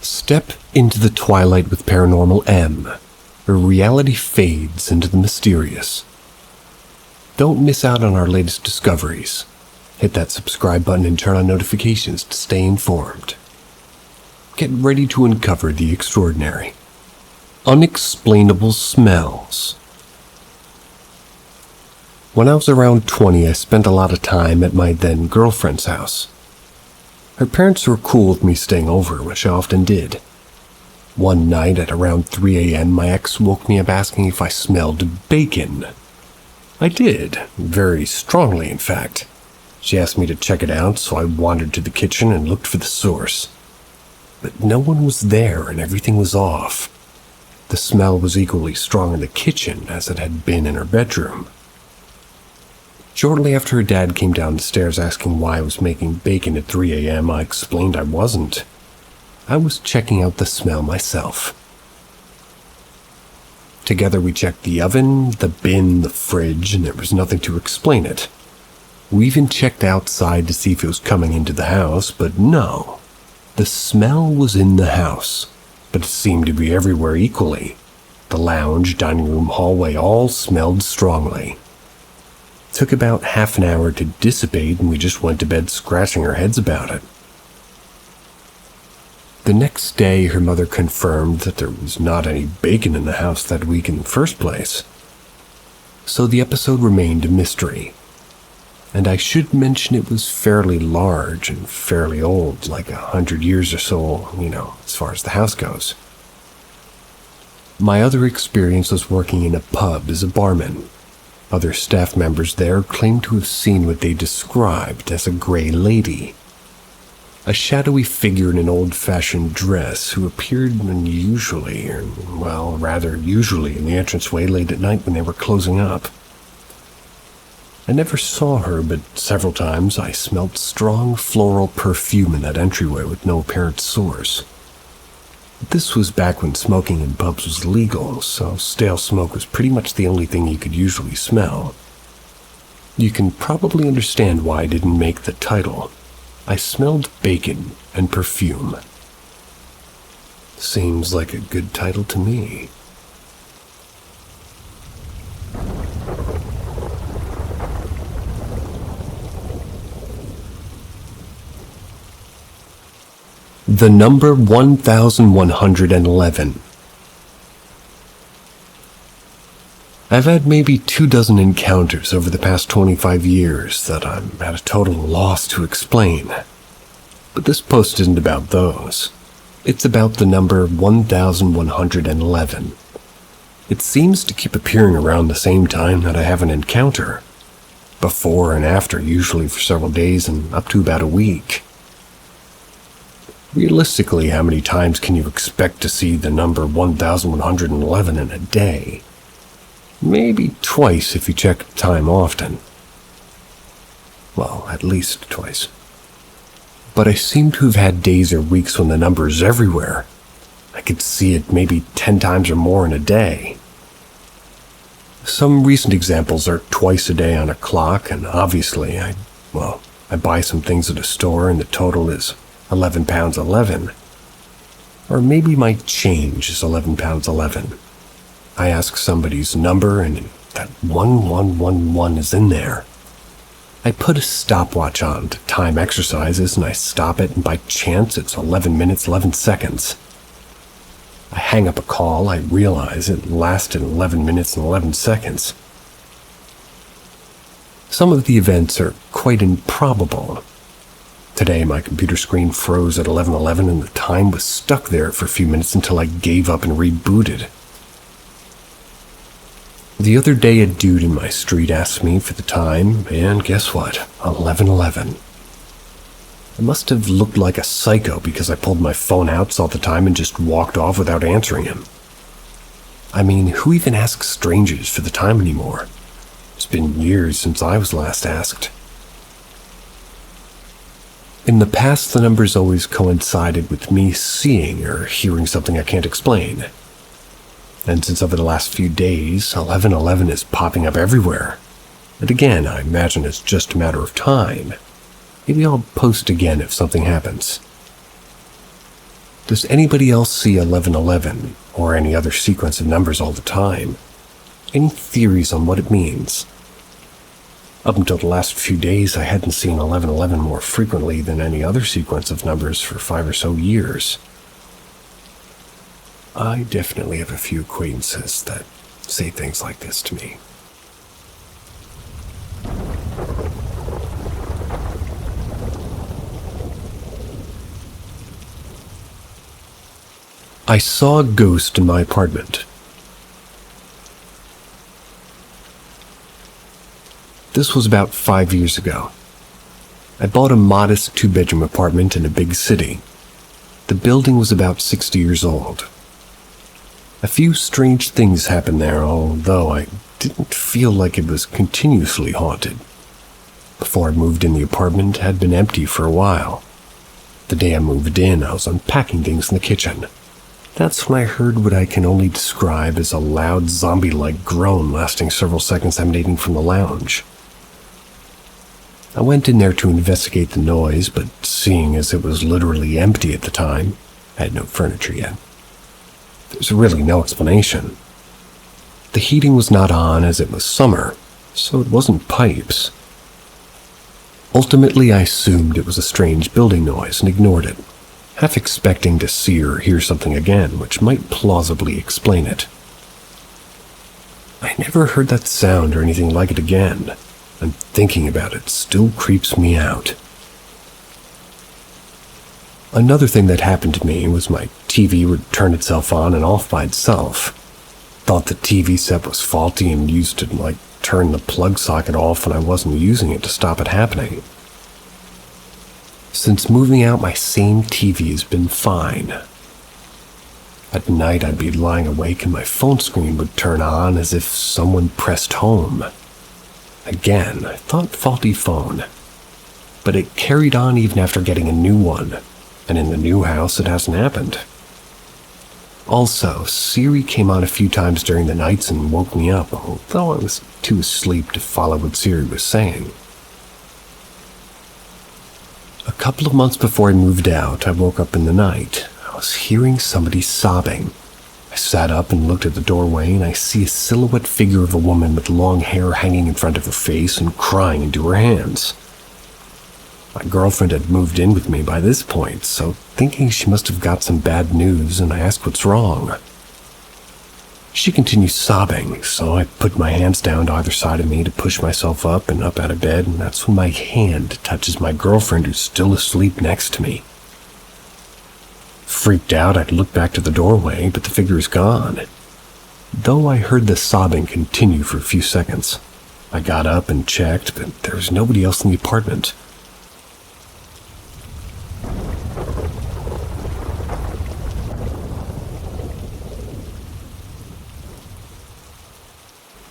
Step into the twilight with Paranormal M, where reality fades into the mysterious. Don't miss out on our latest discoveries. Hit that subscribe button and turn on notifications to stay informed. Get ready to uncover the extraordinary. Unexplainable smells. When I was around 20, I spent a lot of time at my then girlfriend's house. Her parents were cool with me staying over, which I often did. One night at around 3 a.m., my ex woke me up asking if I smelled bacon. I did, very strongly in fact. She asked me to check it out, so I wandered to the kitchen and looked for the source. But no one was there and everything was off. The smell was equally strong in the kitchen as it had been in her bedroom. Shortly after her dad came down the stairs asking why I was making bacon at 3 a.m., I explained I wasn't. I was checking out the smell myself. Together we checked the oven, the bin, the fridge, and there was nothing to explain it. We even checked outside to see if it was coming into the house, but no. The smell was in the house, but it seemed to be everywhere equally. The lounge, dining room, hallway all smelled strongly. It took about half an hour to dissipate, and we just went to bed scratching our heads about it. The next day, her mother confirmed that there was not any bacon in the house that week in the first place. So the episode remained a mystery. And I should mention it was fairly large and fairly old, like 100 years or so, as far as the house goes. My other experience was working in a pub as a barman. Other staff members there claimed to have seen what they described as a gray lady. A shadowy figure in an old-fashioned dress who appeared unusually, or, rather usually in the entranceway late at night when they were closing up. I never saw her, but several times I smelled strong floral perfume in that entryway with no apparent source. This was back when smoking in pubs was legal, so stale smoke was pretty much the only thing you could usually smell. You can probably understand why I didn't make the title. I smelled bacon and perfume. Seems like a good title to me. The number 1111. I've had maybe 24 encounters over the past 25 years that I'm at a total loss to explain. But this post isn't about those. It's about the number 1111. It seems to keep appearing around the same time that I have an encounter. Before and after, usually for several days and up to about a week. Realistically, how many times can you expect to see the number 1111 in a day? Maybe twice if you check the time often. Well, at least twice. But I seem to have had days or weeks when the number is everywhere. I could see it maybe 10 times or more in a day. Some recent examples are twice a day on a clock, and obviously I buy some things at a store and the total is £11.11. Or maybe my change is £11.11. I ask somebody's number and that 1111 is in there. I put a stopwatch on to time exercises and I stop it, and by chance it's 11 minutes 11 seconds. I hang up a call, I realize it lasted 11 minutes and 11 seconds. Some of the events are quite improbable. Today, my computer screen froze at 11:11 and the time was stuck there for a few minutes until I gave up and rebooted. The other day, a dude in my street asked me for the time, and guess what? 11:11. I must have looked like a psycho because I pulled my phone out, saw the time, and just walked off without answering him. I mean, who even asks strangers for the time anymore? It's been years since I was last asked. In the past, the numbers always coincided with me seeing or hearing something I can't explain. And since over the last few days, 1111 is popping up everywhere. And again, I imagine it's just a matter of time. Maybe I'll post again if something happens. Does anybody else see 1111 or any other sequence of numbers all the time? Any theories on what it means? Up until the last few days, I hadn't seen 1111 more frequently than any other sequence of numbers for 5 or so years. I definitely have a few acquaintances that say things like this to me. I saw a ghost in my apartment. This was about 5 years ago. I bought a modest 2-bedroom apartment in a big city. The building was about 60 years old. A few strange things happened there, although I didn't feel like it was continuously haunted. Before I moved in, the apartment had been empty for a while. The day I moved in, I was unpacking things in the kitchen. That's when I heard what I can only describe as a loud zombie-like groan lasting several seconds emanating from the lounge. I went in there to investigate the noise, but seeing as it was literally empty at the time, I had no furniture yet. There's really no explanation. The heating was not on as it was summer, so it wasn't pipes. Ultimately, I assumed it was a strange building noise and ignored it, half expecting to see or hear something again, which might plausibly explain it. I never heard that sound or anything like it again, and thinking about it still creeps me out. Another thing that happened to me was my TV would turn itself on and off by itself. Thought the TV set was faulty and used to, turn the plug socket off when I wasn't using it to stop it happening. Since moving out, my same TV has been fine. At night, I'd be lying awake and my phone screen would turn on as if someone pressed home. Again, I thought faulty phone. But it carried on even after getting a new one, and in the new house it hasn't happened. Also, Siri came on a few times during the nights and woke me up, although I was too asleep to follow what Siri was saying. A couple of months before I moved out, I woke up in the night. I was hearing somebody sobbing. I sat up and looked at the doorway, and I see a silhouette figure of a woman with long hair hanging in front of her face and crying into her hands. My girlfriend had moved in with me by this point, so thinking she must have got some bad news, and I asked what's wrong. She continued sobbing, so I put my hands down to either side of me to push myself up and up out of bed, and that's when my hand touches my girlfriend who's still asleep next to me. Freaked out, I looked back to the doorway, but the figure is gone. Though I heard the sobbing continue for a few seconds. I got up and checked, but there was nobody else in the apartment.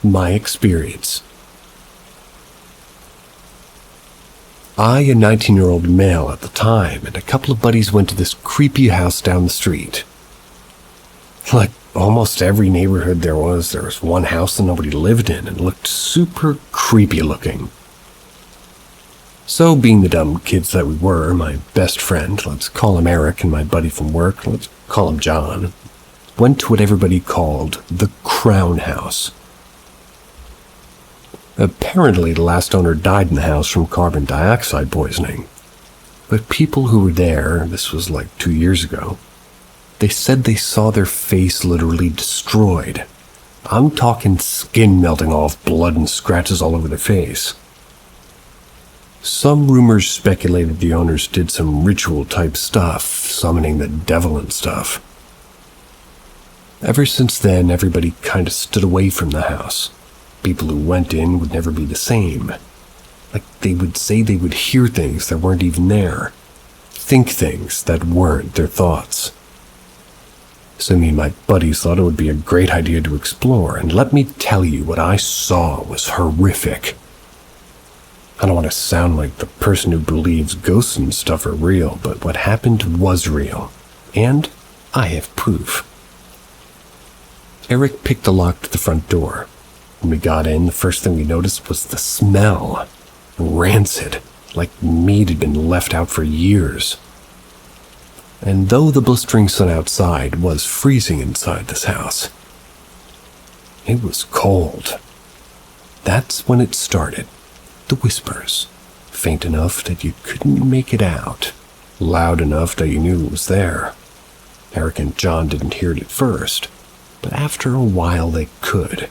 My experience. I, a 19-year-old male at the time, and a couple of buddies went to this creepy house down the street. Like almost every neighborhood there was one house that nobody lived in and looked super creepy looking. So, being the dumb kids that we were, my best friend, let's call him Eric, and my buddy from work, let's call him John, went to what everybody called the Crown House. Apparently, the last owner died in the house from carbon dioxide poisoning. But people who were there, this was 2 years ago, they said they saw their face literally destroyed. I'm talking skin melting off, blood and scratches all over their face. Some rumors speculated the owners did some ritual-type stuff, summoning the devil and stuff. Ever since then, everybody kind of stood away from the house. People who went in would never be the same. They would say they would hear things that weren't even there. Think things that weren't their thoughts. So me and my buddies thought it would be a great idea to explore, and let me tell you, what I saw was horrific. I don't want to sound like the person who believes ghosts and stuff are real, but what happened was real. And I have proof. Eric picked the lock to the front door. When we got in, the first thing we noticed was the smell. Rancid, like meat had been left out for years. And though the blistering sun outside was freezing inside this house, it was cold. That's when it started. The whispers, faint enough that you couldn't make it out, loud enough that you knew it was there. Eric and John didn't hear it at first, but after a while they could.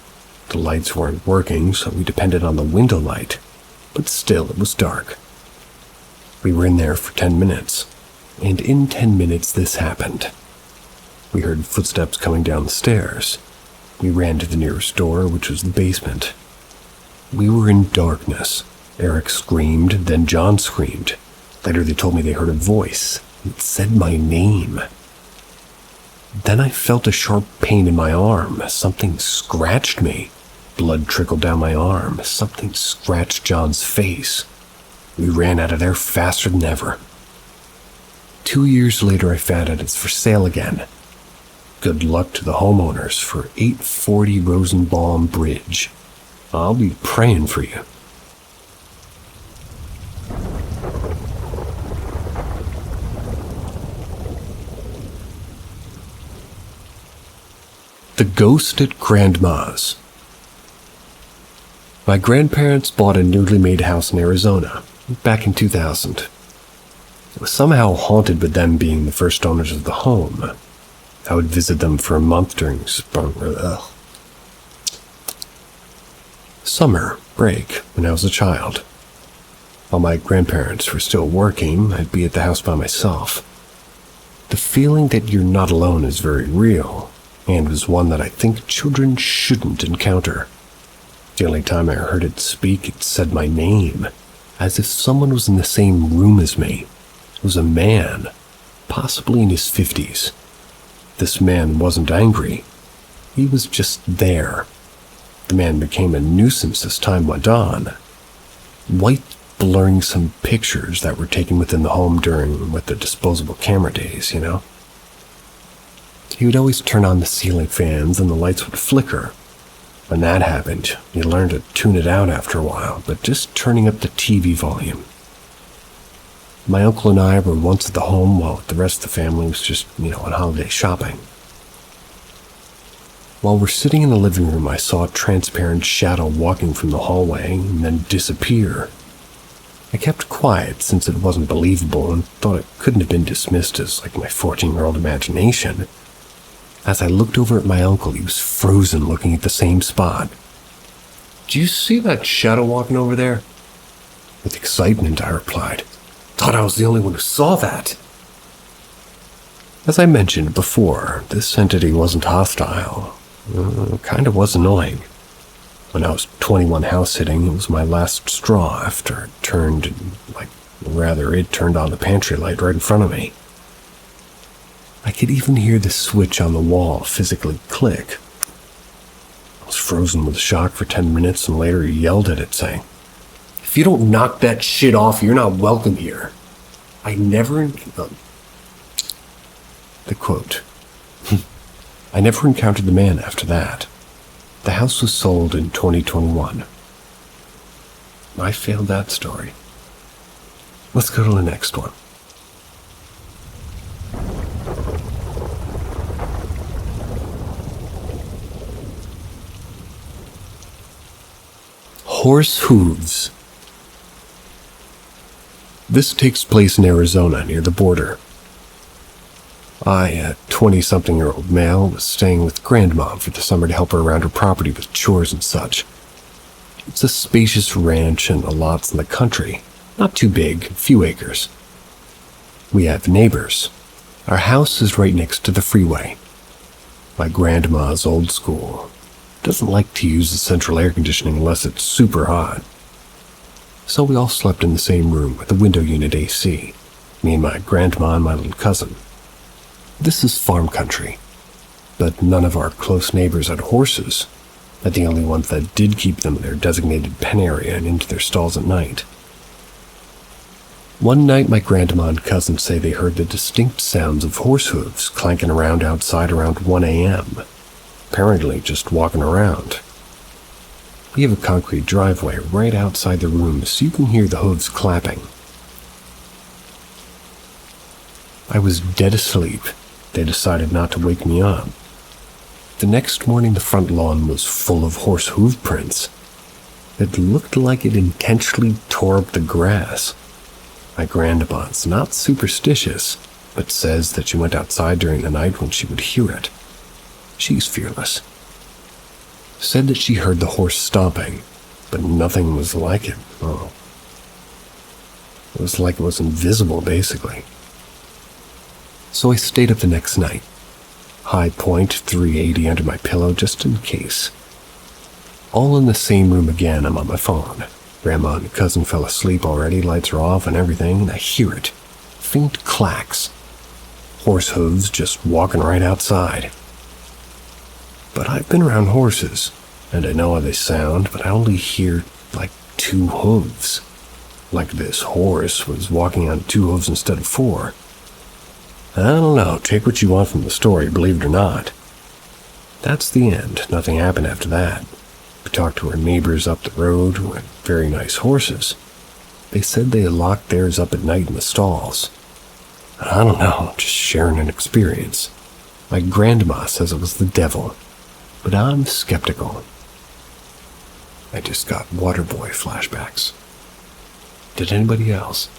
The lights weren't working, so we depended on the window light, but still it was dark. We were in there for 10 minutes, and in 10 minutes this happened. We heard footsteps coming down the stairs. We ran to the nearest door, which was the basement. We were in darkness. Eric screamed, then John screamed. Later they told me they heard a voice. It said my name. Then I felt a sharp pain in my arm. Something scratched me. Blood trickled down my arm. Something scratched John's face. We ran out of there faster than ever. 2 years later I found out it's for sale again. Good luck to the homeowners for 840 Rosenbaum Bridge. I'll be praying for you. The Ghost at Grandma's. My grandparents bought a newly made house in Arizona back in 2000. It was somehow haunted with them being the first owners of the home. I would visit them for a month during summer break when I was a child. While my grandparents were still working, I'd be at the house by myself. The feeling that you're not alone is very real, and was one that I think children shouldn't encounter. The only time I heard it speak, it said my name, as if someone was in the same room as me. It was a man, possibly in his 50s. This man wasn't angry. He was just there. The man became a nuisance as time went on. White blurring some pictures that were taken within the home during the disposable camera days, you know? He would always turn on the ceiling fans and the lights would flicker. When that happened, you learned to tune it out after a while, but just turning up the TV volume. My uncle and I were once at the home while the rest of the family was just, on holiday shopping. While we're sitting in the living room, I saw a transparent shadow walking from the hallway and then disappear. I kept quiet since it wasn't believable and thought it couldn't have been dismissed as my 14-year-old imagination. As I looked over at my uncle, he was frozen looking at the same spot. "Do you see that shadow walking over there?" With excitement, I replied. "Thought I was the only one who saw that." As I mentioned before, this entity wasn't hostile. Kind of was annoying. When I was 21 house sitting, it was my last straw after it turned on the pantry light right in front of me. I could even hear the switch on the wall physically click. I was frozen with shock for 10 minutes and later he yelled at it saying, "If you don't knock that shit off, you're not welcome here." The quote. I never encountered the man after that. The house was sold in 2021. I failed that story. Let's go to the next one. Horse hooves. This takes place in Arizona near the border. I, a 20-something-year-old male, was staying with Grandma for the summer to help her around her property with chores and such. It's a spacious ranch and the lots in the country. Not too big, a few acres. We have neighbors. Our house is right next to the freeway. My grandma's old school. Doesn't like to use the central air conditioning unless it's super hot. So we all slept in the same room with the window unit AC. Me and my grandma and my little cousin. This is farm country, but none of our close neighbors had horses, but the only ones that did keep them in their designated pen area and into their stalls at night. One night my grandma and cousin say they heard the distinct sounds of horse hooves clanking around outside around 1 a.m., apparently just walking around. We have a concrete driveway right outside the room so you can hear the hooves clapping. I was dead asleep. They decided not to wake me up. The next morning, the front lawn was full of horse hoof prints. It looked like it intentionally tore up the grass. My grandma's not superstitious, but says that she went outside during the night when she would hear it. She's fearless. Said that she heard the horse stomping, but nothing was like it. Oh. It was like it was invisible, basically. So I stayed up the next night. High point 380 under my pillow just in case. All in the same room again, I'm on my phone. Grandma and cousin fell asleep already, lights are off and everything, and I hear it. Faint clacks. Horse hooves just walking right outside. But I've been around horses, and I know how they sound, but I only hear like 2 hooves. Like this horse was walking on 2 hooves instead of 4. I don't know, take what you want from the story, believe it or not. That's the end, nothing happened after that. We talked to our neighbors up the road who had very nice horses. They said they locked theirs up at night in the stalls. I don't know, just sharing an experience. My grandma says it was the devil, but I'm skeptical. I just got Waterboy flashbacks. Did anybody else?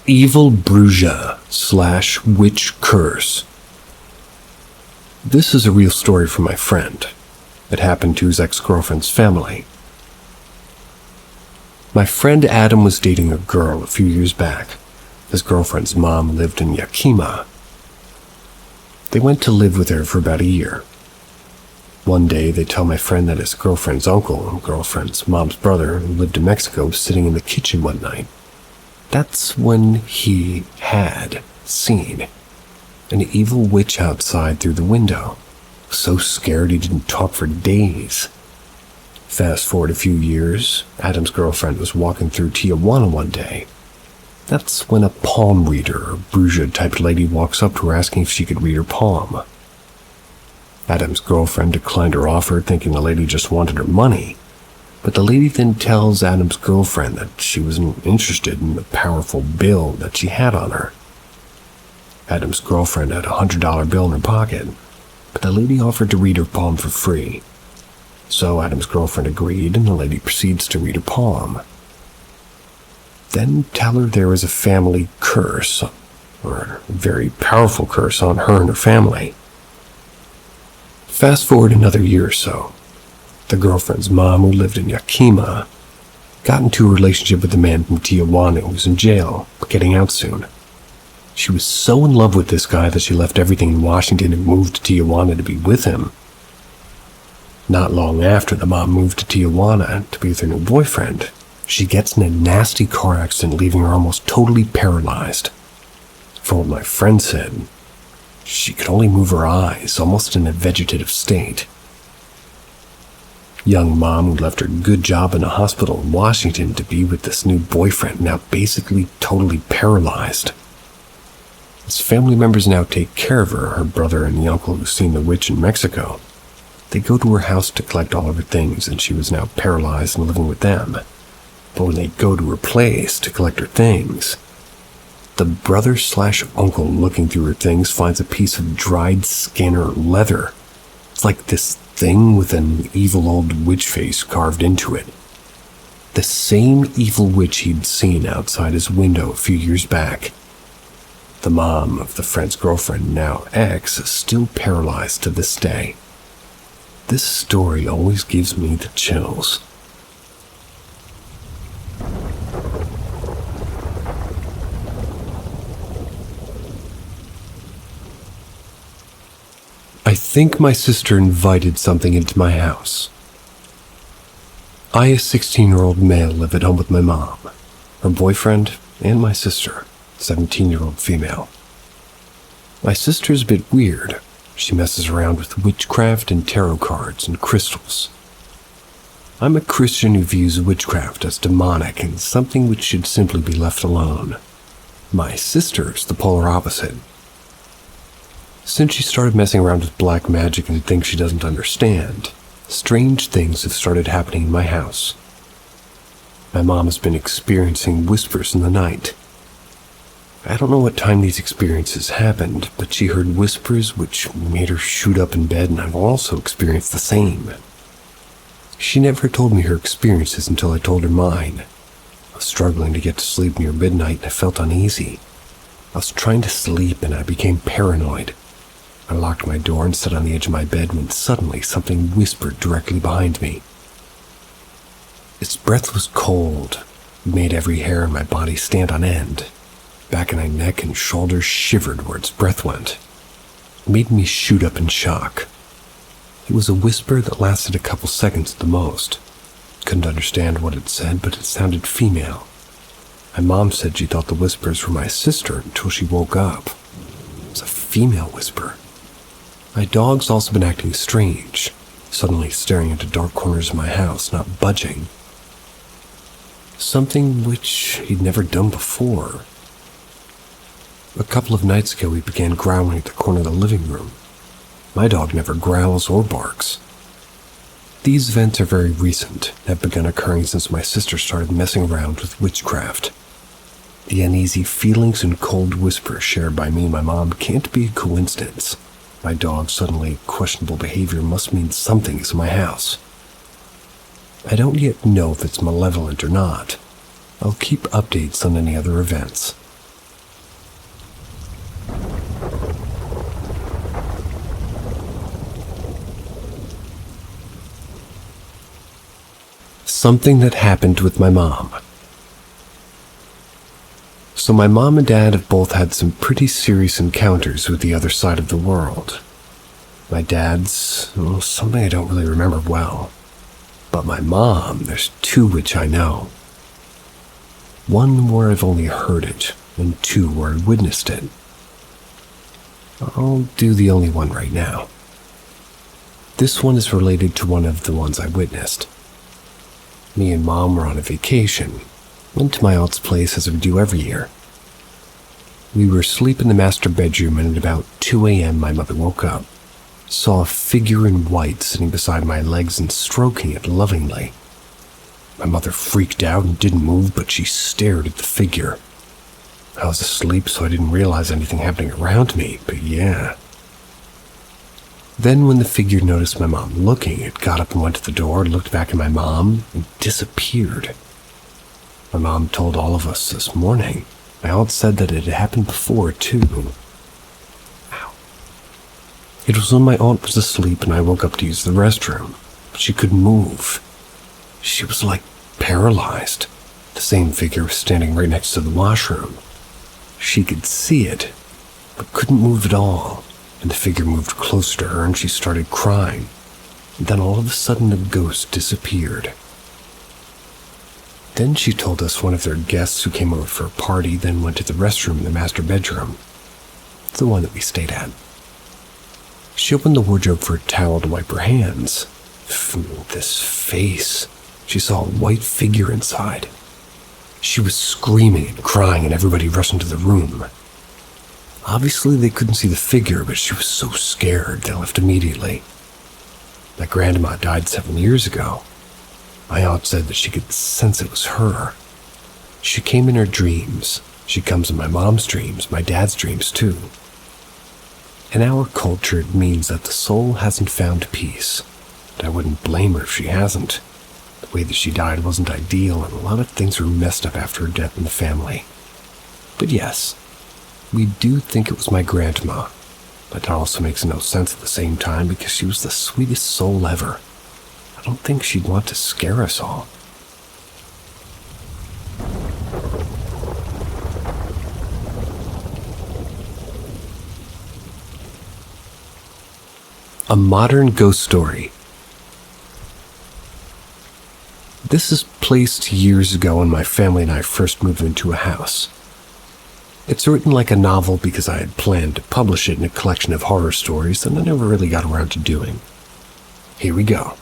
Evil Bruja / Witch Curse. This is a real story from my friend. It happened to his ex-girlfriend's family. My friend Adam was dating a girl a few years back. His girlfriend's mom lived in Yakima. They went to live with her for about a year. One day, they tell my friend that his girlfriend's uncle, girlfriend's mom's brother, who lived in Mexico, was sitting in the kitchen one night. That's when he had seen an evil witch outside through the window. So scared he didn't talk for days. Fast forward a few years, Adam's girlfriend was walking through Tijuana one day. That's when a palm reader or Bruja-type lady walks up to her asking if she could read her palm. Adam's girlfriend declined her offer, thinking the lady just wanted her money. But the lady then tells Adam's girlfriend that she wasn't interested in the powerful bill that she had on her. Adam's girlfriend had a $100 bill in her pocket, but the lady offered to read her palm for free. So Adam's girlfriend agreed, and the lady proceeds to read her palm. Then tell her there was a family curse, or a very powerful curse on her and her family. Fast forward another year or so. The girlfriend's mom, who lived in Yakima, got into a relationship with a man from Tijuana who was in jail, but getting out soon. She was so in love with this guy that she left everything in Washington and moved to Tijuana to be with him. Not long after the mom moved to Tijuana to be with her new boyfriend, she gets in a nasty car accident, leaving her almost totally paralyzed. From what my friend said, she could only move her eyes, almost in a vegetative state. Young mom who left her good job in a hospital in Washington to be with this new boyfriend, now basically totally paralyzed. His family members now take care of her brother and the uncle who's seen the witch in Mexico. They go to her house to collect all of her things, and she was now paralyzed and living with them. But when they go to her place to collect her things, the brother / uncle looking through her things finds a piece of dried skin or leather. It's like this thing with an evil old witch face carved into it. The same evil witch he'd seen outside his window a few years back. The mom of the friend's girlfriend, now ex, is still paralyzed to this day. This story always gives me the chills. I think my sister invited something into my house. I, a 16-year-old male, live at home with my mom, her boyfriend, and my sister, 17-year-old female. My sister's a bit weird. She messes around with witchcraft and tarot cards and crystals. I'm a Christian who views witchcraft as demonic and something which should simply be left alone. My sister's the polar opposite. Since she started messing around with black magic and things she doesn't understand, Strange things have started happening in my house. My mom has been experiencing whispers in the night. I don't know what time these experiences happened, but she heard whispers which made her shoot up in bed, and I've also experienced the same. She never told me her experiences until I told her mine. I was struggling to get to sleep near midnight and I felt uneasy. I was trying to sleep and I became paranoid. I locked my door and sat on the edge of my bed when suddenly something whispered directly behind me. Its breath was cold. It made every hair in my body stand on end. Back of my neck and shoulders shivered where its breath went. It made me shoot up in shock. It was a whisper that lasted a couple seconds at the most. Couldn't understand what it said, but it sounded female. My mom said she thought the whispers were my sister until she woke up. It was a female whisper. My dog's also been acting strange, suddenly staring into dark corners of my house, not budging. Something which he'd never done before. A couple of nights ago, he began growling at the corner of the living room. My dog never growls or barks. These events are very recent and have begun occurring since my sister started messing around with witchcraft. The uneasy feelings and cold whispers shared by me and my mom can't be a coincidence. My dog's suddenly questionable behavior must mean something is in my house. I don't yet know if it's malevolent or not. I'll keep updates on any other events. Something that happened with my mom. So my mom and dad have both had some pretty serious encounters with the other side of the world. My dad's, something I don't really remember well. But my mom, there's two which I know. One where I've only heard it, and two where I witnessed it. I'll do the only one right now. This one is related to one of the ones I witnessed. Me and Mom were on a vacation. Went to my aunt's place as we do every year. We were asleep in the master bedroom, and at about 2 a.m. my mother woke up. Saw a figure in white sitting beside my legs and stroking it lovingly. My mother freaked out and didn't move, but she stared at the figure. I was asleep, so I didn't realize anything happening around me, but yeah. Then when the figure noticed my mom looking, it got up and went to the door, looked back at my mom, and disappeared. My mom told all of us this morning. My aunt said that it had happened before, too. Wow. It was when my aunt was asleep and I woke up to use the restroom, but she couldn't move. She was like paralyzed. The same figure was standing right next to the washroom. She could see it, but couldn't move at all. And the figure moved closer to her and she started crying. And then all of a sudden the ghost disappeared. Then she told us one of their guests who came over for a party then went to the restroom in the master bedroom. The one that we stayed at. She opened the wardrobe for a towel to wipe her hands. This face. She saw a white figure inside. She was screaming and crying and everybody rushed into the room. Obviously, they couldn't see the figure, but she was so scared they left immediately. My grandma died 7 years ago. My aunt said that she could sense it was her. She came in her dreams. She comes in my mom's dreams, my dad's dreams too. In our culture, it means that the soul hasn't found peace. And I wouldn't blame her if she hasn't. The way that she died wasn't ideal, and a lot of things were messed up after her death in the family. But yes, we do think it was my grandma, but that also makes no sense at the same time because she was the sweetest soul ever. I don't think she'd want to scare us all. A modern ghost story. This is placed years ago when my family and I first moved into a house. It's written like a novel because I had planned to publish it in a collection of horror stories that I never really got around to doing. Here we go.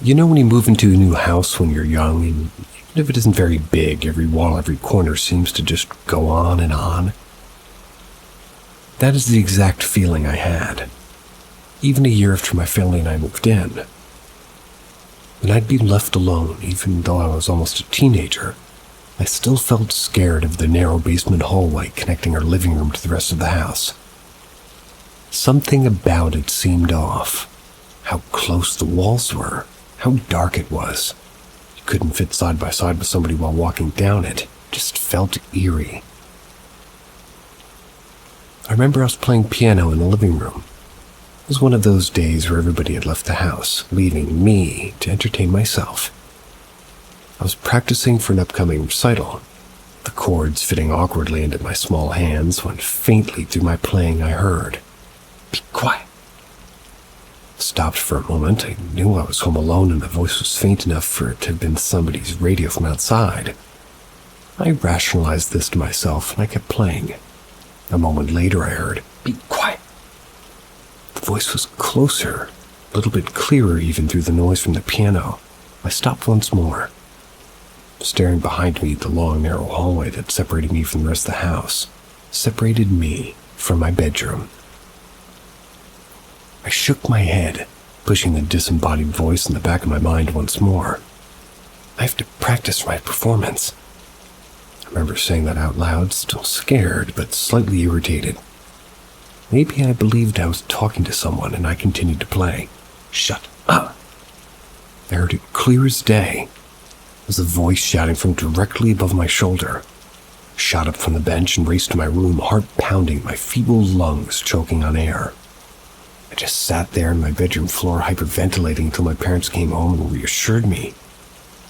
You know when you move into a new house when you're young, and even if it isn't very big, every wall, every corner seems to just go on and on? That is the exact feeling I had. even a year after my family and I moved in. When I'd been left alone, even though I was almost a teenager, I still felt scared of the narrow basement hallway connecting our living room to the rest of the house. Something about it seemed off. How close the walls were, how dark it was. You couldn't fit side by side with somebody while walking down it. It just felt eerie. I remember I was playing piano in the living room. It was one of those days where everybody had left the house, leaving me to entertain myself. I was practicing for an upcoming recital, the chords fitting awkwardly into my small hands when faintly through my playing I heard, "Be quiet." Stopped for a moment. I knew I was home alone and my voice was faint enough for it to have been somebody's radio from outside. I rationalized this to myself and I kept playing. A moment later I heard, "Be quiet." The voice was closer, a little bit clearer even through the noise from the piano. I stopped once more. Staring behind me, the long, narrow hallway that separated me from the rest of the house, separated me from my bedroom. I shook my head, pushing the disembodied voice in the back of my mind once more. I have to practice my performance. I remember saying that out loud, still scared, but slightly irritated. Maybe I believed I was talking to someone and I continued to play. Shut up. I heard it clear as day. It was a voice shouting from directly above my shoulder. I shot up from the bench and raced to my room, heart pounding, my feeble lungs choking on air. I just sat there on my bedroom floor hyperventilating until my parents came home and reassured me.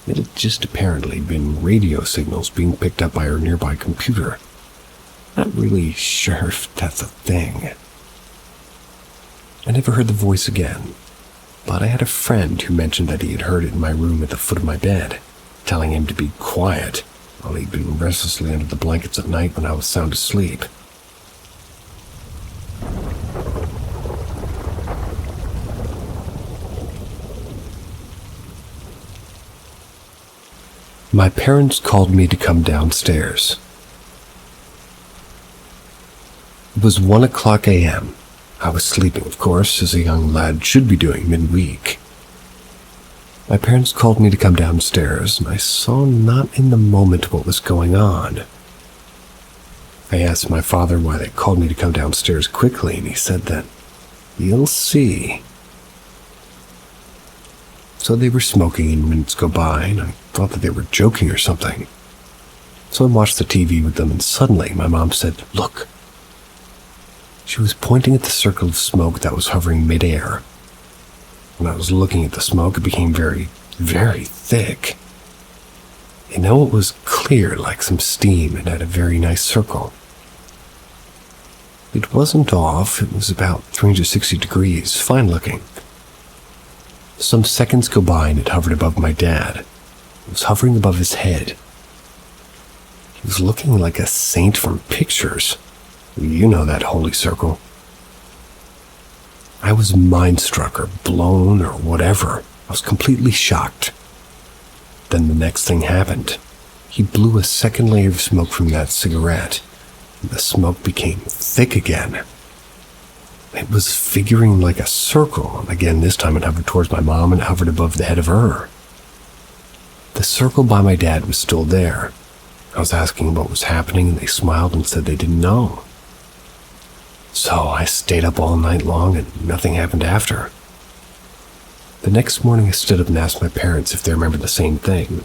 It had just apparently been radio signals being picked up by our nearby computer. Not really sure if that's a thing. I never heard the voice again, but I had a friend who mentioned that he had heard it in my room at the foot of my bed, telling him to be quiet while he'd been restlessly under the blankets at night when I was sound asleep. My parents called me to come downstairs. It was 1:00 a.m. I was sleeping, of course, as a young lad should be doing midweek. My parents called me to come downstairs, and I saw not in the moment what was going on. I asked my father why they called me to come downstairs quickly, and he said that, "You'll see." So they were smoking and minutes go by, and I thought that they were joking or something. So I watched the TV with them, and suddenly my mom said, "Look." She was pointing at the circle of smoke that was hovering midair. When I was looking at the smoke, it became very, very thick. It was clear like some steam and had a very nice circle. It wasn't off, it was about 360 degrees, fine looking. Some seconds go by and it hovered above my dad. It was hovering above his head. He was looking like a saint from pictures. You know that holy circle. I was mind-struck or blown or whatever. I was completely shocked. Then the next thing happened. He blew a second layer of smoke from that cigarette, and the smoke became thick again. It was figuring like a circle, and again this time it hovered towards my mom and hovered above the head of her. The circle by my dad was still there. I was asking what was happening, and they smiled and said they didn't know. So I stayed up all night long and nothing happened after. The next morning I stood up and asked my parents if they remembered the same thing.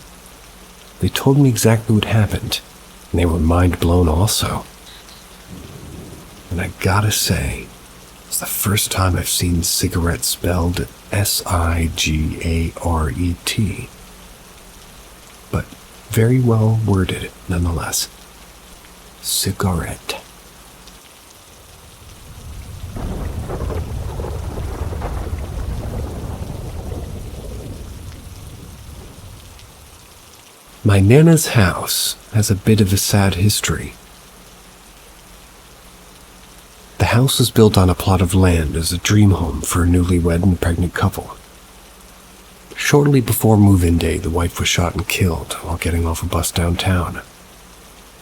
They told me exactly what happened, and they were mind blown also. And I gotta say, it's the first time I've seen cigarette spelled S-I-G-A-R-E-T. But very well worded nonetheless. Cigarette. My Nana's house has a bit of a sad history. The house was built on a plot of land as a dream home for a newlywed and pregnant couple. Shortly before move-in day, the wife was shot and killed while getting off a bus downtown.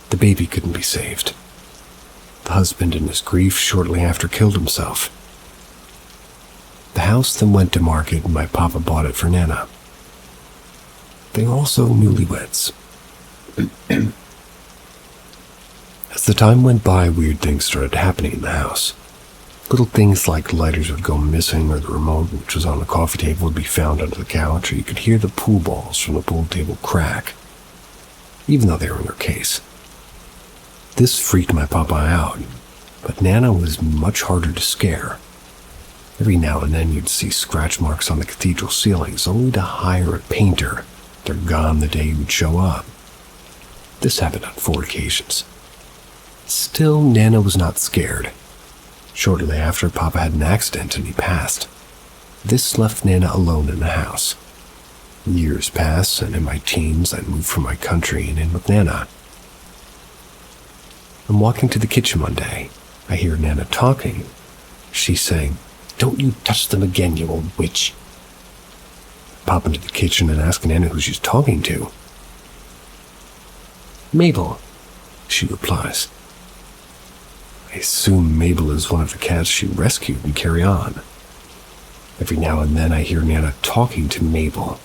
The baby couldn't be saved. The husband, in his grief, shortly after killed himself. The house then went to market and my papa bought it for Nana. They were also newlyweds. As the time went by, weird things started happening in the house. Little things like lighters would go missing, or the remote, which was on the coffee table, would be found under the couch, or you could hear the pool balls from the pool table crack, even though they were in their case. This freaked my papa out, but Nana was much harder to scare. Every now and then you'd see scratch marks on the cathedral ceilings, only to hire a painter. They're gone the day he would show up. This happened on 4 occasions. Still, Nana was not scared. Shortly after, Papa had an accident and he passed. This left Nana alone in the house. Years passed, and in my teens, I moved from my country and in with Nana. I'm walking to the kitchen one day. I hear Nana talking. She's saying, "Don't you touch them again, you old witch." I pop into the kitchen and ask Nana who she's talking to. "Mabel," she replies. I assume Mabel is one of the cats she rescued and carry on. Every now and then I hear Nana talking to Mabel.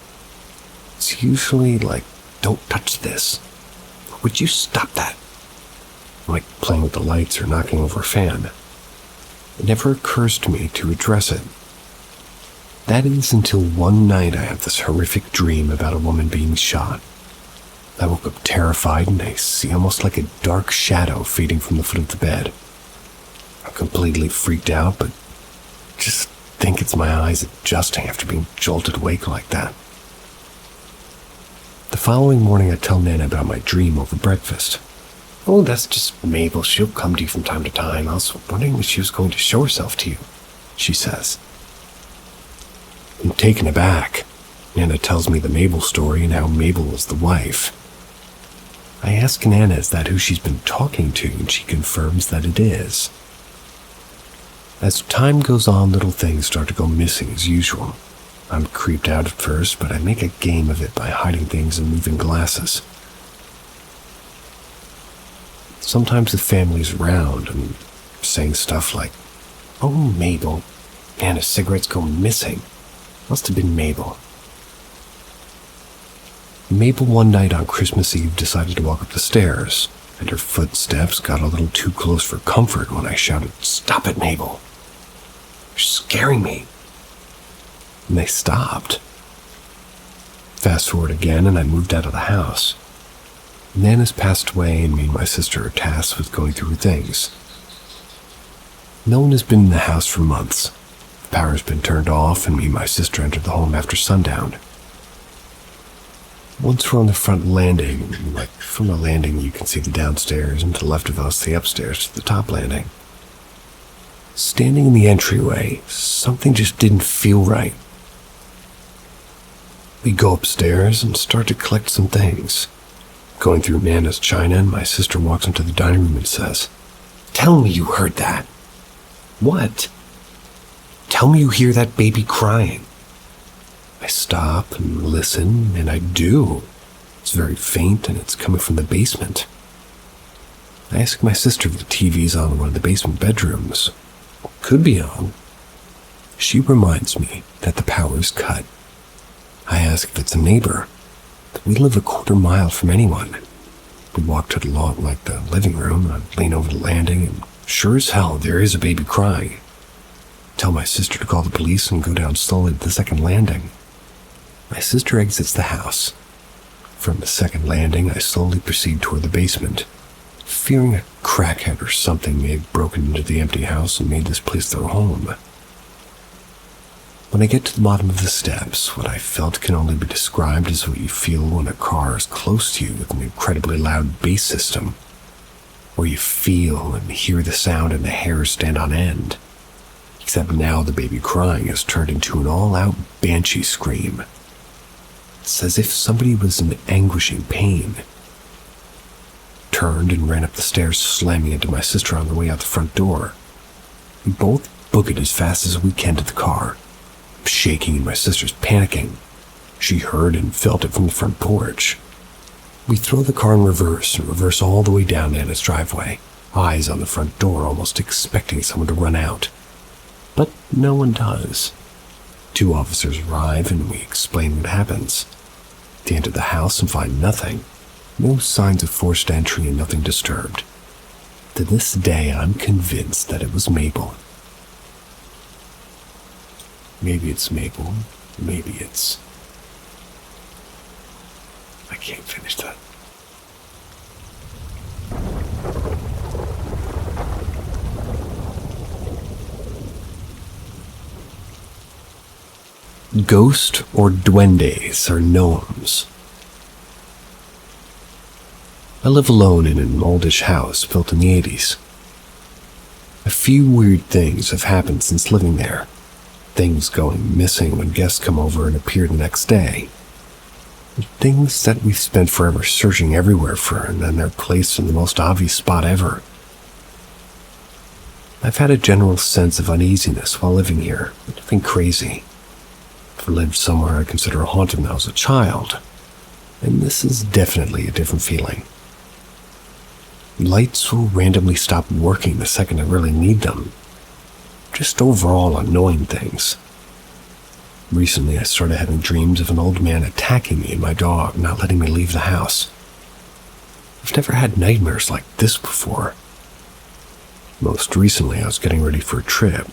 It's usually like, "Don't touch this. Would you stop that?" Like playing with the lights or knocking over a fan. It never occurs to me to address it. That is until one night I have this horrific dream about a woman being shot. I woke up terrified and I see almost like a dark shadow fading from the foot of the bed. I'm completely freaked out, but just think it's my eyes adjusting after being jolted awake like that. The following morning I tell Nana about my dream over breakfast. "Oh, that's just Mabel. She'll come to you from time to time. I was wondering if she was going to show herself to you," she says. I'm taken aback. Nana tells me the Mabel story and how Mabel was the wife. I ask Nana is that who she's been talking to, and she confirms that it is. As time goes on, little things start to go missing as usual. I'm creeped out at first, but I make a game of it by hiding things and moving glasses. Sometimes the family's around and saying stuff like, "Oh, Mabel, Nana's cigarettes go missing. Must have been Mabel." Mabel one night on Christmas Eve decided to walk up the stairs, and her footsteps got a little too close for comfort when I shouted, "Stop it, Mabel. You're scaring me." And they stopped. Fast forward again, and I moved out of the house. Nana's passed away, and me and my sister are tasked with going through her things. No one has been in the house for months. The power's been turned off, and me and my sister entered the home after sundown. Once we're on the front landing, like from the landing you can see the downstairs, and to the left of us, the upstairs to the top landing. Standing in the entryway, something just didn't feel right. We go upstairs and start to collect some things. Going through Nana's china, and my sister walks into the dining room and says, "Tell me you heard that." "What?" "Tell me you hear that baby crying." I stop and listen, and I do. It's very faint, and it's coming from the basement. I ask my sister if the TV's on in one of the basement bedrooms. Could be on. She reminds me that the power is cut. I ask if it's a neighbor. We live a quarter mile from anyone. We walk to the lawn like the living room, and I lean over the landing, and sure as hell there is a baby crying. Tell my sister to call the police and go down slowly to the second landing. My sister exits the house. From the second landing, I slowly proceed toward the basement, fearing a crackhead or something may have broken into the empty house and made this place their home. When I get to the bottom of the steps, what I felt can only be described as what you feel when a car is close to you with an incredibly loud bass system, where you feel and hear the sound and the hairs stand on end. Except now the baby crying has turned into an all-out banshee scream. It's as if somebody was in anguishing pain. Turned and ran up the stairs, slamming into my sister on the way out the front door. We both book it as fast as we can to the car. I'm shaking and my sister's panicking. She heard and felt it from the front porch. We throw the car in reverse and reverse all the way down Nana's driveway, eyes on the front door, almost expecting someone to run out. But no one does. 2 officers arrive and we explain what happens. They enter the house and find nothing. No signs of forced entry and nothing disturbed. To this day, I'm convinced that it was Mabel. Maybe it's Mabel. Maybe it's... I can't finish that. Ghost or duendes or gnomes. I live alone in an oldish house built in the 80s. A few weird things have happened since living there. Things going missing when guests come over and appear the next day. Things that we've spent forever searching everywhere for, and then they're placed in the most obvious spot ever. I've had a general sense of uneasiness while living here, but nothing crazy. I've lived somewhere I consider haunted when I was a child, and this is definitely a different feeling. Lights will randomly stop working the second I really need them. Just overall annoying things. Recently, I started having dreams of an old man attacking me and my dog, not letting me leave the house. I've never had nightmares like this before. Most recently, I was getting ready for a trip.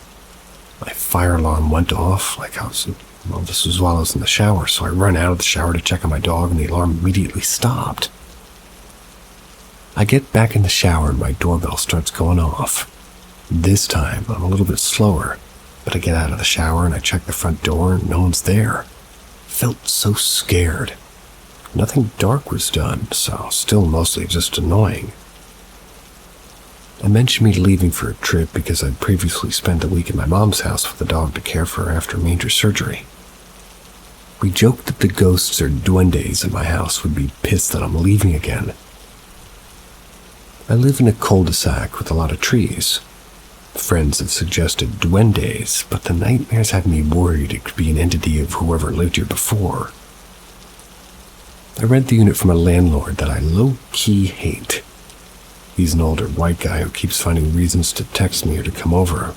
My fire alarm went off this was while I was in the shower, so I ran out of the shower to check on my dog and the alarm immediately stopped. I get back in the shower and my doorbell starts going off. This time, I'm a little bit slower, but I get out of the shower and I check the front door and no one's there. Felt so scared. Nothing dark was done, so still mostly just annoying. I mentioned me leaving for a trip because I'd previously spent a week at my mom's house with a dog to care for after major surgery. We joked that the ghosts or duendes in my house would be pissed that I'm leaving again. I live in a cul-de-sac with a lot of trees. Friends have suggested duendes, but the nightmares have me worried it could be an entity of whoever lived here before. I rent the unit from a landlord that I low-key hate. He's an older white guy who keeps finding reasons to text me or to come over.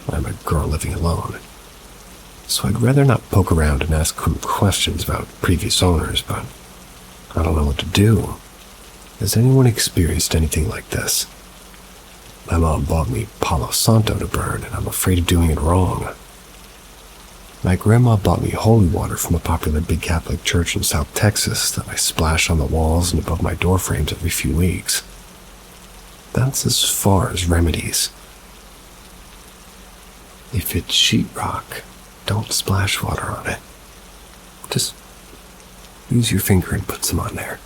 I'm a girl living alone. So I'd rather not poke around and ask him questions about previous owners, but I don't know what to do. Has anyone experienced anything like this? My mom bought me Palo Santo to burn, and I'm afraid of doing it wrong. My grandma bought me holy water from a popular big Catholic church in South Texas that I splash on the walls and above my door frames every few weeks. That's as far as remedies. If it's sheetrock, don't splash water on it. Just use your finger and put some on there.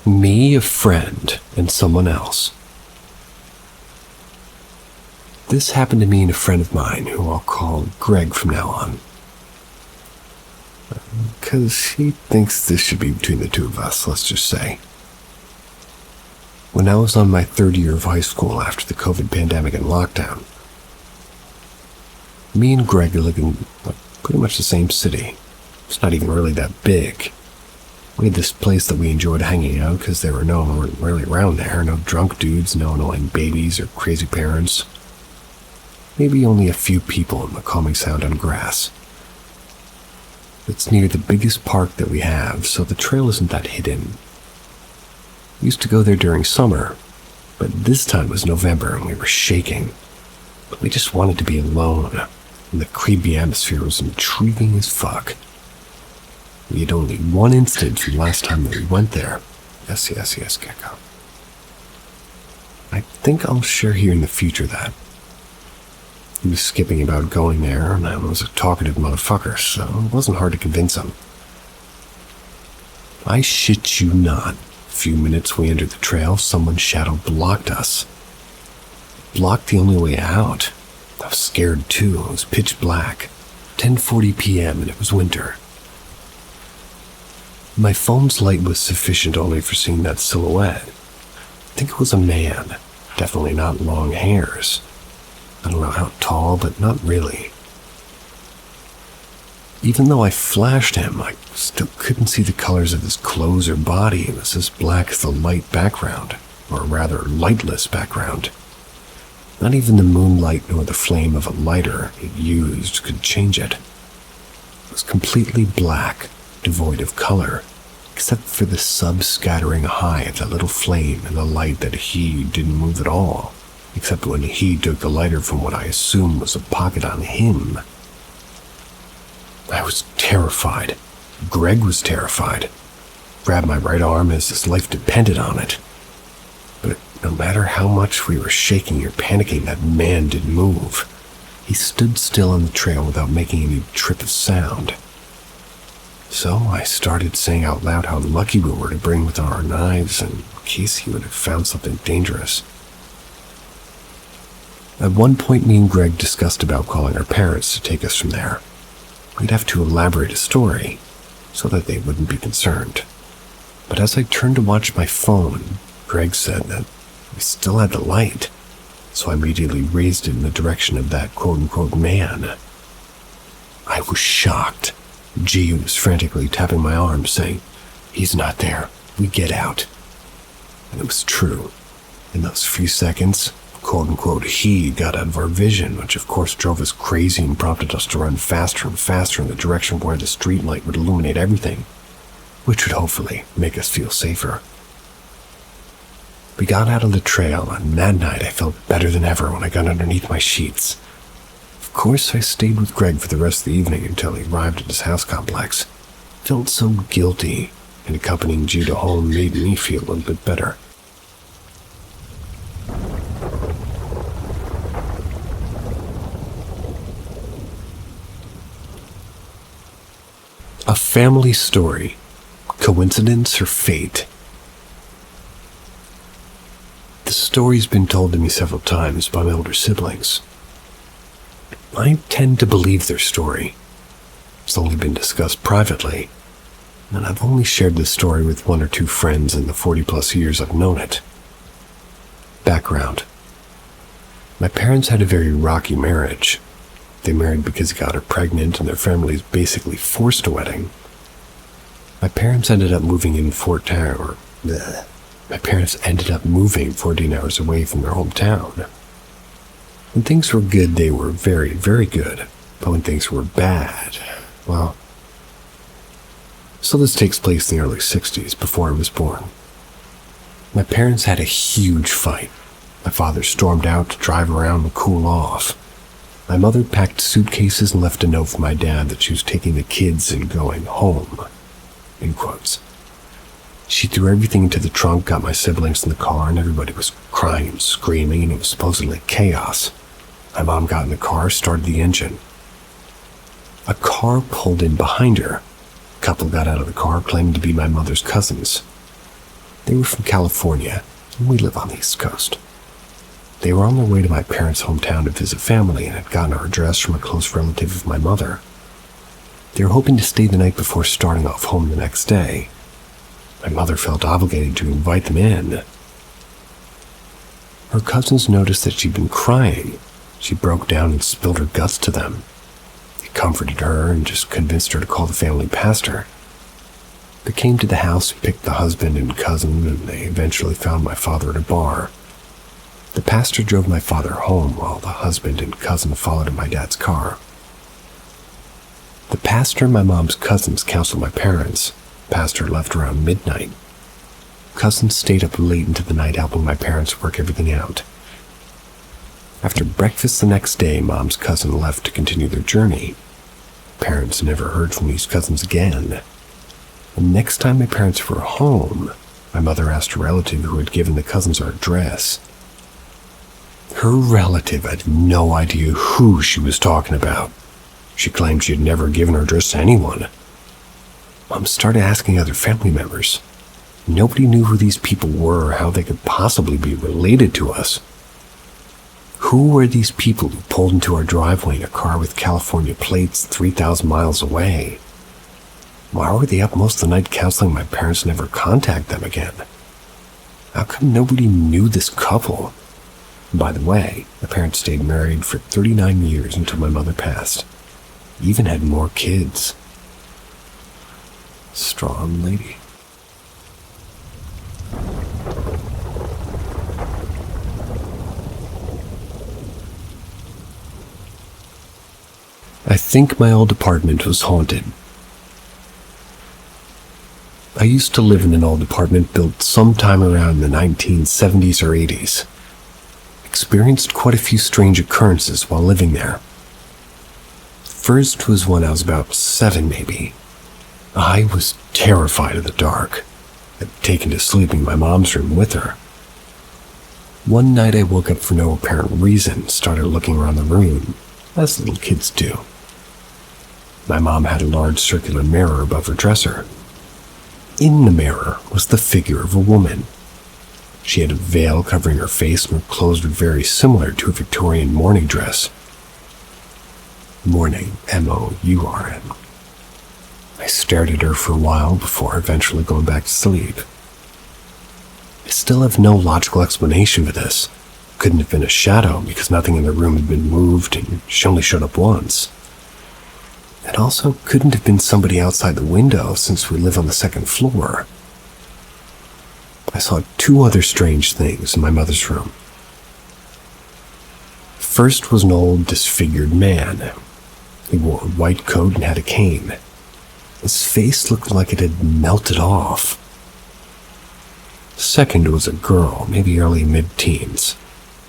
Me, a friend, and someone else. This happened to me and a friend of mine, who I'll call Greg from now on. Because he thinks this should be between the two of us, let's just say. When I was on my 3rd year of high school after the COVID pandemic and lockdown, me and Greg live in pretty much the same city. It's not even really that big. We had this place that we enjoyed hanging out because there were no one really around there. No drunk dudes, no annoying babies or crazy parents. Maybe only a few people and the calming sound on grass. It's near the biggest park that we have, so the trail isn't that hidden. We used to go there during summer, but this time was November and we were shaking. But we just wanted to be alone, and the creepy atmosphere was intriguing as fuck. We had only one incident from the last time that we went there. Yes, Gecko. I think I'll share here in the future that. He was skipping about going there, and I was a talkative motherfucker, so it wasn't hard to convince him. I shit you not. A few minutes we entered the trail, someone's shadow blocked us. Blocked the only way out. I was scared too. It was pitch black. 10:40 p.m. and it was winter. My phone's light was sufficient only for seeing that silhouette. I think it was a man. Definitely not long hairs. I don't know how tall, but not really. Even though I flashed him, I still couldn't see the colors of his clothes or body. It was as black as the light background, or rather lightless background. Not even the moonlight nor the flame of a lighter it used could change it. It was completely black, devoid of color, except for the sub-scattering high of that little flame and the light that he didn't move at all, except when he took the lighter from what I assumed was a pocket on him. I was terrified. Greg was terrified. Grabbed my right arm as his life depended on it. But no matter how much we were shaking or panicking, that man didn't move. He stood still on the trail without making any trip of sound. So I started saying out loud how lucky we were to bring with our knives in case he would have found something dangerous. At one point, me and Greg discussed about calling our parents to take us from there. We'd have to elaborate a story so that they wouldn't be concerned. But as I turned to watch my phone, Greg said that we still had the light, so I immediately raised it in the direction of that quote-unquote man. I was shocked. G was frantically tapping my arm, saying, "He's not there. We get out." And it was true. In those few seconds, quote-unquote he got out of our vision, which of course drove us crazy and prompted us to run faster and faster in the direction where the streetlight would illuminate everything, which would hopefully make us feel safer. We got out of the trail, and that night I felt better than ever when I got underneath my sheets. Of course, I stayed with Greg for the rest of the evening until he arrived at his house complex. Felt so guilty, and accompanying G to home made me feel a little bit better. A family story. Coincidence or fate? The story's been told to me several times by my older siblings. I tend to believe their story. It's only been discussed privately, and I've only shared this story with one or two friends in the 40-plus years I've known it. Background. My parents had a very rocky marriage. They married because he got her pregnant, and their families basically forced a wedding. My parents ended up moving 14 hours away from their hometown. When things were good, they were very, very good. But when things were bad, well... So this takes place in the early 60s, before I was born. My parents had a huge fight. My father stormed out to drive around and cool off. My mother packed suitcases and left a note for my dad that she was taking the kids and going home. In quotes. She threw everything into the trunk, got my siblings in the car, and everybody was crying and screaming, and it was supposedly chaos. My mom got in the car, started the engine. A car pulled in behind her. A couple got out of the car, claiming to be my mother's cousins. They were from California, and we live on the East Coast. They were on their way to my parents' hometown to visit family and had gotten our address from a close relative of my mother. They were hoping to stay the night before starting off home the next day. My mother felt obligated to invite them in. Her cousins noticed that she'd been crying. She broke down and spilled her guts to them. They comforted her and just convinced her to call the family pastor. They came to the house, picked the husband and cousin, and they eventually found my father at a bar. The pastor drove my father home while the husband and cousin followed in my dad's car. The pastor and my mom's cousins counseled my parents. Pastor left around midnight. Cousins stayed up late into the night helping my parents work everything out. After breakfast the next day, Mom's cousin left to continue their journey. Parents never heard from these cousins again. The next time my parents were home, my mother asked a relative who had given the cousins our address. Her relative had no idea who she was talking about. She claimed she had never given her address to anyone. Mom started asking other family members. Nobody knew who these people were or how they could possibly be related to us. Who were these people who pulled into our driveway in a car with California plates 3,000 miles away? Why were they up most of the night counseling my parents never contact them again? How come nobody knew this couple? By the way, my parents stayed married for 39 years until my mother passed. even had more kids. Strong lady. I think my old apartment was haunted. I used to live in an old apartment built sometime around the 1970s or 80s. Experienced quite a few strange occurrences while living there. First was when I was about 7 maybe. I was terrified of the dark. I'd taken to sleeping in my mom's room with her. One night I woke up for no apparent reason, started looking around the room, as little kids do. My mom had a large circular mirror above her dresser. In the mirror was the figure of a woman. She had a veil covering her face and her clothes were very similar to a Victorian mourning dress. Mourning, M-O-U-R-N. I stared at her for a while before eventually going back to sleep. I still have no logical explanation for this. Couldn't have been a shadow because nothing in the room had been moved and she only showed up once. It also couldn't have been somebody outside the window since we live on the second floor. I saw 2 other strange things in my mother's room. First was an old, disfigured man. He wore a white coat and had a cane. His face looked like it had melted off. Second was a girl, maybe early mid-teens.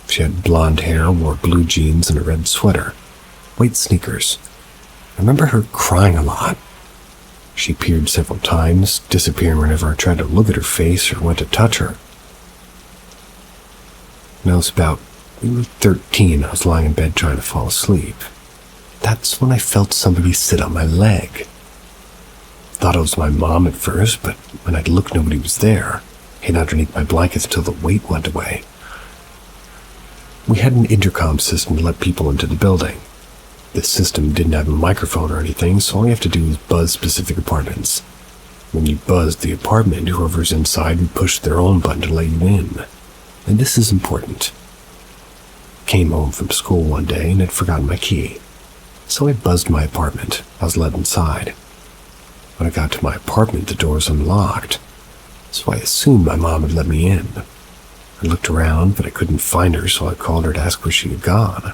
She had blonde hair, wore blue jeans and a red sweater, white sneakers. I remember her crying a lot. She appeared several times, disappearing whenever I tried to look at her face or went to touch her. When I was about 13, I was lying in bed trying to fall asleep. That's when I felt somebody sit on my leg. Thought it was my mom at first, but when I'd look, nobody was there. Hid underneath my blankets till the weight went away. We had an intercom system to let people into the building. This system didn't have a microphone or anything, so all you have to do is buzz specific apartments. When you buzzed the apartment, whoever's inside would push their own button to let you in. And this is important. Came home from school one day and had forgotten my key. So I buzzed my apartment. I was let inside. When I got to my apartment, the door was unlocked, so I assumed my mom had let me in. I looked around, but I couldn't find her, so I called her to ask where she had gone.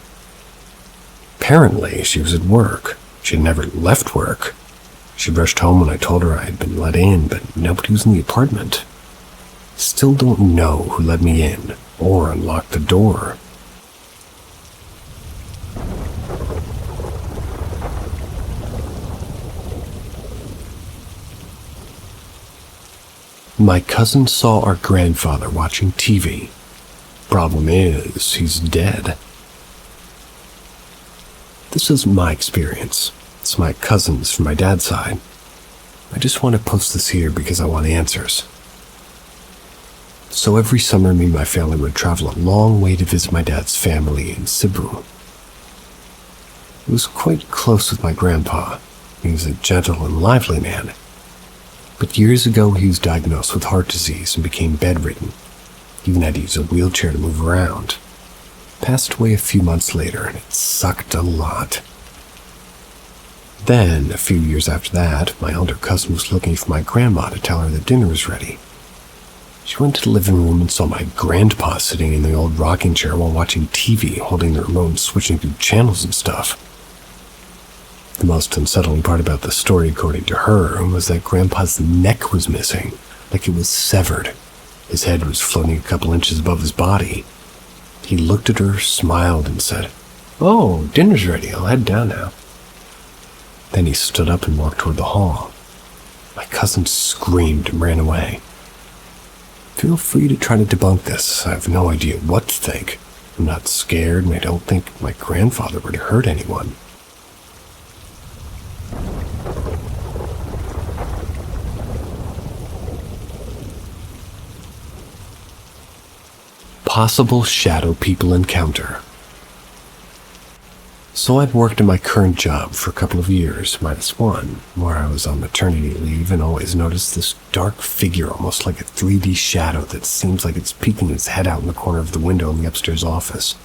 Apparently, she was at work. She had never left work. She rushed home when I told her I had been let in, but nobody was in the apartment. Still don't know who let me in or unlocked the door. My cousin saw our grandfather watching TV. Problem is, he's dead. This is my experience. It's my cousin's from my dad's side. I just want to post this here because I want answers. So every summer, me and my family would travel a long way to visit my dad's family in Cebu. I was quite close with my grandpa. He was a gentle and lively man. But years ago, he was diagnosed with heart disease and became bedridden. Even had to use a wheelchair to move around. Passed away a few months later, and it sucked a lot. Then, a few years after that, my elder cousin was looking for my grandma to tell her that dinner was ready. She went to the living room and saw my grandpa sitting in the old rocking chair while watching TV, holding the remote and switching through channels and stuff. The most unsettling part about the story, according to her, was that Grandpa's neck was missing, like it was severed. His head was floating a couple inches above his body. He looked at her, smiled, and said, "Oh, dinner's ready. I'll head down now." Then he stood up and walked toward the hall. My cousin screamed and ran away. Feel free to try to debunk this. I have no idea what to think. I'm not scared, and I don't think my grandfather would hurt anyone. Possible shadow people encounter. So I'd worked in my current job for a couple of years, -1, where I was on maternity leave and always noticed this dark figure, almost like a 3D shadow that seems like it's peeking its head out in the corner of the window in the upstairs office.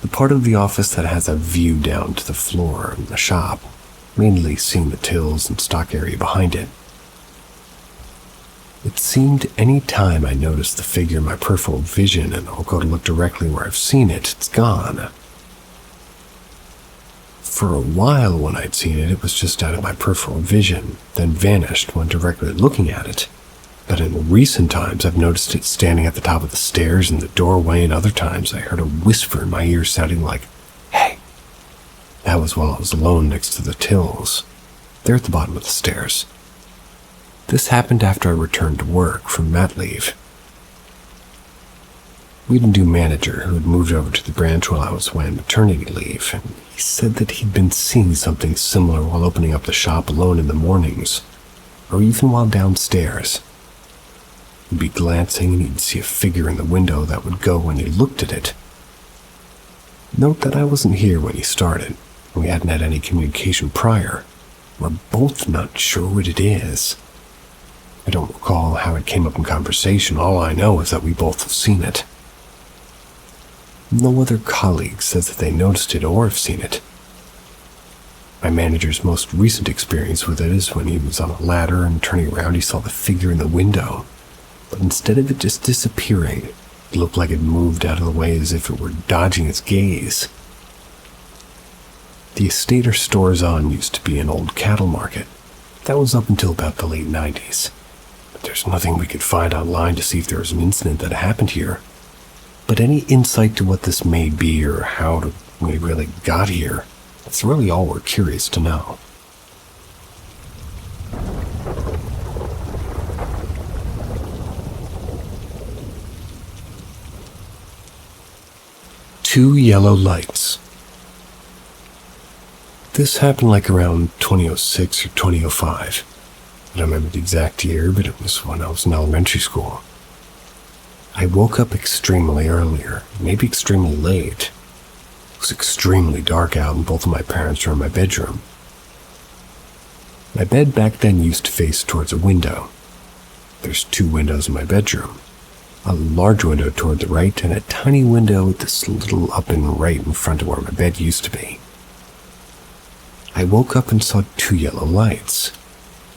the part of the office that has a view down to the floor in the shop, mainly seeing the tills and stock area behind it. It seemed any time I noticed the figure in my peripheral vision and I'll go to look directly where I've seen it, it's gone. For a while when I'd seen it, it was just out of my peripheral vision, then vanished when directly looking at it. But in recent times, I've noticed it standing at the top of the stairs in the doorway, and other times I heard a whisper in my ear sounding like, "Hey." That was while I was alone next to the tills. They're at the bottom of the stairs. This happened after I returned to work from mat leave. We had a new manager who had moved over to the branch while I was away on maternity leave, and he said that he'd been seeing something similar while opening up the shop alone in the mornings, or even while downstairs. He'd be glancing and he'd see a figure in the window that would go when he looked at it. Note that I wasn't here when he started, and we hadn't had any communication prior. We're both not sure what it is. I don't recall how it came up in conversation. All I know is that we both have seen it. No other colleague says that they noticed it or have seen it. My manager's most recent experience with it is when he was on a ladder and turning around he saw the figure in the window. But instead of it just disappearing, it looked like it moved out of the way as if it were dodging its gaze. The estate our store's on used to be an old cattle market. That was up until about the late 90s. But there's nothing we could find online to see if there was an incident that happened here. But any insight to what this may be or how we really got here, that's really all we're curious to know. Two yellow lights. This happened like around 2006 or 2005. I don't remember the exact year, but it was when I was in elementary school. I woke up extremely earlier, maybe extremely late. It was extremely dark out and both of my parents were in my bedroom. My bed back then used to face towards a window. There's two windows in my bedroom. A large window toward the right and a tiny window with this little up and right in front of where my bed used to be. I woke up and saw two yellow lights.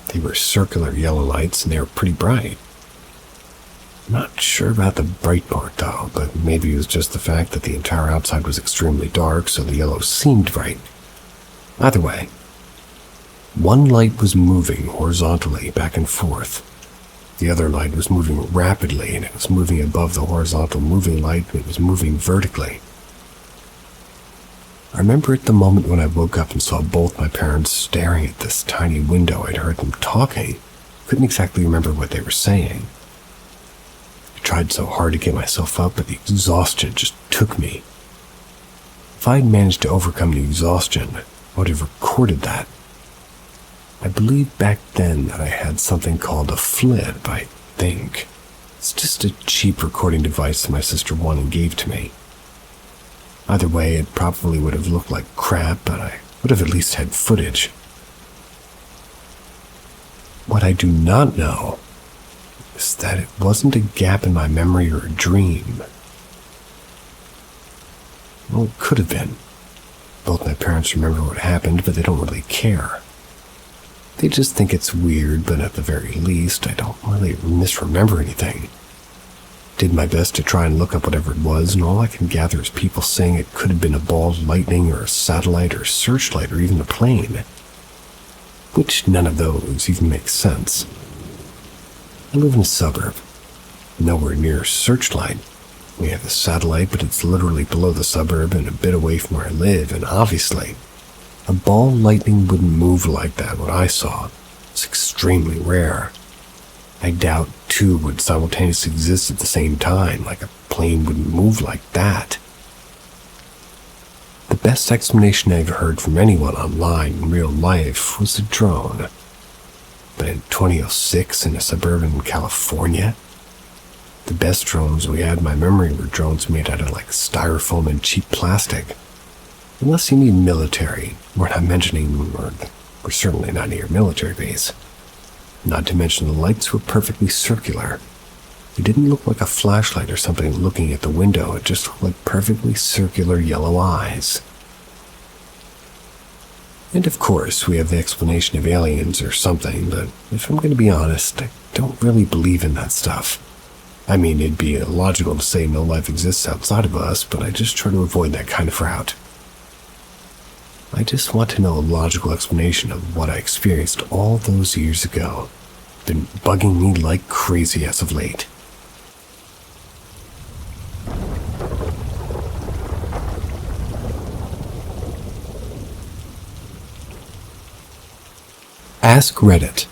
They were circular yellow lights and they were pretty bright. Not sure about the bright part though, but maybe it was just the fact that the entire outside was extremely dark, so the yellow seemed bright. Either way, one light was moving horizontally back and forth. The other light was moving rapidly, and it was moving above the horizontal moving light, and it was moving vertically. I remember at the moment when I woke up and saw both my parents staring at this tiny window. I'd heard them talking. Couldn't exactly remember what they were saying. I tried so hard to get myself up, but the exhaustion just took me. If I'd managed to overcome the exhaustion, I would have recorded that. I believe back then that I had something called a flip, I think. It's just a cheap recording device that my sister won and gave to me. Either way, it probably would have looked like crap, but I would have at least had footage. What I do not know is that it wasn't a gap in my memory or a dream. Well, it could have been. Both my parents remember what happened, but they don't really care. They just think it's weird, but at the very least, I don't really misremember anything. Did my best to try and look up whatever it was, and all I can gather is people saying it could have been a ball of lightning or a satellite or a searchlight or even a plane. Which none of those even make sense. I live in a suburb, nowhere near a searchlight. We have a satellite, but it's literally below the suburb and a bit away from where I live, and obviously, a ball of lightning wouldn't move like that, what I saw. It's extremely rare. I doubt two would simultaneously exist at the same time, like a plane wouldn't move like that. The best explanation I've heard from anyone online in real life was a drone. But in 2006 in a suburban California, the best drones we had in my memory were drones made out of like styrofoam and cheap plastic. Unless you mean military, we're not mentioning, we're certainly not near a military base. Not to mention the lights were perfectly circular. It didn't look like a flashlight or something looking at the window. It just looked like perfectly circular yellow eyes. And of course, we have the explanation of aliens or something, but if I'm going to be honest, I don't really believe in that stuff. I mean, it'd be illogical to say no life exists outside of us, but I just try to avoid that kind of route. I just want to know a logical explanation of what I experienced all those years ago. Been bugging me like crazy as of late. Ask Reddit.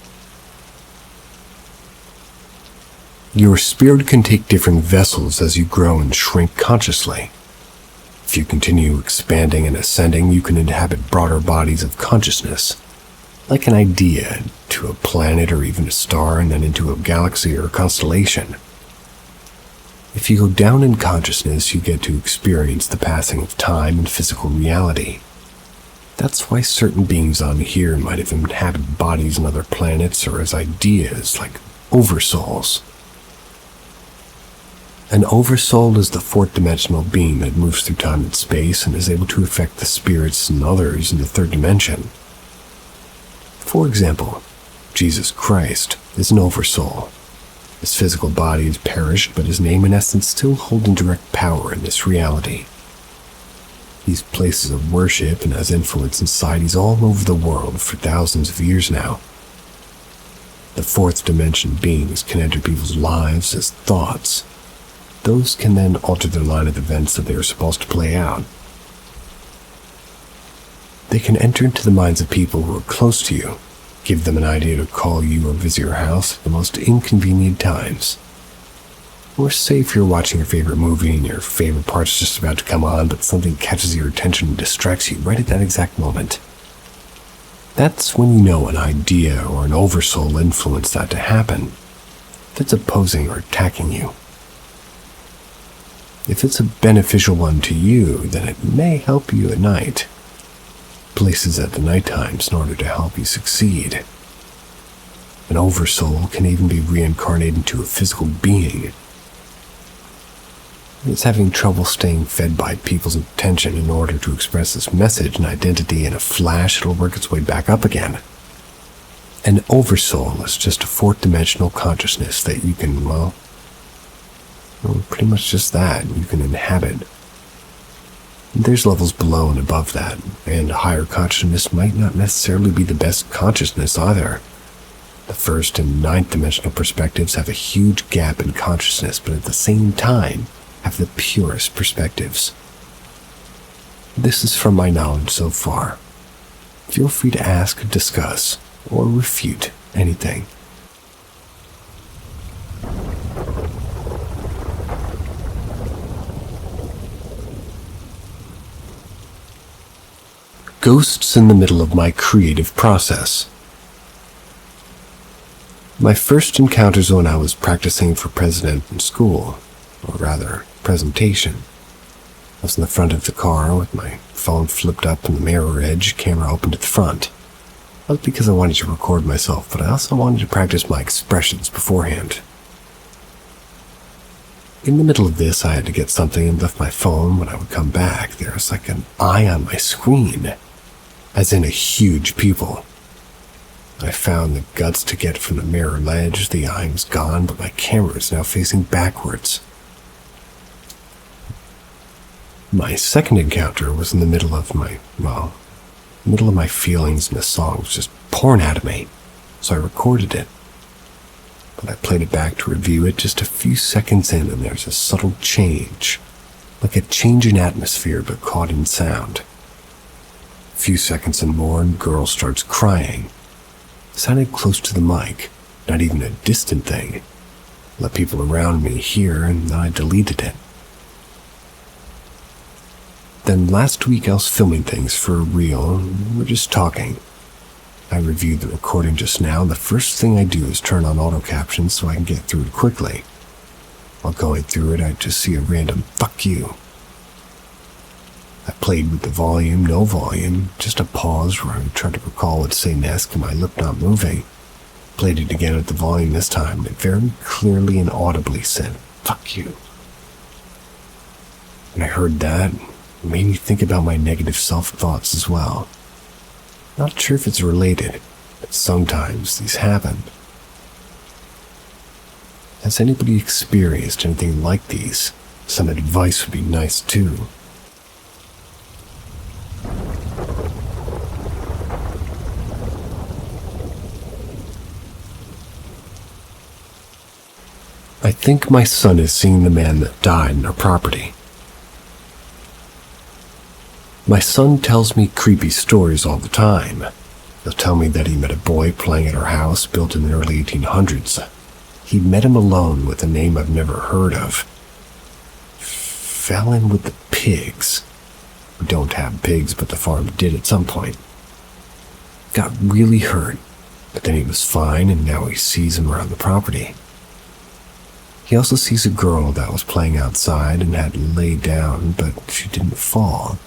Your spirit can take different vessels as you grow and shrink consciously. If you continue expanding and ascending, you can inhabit broader bodies of consciousness, like an idea to a planet or even a star and then into a galaxy or a constellation. If you go down in consciousness, you get to experience the passing of time and physical reality. That's why certain beings on here might have inhabited bodies on other planets or as ideas like oversouls. An oversoul is the fourth dimensional being that moves through time and space and is able to affect the spirits and others in the third dimension. For example, Jesus Christ is an oversoul. His physical body has perished, but his name and essence still hold in direct power in this reality. These places of worship and has influence in societies all over the world for thousands of years now. The fourth dimension beings can enter people's lives as thoughts. Those can then alter the line of events that they are supposed to play out. They can enter into the minds of people who are close to you, give them an idea to call you or visit your house at the most inconvenient times. Or say if you're watching your favorite movie and your favorite part's just about to come on, but something catches your attention and distracts you right at that exact moment. That's when you know an idea or an oversoul influenced that to happen, if it's opposing or attacking you. If it's a beneficial one to you, then it may help you at night. Places at the night times in order to help you succeed. An oversoul can even be reincarnated into a physical being. It's having trouble staying fed by people's attention in order to express this message and identity in a flash. It'll work its way back up again. An oversoul is just a fourth dimensional consciousness that you can, well, pretty much just that, you can inhabit. There's levels below and above that, and higher consciousness might not necessarily be the best consciousness either. The first and ninth dimensional perspectives have a huge gap in consciousness, but at the same time, have the purest perspectives. This is from my knowledge so far. Feel free to ask, discuss, or refute anything. Ghosts in the middle of my creative process. My first encounters when I was practicing for president in school, or rather, presentation. I was in the front of the car with my phone flipped up and the mirror edge, camera open to the front. That was because I wanted to record myself, but I also wanted to practice my expressions beforehand. In the middle of this, I had to get something and left my phone. When I would come back, there was like an eye on my screen, as in a huge pupil. I found the guts to get from the mirror ledge. The eye was gone, but my camera is now facing backwards. My second encounter was in the middle of my feelings, and the song was just pouring out of me, so I recorded it. But I played it back to review it just a few seconds in, and there's a subtle change, like a change in atmosphere but caught in sound. A few seconds and more, and girl starts crying. It sounded close to the mic, not even a distant thing. Let people around me hear, and then I deleted it. Then last week I was filming things for real, and we're just talking. I reviewed the recording just now, and the first thing I do is turn on auto captions so I can get through it quickly. While going through it, I just see a random "fuck you." I played with the volume, no volume, just a pause where I would try to recall what to say next and my lip not moving. Played it again at the volume this time, and it very clearly and audibly said, "Fuck you." When I heard that, it made me think about my negative self-thoughts as well. Not sure if it's related, but sometimes these happen. Has anybody experienced anything like these? Some advice would be nice too. I think my son has seen the man that died in our property. My son tells me creepy stories all the time. He'll tell me that he met a boy playing at our house built in the early 1800s. He met him alone with a name I've never heard of. Fell in with the pigs. We don't have pigs, but the farm did at some point. Got really hurt, but then he was fine and now he sees him around the property. He also sees a girl that was playing outside and had laid down, but she didn't fall.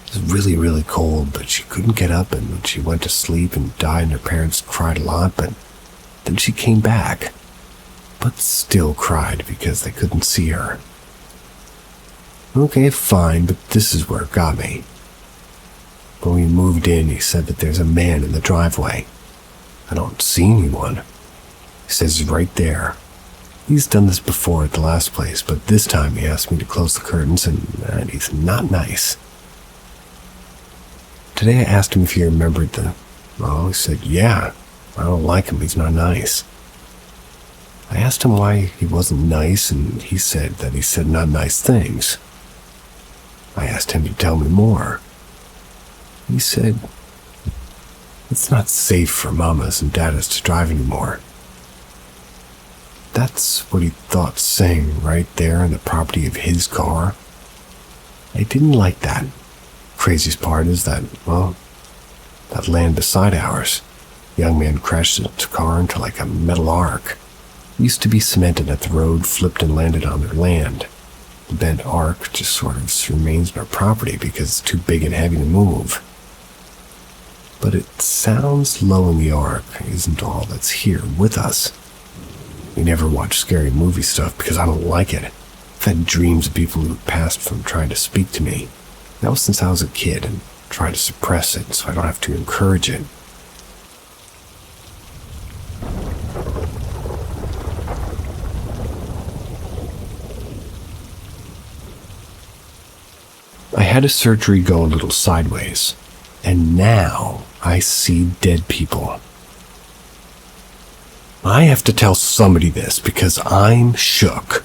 It was really, really cold, but she couldn't get up, and when she went to sleep and died, and her parents cried a lot, but then she came back, but still cried because they couldn't see her. Okay, fine, but this is where it got me. When we moved in, he said that there's a man in the driveway. I don't see anyone. He says he's right there. He's done this before at the last place, but this time he asked me to close the curtains, and he's not nice. Today I asked him if he remembered he said, yeah, I don't like him, he's not nice. I asked him why he wasn't nice, and he said that he said not nice things. I asked him to tell me more. He said, it's not safe for mamas and daddas to drive anymore. That's what he thought saying right there in the property of his car. I didn't like that. Craziest part is that land beside ours. The young man crashed his car into like a metal arc. It used to be cemented at the road, flipped and landed on their land. The bent arc just sort of remains in our property because it's too big and heavy to move. But it sounds low in the arc isn't all that's here with us. We never watch scary movie stuff because I don't like it. I've had dreams of people who passed from trying to speak to me. That was since I was a kid, and try to suppress it so I don't have to encourage it. I had a surgery go a little sideways, and now I see dead people. I have to tell somebody this because I'm shook.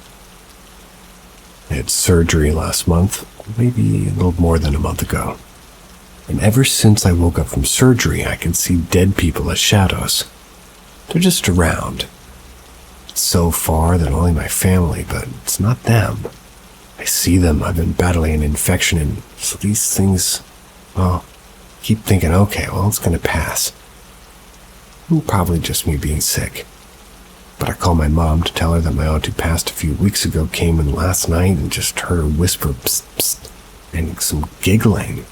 I had surgery last month, maybe a little more than a month ago. And ever since I woke up from surgery, I can see dead people as shadows. They're just around. It's so far that only my family, but it's not them. I see them. I've been battling an infection, and so these things, keep thinking, okay, it's gonna pass. Probably just me being sick. But I called my mom to tell her that my aunt who passed a few weeks ago came in last night and just heard her whisper psst, psst, and some giggling.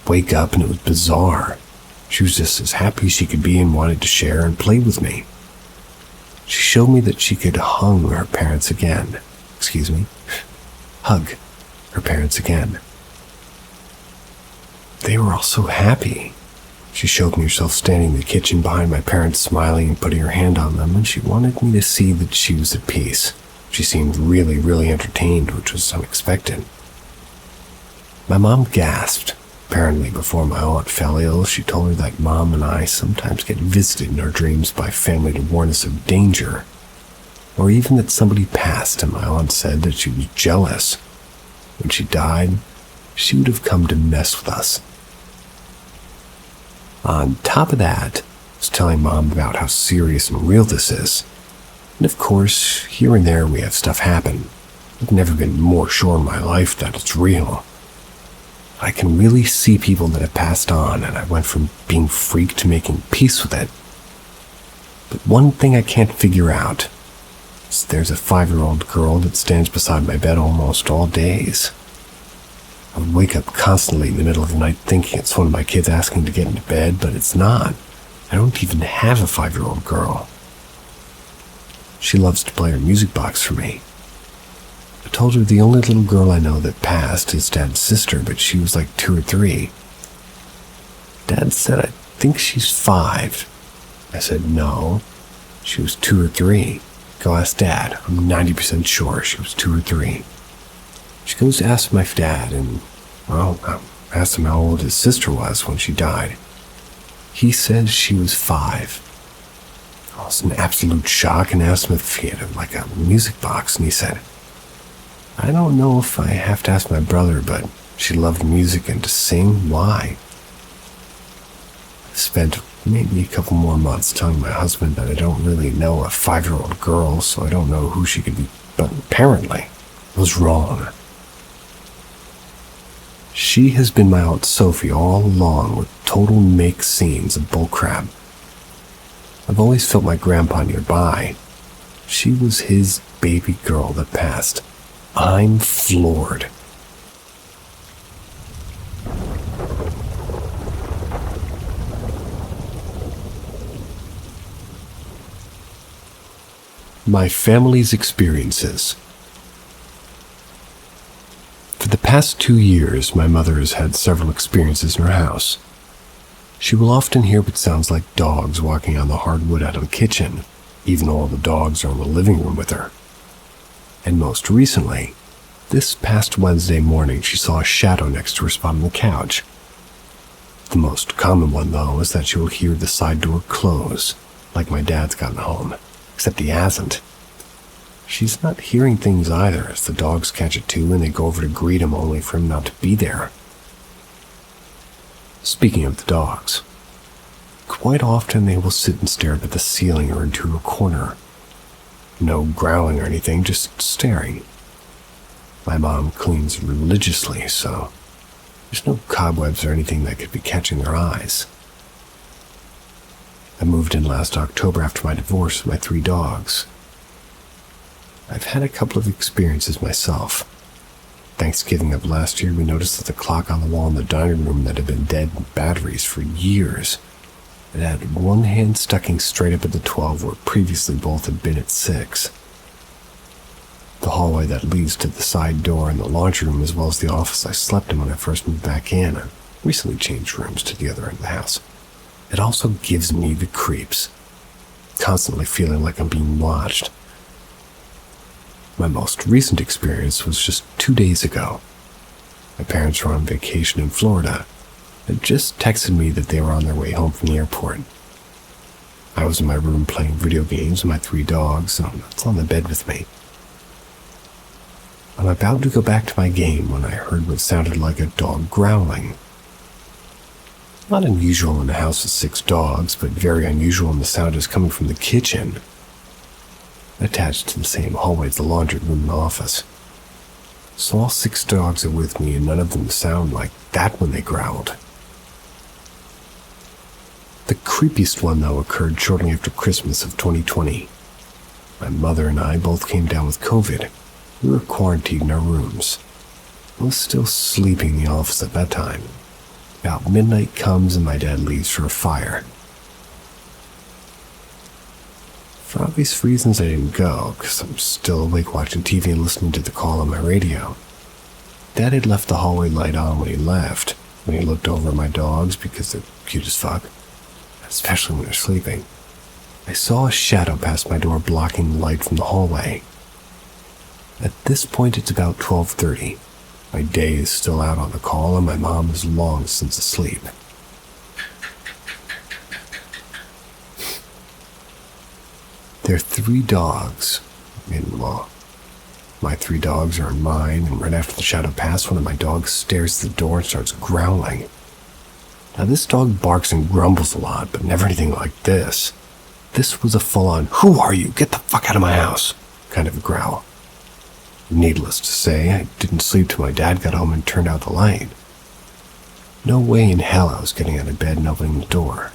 Wake up and it was bizarre. She was just as happy as she could be and wanted to share and play with me. She showed me that she could hug her parents again. They were all so happy. She showed me herself standing in the kitchen behind my parents, smiling and putting her hand on them, and she wanted me to see that she was at peace. She seemed really, really entertained, which was unexpected. My mom gasped. Apparently, before my aunt fell ill, she told her that Mom and I sometimes get visited in our dreams by family to warn us of danger, or even that somebody passed, and my aunt said that she was jealous. When she died, she would have come to mess with us. On top of that, I was telling Mom about how serious and real this is. And of course, here and there we have stuff happen. I've never been more sure in my life that it's real. I can really see people that have passed on, and I went from being freaked to making peace with it. But one thing I can't figure out is there's a 5-year-old girl that stands beside my bed almost all days. I would wake up constantly in the middle of the night thinking it's one of my kids asking to get into bed, but it's not. I don't even have a 5-year-old girl. She loves to play her music box for me. I told her the only little girl I know that passed is Dad's sister, but she was like 2 or 3. Dad said, I think she's 5. I said, no, she was 2 or 3. Go ask Dad. I'm 90% sure she was 2 or 3. She goes to ask my dad, and, well, I asked him how old his sister was when she died. He said she was 5. I was in absolute shock and asked him if he had like a music box, and he said, I don't know if I have to ask my brother, but she loved music and to sing. Why? I spent maybe a couple more months telling my husband that I don't really know a 5-year-old girl, so I don't know who she could be, but apparently I was wrong. She has been my Aunt Sophie all along with total make scenes of bullcrap. I've always felt my grandpa nearby. She was his baby girl that passed. I'm floored. My family's experiences. For the past 2 years, my mother has had several experiences in her house. She will often hear what sounds like dogs walking on the hardwood out of the kitchen, even though all the dogs are in the living room with her. And most recently, this past Wednesday morning, she saw a shadow next to her spot on the couch. The most common one, though, is that she will hear the side door close, like my dad's gotten home, except he hasn't. She's not hearing things either, as the dogs catch it too and they go over to greet him only for him not to be there. Speaking of the dogs, quite often they will sit and stare up at the ceiling or into a corner. No growling or anything, just staring. My mom cleans religiously, so there's no cobwebs or anything that could be catching their eyes. I moved in last October after my divorce with my 3 dogs. I've had a couple of experiences myself. Thanksgiving of last year, we noticed that the clock on the wall in the dining room that had been dead with batteries for years, it had one hand stucking straight up at the 12 where previously both had been at 6. The hallway that leads to the side door and the laundry room, as well as the office I slept in when I first moved back in, I recently changed rooms to the other end of the house. It also gives me the creeps, constantly feeling like I'm being watched. My most recent experience was just 2 days ago. My parents were on vacation in Florida and just texted me that they were on their way home from the airport. I was in my room playing video games with my 3 dogs, and it's on the bed with me. I'm about to go back to my game when I heard what sounded like a dog growling. Not unusual in a house with 6 dogs, but very unusual when the sound is coming from the kitchen, attached to the same hallway as the laundry room and office. So all 6 dogs are with me and none of them sound like that when they growled. The creepiest one, though, occurred shortly after Christmas of 2020. My mother and I both came down with COVID. We were quarantined in our rooms. I was still sleeping in the office at that time. About midnight comes and my dad leaves for a fire. For obvious reasons I didn't go, because I'm still awake watching TV and listening to the call on my radio. Dad had left the hallway light on when he left, when he looked over at my dogs because they're cute as fuck, especially when they're sleeping. I saw a shadow pass my door blocking the light from the hallway. At this point it's about 12:30. My day is still out on the call and my mom is long since asleep. There are 3 dogs, and well, my 3 dogs are in mine, and right after the shadow passed, one of my dogs stares at the door and starts growling. Now this dog barks and grumbles a lot, but never anything like this. This was a full-on, "Who are you? Get the fuck out of my house," kind of a growl. Needless to say, I didn't sleep till my dad got home and turned out the light. No way in hell I was getting out of bed and opening the door.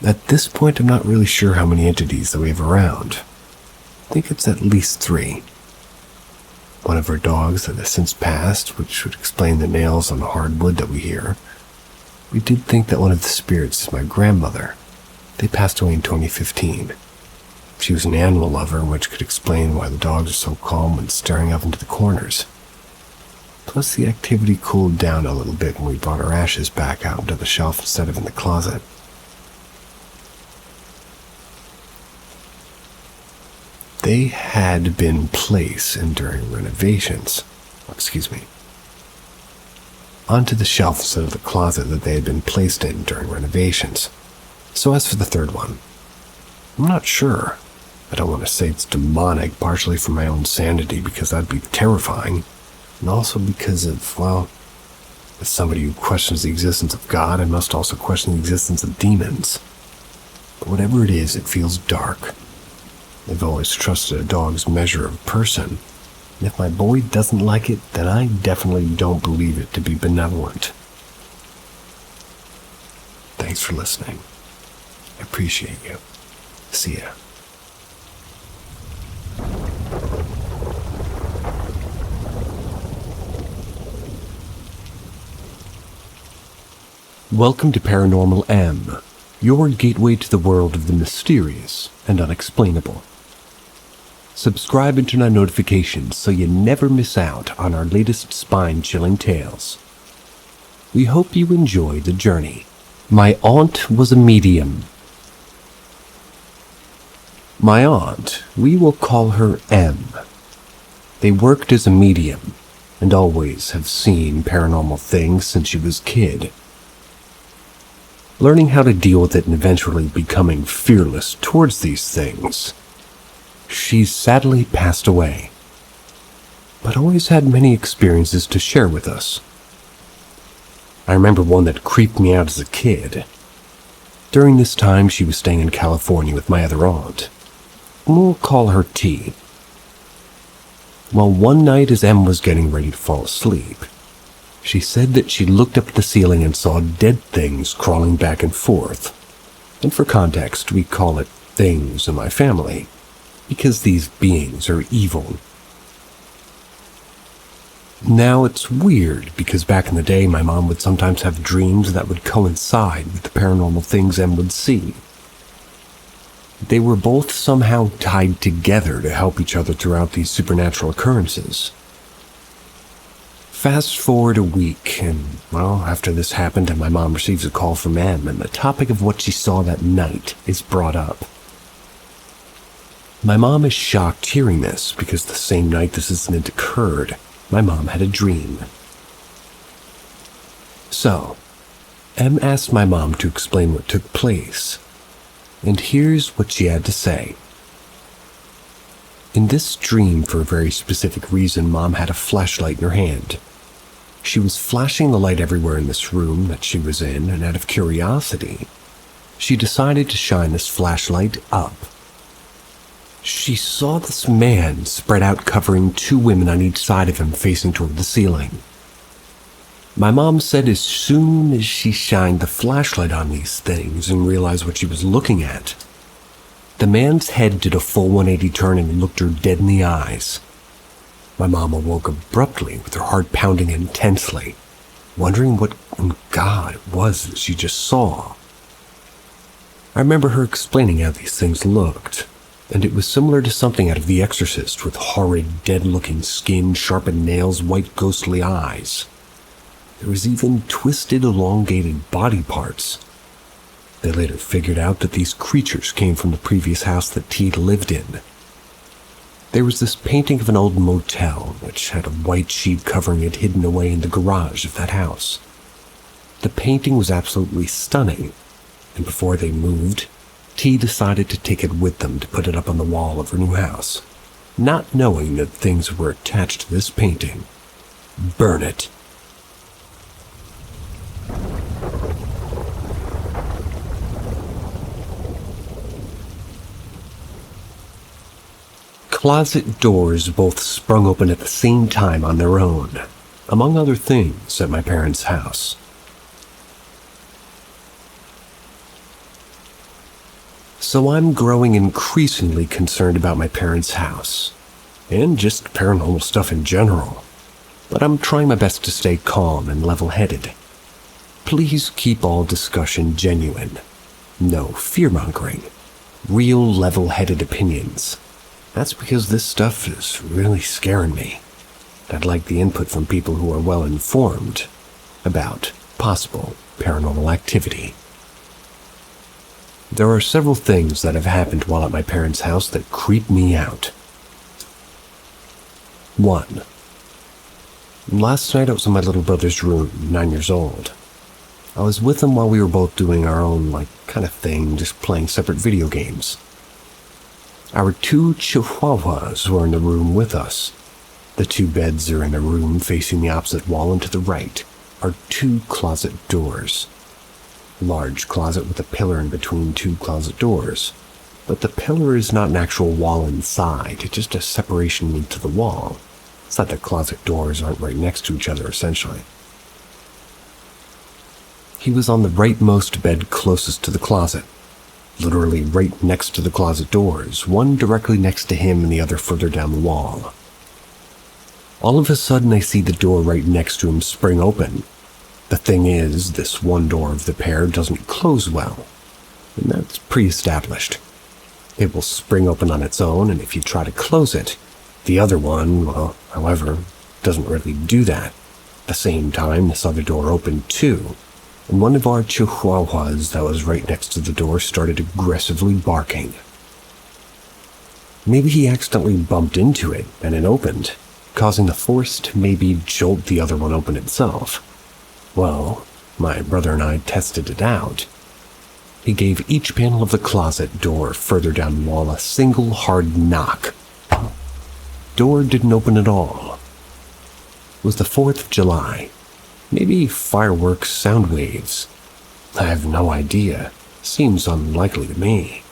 At this point, I'm not really sure how many entities that we have around. I think it's at least 3. One of our dogs that has since passed, which would explain the nails on the hardwood that we hear. We did think that one of the spirits is my grandmother. They passed away in 2015. She was an animal lover, which could explain why the dogs are so calm when staring up into the corners. Plus, the activity cooled down a little bit when we brought her ashes back out into the shelf instead of in the closet. They had been placed during renovations. Onto the shelf instead of the closet that they had been placed in during renovations. So as for the third one, I'm not sure. I don't want to say it's demonic, partially for my own sanity, because that'd be terrifying, and also because of, well, as somebody who questions the existence of God, I must also question the existence of demons. But whatever it is, it feels dark. I've always trusted a dog's measure of person, and if my boy doesn't like it, then I definitely don't believe it to be benevolent. Thanks for listening. I appreciate you. See ya. Welcome to Paranormal M, your gateway to the world of the mysterious and unexplainable. Subscribe and turn on notifications so you never miss out on our latest spine-chilling tales. We hope you enjoy the journey. My aunt was a medium. My aunt, we will call her M. They worked as a medium and always have seen paranormal things since she was a kid. Learning how to deal with it and eventually becoming fearless towards these things, she sadly passed away, but always had many experiences to share with us. I remember one that creeped me out as a kid. During this time, she was staying in California with my other aunt. We'll call her T. Well, one night as M was getting ready to fall asleep, she said that she looked up at the ceiling and saw dead things crawling back and forth. And for context, we call it things in my family, because these beings are evil. Now, it's weird, because back in the day, my mom would sometimes have dreams that would coincide with the paranormal things M would see. They were both somehow tied together to help each other throughout these supernatural occurrences. Fast forward a week, and, well, after this happened and my mom receives a call from M, and the topic of what she saw that night is brought up. My mom is shocked hearing this, because the same night this incident occurred, my mom had a dream. So, M asked my mom to explain what took place, and here's what she had to say. In this dream, for a very specific reason, Mom had a flashlight in her hand. She was flashing the light everywhere in this room that she was in, and out of curiosity, she decided to shine this flashlight up. She saw this man spread out covering two women on each side of him facing toward the ceiling. My mom said as soon as she shined the flashlight on these things and realized what she was looking at, the man's head did a full 180 turn and looked her dead in the eyes. My mom awoke abruptly with her heart pounding intensely, wondering what in God it was that she just saw. I remember her explaining how these things looked, and it was similar to something out of The Exorcist, with horrid, dead-looking skin, sharpened nails, white ghostly eyes. There was even twisted, elongated body parts. They later figured out that these creatures came from the previous house that T lived in. There was this painting of an old motel, which had a white sheet covering it hidden away in the garage of that house. The painting was absolutely stunning, and before they moved, T decided to take it with them to put it up on the wall of her new house, not knowing that things were attached to this painting. Burn it. Closet doors both sprung open at the same time on their own, among other things, at my parents' house. So I'm growing increasingly concerned about my parents' house, and just paranormal stuff in general, but I'm trying my best to stay calm and level-headed. Please keep all discussion genuine. No fear-mongering. Real level-headed opinions. That's because this stuff is really scaring me. I'd like the input from people who are well-informed about possible paranormal activity. There are several things that have happened while at my parents' house that creep me out. 1. Last night I was in my little brother's room, 9 years old. I was with him while we were both doing our own, kind of thing, just playing separate video games. Our 2 chihuahuas were in the room with us. The 2 beds are in a room facing the opposite wall, and to the right are 2 closet doors. A large closet with a pillar in between 2 closet doors. But the pillar is not an actual wall inside, it's just a separation into the wall. It's that the closet doors aren't right next to each other, essentially. He was on the rightmost bed closest to the closet, literally right next to the closet doors, one directly next to him and the other further down the wall. All of a sudden I see the door right next to him spring open. The thing is, this one door of the pair doesn't close well, and that's pre-established. It will spring open on its own, and if you try to close it, the other one, however, doesn't really do that. At the same time, this other door opened too, and one of our chihuahuas that was right next to the door started aggressively barking. Maybe he accidentally bumped into it, and it opened, causing the force to maybe jolt the other one open itself. Well, my brother and I tested it out. He gave each panel of the closet door further down the wall a single hard knock. Door didn't open at all. It was the 4th of July. Maybe fireworks, sound waves. I have no idea. Seems unlikely to me.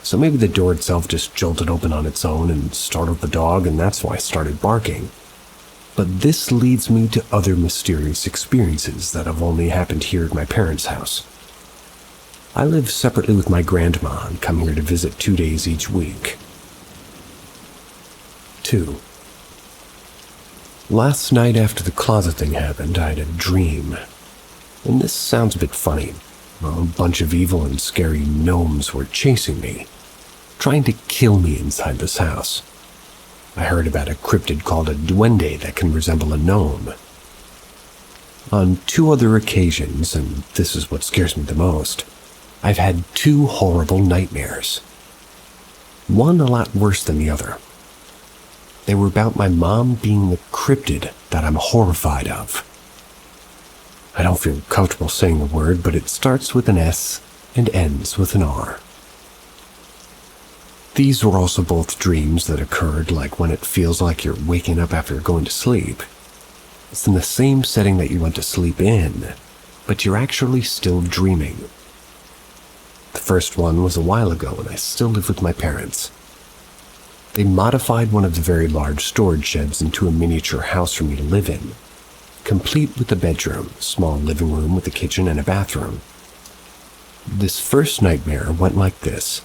So maybe the door itself just jolted open on its own and startled the dog, and that's why I started barking. But this leads me to other mysterious experiences that have only happened here at my parents' house. I live separately with my grandma and come here to visit 2 days each week. 2. Last night after the closet thing happened, I had a dream. And this sounds a bit funny. A bunch of evil and scary gnomes were chasing me, trying to kill me inside this house. I heard about a cryptid called a duende that can resemble a gnome. On 2 other occasions, and this is what scares me the most, I've had 2 horrible nightmares. One a lot worse than the other. They were about my mom being the cryptid that I'm horrified of. I don't feel comfortable saying the word, but it starts with an S and ends with an R. These were also both dreams that occurred like when it feels like you're waking up after going to sleep. It's in the same setting that you went to sleep in, but you're actually still dreaming. The first one was a while ago and I still live with my parents. They modified one of the very large storage sheds into a miniature house for me to live in, complete with a bedroom, a small living room with a kitchen and a bathroom. This first nightmare went like this.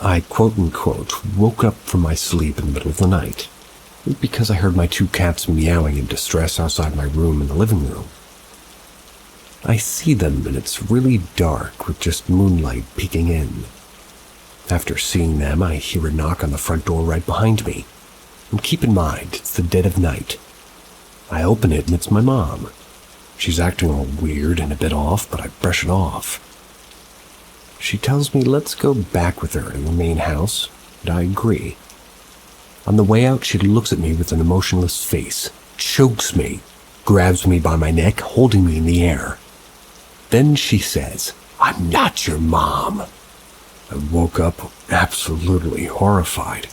I quote-unquote woke up from my sleep in the middle of the night, because I heard my 2 cats meowing in distress outside my room in the living room. I see them and it's really dark with just moonlight peeking in. After seeing them, I hear a knock on the front door right behind me. And keep in mind, it's the dead of night. I open it and it's my mom. She's acting all weird and a bit off, but I brush it off. She tells me let's go back with her in the main house, and I agree. On the way out, she looks at me with an emotionless face, chokes me, grabs me by my neck, holding me in the air. Then she says, "I'm not your mom." I woke up absolutely horrified.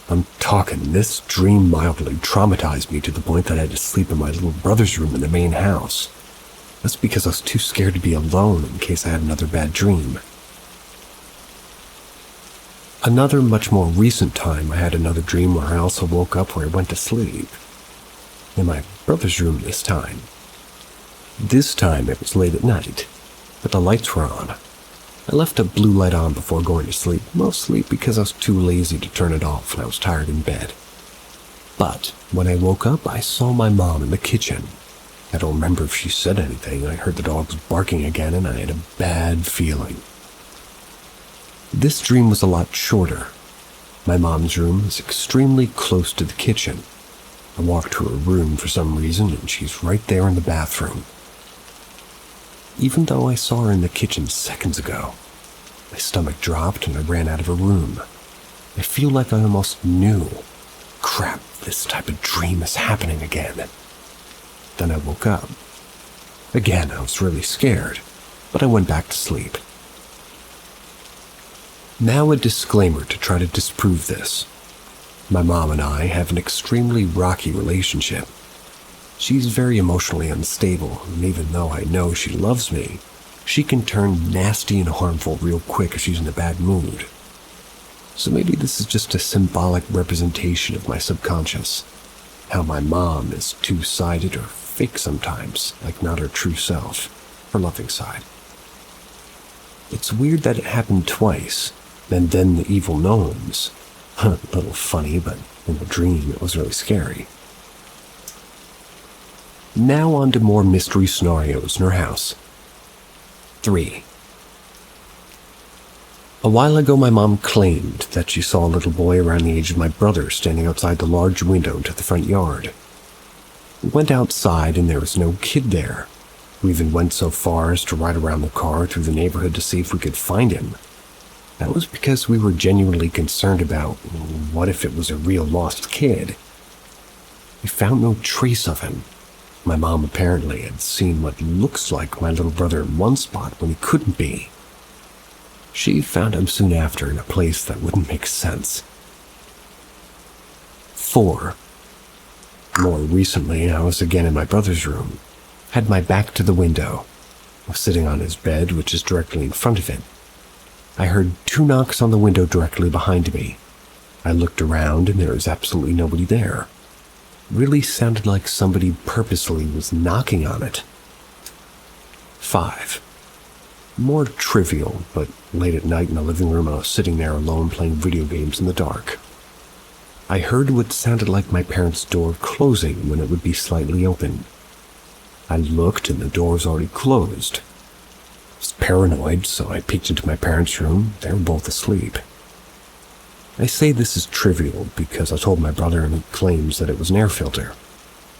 I'm talking, this dream mildly traumatized me to the point that I had to sleep in my little brother's room in the main house. That's because I was too scared to be alone in case I had another bad dream. Another much more recent time I had another dream where I also woke up where I went to sleep. In my brother's room this time. This time it was late at night, but the lights were on. I left a blue light on before going to sleep, mostly because I was too lazy to turn it off and I was tired in bed. But when I woke up, I saw my mom in the kitchen. I don't remember if she said anything. I heard the dogs barking again, and I had a bad feeling. This dream was a lot shorter. My mom's room is extremely close to the kitchen. I walked to her room for some reason, and she's right there in the bathroom. Even though I saw her in the kitchen seconds ago, my stomach dropped and I ran out of her room. I feel like I almost knew. Crap, this type of dream is happening again. Then I woke up. Again, I was really scared, but I went back to sleep. Now a disclaimer to try to disprove this. My mom and I have an extremely rocky relationship. She's very emotionally unstable, and even though I know she loves me, she can turn nasty and harmful real quick if she's in a bad mood. So maybe this is just a symbolic representation of my subconscious. How my mom is two-sided or fake sometimes, like not her true self, her loving side. It's weird that it happened twice, and then the evil gnomes. A little funny, but in the dream it was really scary. Now on to more mystery scenarios in her house. 3. A while ago, my mom claimed that she saw a little boy around the age of my brother standing outside the large window to the front yard. We went outside and there was no kid there. We even went so far as to ride around the car through the neighborhood to see if we could find him. That was because we were genuinely concerned about what if it was a real lost kid. We found no trace of him. My mom apparently had seen what looks like my little brother in one spot when he couldn't be. She found him soon after in a place that wouldn't make sense. 4. More recently, I was again in my brother's room. Had my back to the window. I was sitting on his bed, which is directly in front of it. I heard 2 knocks on the window directly behind me. I looked around and there was absolutely nobody there. Really sounded like somebody purposely was knocking on it. 5. More trivial, but late at night in the living room I was sitting there alone playing video games in the dark. I heard what sounded like my parents' door closing when it would be slightly open. I looked and the door was already closed. I was paranoid, so I peeked into my parents' room. They were both asleep. I say this is trivial because I told my brother and he claims that it was an air filter.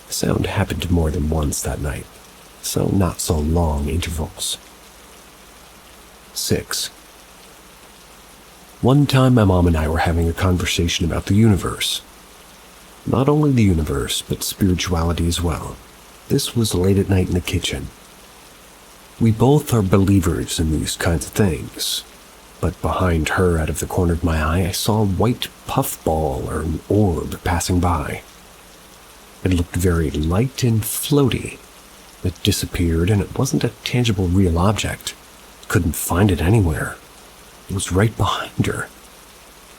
The sound happened more than once that night, so not so long intervals. 6. One time my mom and I were having a conversation about the universe. Not only the universe, but spirituality as well. This was late at night in the kitchen. We both are believers in these kinds of things. But behind her, out of the corner of my eye, I saw a white puffball or an orb passing by. It looked very light and floaty. It disappeared, and it wasn't a tangible real object. Couldn't find it anywhere. It was right behind her.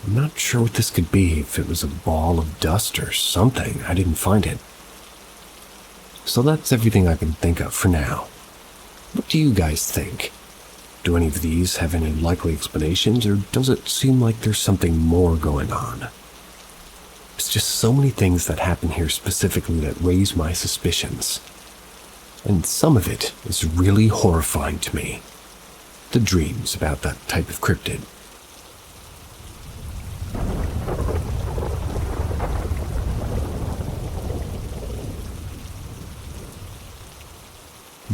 I'm not sure what this could be, if it was a ball of dust or something. I didn't find it. So that's everything I can think of for now. What do you guys think? Do any of these have any likely explanations, or does it seem like there's something more going on? There's just so many things that happen here specifically that raise my suspicions. And some of it is really horrifying to me. The dreams about that type of cryptid.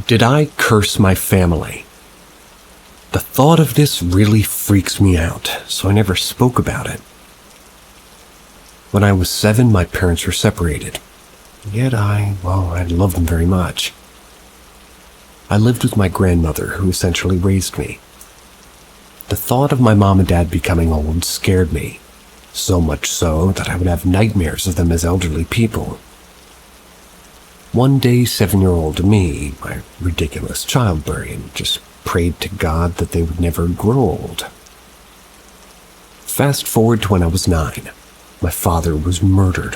Did I curse my family? The thought of this really freaks me out, so I never spoke about it. When I was 7, my parents were separated. Yet I loved them very much. I lived with my grandmother, who essentially raised me. The thought of my mom and dad becoming old scared me, so much so that I would have nightmares of them as elderly people. One day, 7-year-old me, my ridiculous childbearing, just prayed to God that they would never grow old. Fast forward to when I was 9. My father was murdered.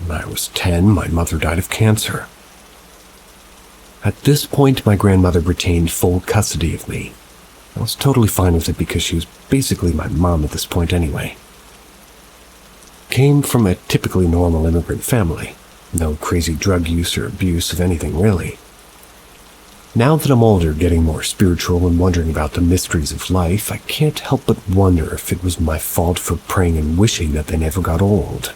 When I was 10, my mother died of cancer. At this point, my grandmother retained full custody of me. I was totally fine with it because she was basically my mom at this point anyway. Came from a typically normal immigrant family. No crazy drug use or abuse of anything, really. Now that I'm older, getting more spiritual and wondering about the mysteries of life, I can't help but wonder if it was my fault for praying and wishing that they never got old.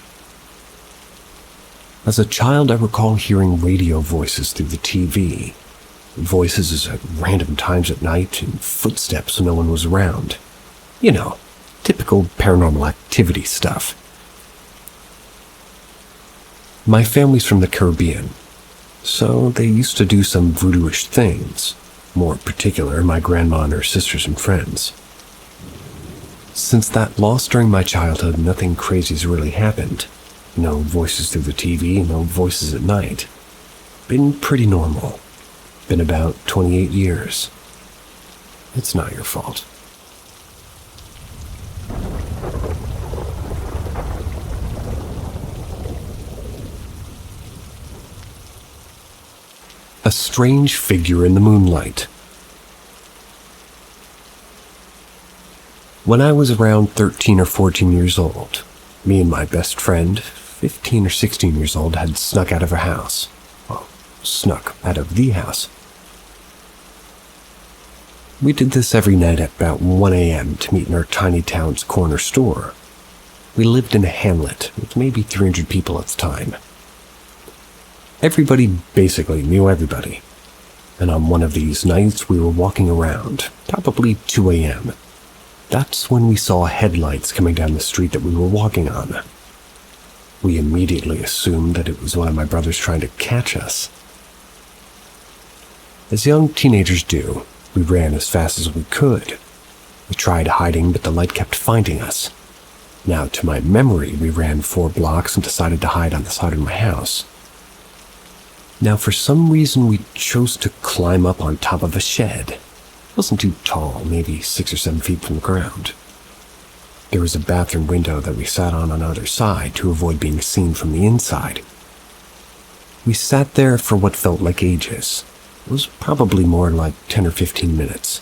As a child, I recall hearing radio voices through the TV. Voices at random times at night and footsteps when no one was around. You know, typical paranormal activity stuff. My family's from the Caribbean, so they used to do some voodoo-ish things. More in particular, my grandma and her sisters and friends. Since that loss during my childhood, nothing crazy's really happened. No voices through the TV, no voices at night. Been pretty normal. Been about 28 years. It's not your fault. A strange figure in the moonlight. When I was around 13 or 14 years old, me and my best friend, 15 or 16 years old, had snuck out of our house. Well, snuck out of the house. We did this every night at about 1 a.m. to meet in our tiny town's corner store. We lived in a hamlet with maybe 300 people at the time. Everybody basically knew everybody. And on one of these nights, we were walking around, probably 2 a.m. That's when we saw headlights coming down the street that we were walking on. We immediately assumed that it was one of my brothers trying to catch us. As young teenagers do, we ran as fast as we could. We tried hiding, but the light kept finding us. Now, to my memory, we ran 4 blocks and decided to hide on the side of my house. Now, for some reason, we chose to climb up on top of a shed. It wasn't too tall, maybe 6 or 7 feet from the ground. There was a bathroom window that we sat on either side to avoid being seen from the inside. We sat there for what felt like ages. It was probably more like 10 or 15 minutes.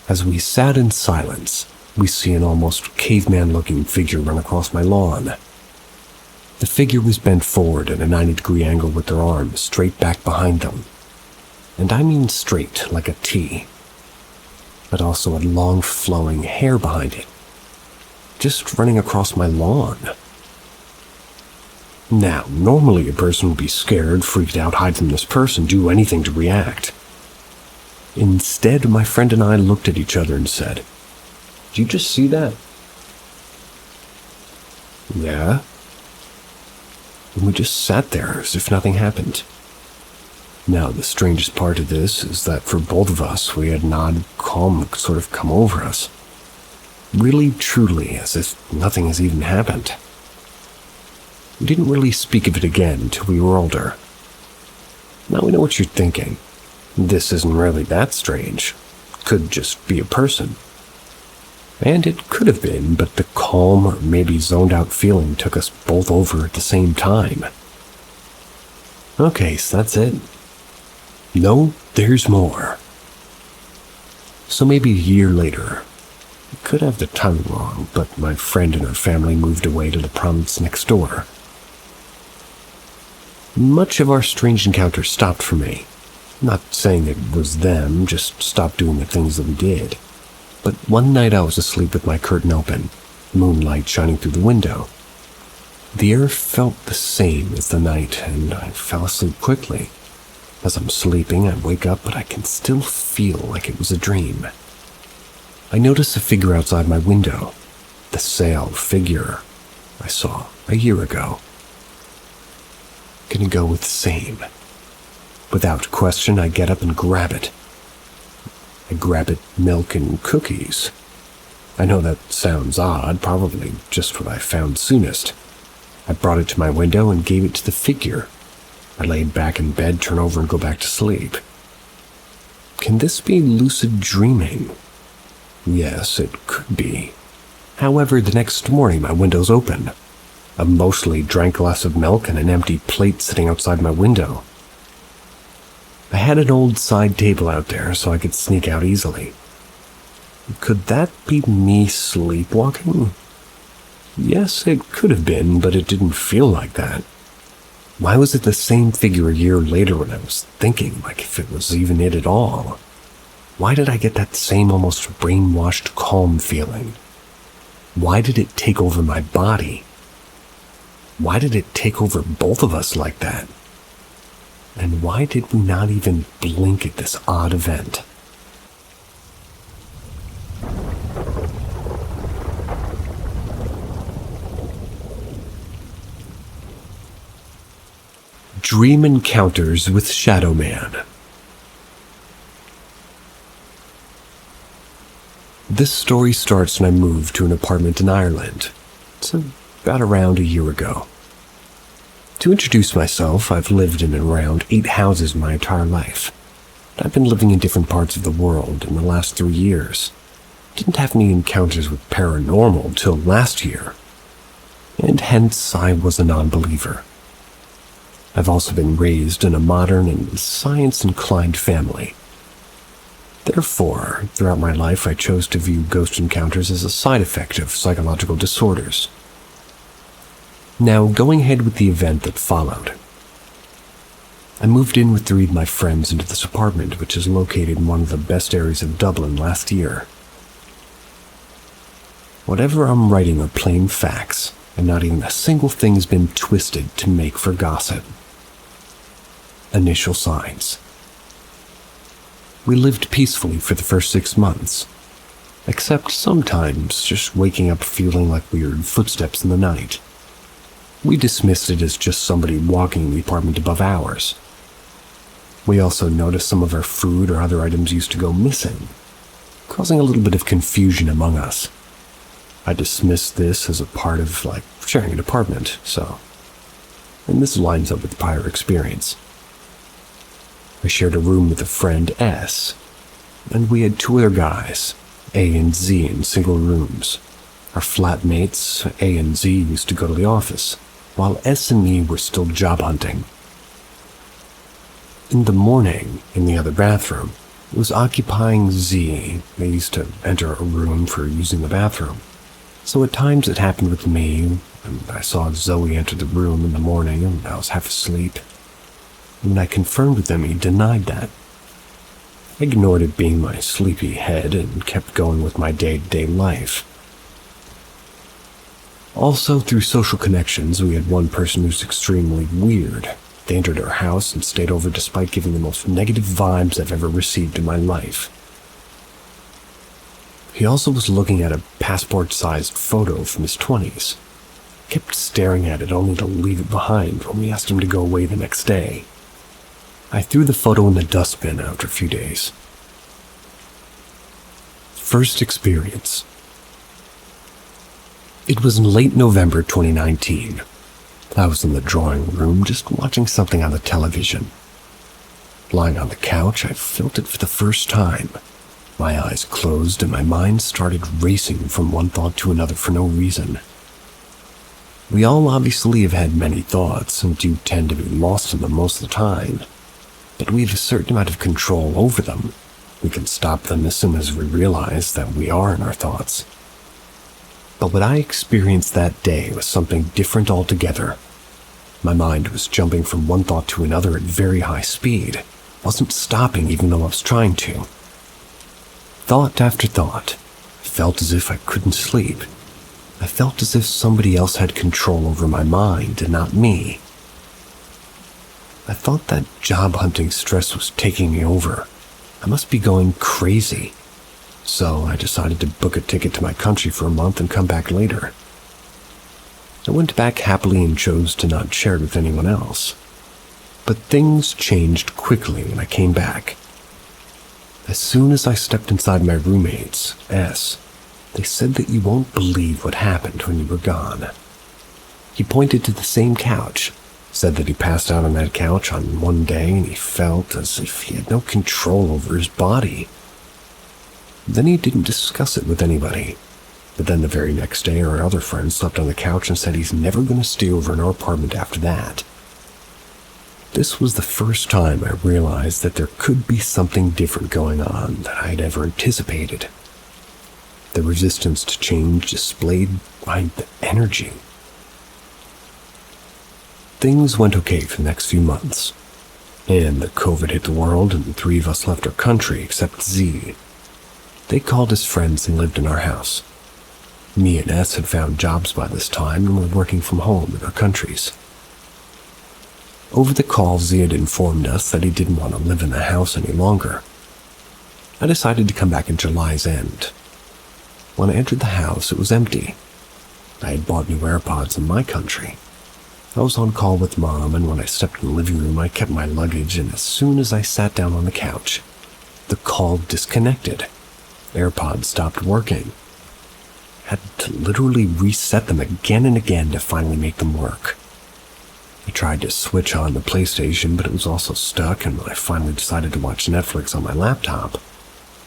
As we sat in silence, we see an almost caveman-looking figure run across my lawn. The figure was bent forward at a 90-degree angle with their arms straight back behind them. And I mean straight, like a T. But also had long flowing hair behind it. Just running across my lawn. Now, normally a person would be scared, freaked out, hide from this person, do anything to react. Instead, my friend and I looked at each other and said, "Did you just see that?" "Yeah." And we just sat there as if nothing happened. Now, the strangest part of this is that for both of us, we had an odd calm sort of come over us. Really, truly, as if nothing has even happened. We didn't really speak of it again until we were older. Now we know what you're thinking. This isn't really that strange. Could just be a person. And it could have been, but the calm or maybe zoned out feeling took us both over at the same time. Okay, so that's it. No, there's more. So maybe a year later, I could have the timing wrong, but my friend and her family moved away to the province next door. Much of our strange encounters stopped for me. Not saying it was them, just stopped doing the things that we did. But one night I was asleep with my curtain open, moonlight shining through the window. The air felt the same as the night, and I fell asleep quickly. As I'm sleeping, I wake up, but I can still feel like it was a dream. I notice a figure outside my window, the same figure I saw a year ago. Gonna go with same. Without question, I get up and grab it. I grab it milk and cookies. I know that sounds odd, probably just what I found soonest. I brought it to my window and gave it to the figure. I laid back in bed, turn over and go back to sleep. Can this be lucid dreaming? Yes, it could be. However, the next morning my window's open. I mostly drank a glass of milk and an empty plate sitting outside my window. I had an old side table out there so I could sneak out easily. Could that be me sleepwalking? Yes, it could have been, but it didn't feel like that. Why was it the same figure a year later when I was thinking, like if it was even it at all? Why did I get that same almost brainwashed calm feeling? Why did it take over my body? Why did it take over both of us like that? And why did we not even blink at this odd event? Dream Encounters with Shadow Man. This story starts when I moved to an apartment in Ireland. It's about around a year ago. To introduce myself, I've lived in and around 8 houses my entire life. I've been living in different parts of the world in the last 3 years. Didn't have any encounters with paranormal till last year, and hence I was a non-believer. I've also been raised in a modern and science-inclined family. Therefore, throughout my life I chose to view ghost encounters as a side effect of psychological disorders. Now, going ahead with the event that followed. I moved in with 3 of my friends into this apartment, which is located in one of the best areas of Dublin last year. Whatever I'm writing are plain facts, and not even a single thing has been twisted to make for gossip. Initial signs. We lived peacefully for the first 6 months, except sometimes just waking up feeling like weird footsteps in the night. We dismissed it as just somebody walking in the apartment above ours. We also noticed some of our food or other items used to go missing, causing a little bit of confusion among us. I dismissed this as a part of, sharing an apartment, and this lines up with the prior experience. I shared a room with a friend, S, and we had 2 other guys, A and Z, in single rooms. Our flatmates, A and Z, used to go to the office, while S and me were still job hunting. In the morning, in the other bathroom, it was occupying Z. They used to enter a room for using the bathroom. So at times it happened with me, and I saw Zoe enter the room in the morning, and I was half asleep. When I confirmed with him, he denied that. I ignored it being my sleepy head and kept going with my day-to-day life. Also, through social connections, we had one person who's extremely weird. They entered our house and stayed over despite giving the most negative vibes I've ever received in my life. He also was looking at a passport-sized photo from his 20s. Kept staring at it only to leave it behind when we asked him to go away the next day. I threw the photo in the dustbin after a few days. First experience. It was in late November 2019. I was in the drawing room just watching something on the television. Lying on the couch, I felt it for the first time. My eyes closed and my mind started racing from one thought to another for no reason. We all obviously have had many thoughts and do tend to be lost in them most of the time, but we have a certain amount of control over them. We can stop them as soon as we realize that we are in our thoughts. But what I experienced that day was something different altogether. My mind was jumping from one thought to another at very high speed, wasn't stopping even though I was trying to. Thought after thought. I felt as if I couldn't sleep. I felt as if somebody else had control over my mind and not me. I thought that job hunting stress was taking me over. I must be going crazy. So I decided to book a ticket to my country for a month and come back later. I went back happily and chose to not share it with anyone else. But things changed quickly when I came back. As soon as I stepped inside my roommate's, S, they said that you won't believe what happened when you were gone. He pointed to the same couch, said that he passed out on that couch on one day and he felt as if he had no control over his body. Then he didn't discuss it with anybody. But then the very next day our other friend slept on the couch and said he's never going to stay over in our apartment after that. This was the first time I realized that there could be something different going on than I'd ever anticipated. The resistance to change displayed by the energy. Things went okay for the next few months, and the COVID hit the world and the three of us left our country except Z. They called as friends and lived in our house. Me and S had found jobs by this time and were working from home in our countries. Over the call, Z had informed us that he didn't want to live in the house any longer. I decided to come back in July's end. When I entered the house, it was empty. I had bought new AirPods in my country. I was on call with Mom, and when I stepped in the living room, I kept my luggage, and as soon as I sat down on the couch, the call disconnected. AirPods stopped working. I had to literally reset them again and again to finally make them work. I tried to switch on the PlayStation, but it was also stuck, and when I finally decided to watch Netflix on my laptop,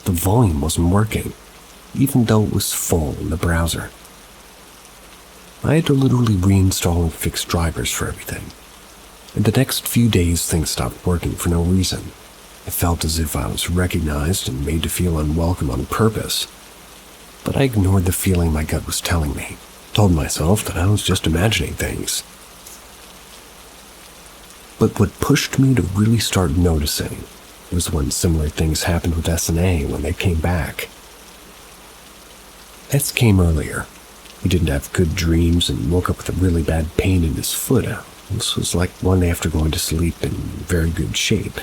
the volume wasn't working, even though it was full in the browser. I had to literally reinstall and fix drivers for everything. In the next few days, things stopped working for no reason. I felt as if I was recognized and made to feel unwelcome on purpose. But I ignored the feeling my gut was telling me, told myself that I was just imagining things. But what pushed me to really start noticing was when similar things happened with S and A when they came back. S came earlier. He didn't have good dreams and woke up with a really bad pain in his foot. This was like one after going to sleep in very good shape.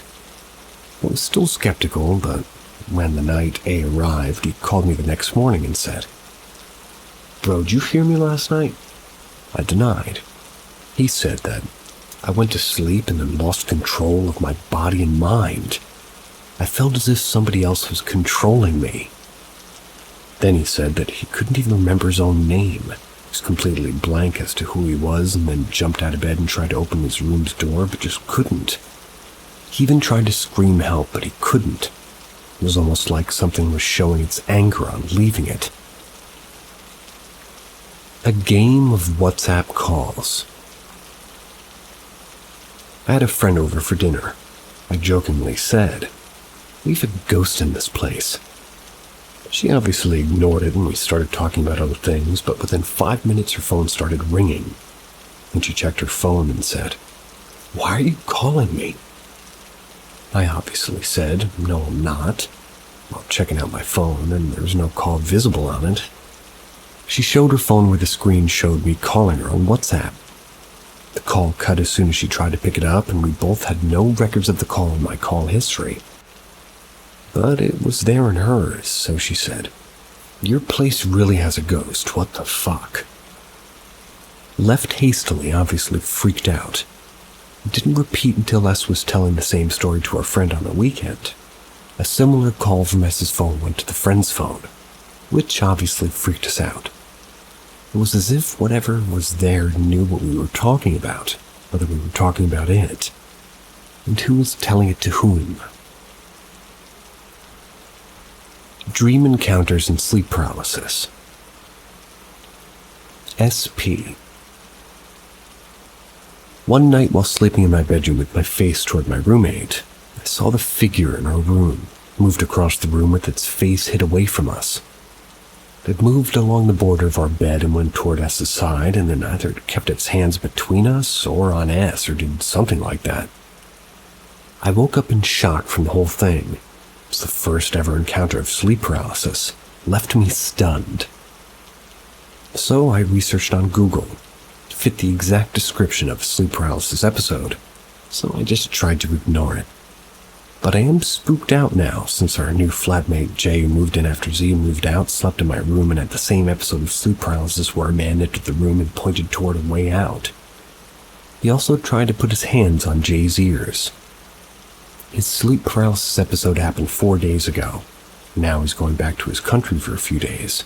I was still skeptical, but when the night A arrived, he called me the next morning and said, "Bro, did you hear me last night?" I denied. He said that I went to sleep and then lost control of my body and mind. I felt as if somebody else was controlling me. Then he said that he couldn't even remember his own name. He was completely blank as to who he was, and then jumped out of bed and tried to open his room's door, but just couldn't. He even tried to scream help, but he couldn't. It was almost like something was showing its anger on leaving it. A game of WhatsApp calls. I had a friend over for dinner. I jokingly said, "We have a ghost in this place." She obviously ignored it and we started talking about other things, but within 5 minutes her phone started ringing. And she checked her phone and said, "Why are you calling me?" I obviously said, "No, I'm not," while checking out my phone, and there was no call visible on it. She showed her phone where the screen showed me calling her on WhatsApp. The call cut as soon as she tried to pick it up, and we both had no records of the call in my call history. But it was there in hers, so she said, "Your place really has a ghost, what the fuck?" Left hastily, obviously freaked out. It didn't repeat until S was telling the same story to our friend on the weekend. A similar call from S's phone went to the friend's phone, which obviously freaked us out. It was as if whatever was there knew what we were talking about, whether we were talking about it, and who was telling it to whom. Dream encounters and sleep paralysis. SP. One night while sleeping in my bedroom with my face toward my roommate, I saw the figure in our room, moved across the room with its face hid away from us. It moved along the border of our bed and went toward S's side, and then either it kept its hands between us or on S or did something like that. I woke up in shock from the whole thing. It was the first ever encounter of sleep paralysis. Left me stunned. So I researched on Google to fit the exact description of a sleep paralysis episode, so I just tried to ignore it. But I am spooked out now since our new flatmate Jay, who moved in after Z moved out, slept in my room and had the same episode of sleep paralysis where a man entered the room and pointed toward a way out. He also tried to put his hands on Jay's ears. His sleep paralysis episode happened 4 days ago. Now he's going back to his country for a few days.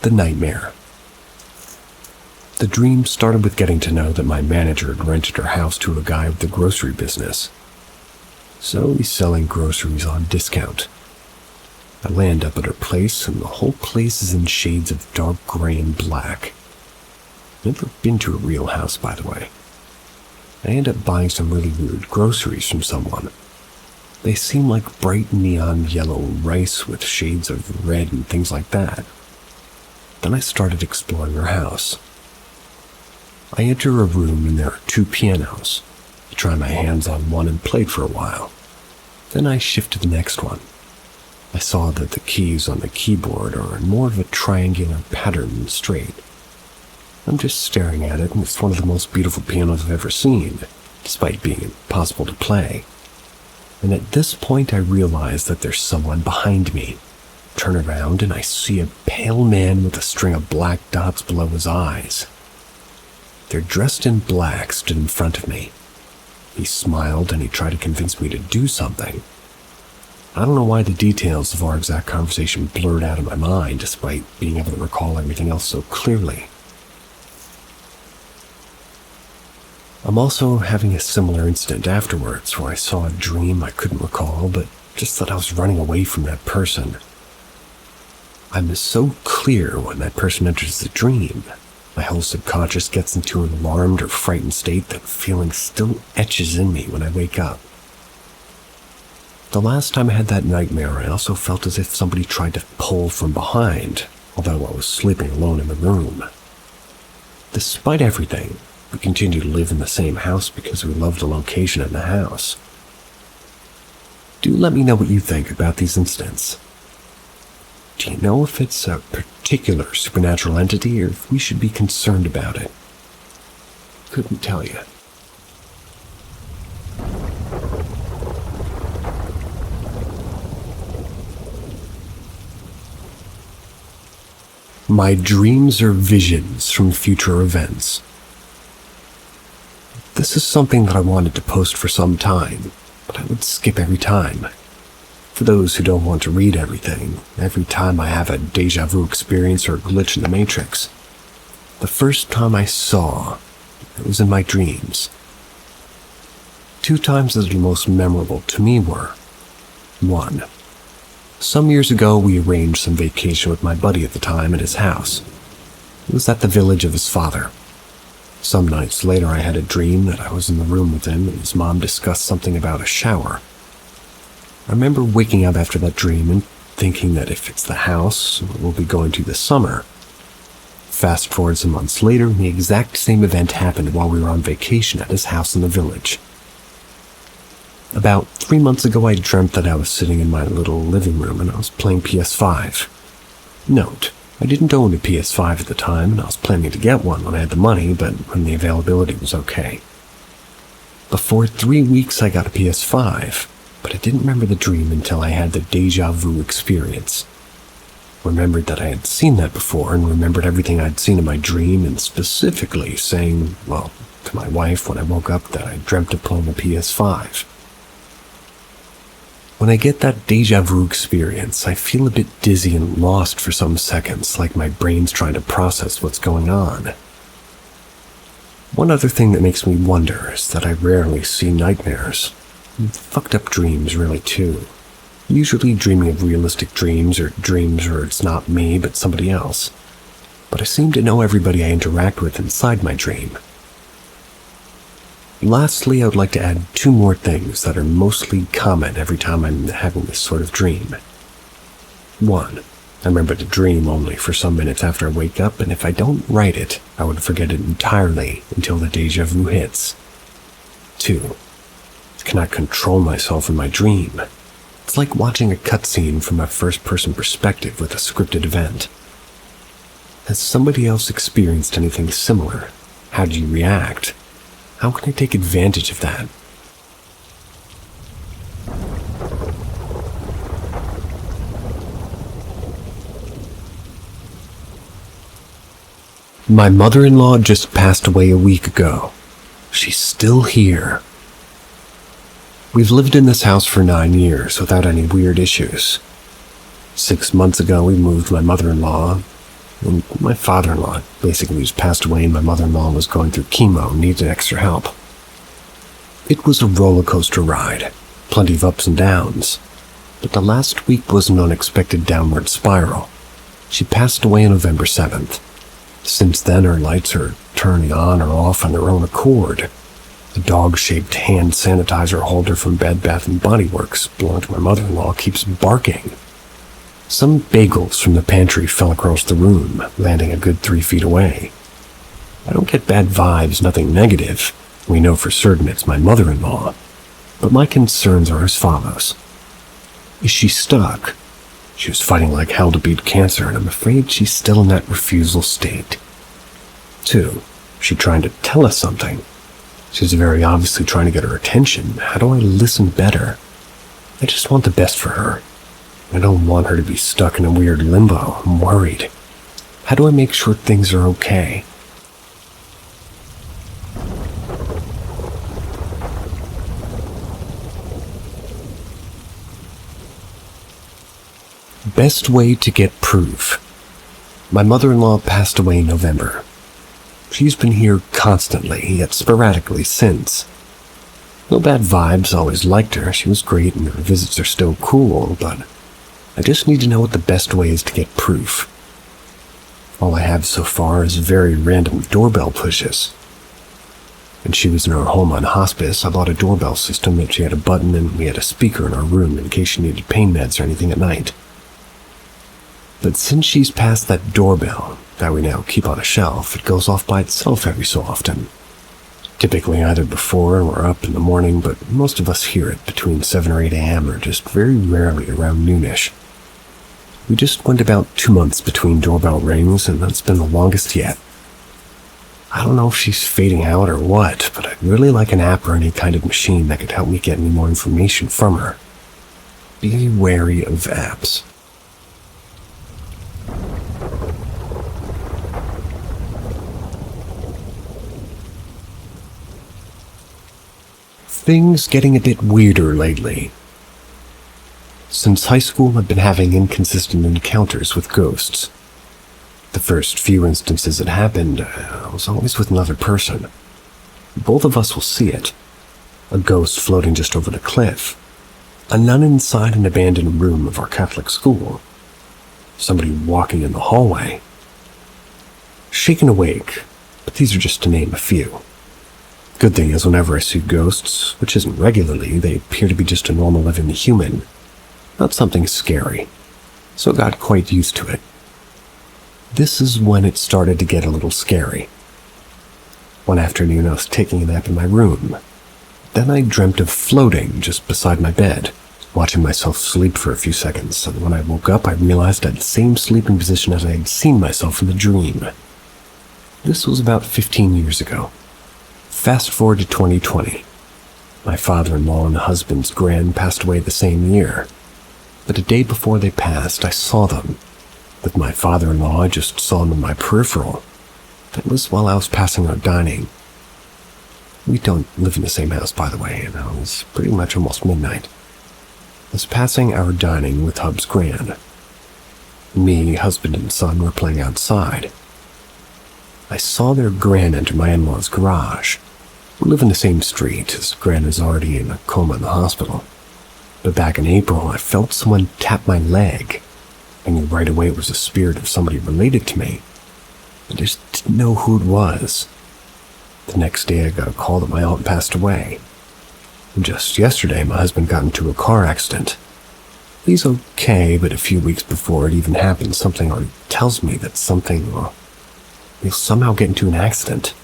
The nightmare. The dream started with getting to know that my manager had rented her house to a guy with a grocery business. So he's selling groceries on discount. I land up at her place, and the whole place is in shades of dark gray and black. Never been to a real house, by the way. I end up buying some really weird groceries from someone. They seem like bright neon yellow rice with shades of red and things like that. Then I started exploring her house. I enter a room and there are 2 pianos. I try my hands on one and played for a while. Then I shift to the next one. I saw that the keys on the keyboard are in more of a triangular pattern than straight. I'm just staring at it, and it's one of the most beautiful pianos I've ever seen, despite being impossible to play. And at this point I realize that there's someone behind me. Turn around and I see a pale man with a string of black dots below his eyes. They're dressed in black, stood in front of me. He smiled and he tried to convince me to do something. I don't know why the details of our exact conversation blurred out of my mind, despite being able to recall everything else so clearly. I'm also having a similar incident afterwards where I saw a dream I couldn't recall, but just that I was running away from that person. I'm so clear when that person enters the dream. My whole subconscious gets into an alarmed or frightened state that feeling still etches in me when I wake up. The last time I had that nightmare, I also felt as if somebody tried to pull from behind, although I was sleeping alone in the room. Despite everything, we continue to live in the same house because we love the location and the house. Do let me know what you think about these incidents. Do you know if it's a particular supernatural entity or if we should be concerned about it? Couldn't tell you. My dreams are visions from future events. This is something that I wanted to post for some time, but I would skip every time. For those who don't want to read everything, every time I have a deja vu experience or a glitch in the matrix, the first time I saw, it was in my dreams. 2 times that are most memorable to me were: 1. Some years ago, we arranged some vacation with my buddy at the time at his house. It was at the village of his father. Some nights later, I had a dream that I was in the room with him and his mom discussed something about a shower. I remember waking up after that dream and thinking that if it's the house, we'll be going to this summer. Fast forward some months later, the exact same event happened while we were on vacation at his house in the village. About 3 months ago, I dreamt that I was sitting in my little living room and I was playing PS5. Note, I didn't own a PS5 at the time and I was planning to get one when I had the money, but when the availability was okay. Before 3 weeks, I got a PS5, but I didn't remember the dream until I had the deja vu experience. Remembered that I had seen that before and remembered everything I'd seen in my dream and specifically saying, well, to my wife when I woke up that I dreamt of playing a PS5. When I get that deja vu experience, I feel a bit dizzy and lost for some seconds, like my brain's trying to process what's going on. One other thing that makes me wonder is that I rarely see nightmares. Fucked up dreams, really, too. Usually dreaming of realistic dreams or dreams where it's not me but somebody else. But I seem to know everybody I interact with inside my dream. Lastly, I would like to add 2 more things that are mostly common every time I'm having this sort of dream. 1. I remember the dream only for some minutes after I wake up, and if I don't write it, I would forget it entirely until the deja vu hits. 2. I cannot control myself in my dream. It's like watching a cutscene from a first-person perspective with a scripted event. Has somebody else experienced anything similar? How do you react? How can I take advantage of that? My mother-in-law just passed away a week ago. She's still here. We've lived in this house for 9 years without any weird issues. 6 months ago, we moved my mother-in-law, and my father-in-law basically just passed away and my mother-in-law was going through chemo and needed extra help. It was a roller coaster ride, plenty of ups and downs, but the last week was an unexpected downward spiral. She passed away on November 7th. Since then, her lights are turning on or off on their own accord. The dog-shaped hand sanitizer holder from Bed Bath & Body Works belonging to my mother-in-law keeps barking. Some bagels from the pantry fell across the room, landing a good 3 feet away. I don't get bad vibes, nothing negative. We know for certain it's my mother-in-law. But my concerns are as follows. Is she stuck? She was fighting like hell to beat cancer, and I'm afraid she's still in that refusal state. 2, is she trying to tell us something? She's very obviously trying to get our attention. How do I listen better? I just want the best for her. I don't want her to be stuck in a weird limbo. I'm worried. How do I make sure things are okay? Best way to get proof. My mother-in-law passed away in November. She's been here constantly, yet sporadically since. No bad vibes, always liked her. She was great and her visits are still cool, but I just need to know what the best way is to get proof. All I have so far is very random doorbell pushes. When she was in our home on hospice, I bought a doorbell system that she had a button and we had a speaker in our room in case she needed pain meds or anything at night. But since she's passed that doorbell that we now keep on a shelf, it goes off by itself every so often. Typically either before or up in the morning, but most of us hear it between 7 or 8 a.m. or just very rarely around noonish. We just went about 2 months between doorbell rings, and that's been the longest yet. I don't know if she's fading out or what, but I'd really like an app or any kind of machine that could help me get any more information from her. Be wary of apps. Things getting a bit weirder lately. Since high school, I've been having inconsistent encounters with ghosts. The first few instances it happened, I was always with another person. Both of us will see it. A ghost floating just over the cliff. A nun inside an abandoned room of our Catholic school. Somebody walking in the hallway. Shaken awake, but these are just to name a few. Good thing is whenever I see ghosts, which isn't regularly, they appear to be just a normal living human. Not something scary. So I got quite used to it. This is when it started to get a little scary. One afternoon I was taking a nap in my room. Then I dreamt of floating just beside my bed, watching myself sleep for a few seconds, and when I woke up I realized I had the same sleeping position as I had seen myself in the dream. This was about 15 years ago. Fast forward to 2020. My father-in-law and husband's gran passed away the same year. But a day before they passed, I saw them. With my father-in-law, I just saw him in my peripheral. That was while I was passing our dining. We don't live in the same house, by the way, and it was pretty much almost midnight. I was passing our dining with Hub's gran. Me, husband, and son were playing outside. I saw their gran enter my in-law's garage. We live in the same street, his gran is already in a coma in the hospital. But back in April, I felt someone tap my leg. I knew right away it was a spirit of somebody related to me. I just didn't know who it was. The next day I got a call that my aunt passed away. And just yesterday, my husband got into a car accident. He's okay, but a few weeks before it even happened, something already tells me that he'll somehow get into an accident.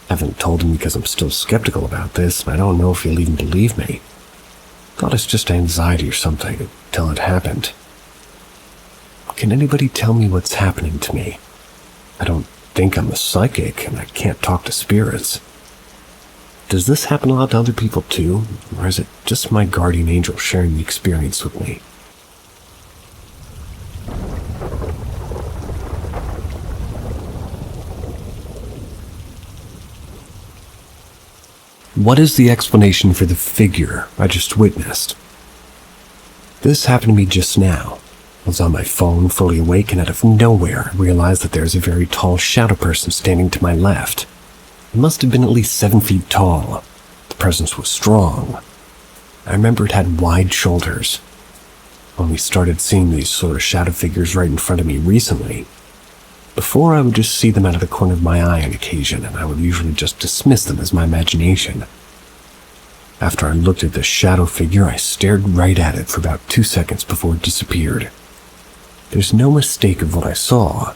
I haven't told him because I'm still skeptical about this, and I don't know if he'll even believe me. Thought it's just anxiety or something until it happened. Can anybody tell me what's happening to me? I don't think I'm a psychic, and I can't talk to spirits. Does this happen a lot to other people too, or is it just my guardian angel sharing the experience with me? What is the explanation for the figure I just witnessed? This happened to me just now. I was on my phone, fully awake, and out of nowhere, I realized that there's a very tall shadow person standing to my left. It must have been at least 7 feet tall. The presence was strong. I remember it had wide shoulders. I only started seeing these sort of shadow figures right in front of me recently. Before, I would just see them out of the corner of my eye on occasion, and I would usually just dismiss them as my imagination. After I looked at the shadow figure, I stared right at it for about 2 seconds before it disappeared. There's no mistake of what I saw.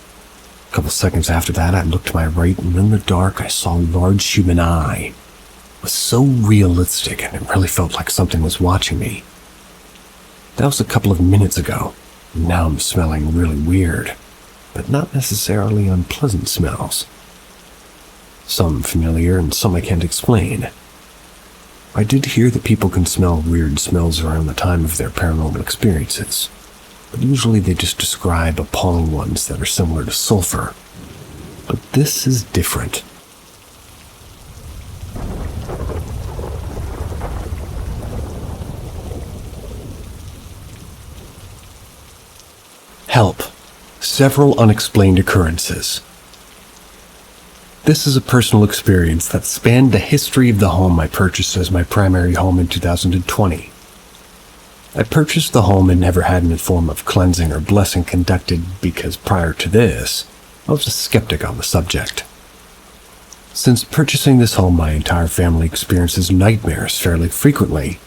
A couple seconds after that, I looked to my right, and in the dark, I saw a large human eye. It was so realistic, and it really felt like something was watching me. That was a couple of minutes ago, and now I'm smelling really weird, but not necessarily unpleasant smells. Some familiar and some I can't explain. I did hear that people can smell weird smells around the time of their paranormal experiences, but usually they just describe appalling ones that are similar to sulfur. But this is different. Help. Several unexplained occurrences. This is a personal experience that spanned the history of the home I purchased as my primary home in 2020. I purchased the home and never had any form of cleansing or blessing conducted because prior to this, I was a skeptic on the subject. Since purchasing this home, my entire family experiences nightmares fairly frequently.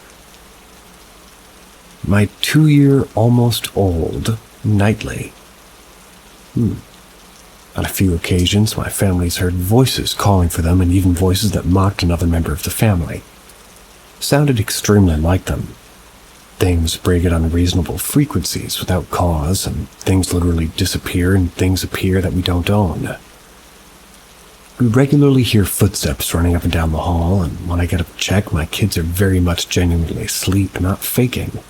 My 2-year, almost old, nightly. On a few occasions, my family's heard voices calling for them and even voices that mocked another member of the family. Sounded extremely like them. Things break at unreasonable frequencies without cause, and things literally disappear and things appear that we don't own. We regularly hear footsteps running up and down the hall, and when I get up to check, my kids are very much genuinely asleep, not faking.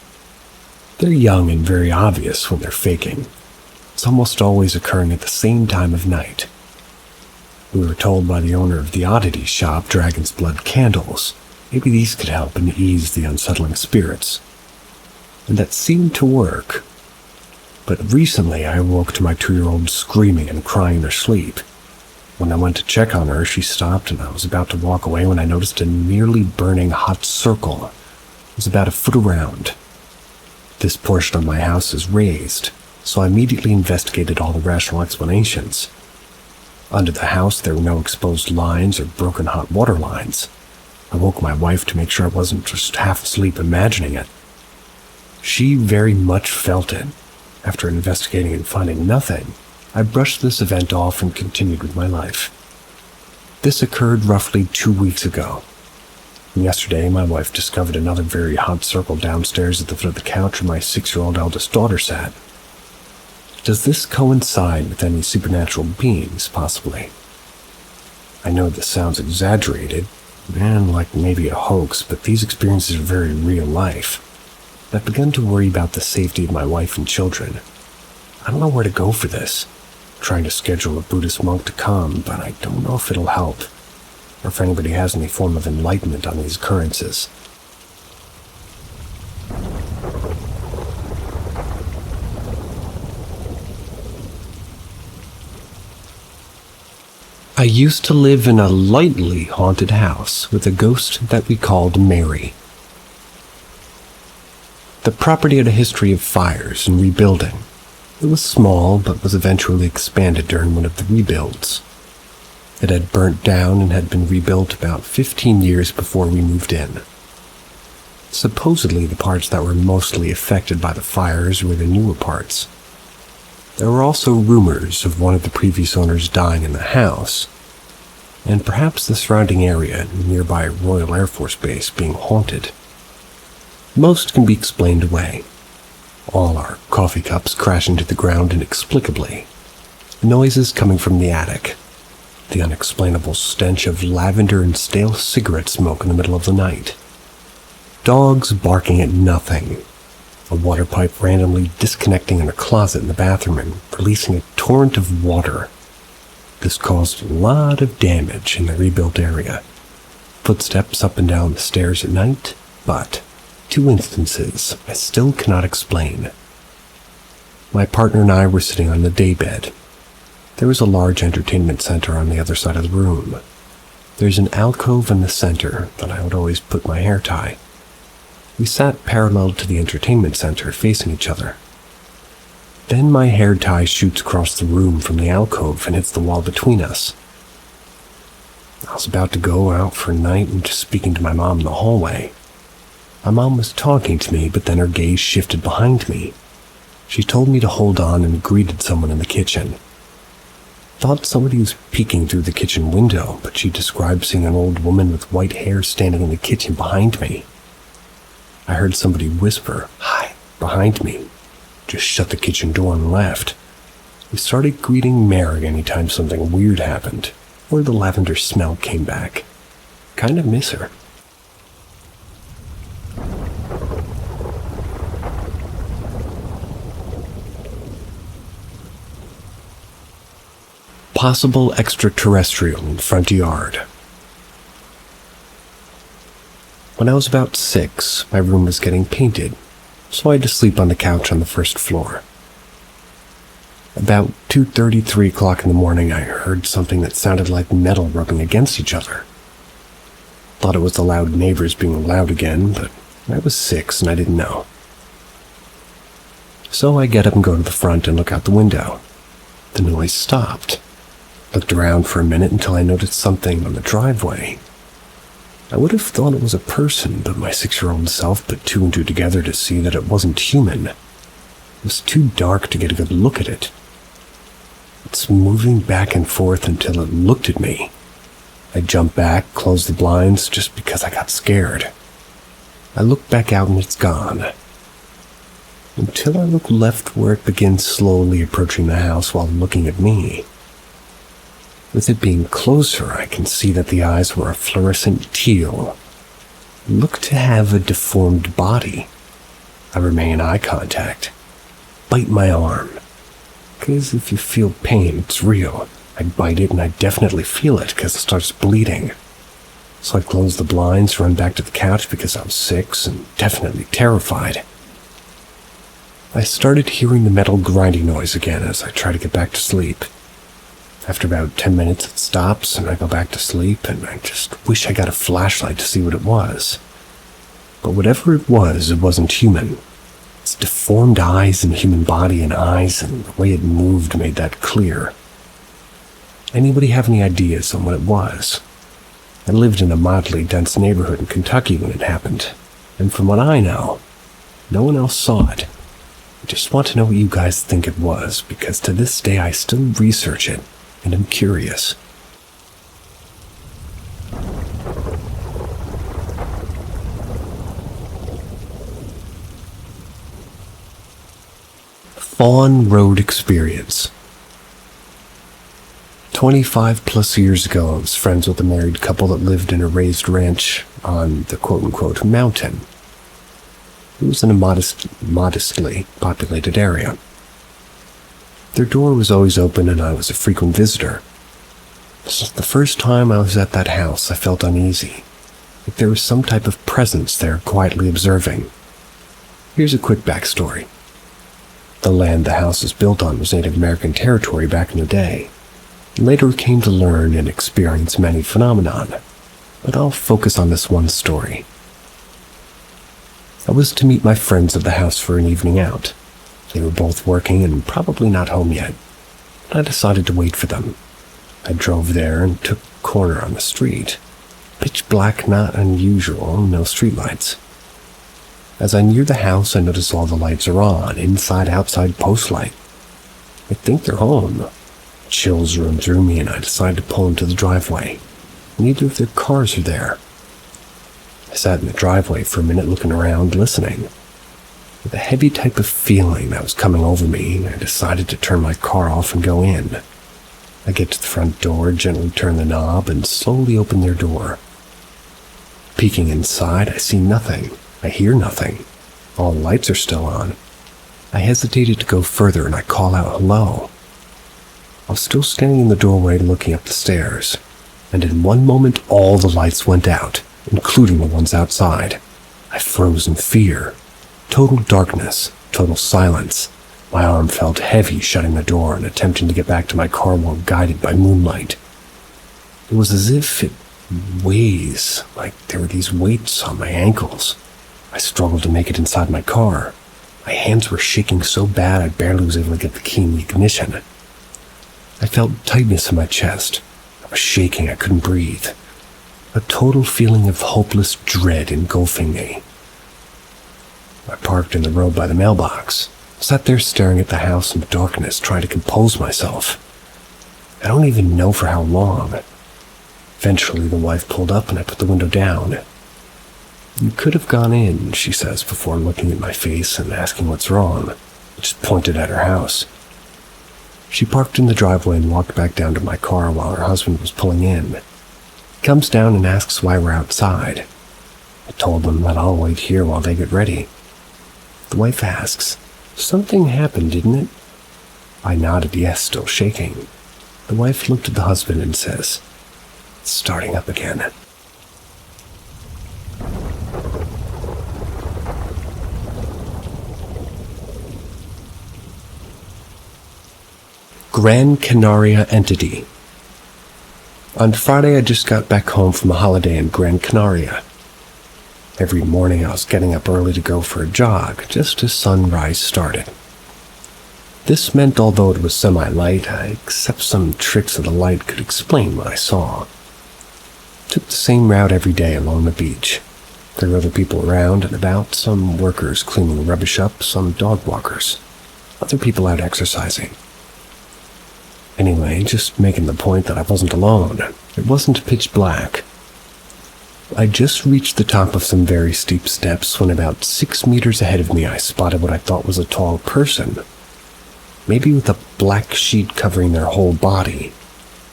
They're young and very obvious when they're faking. It's almost always occurring at the same time of night. We were told by the owner of the oddity shop, Dragon's Blood Candles, maybe these could help and ease the unsettling spirits. And that seemed to work. But recently I awoke to my 2-year-old screaming and crying in her sleep. When I went to check on her, she stopped and I was about to walk away when I noticed a nearly burning hot circle. It was about a foot around. This portion of my house is raised, so I immediately investigated all the rational explanations. Under the house, there were no exposed lines or broken hot water lines. I woke my wife to make sure I wasn't just half asleep imagining it. She very much felt it. After investigating and finding nothing, I brushed this event off and continued with my life. This occurred roughly 2 weeks ago. Yesterday, my wife discovered another very hot circle downstairs at the foot of the couch where my 6-year-old eldest daughter sat. Does this coincide with any supernatural beings, possibly? I know this sounds exaggerated, and like maybe a hoax, but these experiences are very real life. I've begun to worry about the safety of my wife and children. I don't know where to go for this. I'm trying to schedule a Buddhist monk to come, but I don't know if it'll help, or if anybody has any form of enlightenment on these occurrences. I used to live in a lightly haunted house with a ghost that we called Mary. The property had a history of fires and rebuilding. It was small, but was eventually expanded during one of the rebuilds. It had burnt down and had been rebuilt about 15 years before we moved in. Supposedly, the parts that were mostly affected by the fires were the newer parts. There were also rumors of one of the previous owners dying in the house, and perhaps the surrounding area and nearby Royal Air Force Base being haunted. Most can be explained away. All our coffee cups crashing to the ground inexplicably. Noises coming from the attic. The unexplainable stench of lavender and stale cigarette smoke in the middle of the night. Dogs barking at nothing. A water pipe randomly disconnecting in a closet in the bathroom and releasing a torrent of water. This caused a lot of damage in the rebuilt area. Footsteps up and down the stairs at night, but 2 instances I still cannot explain. My partner and I were sitting on the daybed. There was a large entertainment center on the other side of the room. There's an alcove in the center that I would always put my hair tie. We sat parallel to the entertainment center, facing each other. Then my hair tie shoots across the room from the alcove and hits the wall between us. I was about to go out for a night and just speaking to my mom in the hallway. My mom was talking to me, but then her gaze shifted behind me. She told me to hold on and greeted someone in the kitchen. thought somebody was peeking through the kitchen window, but she described seeing an old woman with white hair standing in the kitchen behind me. I heard somebody whisper, "Hi," behind me, just shut the kitchen door and left. We started greeting Mary anytime something weird happened, or the lavender smell came back. Kind of miss her. Possible extraterrestrial in front yard. When I was about 6, my room was getting painted, so I had to sleep on the couch on the first floor. About 2:30, 3 o'clock in the morning, I heard something that sounded like metal rubbing against each other. Thought it was the loud neighbors being loud again, but I was 6 and I didn't know. So I get up and go to the front and look out the window. The noise stopped. Looked around for a minute until I noticed something on the driveway. I would have thought it was a person, but my 6-year-old self put 2 and 2 together to see that it wasn't human. It was too dark to get a good look at it. It's moving back and forth until it looked at me. I jumped back, closed the blinds just because I got scared. I look back out and it's gone. Until I look left where it begins slowly approaching the house while looking at me. With it being closer, I can see that the eyes were a fluorescent teal. Looked to have a deformed body. I remain eye contact. Bite my arm. Because if you feel pain, it's real. I bite it and I definitely feel it because it starts bleeding. So I close the blinds, run back to the couch because I was 6 and definitely terrified. I started hearing the metal grinding noise again as I try to get back to sleep. After about 10 minutes it stops and I go back to sleep and I just wish I got a flashlight to see what it was. But whatever it wasn't human. Its deformed eyes and human body and eyes and the way it moved made that clear. Anybody have any ideas on what it was? I lived in a mildly dense neighborhood in Kentucky when it happened, and from what I know, no one else saw it. I just want to know what you guys think it was, because to this day I still research it, and I'm curious. Fawn Road experience. 25 plus years ago, I was friends with a married couple that lived in a raised ranch on the quote-unquote mountain. It was in a modestly populated area. Their door was always open and I was a frequent visitor. This was the first time I was at that house I felt uneasy, like there was some type of presence there quietly observing. Here's a quick backstory. The land the house was built on was Native American territory back in the day. Later came to learn and experience many phenomenon, but I'll focus on this one story. I was to meet my friends at the house for an evening out. They were both working and probably not home yet, but I decided to wait for them. I drove there and took a corner on the street. Pitch black, not unusual, no streetlights. As I near the house, I notice all the lights are on, inside, outside, post light. I think they're home. Chills run through me and I decide to pull into the driveway. Neither of their cars are there. I sat in the driveway for a minute looking around, listening. With a heavy type of feeling that was coming over me, I decided to turn my car off and go in. I get to the front door, gently turn the knob, and slowly open their door. Peeking inside, I see nothing. I hear nothing. All the lights are still on. I hesitated to go further and I call out hello. I was still standing in the doorway looking up the stairs, and in one moment all the lights went out, including the ones outside. I froze in fear. Total darkness, total silence. My arm felt heavy shutting the door and attempting to get back to my car while guided by moonlight. It was as if it weighs, like there were these weights on my ankles. I struggled to make it inside my car. My hands were shaking so bad I barely was able to get the key in the ignition. I felt tightness in my chest. I was shaking, I couldn't breathe. A total feeling of hopeless dread engulfing me. I parked in the road by the mailbox, sat there staring at the house in the darkness, trying to compose myself. I don't even know for how long. Eventually, the wife pulled up and I put the window down. "You could have gone in," she says before looking at my face and asking what's wrong. I just pointed at her house. She parked in the driveway and walked back down to my car while her husband was pulling in. He comes down and asks why we're outside. I told them that I'll wait here while they get ready. The wife asks, "Something happened, didn't it?" I nodded yes, still shaking. The wife looked at the husband and says, "It's starting up again." Gran Canaria Entity. On Friday, I just got back home from a holiday in Gran Canaria. Every morning I was getting up early to go for a jog, just as sunrise started. This meant although it was semi-light, I accept some tricks of the light could explain what I saw. Took the same route every day along the beach. There were other people around and about, some workers cleaning rubbish up, some dog walkers, other people out exercising. Anyway, just making the point that I wasn't alone. It wasn't pitch black. I just reached the top of some very steep steps when about 6 meters ahead of me I spotted what I thought was a tall person. Maybe with a black sheet covering their whole body.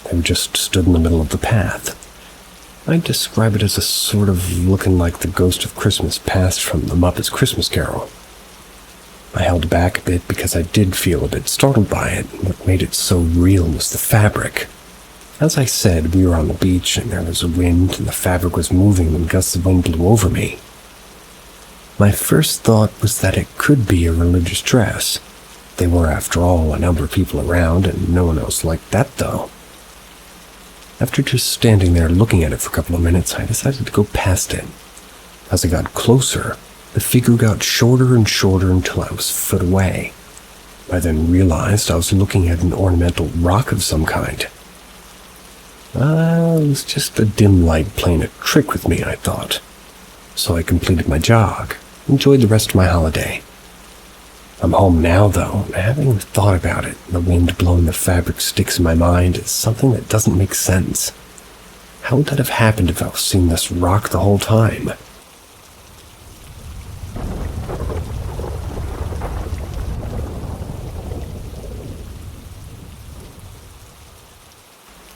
They just stood in the middle of the path. I'd describe it as a sort of looking like the ghost of Christmas Past from the Muppets Christmas Carol. I held back a bit because I did feel a bit startled by it. What made it so real was the fabric. As I said, we were on the beach and there was a wind and the fabric was moving when gusts of wind blew over me. My first thought was that it could be a religious dress. There were, after all, a number of people around and no one else liked that, though. After just standing there looking at it for a couple of minutes, I decided to go past it. As I got closer, the figure got shorter and shorter until I was a foot away. I then realized I was looking at an ornamental rock of some kind. It was just a dim light playing a trick with me, I thought. So I completed my jog, enjoyed the rest of my holiday. I'm home now, though, and having thought about it, the wind blowing the fabric sticks in my mind is something that doesn't make sense. How would that have happened if I was seeing this rock the whole time?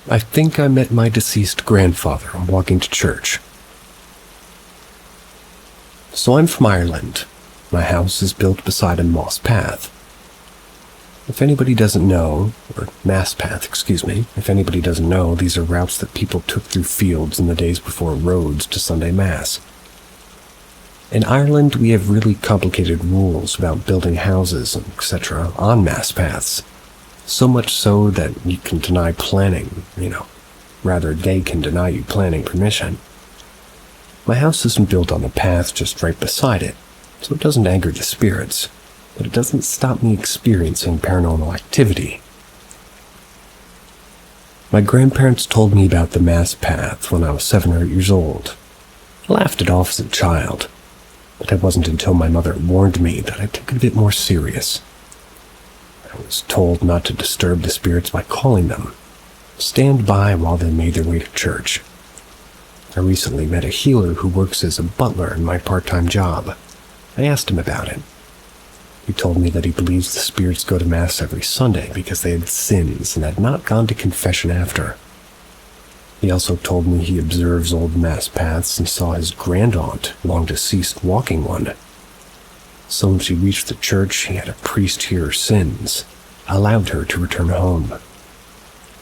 I think I met my deceased grandfather walking to church. So I'm from Ireland. My house is built beside a moss path. If anybody doesn't know, or mass path, if anybody doesn't know, these are routes that people took through fields in the days before roads to Sunday Mass. In Ireland, we have really complicated rules about building houses, etc. on mass paths. So much so that you can deny planning, rather they can deny you planning permission. My house isn't built on the path just right beside it, so it doesn't anger the spirits, but it doesn't stop me experiencing paranormal activity. My grandparents told me about the mass path when I was 7 or 8 years old. I laughed it off as a child, but it wasn't until my mother warned me that I took it a bit more serious. I was told not to disturb the spirits by calling them. Stand by while they made their way to church. I recently met a healer who works as a butler in my part-time job. I asked him about it. He told me that he believes the spirits go to Mass every Sunday because they had sins and had not gone to confession after. He also told me he observes old Mass paths and saw his grandaunt, long deceased, walking one. So when she reached the church, he had a priest hear her sins, allowed her to return home.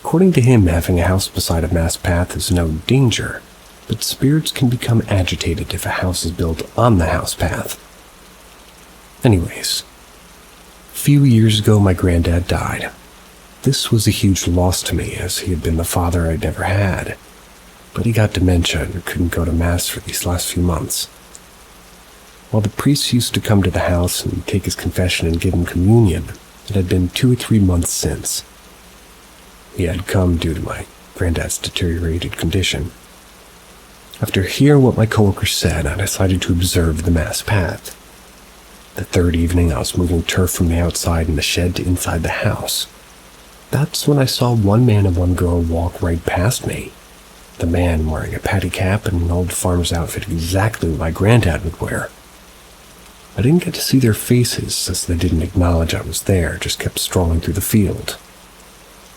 According to him, having a house beside a mass path is no danger, but spirits can become agitated if a house is built on the house path. Anyways, a few years ago my granddad died. This was a huge loss to me, as he had been the father I'd never had, but he got dementia and couldn't go to Mass for these last few months. While the priest used to come to the house and take his confession and give him communion, it had been 2 or 3 months since. He had come due to my granddad's deteriorated condition. After hearing what my coworkers said, I decided to observe the mass path. The third evening, I was moving turf from the outside in the shed to inside the house. That's when I saw one man and one girl walk right past me. The man wearing a patty cap and an old farmer's outfit exactly what my granddad would wear. I didn't get to see their faces as they didn't acknowledge I was there, just kept strolling through the field.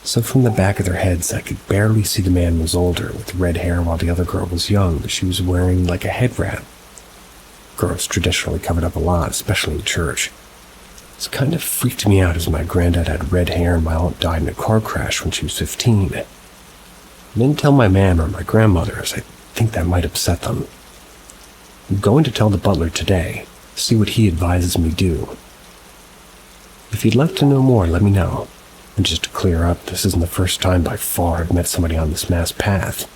So from the back of their heads I could barely see the man was older with red hair while the other girl was young, but she was wearing like a head wrap. Girls traditionally covered up a lot, especially in church. It kind of freaked me out as my granddad had red hair and my aunt died in a car crash when she was 15. I didn't tell my mom or my grandmother as I think that might upset them. I'm going to tell the butler today, see what he advises me do. If you'd like to know more, let me know. And just to clear up, this isn't the first time by far I've met somebody on this mass path.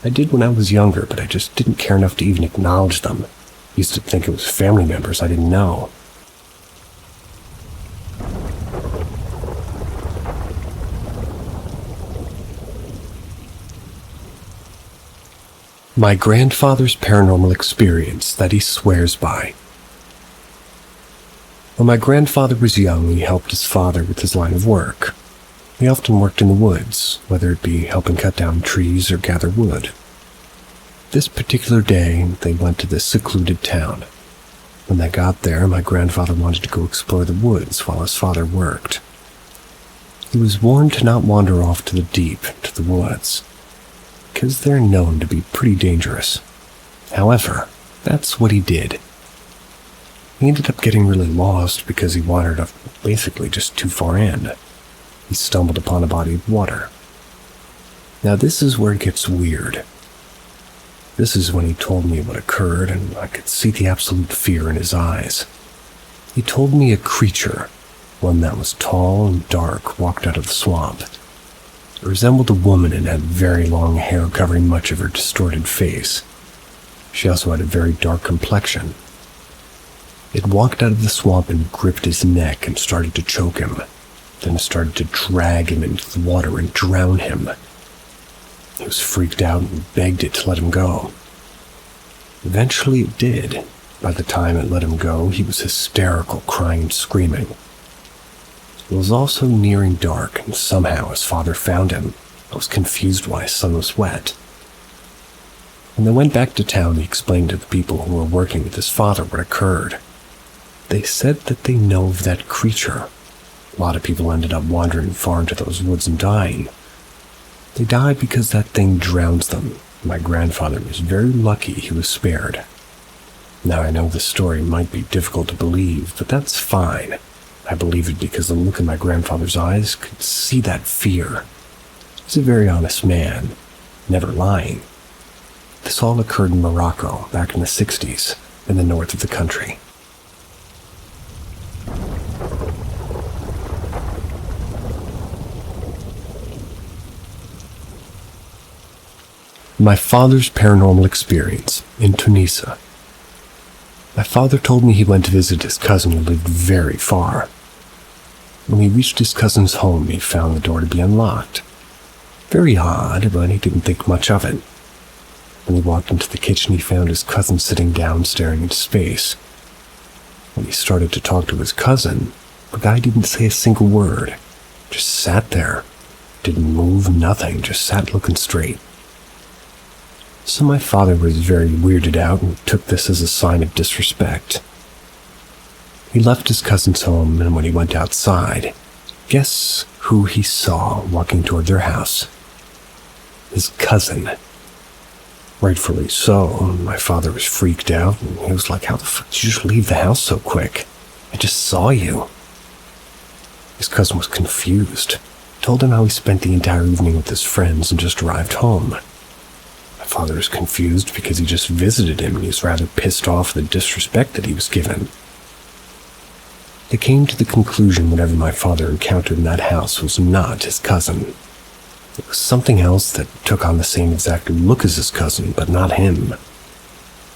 I did when I was younger, but I just didn't care enough to even acknowledge them. Used to think it was family members I didn't know. My grandfather's paranormal experience that he swears by. When my grandfather was young, he helped his father with his line of work. He often worked in the woods, whether it be helping cut down trees or gather wood. This particular day, they went to this secluded town. When they got there, my grandfather wanted to go explore the woods while his father worked. He was warned to not wander off to the deep, to the woods, because they're known to be pretty dangerous. However, that's what he did. He ended up getting really lost because he wandered up basically just too far in. He stumbled upon a body of water. Now this is where it gets weird. This is when he told me what occurred, and I could see the absolute fear in his eyes. He told me a creature, one that was tall and dark, walked out of the swamp. It resembled a woman and had very long hair covering much of her distorted face. She also had a very dark complexion. It walked out of the swamp and gripped his neck and started to choke him. Then it started to drag him into the water and drown him. He was freaked out and begged it to let him go. Eventually it did. By the time it let him go, he was hysterical, crying and screaming. It was also nearing dark, and somehow his father found him. I was confused why his son was wet. When they went back to town, he explained to the people who were working with his father what occurred. They said that they know of that creature. A lot of people ended up wandering far into those woods and dying. They died because that thing drowns them. My grandfather was very lucky he was spared. Now I know this story might be difficult to believe, but that's fine. I believe it because the look in my grandfather's eyes could see that fear. He's a very honest man, never lying. This all occurred in Morocco back in the 60s, in the north of the country. My father's paranormal experience in Tunisia. My father told me he went to visit his cousin who lived very far. When he reached his cousin's home, he found the door to be unlocked. Very odd, but he didn't think much of it. When he walked into the kitchen, he found his cousin sitting down staring into space. When he started to talk to his cousin, the guy didn't say a single word. Just sat there. Didn't move, nothing, just sat looking straight. So my father was very weirded out and took this as a sign of disrespect. He left his cousin's home, and when he went outside, guess who he saw walking toward their house? His cousin. Rightfully so, my father was freaked out, and he was like, "How the fuck did you just leave the house so quick? I just saw you." His cousin was confused, told him how he spent the entire evening with his friends and just arrived home. My father was confused because he just visited him and he was rather pissed off at the disrespect that he was given. They came to the conclusion whatever my father encountered in that house was not his cousin. It was something else that took on the same exact look as his cousin, but not him.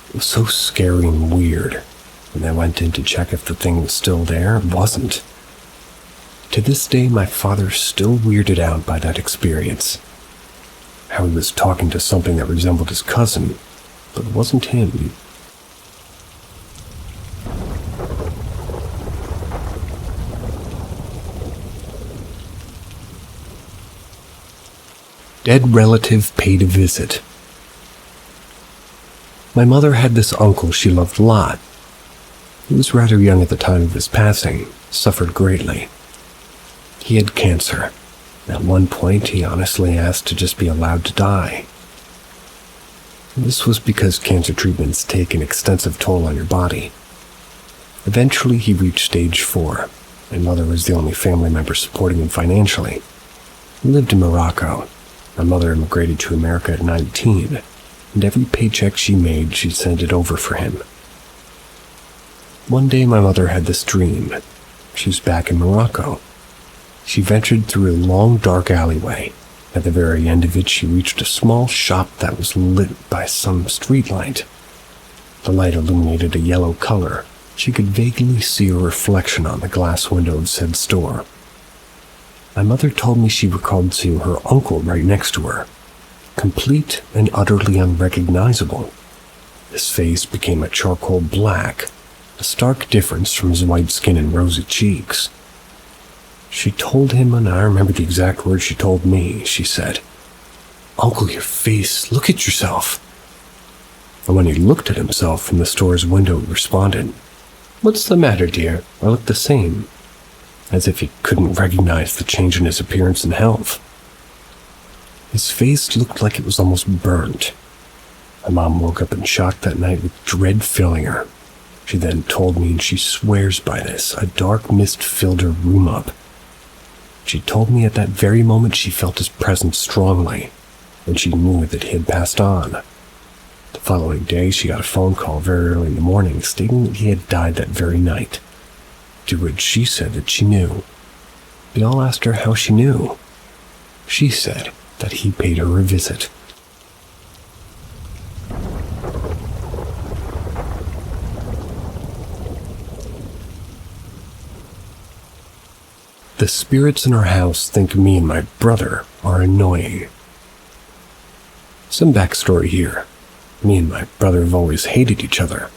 It was so scary and weird. When they went in to check if the thing was still there, it wasn't. To this day, my father's still weirded out by that experience. How he was talking to something that resembled his cousin, but it wasn't him. Dead relative paid a visit. My mother had this uncle she loved a lot. He was rather young at the time of his passing, suffered greatly. He had cancer. At one point, he honestly asked to just be allowed to die. This was because cancer treatments take an extensive toll on your body. Eventually, he reached stage 4. My mother was the only family member supporting him financially. He lived in Morocco. My mother immigrated to America at 19, and every paycheck she made, she sent it over for him. One day, my mother had this dream. She was back in Morocco. She ventured through a long, dark alleyway. At the very end of it, she reached a small shop that was lit by some streetlight. The light illuminated a yellow color. She could vaguely see a reflection on the glass window of said store. My mother told me she recalled seeing her uncle right next to her, complete and utterly unrecognizable. His face became a charcoal black, a stark difference from his white skin and rosy cheeks. She told him, and I remember the exact words she told me. She said, "Uncle, your face, look at yourself." And when he looked at himself from the store's window, he responded, "What's the matter, dear? I look the same," as if he couldn't recognize the change in his appearance and health. His face looked like it was almost burnt. My mom woke up in shock that night with dread filling her. She then told me, and she swears by this, a dark mist filled her room up. She told me at that very moment she felt his presence strongly, and she knew that he had passed on. The following day, she got a phone call very early in the morning stating that he had died that very night, to which she said that she knew. They all asked her how she knew. She said that he paid her a visit. The spirits in our house think me and my brother are annoying. Some backstory here. Me and my brother have always hated each other.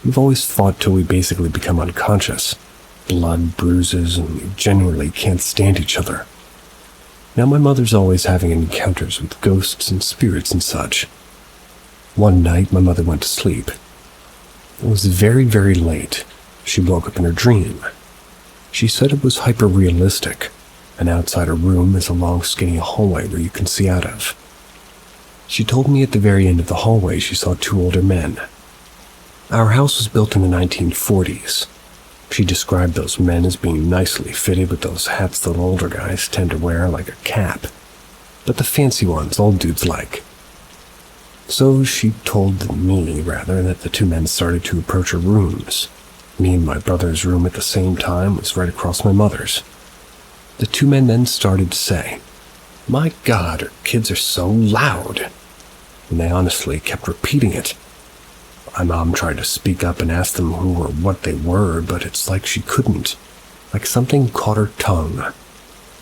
We've always fought till we basically become unconscious. Blood, bruises, and we genuinely can't stand each other. Now my mother's always having encounters with ghosts and spirits and such. One night, my mother went to sleep. It was very, very late. She woke up in her dream. She said it was hyper-realistic, and outside her room is a long, skinny hallway where you can see out of. She told me at the very end of the hallway she saw 2 older men. Our house was built in the 1940s. She described those men as being nicely fitted with those hats that older guys tend to wear like a cap, but the fancy ones old dudes like. So she told me, rather, that the 2 men started to approach her rooms. Me and my brother's room at the same time was right across my mother's. The 2 men then started to say, "My God, our kids are so loud." And they honestly kept repeating it. My mom tried to speak up and ask them who or what they were, but it's like she couldn't. Like something caught her tongue.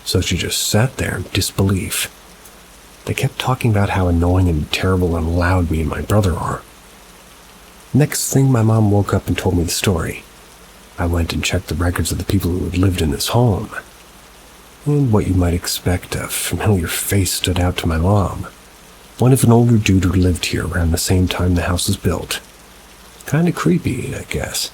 So she just sat there in disbelief. They kept talking about how annoying and terrible and loud me and my brother are. Next thing, my mom woke up and told me the story. I went and checked the records of the people who had lived in this home. And what you might expect, a familiar face stood out to my mom. One of an older dude who lived here around the same time the house was built. Kinda creepy, I guess.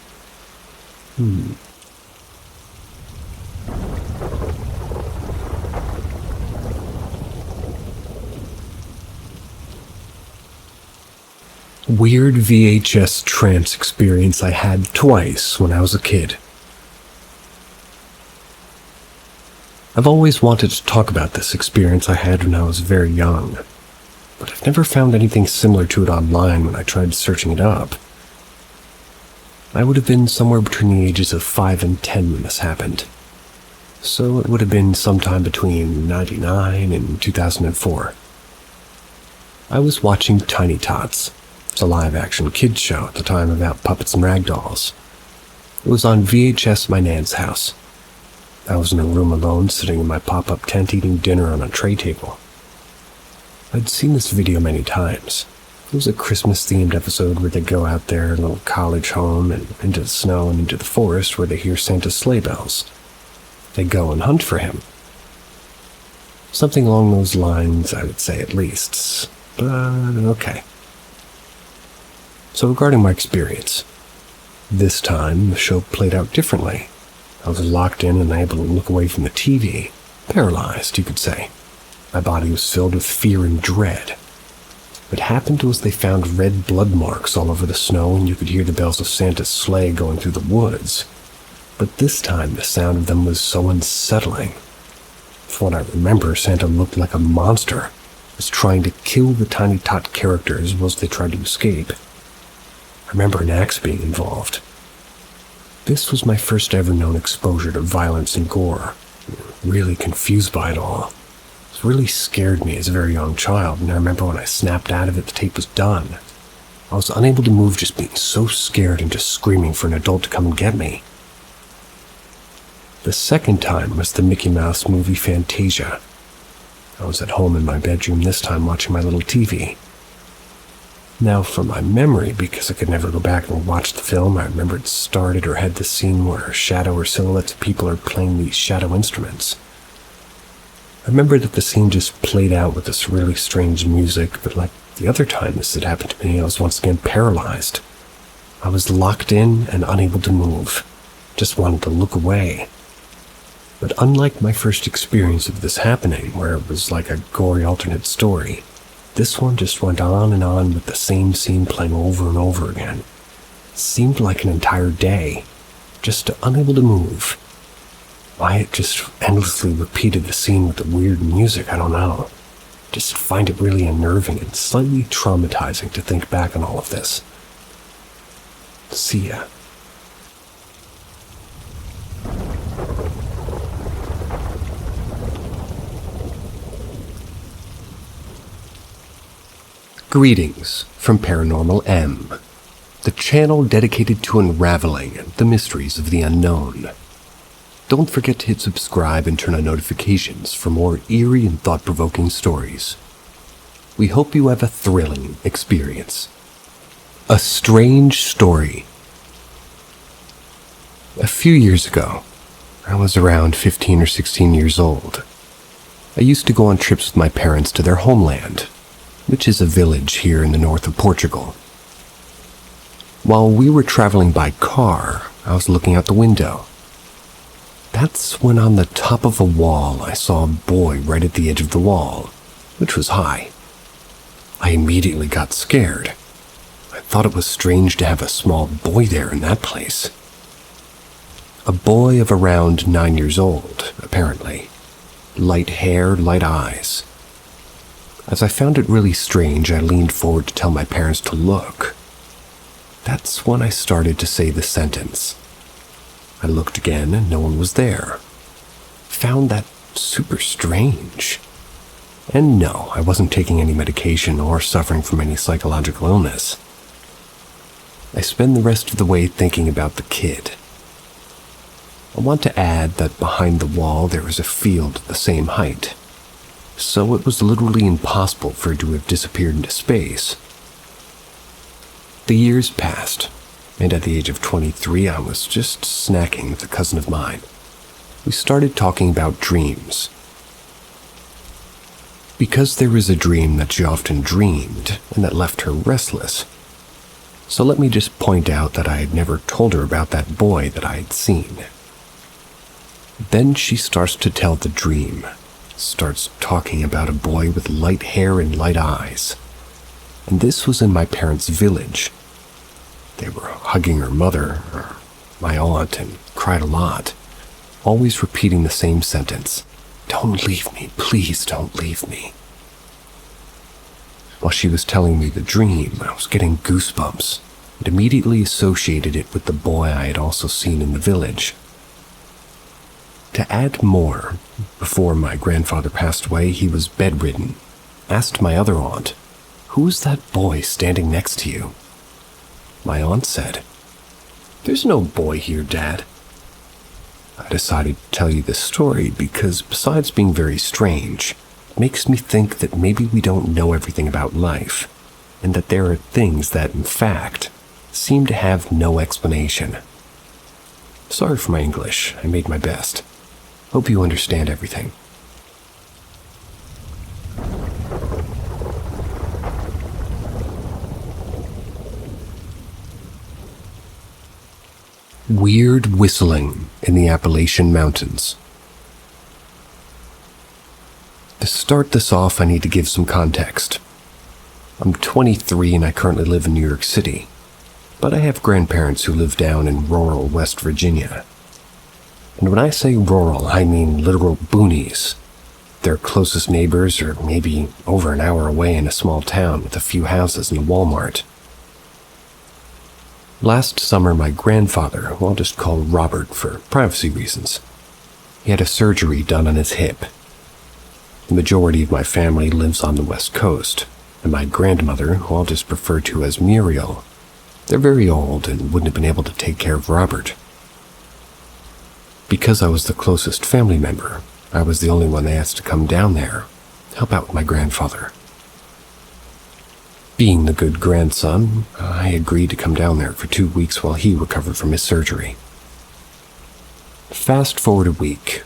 Weird VHS trance experience I had twice when I was a kid. I've always wanted to talk about this experience I had when I was very young, but I've never found anything similar to it online when I tried searching it up. I would have been somewhere between the ages of 5 and 10 when this happened, so it would have been sometime between 1999 and 2004. I was watching Tiny Tots. It's a live-action kids show at the time about puppets and ragdolls. It was on VHS at my nan's house. I was in a room alone, sitting in my pop-up tent eating dinner on a tray table. I'd seen this video many times. It was a Christmas-themed episode where they go out their little college home and into the snow and into the forest where they hear Santa's sleigh bells. They go and hunt for him. Something along those lines, I would say at least. But, okay. So regarding my experience, this time the show played out differently. I was locked in and unable to look away from the TV. Paralyzed, you could say. My body was filled with fear and dread. What happened was they found red blood marks all over the snow, and you could hear the bells of Santa's sleigh going through the woods. But this time the sound of them was so unsettling. From what I remember, Santa looked like a monster, was trying to kill the tiny tot characters whilst they tried to escape. I remember an axe being involved. This was my first ever known exposure to violence and gore. Really confused by it all. It really scared me as a very young child, and I remember when I snapped out of it, the tape was done. I was unable to move, just being so scared and just screaming for an adult to come and get me. The second time was the Mickey Mouse movie Fantasia. I was at home in my bedroom this time watching my little TV. Now, from my memory, because I could never go back and watch the film, I remember it started or had this scene where a shadow or silhouettes of people are playing these shadow instruments. I remember that the scene just played out with this really strange music, but like the other time this had happened to me, I was once again paralyzed. I was locked in and unable to move. Just wanted to look away. But unlike my first experience of this happening, where it was like a gory alternate story, this one just went on and on with the same scene playing over and over again. It seemed like an entire day, just unable to move. Why it just endlessly repeated the scene with the weird music, I don't know. Just find it really unnerving and slightly traumatizing to think back on all of this. See ya. Greetings from Paranormal M, the channel dedicated to unraveling the mysteries of the unknown. Don't forget to hit subscribe and turn on notifications for more eerie and thought-provoking stories. We hope you have a thrilling experience. A strange story. A few years ago, I was around 15 or 16 years old. I used to go on trips with my parents to their homeland, which is a village here in the north of Portugal. While we were traveling by car, I was looking out the window. That's when on the top of a wall I saw a boy right at the edge of the wall, which was high. I immediately got scared. I thought it was strange to have a small boy there in that place. A boy of around 9 years old, apparently. Light hair, light eyes. As I found it really strange, I leaned forward to tell my parents to look. That's when I started to say the sentence. I looked again and no one was there. Found that super strange. And no, I wasn't taking any medication or suffering from any psychological illness. I spend the rest of the way thinking about the kid. I want to add that behind the wall there is a field the same height, so it was literally impossible for it to have disappeared into space. The years passed, and at the age of 23 I was just snacking with a cousin of mine. We started talking about dreams. Because there was a dream that she often dreamed, and that left her restless. So let me just point out that I had never told her about that boy that I had seen. Then she starts to tell the dream, starts talking about a boy with light hair and light eyes. And this was in my parents' village. They were hugging her mother, or my aunt, and cried a lot, always repeating the same sentence. "Don't leave me, please don't leave me." While she was telling me the dream, I was getting goosebumps and immediately associated it with the boy I had also seen in the village. To add more, before my grandfather passed away, he was bedridden. Asked my other aunt, "Who is that boy standing next to you?" My aunt said, "There's no boy here, Dad." I decided to tell you this story because, besides being very strange, it makes me think that maybe we don't know everything about life, and that there are things that, in fact, seem to have no explanation. Sorry for my English, I made my best. Hope you understand everything. Weird whistling in the Appalachian Mountains. To start this off, I need to give some context. I'm 23 and I currently live in New York City, but I have grandparents who live down in rural West Virginia. And when I say rural, I mean literal boonies. Their closest neighbors are maybe over an hour away in a small town with a few houses and a Walmart. Last summer, my grandfather, who I'll just call Robert for privacy reasons, he had a surgery done on his hip. The majority of my family lives on the West Coast, and my grandmother, who I'll just refer to as Muriel, they're very old and wouldn't have been able to take care of Robert. Because I was the closest family member, I was the only one they asked to come down there, help out with my grandfather. Being the good grandson, I agreed to come down there for 2 weeks while he recovered from his surgery. Fast forward a week.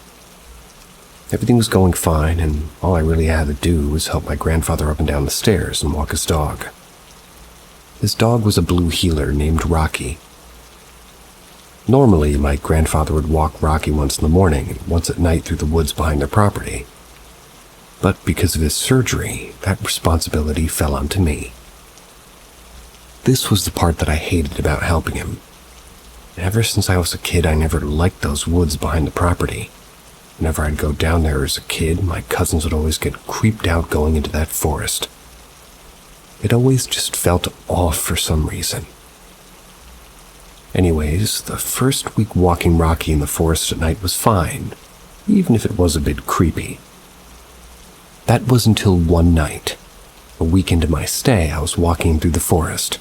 Everything was going fine, and all I really had to do was help my grandfather up and down the stairs and walk his dog. His dog was a blue heeler named Rocky. Normally, my grandfather would walk Rocky once in the morning and once at night through the woods behind their property. But because of his surgery, that responsibility fell onto me. This was the part that I hated about helping him. Ever since I was a kid, I never liked those woods behind the property. Whenever I'd go down there as a kid, my cousins would always get creeped out going into that forest. It always just felt off for some reason. Anyways, the first week walking Rocky in the forest at night was fine, even if it was a bit creepy. That was until one night. A week into my stay, I was walking through the forest.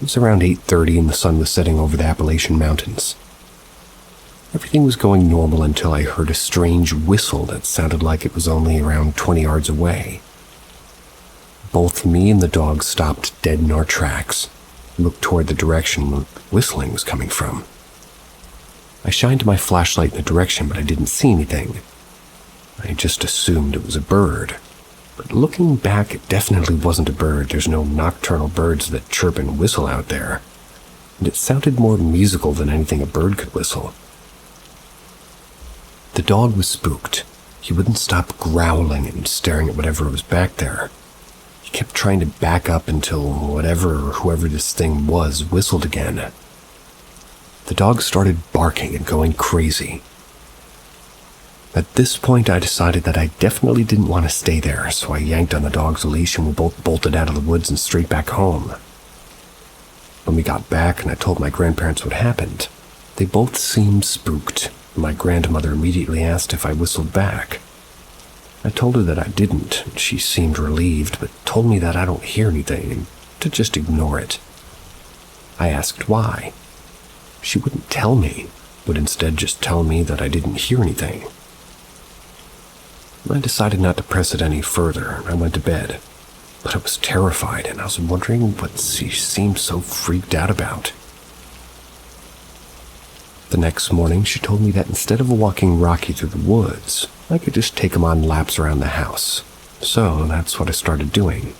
It was around 8:30 and the sun was setting over the Appalachian Mountains. Everything was going normal until I heard a strange whistle that sounded like it was only around 20 yards away. Both me and the dog stopped dead in our tracks, looked toward the direction the whistling was coming from. I shined my flashlight in the direction, but I didn't see anything. I just assumed it was a bird. But looking back, it definitely wasn't a bird. There's no nocturnal birds that chirp and whistle out there. And it sounded more musical than anything a bird could whistle. The dog was spooked. He wouldn't stop growling and staring at whatever was back there. He kept trying to back up until whatever or whoever this thing was whistled again. The dog started barking and going crazy. At this point, I decided that I definitely didn't want to stay there, so I yanked on the dog's leash and we both bolted out of the woods and straight back home. When we got back and I told my grandparents what happened, they both seemed spooked. My grandmother immediately asked if I whistled back. I told her that I didn't, and she seemed relieved, but told me that I don't hear anything and to just ignore it. I asked why. She wouldn't tell me, would instead just tell me that I didn't hear anything. I decided not to press it any further, and I went to bed. But I was terrified, and I was wondering what she seemed so freaked out about. The next morning, she told me that instead of walking Rocky through the woods, I could just take him on laps around the house. So that's what I started doing.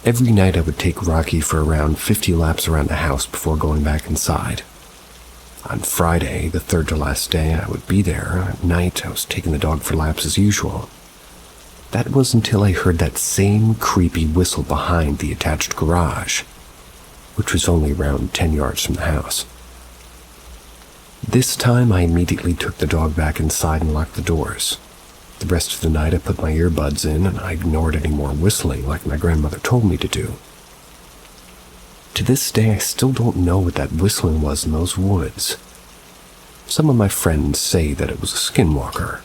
Every night I would take Rocky for around 50 laps around the house before going back inside. On Friday, the third to last day I would be there, at night I was taking the dog for laps as usual. That was until I heard that same creepy whistle behind the attached garage, which was only around 10 yards from the house. This time I immediately took the dog back inside and locked the doors. The rest of the night I put my earbuds in and I ignored any more whistling like my grandmother told me to do. To this day, I still don't know what that whistling was in those woods. Some of my friends say that it was a skinwalker.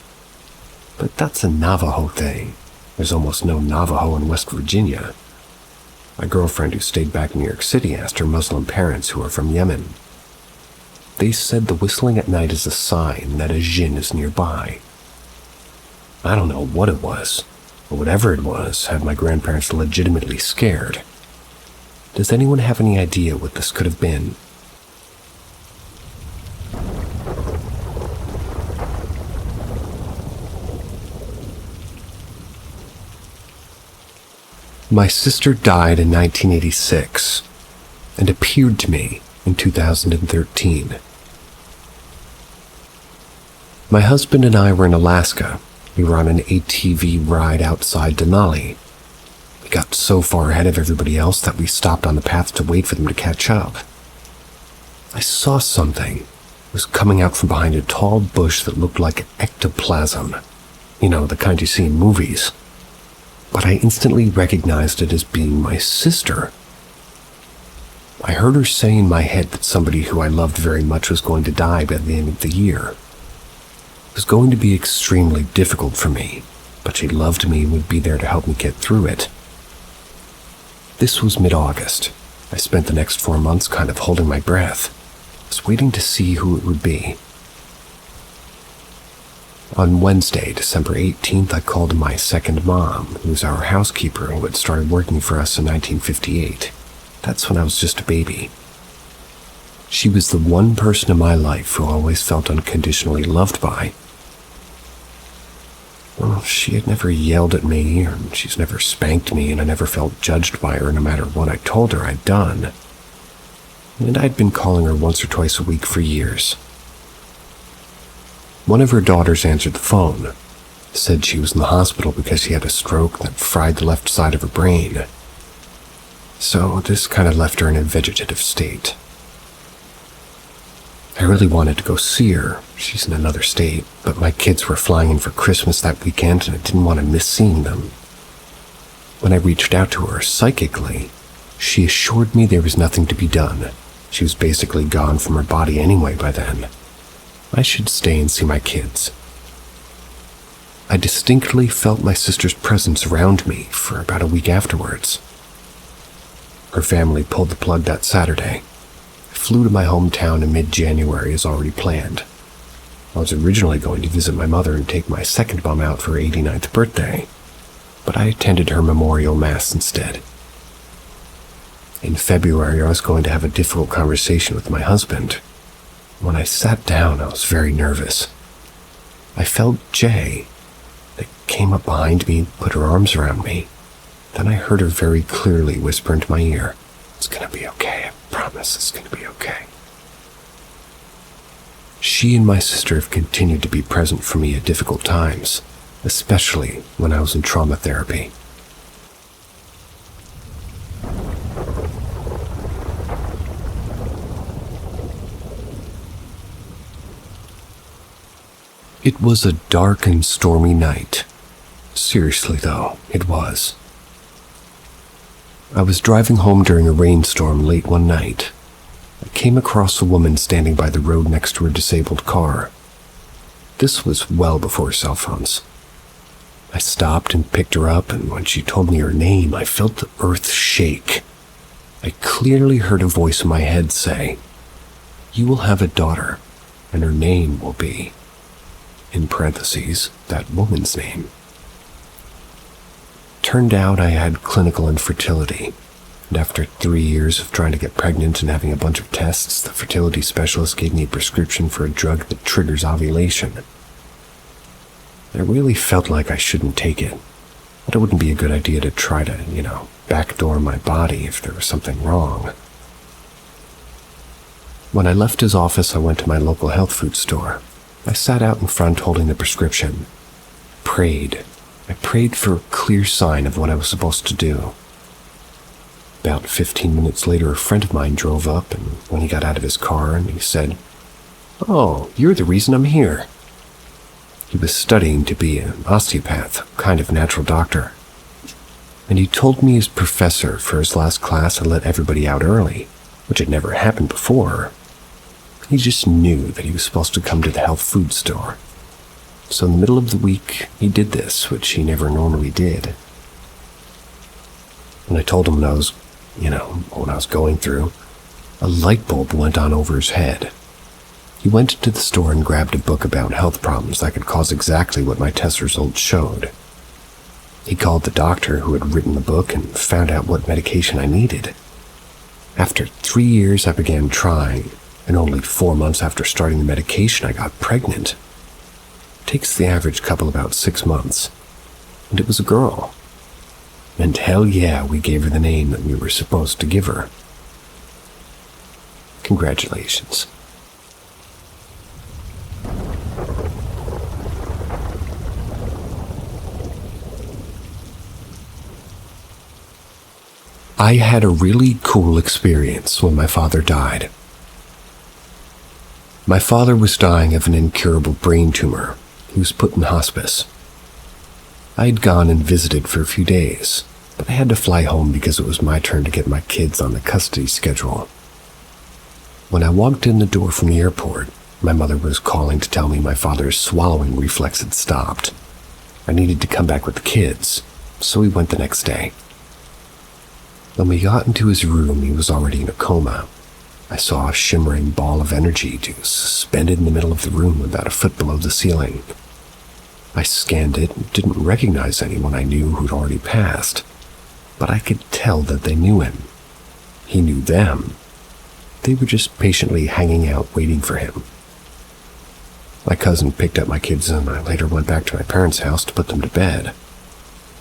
But that's a Navajo thing. There's almost no Navajo in West Virginia. My girlfriend who stayed back in New York City asked her Muslim parents who are from Yemen. They said the whistling at night is a sign that a jinn is nearby. I don't know what it was, but whatever it was had my grandparents legitimately scared. Does anyone have any idea what this could have been? My sister died in 1986 and appeared to me in 2013. My husband and I were in Alaska. We were on an ATV ride outside Denali. We got so far ahead of everybody else that we stopped on the path to wait for them to catch up. I saw something. It was coming out from behind a tall bush that looked like ectoplasm. You know, the kind you see in movies. But I instantly recognized it as being my sister. I heard her say in my head that somebody who I loved very much was going to die by the end of the year. It was going to be extremely difficult for me, but she loved me and would be there to help me get through it. This was mid-August. I spent the next 4 months kind of holding my breath. I was waiting to see who it would be. On Wednesday, December 18th, I called my second mom, who's our housekeeper who had started working for us in 1958. That's when I was just a baby. She was the one person in my life who I always felt unconditionally loved by. Well, she had never yelled at me, or she's never spanked me, and I never felt judged by her no matter what I told her I'd done. And I'd been calling her once or twice a week for years. One of her daughters answered the phone, said she was in the hospital because she had a stroke that fried the left side of her brain. So this kind of left her in a vegetative state. I really wanted to go see her. She's in another state, but my kids were flying in for Christmas that weekend and I didn't want to miss seeing them. When I reached out to her psychically, she assured me there was nothing to be done. She was basically gone from her body anyway by then. I should stay and see my kids. I distinctly felt my sister's presence around me for about a week afterwards. Her family pulled the plug that Saturday. I flew to my hometown in mid-January as already planned. I was originally going to visit my mother and take my second mom out for her 89th birthday, but I attended her memorial mass instead. In February, I was going to have a difficult conversation with my husband. When I sat down, I was very nervous. I felt Jay. They came up behind me and put her arms around me. Then I heard her very clearly whisper into my ear, "It's gonna be okay, I promise it's gonna be okay." She and my sister have continued to be present for me at difficult times, especially when I was in trauma therapy. It was a dark and stormy night. Seriously though, it was. I was driving home during a rainstorm late one night. I came across a woman standing by the road next to her disabled car. This was well before cell phones. I stopped and picked her up, and when she told me her name, I felt the earth shake. I clearly heard a voice in my head say, "You will have a daughter, and her name will be," in parentheses, that woman's name. Turned out I had clinical infertility, and after 3 years of trying to get pregnant and having a bunch of tests, the fertility specialist gave me a prescription for a drug that triggers ovulation. I really felt like I shouldn't take it, that it wouldn't be a good idea to try to, backdoor my body if there was something wrong. When I left his office, I went to my local health food store. I sat out in front holding the prescription. I prayed for a clear sign of what I was supposed to do. About 15 minutes later, a friend of mine drove up, and when he got out of his car, and he said, "Oh, you're the reason I'm here." He was studying to be an osteopath, kind of natural doctor. And he told me his professor for his last class had let everybody out early, which had never happened before. He just knew that he was supposed to come to the health food store. So in the middle of the week, he did this, which he never normally did. When I told him what I was going through, a light bulb went on over his head. He went to the store and grabbed a book about health problems that could cause exactly what my test results showed. He called the doctor who had written the book and found out what medication I needed. After 3 years, I began trying, and only 4 months after starting the medication, I got pregnant. It takes the average couple about 6 months, and it was a girl. And hell yeah, we gave her the name that we were supposed to give her. Congratulations. I had a really cool experience when my father died. My father was dying of an incurable brain tumor. He was put in hospice. I had gone and visited for a few days, but I had to fly home because it was my turn to get my kids on the custody schedule. When I walked in the door from the airport, my mother was calling to tell me my father's swallowing reflex had stopped. I needed to come back with the kids, so we went the next day. When we got into his room, he was already in a coma. I saw a shimmering ball of energy suspended in the middle of the room about a foot below the ceiling. I scanned it and didn't recognize anyone I knew who'd already passed, but I could tell that they knew him. He knew them. They were just patiently hanging out waiting for him. My cousin picked up my kids and I later went back to my parents' house to put them to bed.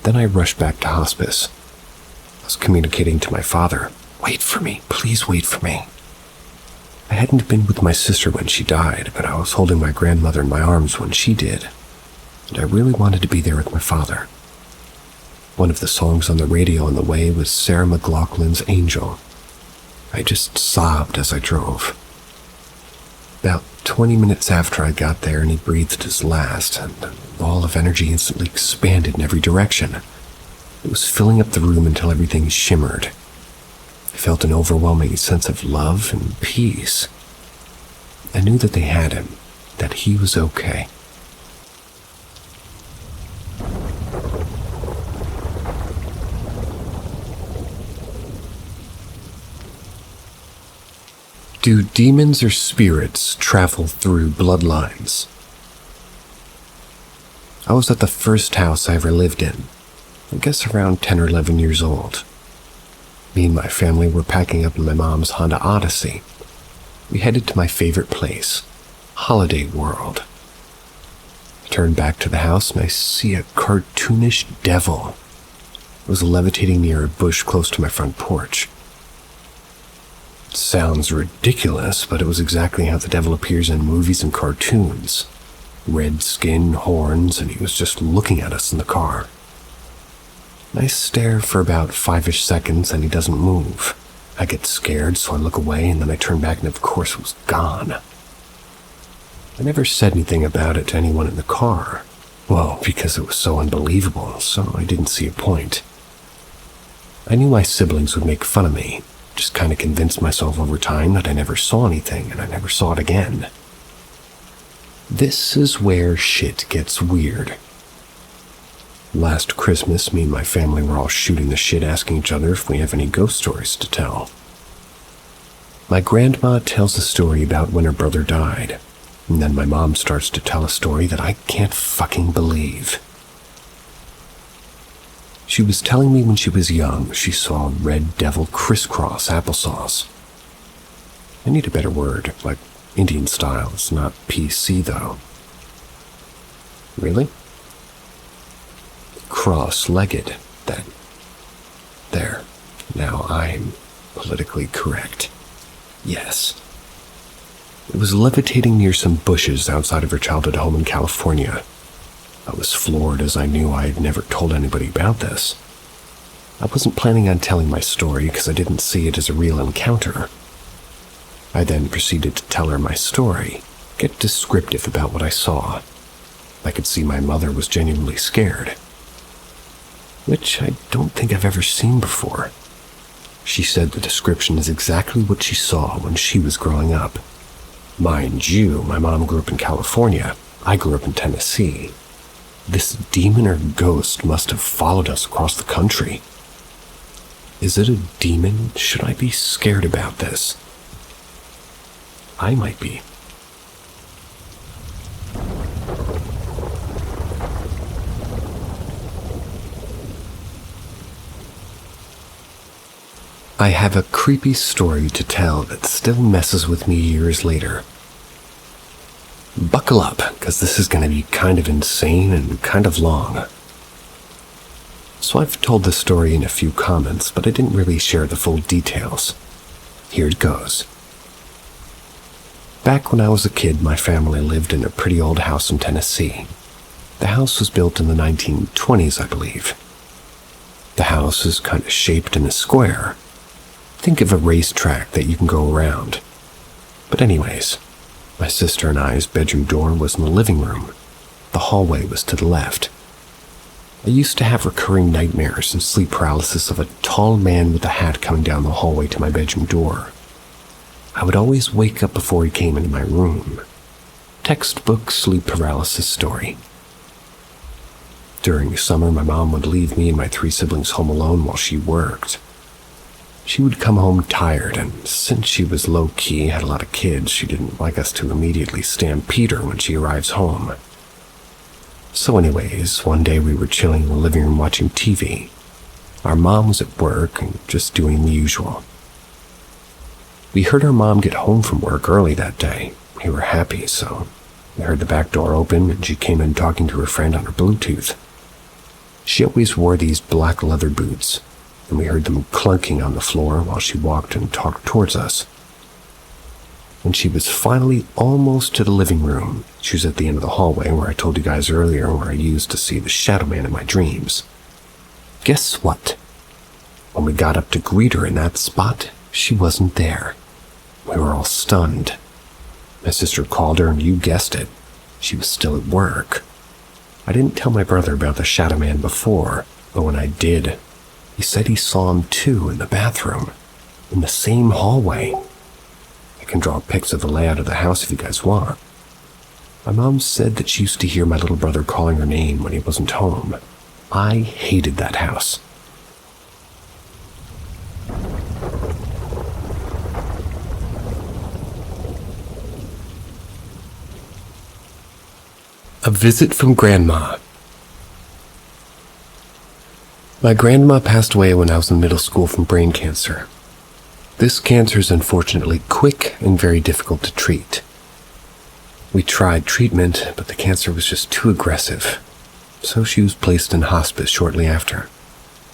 Then I rushed back to hospice. I was communicating to my father, "Wait for me, please wait for me." I hadn't been with my sister when she died, but I was holding my grandmother in my arms when she did, and I really wanted to be there with my father. One of the songs on the radio on the way was Sarah McLachlan's Angel. I just sobbed as I drove. About 20 minutes after I got there and he breathed his last, and the ball of energy instantly expanded in every direction. It was filling up the room until everything shimmered. I felt an overwhelming sense of love and peace. I knew that they had him, that he was okay. Do demons or spirits travel through bloodlines? I was at the first house I ever lived in, I guess around 10 or 11 years old. Me and my family were packing up in my mom's Honda Odyssey. We headed to my favorite place, Holiday World. I turned back to the house and I see a cartoonish devil. It was levitating near a bush close to my front porch. It sounds ridiculous, but it was exactly how the devil appears in movies and cartoons. Red skin, horns, and he was just looking at us in the car. I stare for about 5-ish seconds and he doesn't move. I get scared, so I look away and then I turn back and of course it was gone. I never said anything about it to anyone in the car. Well, because it was so unbelievable, so I didn't see a point. I knew my siblings would make fun of me, just kind of convinced myself over time that I never saw anything and I never saw it again. This is where shit gets weird. Last Christmas, me and my family were all shooting the shit asking each other if we have any ghost stories to tell. My grandma tells a story about when her brother died, and then my mom starts to tell a story that I can't fucking believe. She was telling me when she was young she saw a red devil crisscross applesauce. I need a better word, like Indian style. It's not PC though. Really? Cross-legged, then. There. Now I'm politically correct. Yes. It was levitating near some bushes outside of her childhood home in California. I was floored as I knew I had never told anybody about this. I wasn't planning on telling my story because I didn't see it as a real encounter. I then proceeded to tell her my story, get descriptive about what I saw. I could see my mother was genuinely scared, which I don't think I've ever seen before. She said the description is exactly what she saw when she was growing up. Mind you, my mom grew up in California. I grew up in Tennessee. This demon or ghost must have followed us across the country. Is it a demon? Should I be scared about this? I might be. I have a creepy story to tell that still messes with me years later. Buckle up, because this is going to be kind of insane and kind of long. So I've told this story in a few comments, but I didn't really share the full details. Here it goes. Back when I was a kid, my family lived in a pretty old house in Tennessee. The house was built in the 1920s, I believe. The house is kind of shaped in a square. Think of a racetrack that you can go around. But anyways, my sister and I's bedroom door was in the living room. The hallway was to the left. I used to have recurring nightmares and sleep paralysis of a tall man with a hat coming down the hallway to my bedroom door. I would always wake up before he came into my room. Textbook sleep paralysis story. During summer, my mom would leave me and my 3 siblings home alone while she worked. She would come home tired, and since she was low-key, had a lot of kids, she didn't like us to immediately stampede her when she arrives home. So anyways, one day we were chilling in the living room watching TV. Our mom was at work and just doing the usual. We heard our mom get home from work early that day. We were happy, so we heard the back door open and she came in talking to her friend on her Bluetooth. She always wore these black leather boots, and we heard them clunking on the floor while she walked and talked towards us. When she was finally almost to the living room, she was at the end of the hallway where I told you guys earlier where I used to see the shadow man in my dreams. Guess what? When we got up to greet her in that spot, she wasn't there. We were all stunned. My sister called her and you guessed it, she was still at work. I didn't tell my brother about the shadow man before, but when I did, he said he saw him too in the bathroom, in the same hallway. I can draw pics of the layout of the house if you guys want. My mom said that she used to hear my little brother calling her name when he wasn't home. I hated that house. A visit from Grandma. My grandma passed away when I was in middle school from brain cancer. This cancer is unfortunately quick and very difficult to treat. We tried treatment, but the cancer was just too aggressive, so she was placed in hospice shortly after.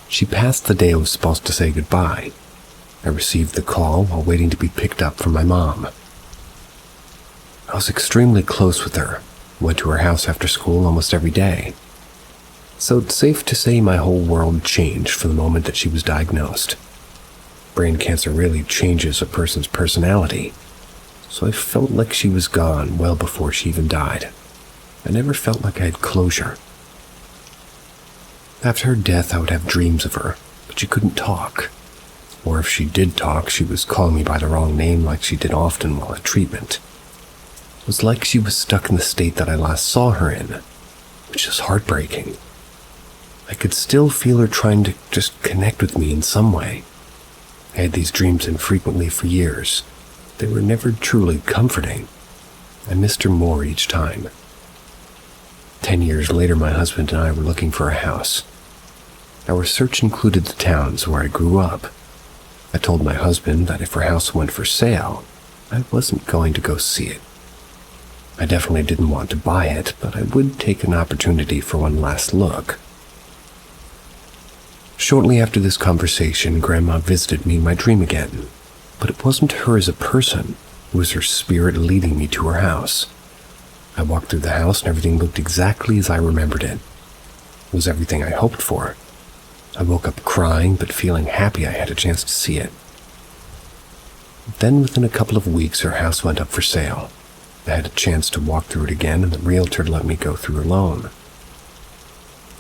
She passed the day I was supposed to say goodbye. I received the call while waiting to be picked up from my mom. I was extremely close with her, went to her house after school almost every day. So it's safe to say my whole world changed from the moment that she was diagnosed. Brain cancer really changes a person's personality, so I felt like she was gone well before she even died. I never felt like I had closure. After her death, I would have dreams of her, but she couldn't talk. Or if she did talk, she was calling me by the wrong name like she did often while at treatment. It was like she was stuck in the state that I last saw her in, which is heartbreaking. I could still feel her trying to just connect with me in some way. I had these dreams infrequently for years. They were never truly comforting. I missed her more each time. 10 years later, my husband and I were looking for a house. Our search included the towns where I grew up. I told my husband that if our house went for sale, I wasn't going to go see it. I definitely didn't want to buy it, but I would take an opportunity for one last look. Shortly after this conversation, Grandma visited me in my dream again, but it wasn't her as a person, it was her spirit leading me to her house. I walked through the house and everything looked exactly as I remembered it. It was everything I hoped for. I woke up crying, but feeling happy I had a chance to see it. Then within a couple of weeks, her house went up for sale. I had a chance to walk through it again, and the realtor let me go through alone.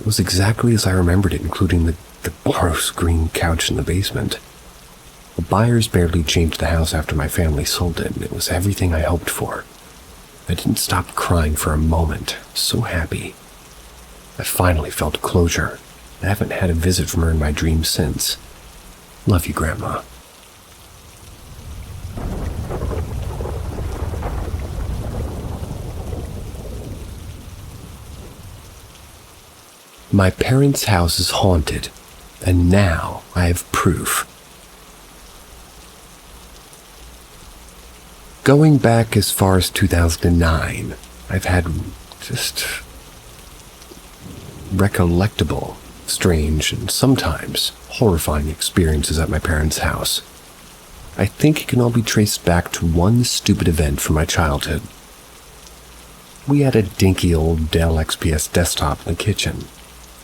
It was exactly as I remembered it, including the gross green couch in the basement. The buyers barely changed the house after my family sold it, and it was everything I hoped for. I didn't stop crying for a moment, so happy. I finally felt closure. I haven't had a visit from her in my dreams since. Love you, Grandma. My parents' house is haunted, and now I have proof. Going back as far as 2009, I've had just recollectable, strange, and sometimes horrifying experiences at my parents' house. I think it can all be traced back to one stupid event from my childhood. We had a dinky old Dell XPS desktop in the kitchen.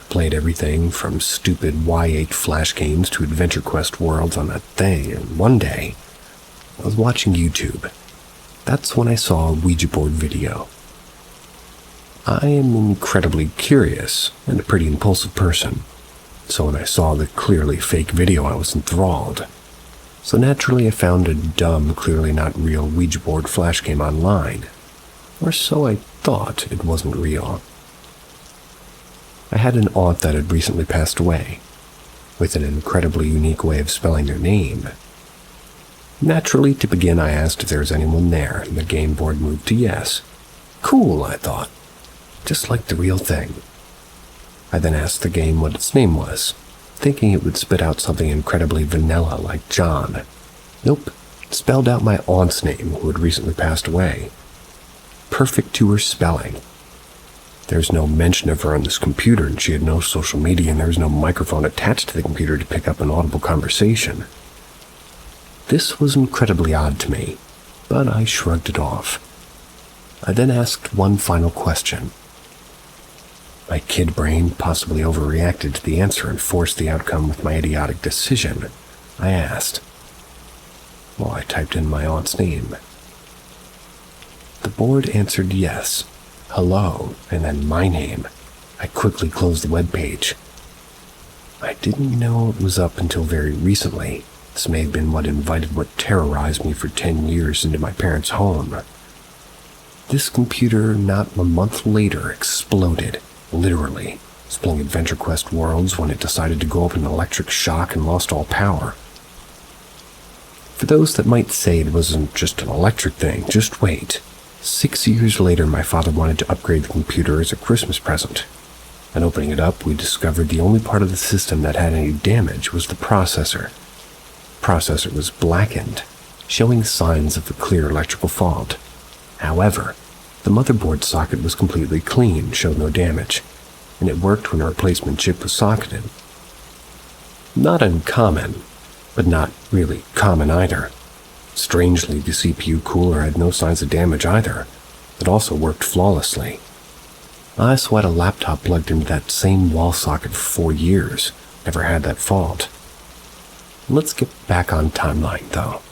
I played everything from stupid Y8 flash games to Adventure Quest worlds on that thing, and one day, I was watching YouTube. That's when I saw a Ouija board video. I am incredibly curious and a pretty impulsive person, so when I saw the clearly fake video, I was enthralled. So naturally, I found a dumb, clearly not real Ouija board flash game online. Or so I thought. It wasn't real. I had an aunt that had recently passed away, with an incredibly unique way of spelling their name. Naturally, to begin, I asked if there was anyone there, and the game board moved to yes. Cool, I thought. Just like the real thing. I then asked the game what its name was, thinking it would spit out something incredibly vanilla like John. Nope, it spelled out my aunt's name, who had recently passed away. Perfect to her spelling. There's no mention of her on this computer, and she had no social media, and there was no microphone attached to the computer to pick up an audible conversation. This was incredibly odd to me, but I shrugged it off. I then asked one final question. My kid brain possibly overreacted to the answer and forced the outcome with my idiotic decision. I asked. Well, I typed in my aunt's name. The board answered yes, hello, and then my name. I quickly closed the web page. I didn't know it was up until very recently. This may have been what invited what terrorized me for 10 years into my parents' home. This computer, not a month later, exploded. Literally, spilling Adventure Quest worlds when it decided to go up in an electric shock and lost all power. For those that might say it wasn't just an electric thing, just wait. 6 years later, my father wanted to upgrade the computer as a Christmas present. And opening it up, we discovered the only part of the system that had any damage was the processor. The processor was blackened, showing signs of a clear electrical fault. However, the motherboard socket was completely clean, showed no damage, and it worked when a replacement chip was socketed. Not uncommon, but not really common either. Strangely, the CPU cooler had no signs of damage either. It also worked flawlessly. I also had a laptop plugged into that same wall socket for 4 years, never had that fault. Let's get back on timeline, though.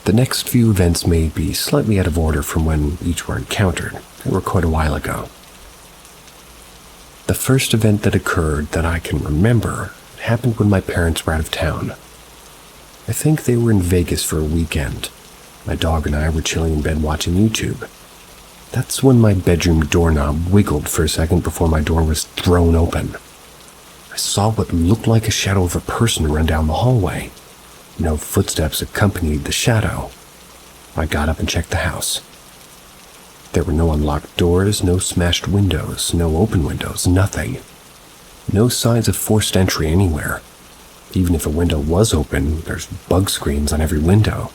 The next few events may be slightly out of order from when each were encountered. They were quite a while ago. The first event that occurred that I can remember happened when my parents were out of town. I think they were in Vegas for a weekend. My dog and I were chilling in bed watching YouTube. That's when my bedroom doorknob wiggled for a second before my door was thrown open. I saw what looked like a shadow of a person run down the hallway. No footsteps accompanied the shadow. I got up and checked the house. There were no unlocked doors, no smashed windows, no open windows, nothing. No signs of forced entry anywhere. Even if a window was open, there's bug screens on every window.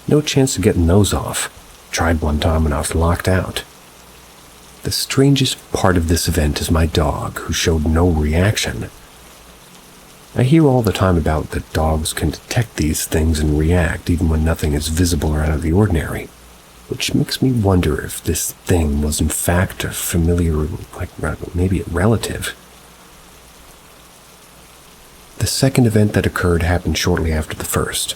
No chance of getting those off. Tried one time and I was locked out. The strangest part of this event is my dog, who showed no reaction. I hear all the time about that dogs can detect these things and react even when nothing is visible or out of the ordinary, which makes me wonder if this thing was in fact a familiar, maybe a relative. The second event that occurred happened shortly after the first.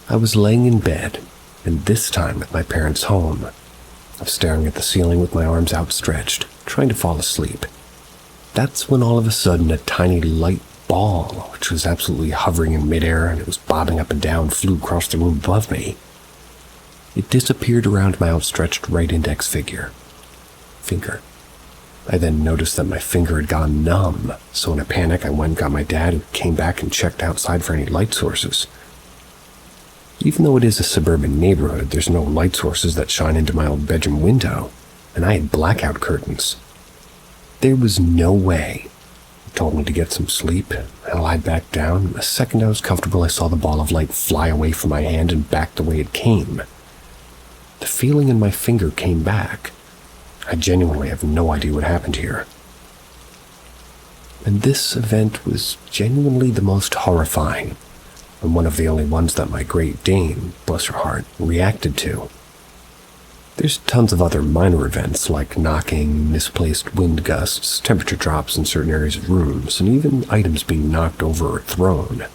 I was laying in bed, and this time at my parents' home. I was staring at the ceiling with my arms outstretched, trying to fall asleep. That's when all of a sudden a tiny light ball, which was absolutely hovering in midair and it was bobbing up and down, flew across the room above me. It disappeared around my outstretched right index finger. I then noticed that my finger had gone numb, so in a panic I went and got my dad, who came back and checked outside for any light sources. Even though it is a suburban neighborhood, there's no light sources that shine into my old bedroom window, and I had blackout curtains. There was no way. He told me to get some sleep. I lied back down. The second I was comfortable, I saw the ball of light fly away from my hand and back the way it came. The feeling in my finger came back. I genuinely have no idea what happened here. And this event was genuinely the most horrifying. and one of the only ones that my Great Dane, bless her heart, reacted to. There's tons of other minor events like knocking, misplaced wind gusts, temperature drops in certain areas of rooms, and even items being knocked over or thrown.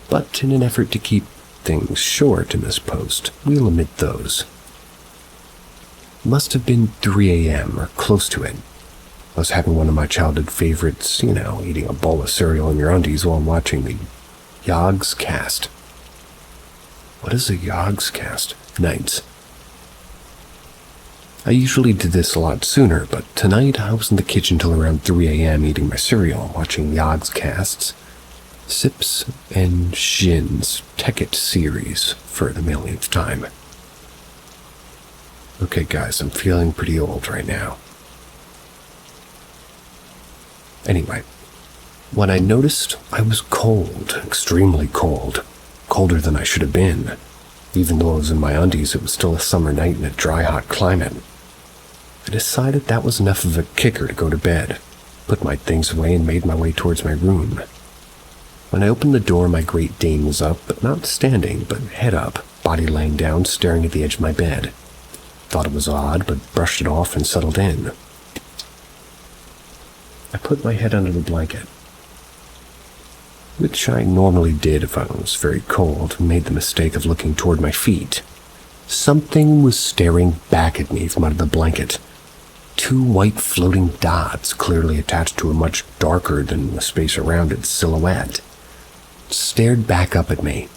But in an effort to keep things short in this post, we'll omit those. It must have been 3 a.m. or close to it. I was having one of my childhood favorites, eating a bowl of cereal in your undies while watching the Yogg's Cast. What is a Yogg's Cast? Nights. I usually did this a lot sooner, but tonight I was in the kitchen till around 3 a.m. eating my cereal, watching Yogg's Casts, Sips and Shin's Tekkit series for the millionth time. Okay guys, I'm feeling pretty old right now. Anyway, when I noticed I was cold, extremely cold, colder than I should have been. Even though I was in my undies, it was still a summer night in a dry, hot climate. I decided that was enough of a kicker to go to bed, put my things away, and made my way towards my room. When I opened the door, my Great Dane was up, but not standing, but head up, body laying down, staring at the edge of my bed. Thought it was odd, but brushed it off and settled in. I put my head under the blanket, which I normally did if I was very cold, and made the mistake of looking toward my feet. Something was staring back at me from under the blanket. 2 white floating dots, clearly attached to a much darker than the space around it silhouette, stared back up at me.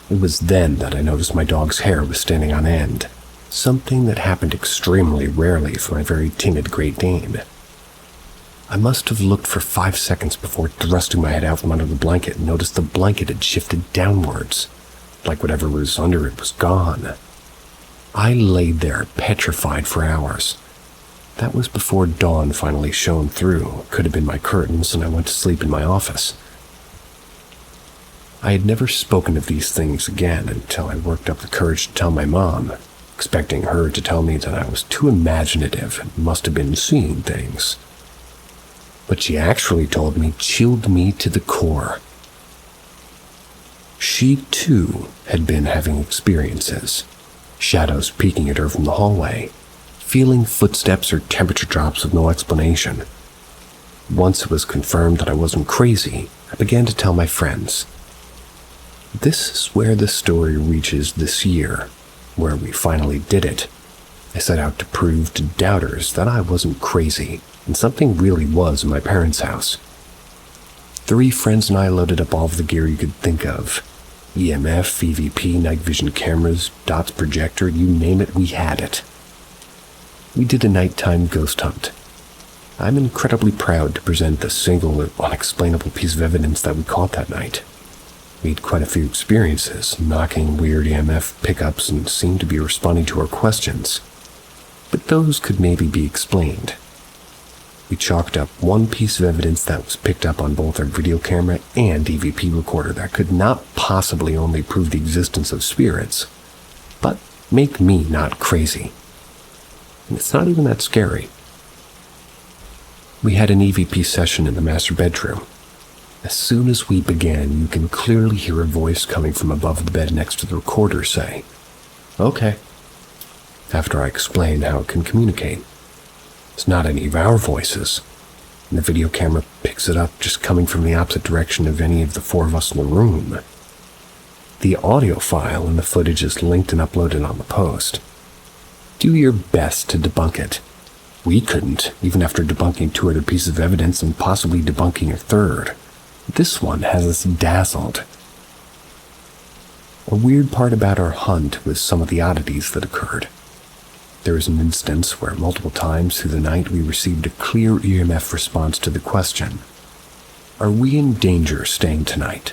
It was then that I noticed my dog's hair was standing on end, something that happened extremely rarely for my very timid Great Dane. I must have looked for 5 seconds before thrusting my head out from under the blanket and noticed the blanket had shifted downwards, like whatever was under it was gone. I laid there petrified for hours. That was before dawn finally shone through. It could have been my curtains, and I went to sleep in my office. I had never spoken of these things again until I worked up the courage to tell my mom, expecting her to tell me that I was too imaginative and must have been seeing things. But she actually told me, chilled me to the core. She, too, had been having experiences. Shadows peeking at her from the hallway, feeling footsteps or temperature drops with no explanation. Once it was confirmed that I wasn't crazy, I began to tell my friends. This is where the story reaches this year, where we finally did it. I set out to prove to doubters that I wasn't crazy, and something really was in my parents' house. 3 friends and I loaded up all of the gear you could think of. EMF, EVP, night vision cameras, dots projector, you name it, we had it. We did a nighttime ghost hunt. I'm incredibly proud to present the single unexplainable piece of evidence that we caught that night. We had quite a few experiences, knocking weird EMF pickups, and seemed to be responding to our questions. But those could maybe be explained. We chalked up one piece of evidence that was picked up on both our video camera and EVP recorder that could not possibly only prove the existence of spirits, but make me not crazy. And it's not even that scary. We had an EVP session in the master bedroom. As soon as we began, you can clearly hear a voice coming from above the bed next to the recorder say, "Okay," after I explain how it can communicate. It's not any of our voices, and the video camera picks it up just coming from the opposite direction of any of the 4 of us in the room. The audio file and the footage is linked and uploaded on the post. Do your best to debunk it. We couldn't, even after debunking 2 other pieces of evidence and possibly debunking a 3rd. This one has us dazzled. A weird part about our hunt was some of the oddities that occurred. There was an instance where multiple times through the night we received a clear EMF response to the question, "Are we in danger staying tonight?"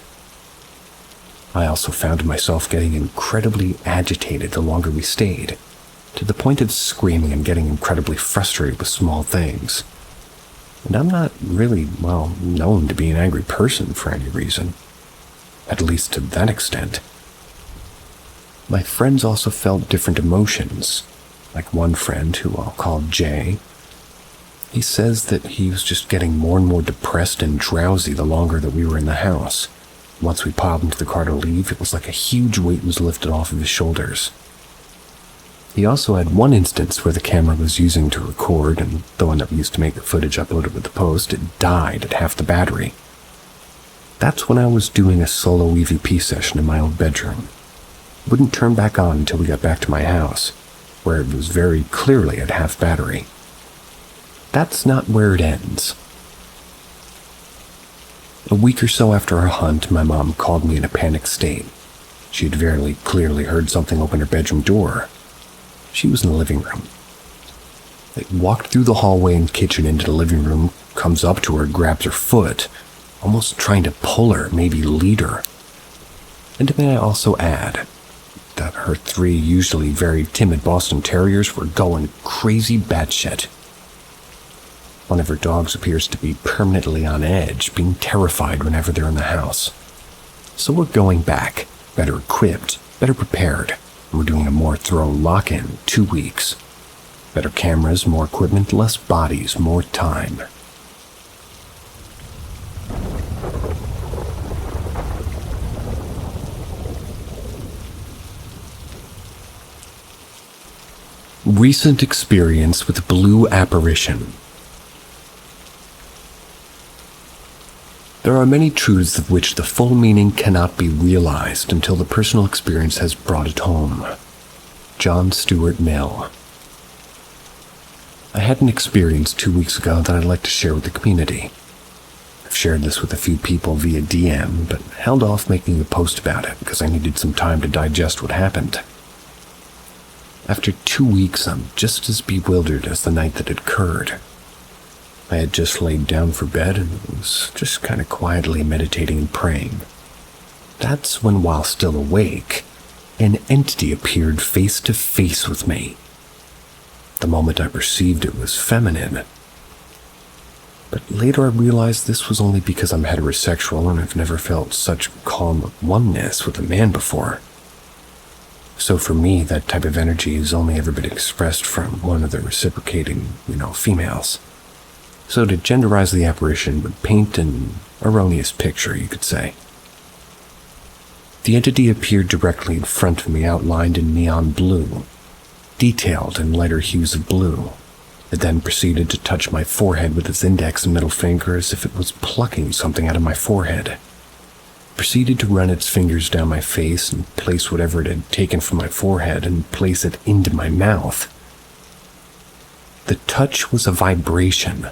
I also found myself getting incredibly agitated the longer we stayed, to the point of screaming and getting incredibly frustrated with small things. And I'm not really, known to be an angry person for any reason, at least to that extent. My friends also felt different emotions. Like one friend, who I'll call Jay, he says that he was just getting more and more depressed and drowsy the longer that we were in the house. once we piled into the car to leave, it was like a huge weight was lifted off of his shoulders. He also had one instance where the camera was using to record, and the one that we used to make the footage uploaded with the post, it died at half the battery. That's when I was doing a solo EVP session in my old bedroom. It wouldn't turn back on until we got back to my house, where it was very clearly at half battery. That's not where it ends. A week or so after our hunt, my mom called me in a panicked state. She had very clearly heard something open her bedroom door. She was in the living room. It walked through the hallway and kitchen into the living room, comes up to her, grabs her foot, almost trying to pull her, maybe lead her. And may I also add that her 3 usually very timid Boston Terriers were going crazy batshit. One of her dogs appears to be permanently on edge, being terrified whenever they're in the house. So we're going back, better equipped, better prepared. We're doing a more thorough lock-in, 2 weeks. Better cameras, more equipment, less bodies, more time. Recent experience with blue apparition. There are many truths of which the full meaning cannot be realized until the personal experience has brought it home. John Stuart Mill. I had an experience 2 weeks ago that I'd like to share with the community. I've shared this with a few people via DM, but held off making a post about it because I needed some time to digest what happened. After 2 weeks, I'm just as bewildered as the night that it occurred. I had just laid down for bed and was just kind of quietly meditating and praying. That's when, while still awake, an entity appeared face to face with me. The moment I perceived it was feminine. But later I realized this was only because I'm heterosexual and I've never felt such calm oneness with a man before. So for me, that type of energy has only ever been expressed from one of the reciprocating, females. So to genderize the apparition would paint an erroneous picture, you could say. The entity appeared directly in front of me, outlined in neon blue, detailed in lighter hues of blue. It then proceeded to touch my forehead with its index and middle finger as if it was plucking something out of my forehead. It proceeded to run its fingers down my face and place whatever it had taken from my forehead and place it into my mouth. The touch was a vibration,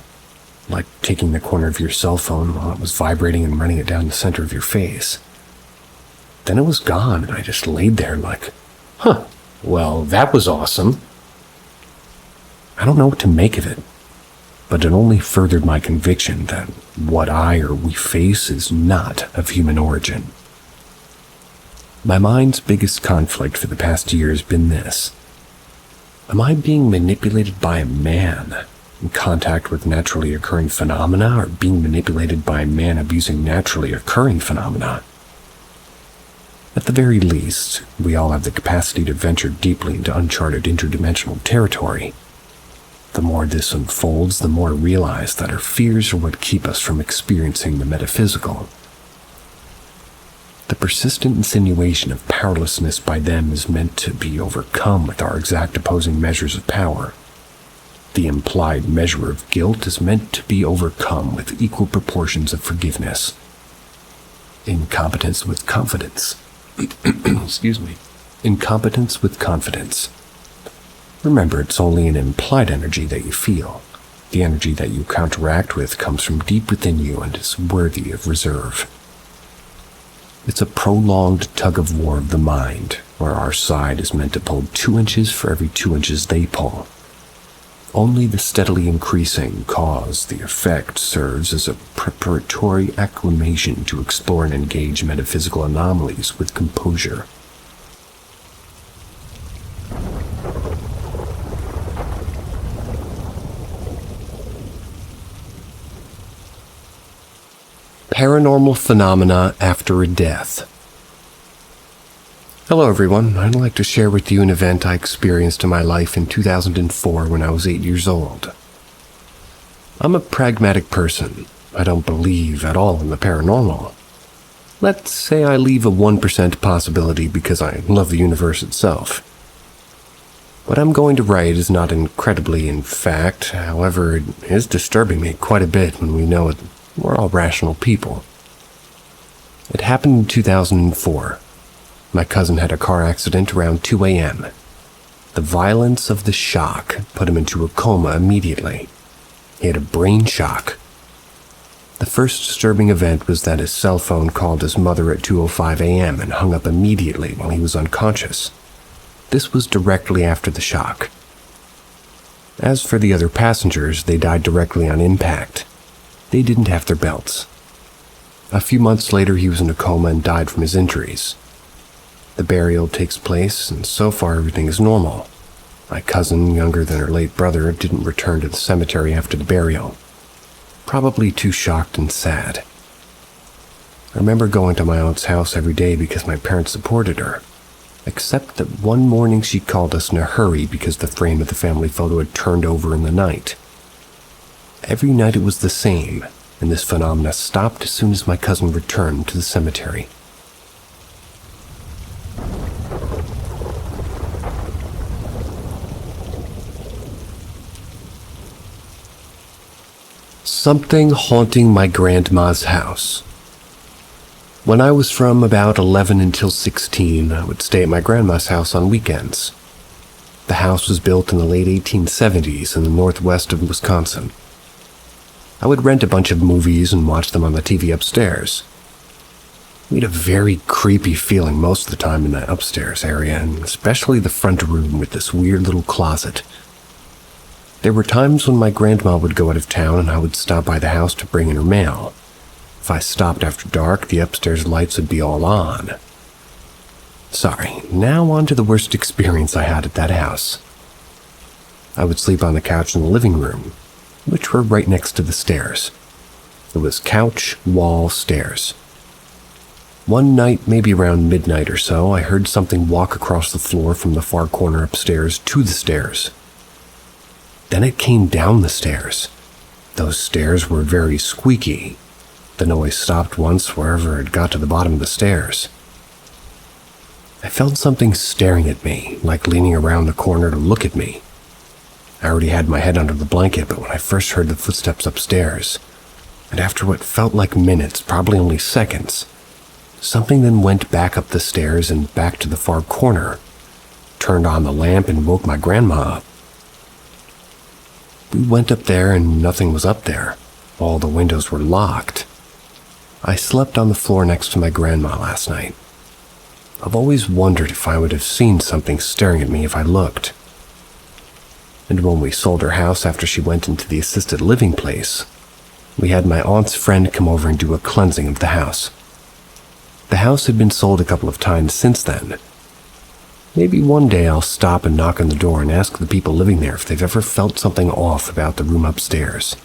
like taking the corner of your cell phone while it was vibrating and running it down the center of your face. Then it was gone, and I just laid there like, well, that was awesome. I don't know what to make of it, but it only furthered my conviction that what I or we face is not of human origin. My mind's biggest conflict for the past year has been this. Am I being manipulated by a man in contact with naturally occurring phenomena, or being manipulated by a man abusing naturally occurring phenomena? At the very least, we all have the capacity to venture deeply into uncharted interdimensional territory. The more this unfolds, the more I realize that our fears are what keep us from experiencing the metaphysical. The persistent insinuation of powerlessness by them is meant to be overcome with our exact opposing measures of power. The implied measure of guilt is meant to be overcome with equal proportions of forgiveness. Incompetence with confidence. Incompetence with confidence. Remember, it's only an implied energy that you feel. The energy that you counteract with comes from deep within you and is worthy of reserve. It's a prolonged tug-of-war of the mind, where our side is meant to pull 2 inches for every 2 inches they pull. Only the steadily increasing cause, the effect, serves as a preparatory acclimation to explore and engage metaphysical anomalies with composure. Paranormal phenomena after a death. Hello everyone, I'd like to share with you an event I experienced in my life in 2004 when I was 8 years old. I'm a pragmatic person. I don't believe at all in the paranormal. Let's say I leave a 1% possibility because I love the universe itself. What I'm going to write is not incredibly in fact, however, it is disturbing me quite a bit when we know it. We're all rational people. It happened in 2004. My cousin had a car accident around 2 a.m. The violence of the shock put him into a coma immediately. He had a brain shock. The first disturbing event was that his cell phone called his mother at 2:05 a.m. and hung up immediately while he was unconscious. This was directly after the shock. As for the other passengers, they died directly on impact. They didn't have their belts. A few months later, he was in a coma and died from his injuries. The burial takes place, and so far everything is normal. My cousin, younger than her late brother, didn't return to the cemetery after the burial. Probably too shocked and sad. I remember going to my aunt's house every day because my parents supported her, except that one morning she called us in a hurry because the frame of the family photo had turned over in the night. Every night it was the same, and this phenomena stopped as soon as my cousin returned to the cemetery. Something haunting my grandma's house. When I was from about 11 until 16, I would stay at my grandma's house on weekends. The house was built in the late 1870s in the northwest of Wisconsin. I would rent a bunch of movies and watch them on the TV upstairs. We had a very creepy feeling most of the time in that upstairs area, and especially the front room with this weird little closet. There were times when my grandma would go out of town and I would stop by the house to bring in her mail. If I stopped after dark, the upstairs lights would be all on. Sorry, now on to the worst experience I had at that house. I would sleep on the couch in the living room, which were right next to the stairs. It was couch, wall, stairs. One night, maybe around midnight or so, I heard something walk across the floor from the far corner upstairs to the stairs. Then it came down the stairs. Those stairs were very squeaky. The noise stopped once wherever it got to the bottom of the stairs. I felt something staring at me, like leaning around the corner to look at me. I already had my head under the blanket, but when I first heard the footsteps upstairs, and after what felt like minutes, probably only seconds, something then went back up the stairs and back to the far corner, turned on the lamp and woke my grandma up. We went up there and nothing was up there. All the windows were locked. I slept on the floor next to my grandma last night. I've always wondered if I would have seen something staring at me if I looked. And when we sold her house after she went into the assisted living place, we had my aunt's friend come over and do a cleansing of the house. The house had been sold a couple of times since then. Maybe one day I'll stop and knock on the door and ask the people living there if they've ever felt something off about the room upstairs.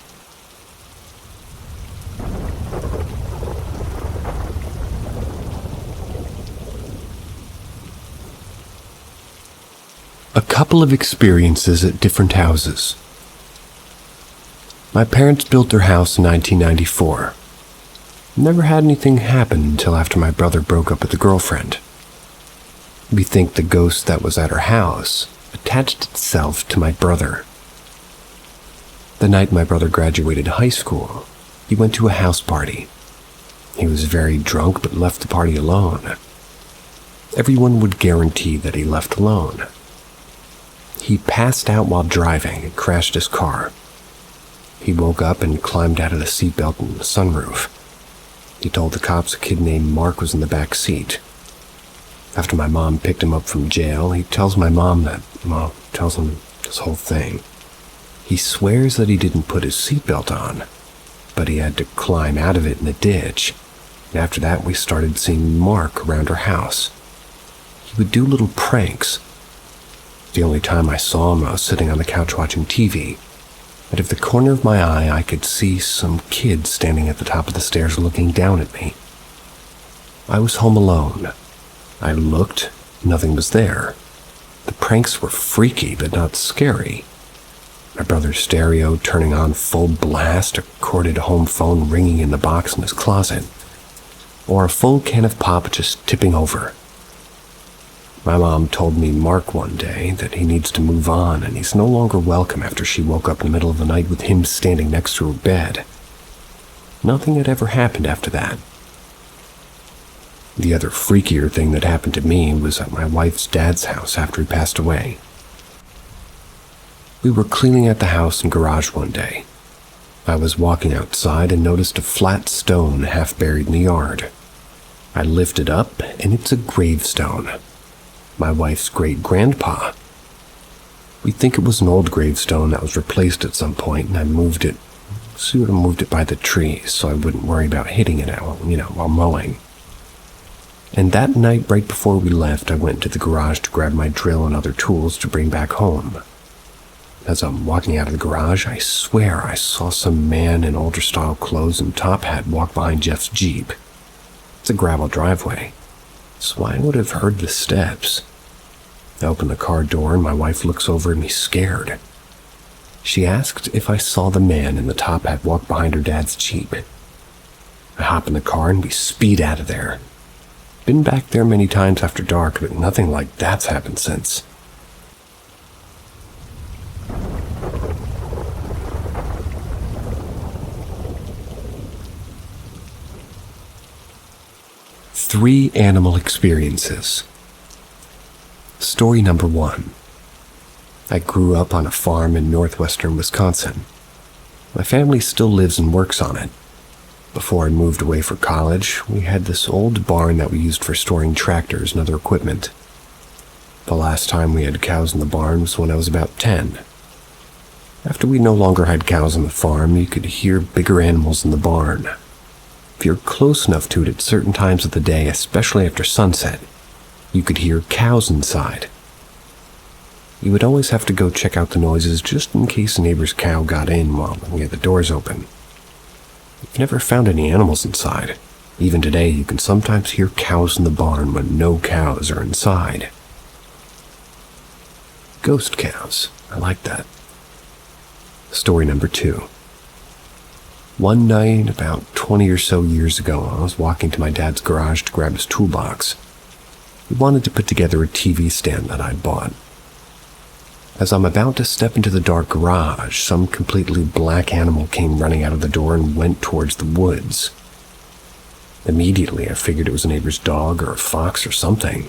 A couple of experiences at different houses. My parents built their house in 1994. Never had anything happen until after my brother broke up with a girlfriend. We think the ghost that was at her house attached itself to my brother. The night my brother graduated high school, he went to a house party. He was very drunk but left the party alone. Everyone would guarantee that he left alone. He passed out while driving and crashed his car. He woke up and climbed out of the seatbelt in the sunroof. He told the cops a kid named Mark was in the back seat. After my mom picked him up from jail, he tells my mom that, tells him this whole thing. He swears that he didn't put his seatbelt on, but he had to climb out of it in a ditch. And after that, we started seeing Mark around our house. He would do little pranks. The only time I saw him, I was sitting on the couch watching TV. Out of the corner of my eye, I could see some kid standing at the top of the stairs looking down at me. I was home alone. I looked, nothing was there. The pranks were freaky, but not scary. My brother's stereo turning on full blast, a corded home phone ringing in the box in his closet. or a full can of pop just tipping over. My mom told me Mark one day that he needs to move on and he's no longer welcome after she woke up in the middle of the night with him standing next to her bed. Nothing had ever happened after that. The other freakier thing that happened to me was at my wife's dad's house after he passed away. We were cleaning out the house and garage one day. I was walking outside and noticed a flat stone half buried in the yard. I lifted up and it's a gravestone. My wife's great-grandpa. We think it was an old gravestone that was replaced at some point, and I moved it by the trees so I wouldn't worry about hitting it while mowing. And that night, right before we left, I went to the garage to grab my drill and other tools to bring back home. As I'm walking out of the garage, I swear I saw some man in older-style clothes and top hat walk behind Jeff's Jeep. It's a gravel driveway, so I would have heard the steps. I open the car door and my wife looks over at me scared. She asked if I saw the man in the top hat walk behind her dad's Jeep. I hop in the car and we speed out of there. Been back there many times after dark, but nothing like that's happened since. Three animal experiences. Story number 1. I grew up on a farm in northwestern Wisconsin. My family still lives and works on it. Before I moved away for college, we had this old barn that we used for storing tractors and other equipment. The last time we had cows in the barn was when I was about 10. After we no longer had cows on the farm, you could hear bigger animals in the barn. If you're close enough to it at certain times of the day, especially after sunset, you could hear cows inside. You would always have to go check out the noises just in case a neighbor's cow got in while we had the doors open. I've never found any animals inside. Even today, you can sometimes hear cows in the barn when no cows are inside. Ghost cows. I like that. Story number 2. One night, about 20 or so years ago, I was walking to my dad's garage to grab his toolbox. He wanted to put together a TV stand that I'd bought. As I'm about to step into the dark garage, some completely black animal came running out of the door and went towards the woods. Immediately, I figured it was a neighbor's dog or a fox or something.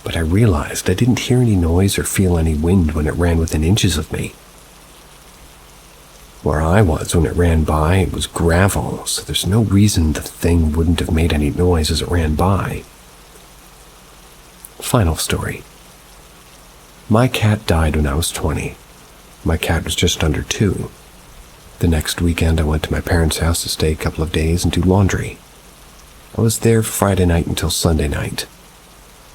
But I realized I didn't hear any noise or feel any wind when it ran within inches of me. Where I was when it ran by, it was gravel, so there's no reason the thing wouldn't have made any noise as it ran by. Final story. My cat died when I was 20. My cat was just under 2. The next weekend, I went to my parents' house to stay a couple of days and do laundry. I was there Friday night until Sunday night.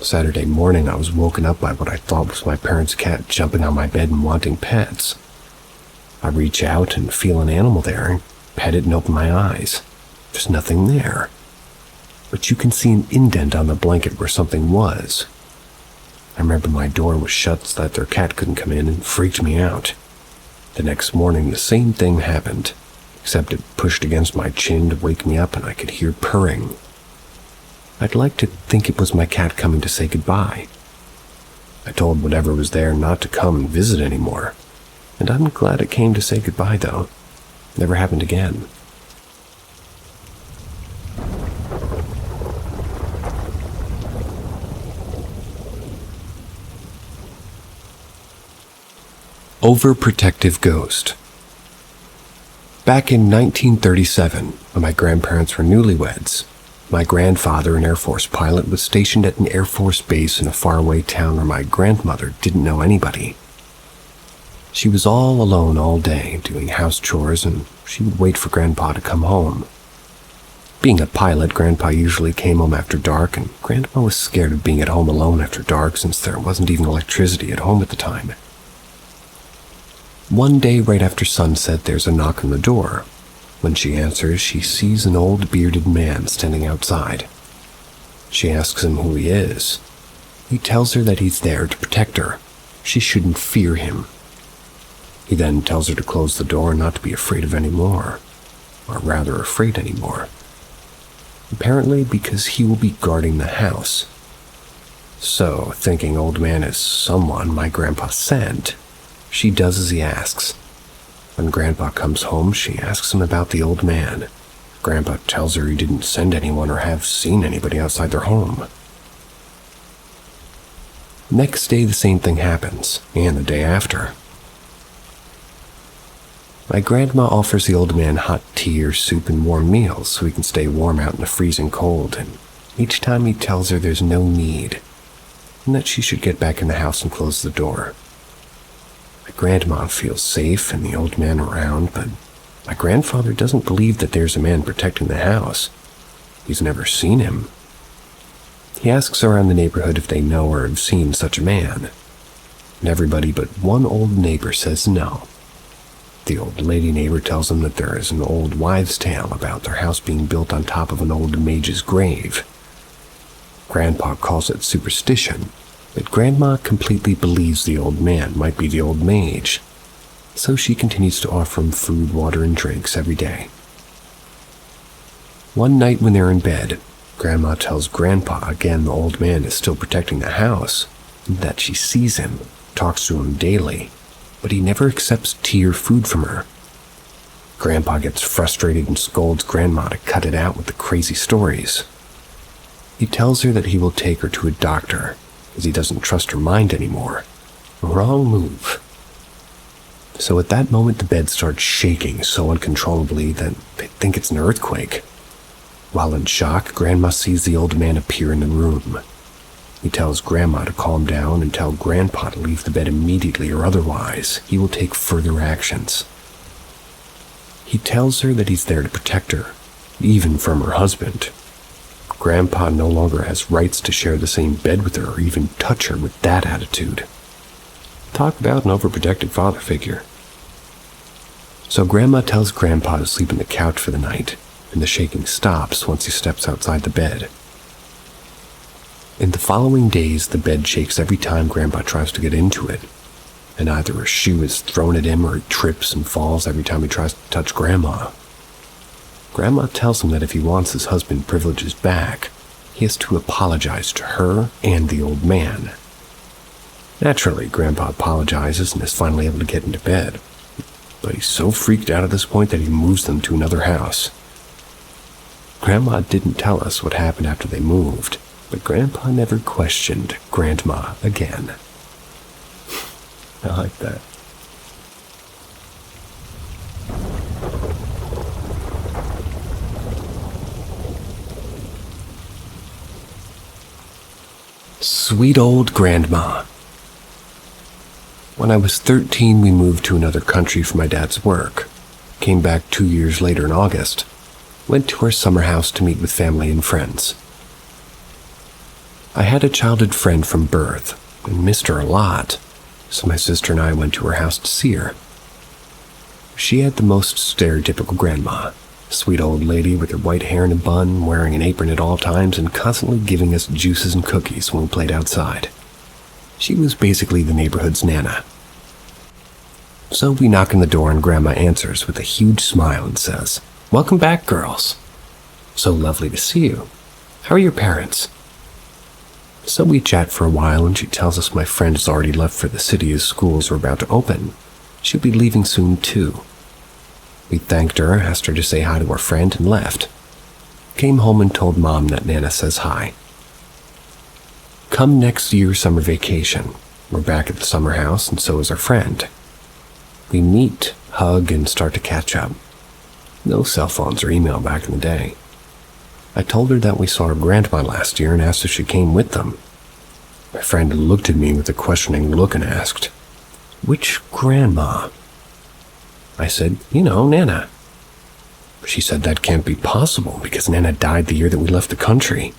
Saturday morning, I was woken up by what I thought was my parents' cat jumping on my bed and wanting pets. I reach out and feel an animal there and pet it and open my eyes. There's nothing there. But you can see an indent on the blanket where something was. I remember my door was shut so that their cat couldn't come in and freaked me out. The next morning, the same thing happened, except it pushed against my chin to wake me up and I could hear purring. I'd like to think it was my cat coming to say goodbye. I told whatever was there not to come and visit anymore. And I'm glad it came to say goodbye, though. Never happened again. Overprotective ghost. Back in 1937, when my grandparents were newlyweds, my grandfather, an Air Force pilot, was stationed at an Air Force base in a faraway town where my grandmother didn't know anybody. She was all alone all day, doing house chores, and she would wait for Grandpa to come home. Being a pilot, Grandpa usually came home after dark, and Grandma was scared of being at home alone after dark since there wasn't even electricity at home at the time. One day right after sunset, there's a knock on the door. When she answers, she sees an old bearded man standing outside. She asks him who he is. He tells her that he's there to protect her. She shouldn't fear him. He then tells her to close the door and not to be afraid of anymore, or rather afraid anymore. apparently because he will be guarding the house. So, thinking old man is someone my grandpa sent, she does as he asks. When Grandpa comes home, she asks him about the old man. Grandpa tells her he didn't send anyone or have seen anybody outside their home. Next day, the same thing happens, and the day after. My grandma offers the old man hot tea or soup and warm meals so he can stay warm out in the freezing cold, and each time he tells her there's no need, and that she should get back in the house and close the door. My grandma feels safe and the old man around, but my grandfather doesn't believe that there's a man protecting the house. He's never seen him. He asks around the neighborhood if they know or have seen such a man, and everybody but one old neighbor says no. The old lady neighbor tells him that there is an old wives' tale about their house being built on top of an old mage's grave. Grandpa calls it superstition, but Grandma completely believes the old man might be the old mage, so she continues to offer him food, water, and drinks every day. One night when they're in bed, Grandma tells Grandpa again the old man is still protecting the house, and that she sees him, talks to him daily, but he never accepts tea or food from her. Grandpa gets frustrated and scolds Grandma to cut it out with the crazy stories. He tells her that he will take her to a doctor, as he doesn't trust her mind anymore. Wrong move. So at that moment the bed starts shaking so uncontrollably that they think it's an earthquake. While in shock, Grandma sees the old man appear in the room. He tells Grandma to calm down and tell Grandpa to leave the bed immediately, or otherwise he will take further actions. He tells her that he's there to protect her, even from her husband. Grandpa no longer has rights to share the same bed with her or even touch her with that attitude. Talk about an overprotective father figure. So Grandma tells Grandpa to sleep on the couch for the night, and the shaking stops once he steps outside the bed. In the following days, the bed shakes every time Grandpa tries to get into it, and either a shoe is thrown at him or he trips and falls every time he tries to touch Grandma. Grandma tells him that if he wants his husband privileges back, he has to apologize to her and the old man. Naturally, Grandpa apologizes and is finally able to get into bed, but he's so freaked out at this point that he moves them to another house. Grandma didn't tell us what happened after they moved, but Grandpa never questioned Grandma again. I like that. Sweet old Grandma. When I was 13, we moved to another country for my dad's work. Came back 2 years later in August. Went to our summer house to meet with family and friends. I had a childhood friend from birth and missed her a lot, so my sister and I went to her house to see her. She had the most stereotypical grandma, a sweet old lady with her white hair in a bun, wearing an apron at all times and constantly giving us juices and cookies when we played outside. She was basically the neighborhood's Nana. So we knock on the door and Grandma answers with a huge smile and says, "Welcome back, girls. So lovely to see you. How are your parents?" So we chat for a while and she tells us my friend has already left for the city as schools are about to open. She'll be leaving soon too. We thanked her, asked her to say hi to our friend, and left. Came home and told Mom that Nana says hi. Come next year's summer vacation. We're back at the summer house and so is our friend. We meet, hug, and start to catch up. No cell phones or email back in the day. I told her that we saw her grandma last year and asked if she came with them. My friend looked at me with a questioning look and asked, "Which grandma?" I said, "You know, Nana." She said that can't be possible because Nana died the year that we left the country.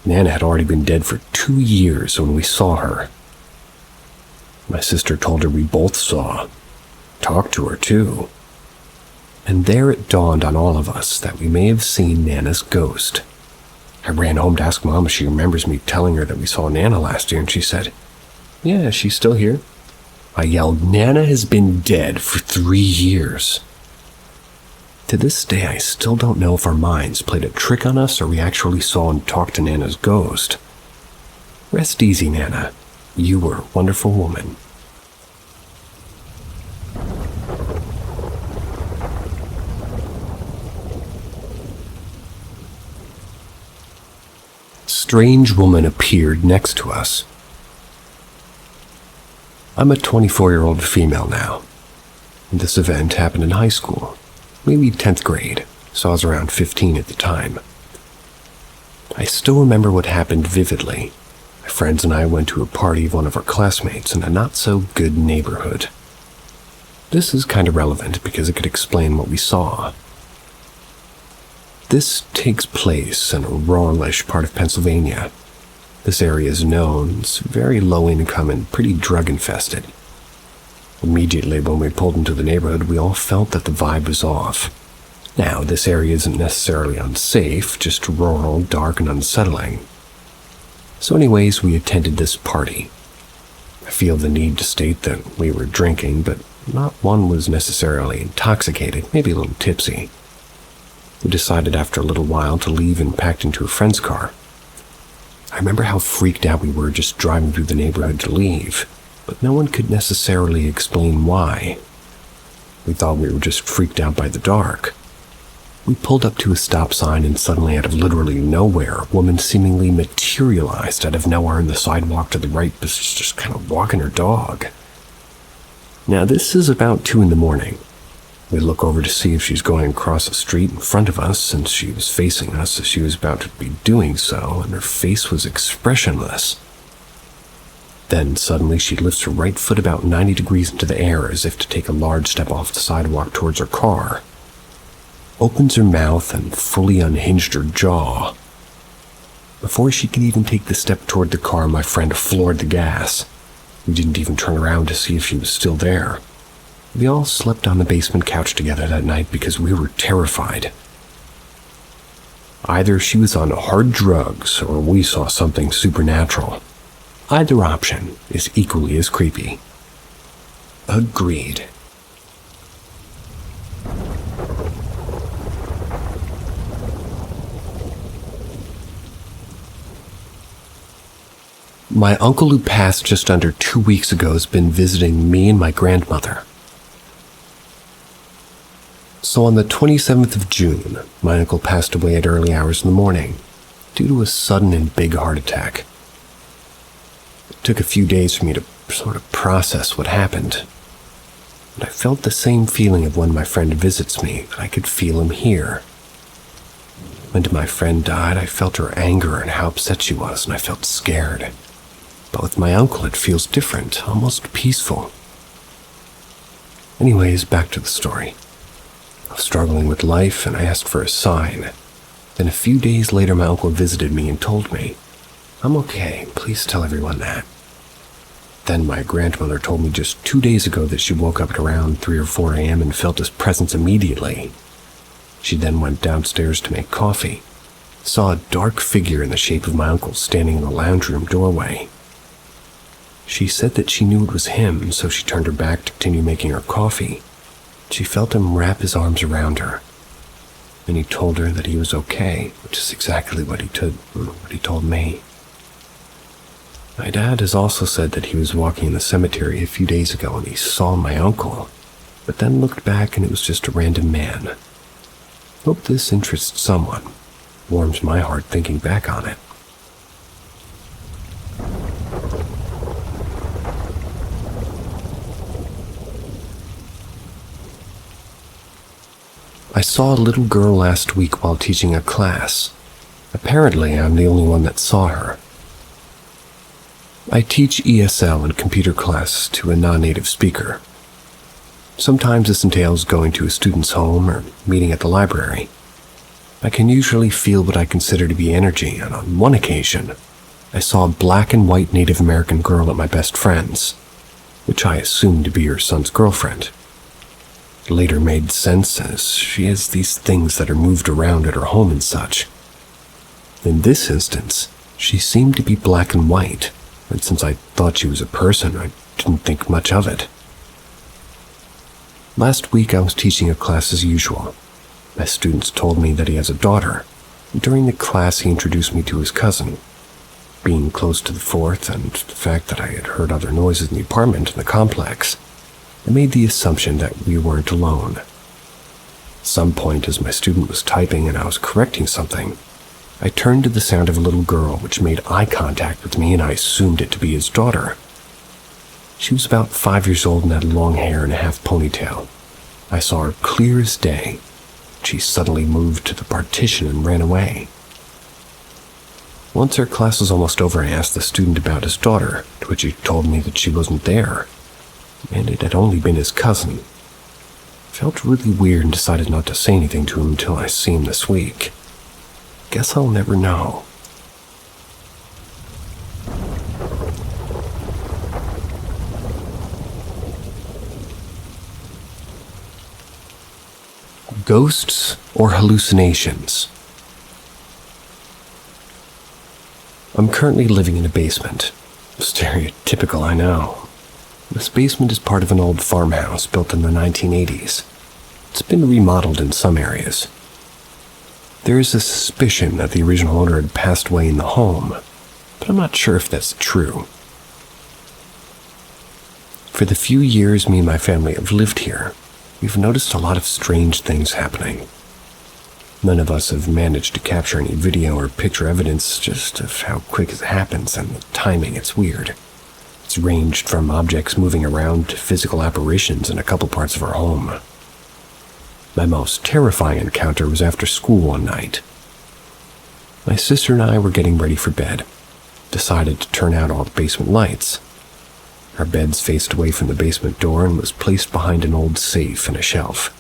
Nana had already been dead for 2 years when we saw her. My sister told her we both saw. Talked to her too. And there it dawned on all of us that we may have seen Nana's ghost. I ran home to ask Mom if she remembers me telling her that we saw Nana last year, and she said, "Yeah, she's still here." I yelled, "Nana has been dead for 3 years." To this day, I still don't know if our minds played a trick on us or we actually saw and talked to Nana's ghost. Rest easy, Nana. You were a wonderful woman. Strange woman appeared next to us. I'm a 24-year-old female now. This event happened in high school, maybe 10th grade, so I was around 15 at the time. I still remember what happened vividly. My friends and I went to a party of one of our classmates in a not-so-good neighborhood. This is kind of relevant because it could explain what we saw. This takes place in a ruralish part of Pennsylvania. This area is known as very low income and pretty drug infested. Immediately when we pulled into the neighborhood, we all felt that the vibe was off. Now, this area isn't necessarily unsafe, just rural, dark, and unsettling. So anyways, we attended this party. I feel the need to state that we were drinking, but not one was necessarily intoxicated, maybe a little tipsy. We decided after a little while to leave and packed into a friend's car. I remember how freaked out we were just driving through the neighborhood to leave, but no one could necessarily explain why. We thought we were just freaked out by the dark. We pulled up to a stop sign and suddenly out of literally nowhere, a woman seemingly materialized out of nowhere on the sidewalk to the right, just kind of walking her dog. Now this is about 2 a.m. We look over to see if she's going across the street in front of us, since she was facing us as she was about to be doing so, and her face was expressionless. Then suddenly she lifts her right foot about 90 degrees into the air as if to take a large step off the sidewalk towards her car. Opens her mouth and fully unhinged her jaw. Before she could even take the step toward the car, my friend floored the gas. We didn't even turn around to see if she was still there. We all slept on the basement couch together that night because we were terrified. Either she was on hard drugs or we saw something supernatural. Either option is equally as creepy. Agreed. My uncle who passed just under 2 weeks ago has been visiting me and my grandmother. So on the 27th of June, my uncle passed away at early hours in the morning due to a sudden and big heart attack. It took a few days for me to sort of process what happened. And I felt the same feeling of when my friend visits me, that I could feel him here. When my friend died, I felt her anger and how upset she was, and I felt scared. But with my uncle, it feels different, almost peaceful. Anyways, back to the story. I was struggling with life, and I asked for a sign. Then a few days later, my uncle visited me and told me, "I'm okay, please tell everyone that." Then my grandmother told me just 2 days ago that she woke up at around 3 or 4 a.m. and felt his presence immediately. She then went downstairs to make coffee, saw a dark figure in the shape of my uncle standing in the lounge room doorway. She said that she knew it was him, so she turned her back to continue making her coffee. She felt him wrap his arms around her, and he told her that he was okay, which is exactly what he told me. My dad has also said that he was walking in the cemetery a few days ago and he saw my uncle, but then looked back and it was just a random man. Hope this interests someone. Warms my heart thinking back on it. I saw a little girl last week while teaching a class. Apparently, I'm the only one that saw her. I teach ESL and computer classes to a non-native speaker. Sometimes this entails going to a student's home or meeting at the library. I can usually feel what I consider to be energy, and on one occasion, I saw a black and white Native American girl at my best friend's, which I assumed to be her son's girlfriend. It later made sense as she has these things that are moved around at her home and such. In this instance, she seemed to be black and white, and since I thought she was a person, I didn't think much of it. Last week I was teaching a class as usual. My students told me that he has a daughter. During the class, he introduced me to his cousin. Being close to the fourth, and the fact that I had heard other noises in the apartment and the complex, I made the assumption that we weren't alone. At some point, as my student was typing and I was correcting something, I turned to the sound of a little girl which made eye contact with me, and I assumed it to be his daughter. She was about 5 years old and had long hair and a half ponytail. I saw her clear as day. She suddenly moved to the partition and ran away. Once our class was almost over, I asked the student about his daughter, to which he told me that she wasn't there, and it had only been his cousin. I felt really weird and decided not to say anything to him until I see him this week. Guess I'll never know. Ghosts or hallucinations? I'm currently living in a basement. Stereotypical, I know. This basement is part of an old farmhouse built in the 1980s. It's been remodeled in some areas. There is a suspicion that the original owner had passed away in the home, but I'm not sure if that's true. For the few years me and my family have lived here, we've noticed a lot of strange things happening. None of us have managed to capture any video or picture evidence just of how quick it happens and the timing. It's weird. It's ranged from objects moving around to physical apparitions in a couple parts of our home. My most terrifying encounter was after school one night. My sister and I were getting ready for bed, decided to turn out all the basement lights. Our beds faced away from the basement door and was placed behind an old safe and a shelf.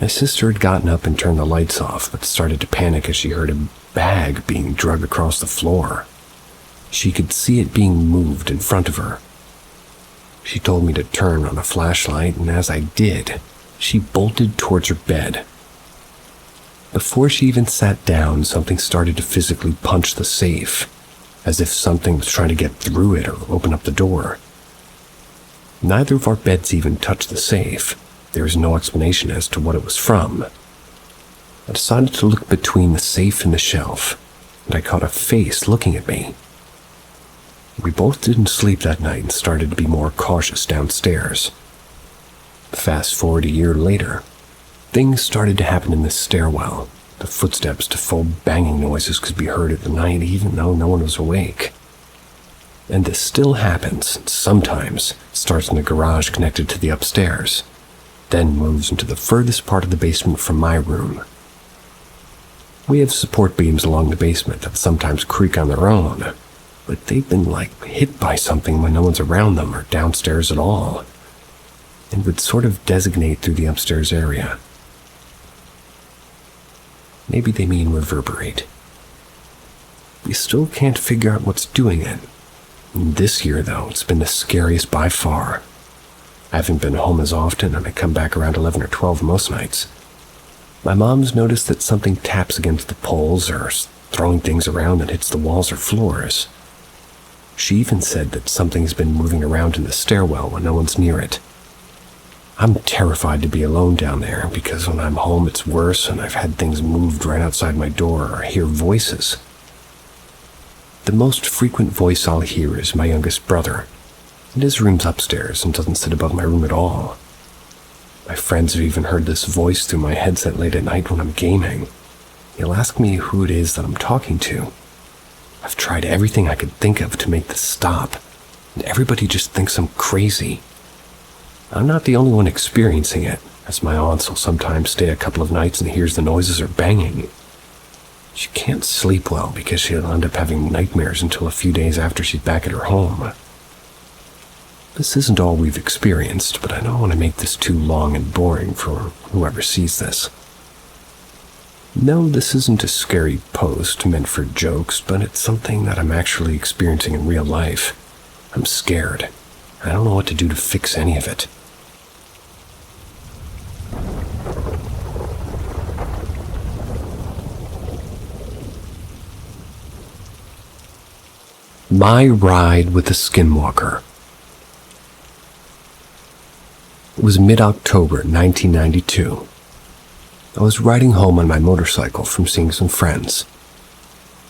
My sister had gotten up and turned the lights off, but started to panic as she heard a bag being dragged across the floor. She could see it being moved in front of her. She told me to turn on a flashlight, and as I did, she bolted towards her bed. Before she even sat down, something started to physically punch the safe, as if something was trying to get through it or open up the door. Neither of our beds even touched the safe. There was no explanation as to what it was from. I decided to look between the safe and the shelf, and I caught a face looking at me. We both didn't sleep that night and started to be more cautious downstairs. Fast forward a year later, things started to happen in the stairwell. The footsteps to full banging noises could be heard at the night even though no one was awake. And this still happens, and sometimes starts in the garage connected to the upstairs, then moves into the furthest part of the basement from my room. We have support beams along the basement that sometimes creak on their own, but they've been hit by something when no one's around them or downstairs at all, and would sort of designate through the upstairs area. Maybe they mean reverberate. We still can't figure out what's doing it. This year, though, it's been the scariest by far. I haven't been home as often, and I come back around 11 or 12 most nights. My mom's noticed that something taps against the poles or throwing things around that hits the walls or floors. She even said that something's been moving around in the stairwell when no one's near it. I'm terrified to be alone down there because when I'm home it's worse, and I've had things moved right outside my door or hear voices. The most frequent voice I'll hear is my youngest brother, and his room's upstairs and doesn't sit above my room at all. My friends have even heard this voice through my headset late at night when I'm gaming. He'll ask me who it is that I'm talking to. I've tried everything I could think of to make this stop, and everybody just thinks I'm crazy. I'm not the only one experiencing it, as my aunts will sometimes stay a couple of nights and hears the noises are banging. She can't sleep well because she'll end up having nightmares until a few days after she's back at her home. This isn't all we've experienced, but I don't want to make this too long and boring for whoever sees this. No, this isn't a scary post meant for jokes, but it's something that I'm actually experiencing in real life. I'm scared. I don't know what to do to fix any of it. My ride with the skinwalker. It was mid-October 1992. I was riding home on my motorcycle from seeing some friends.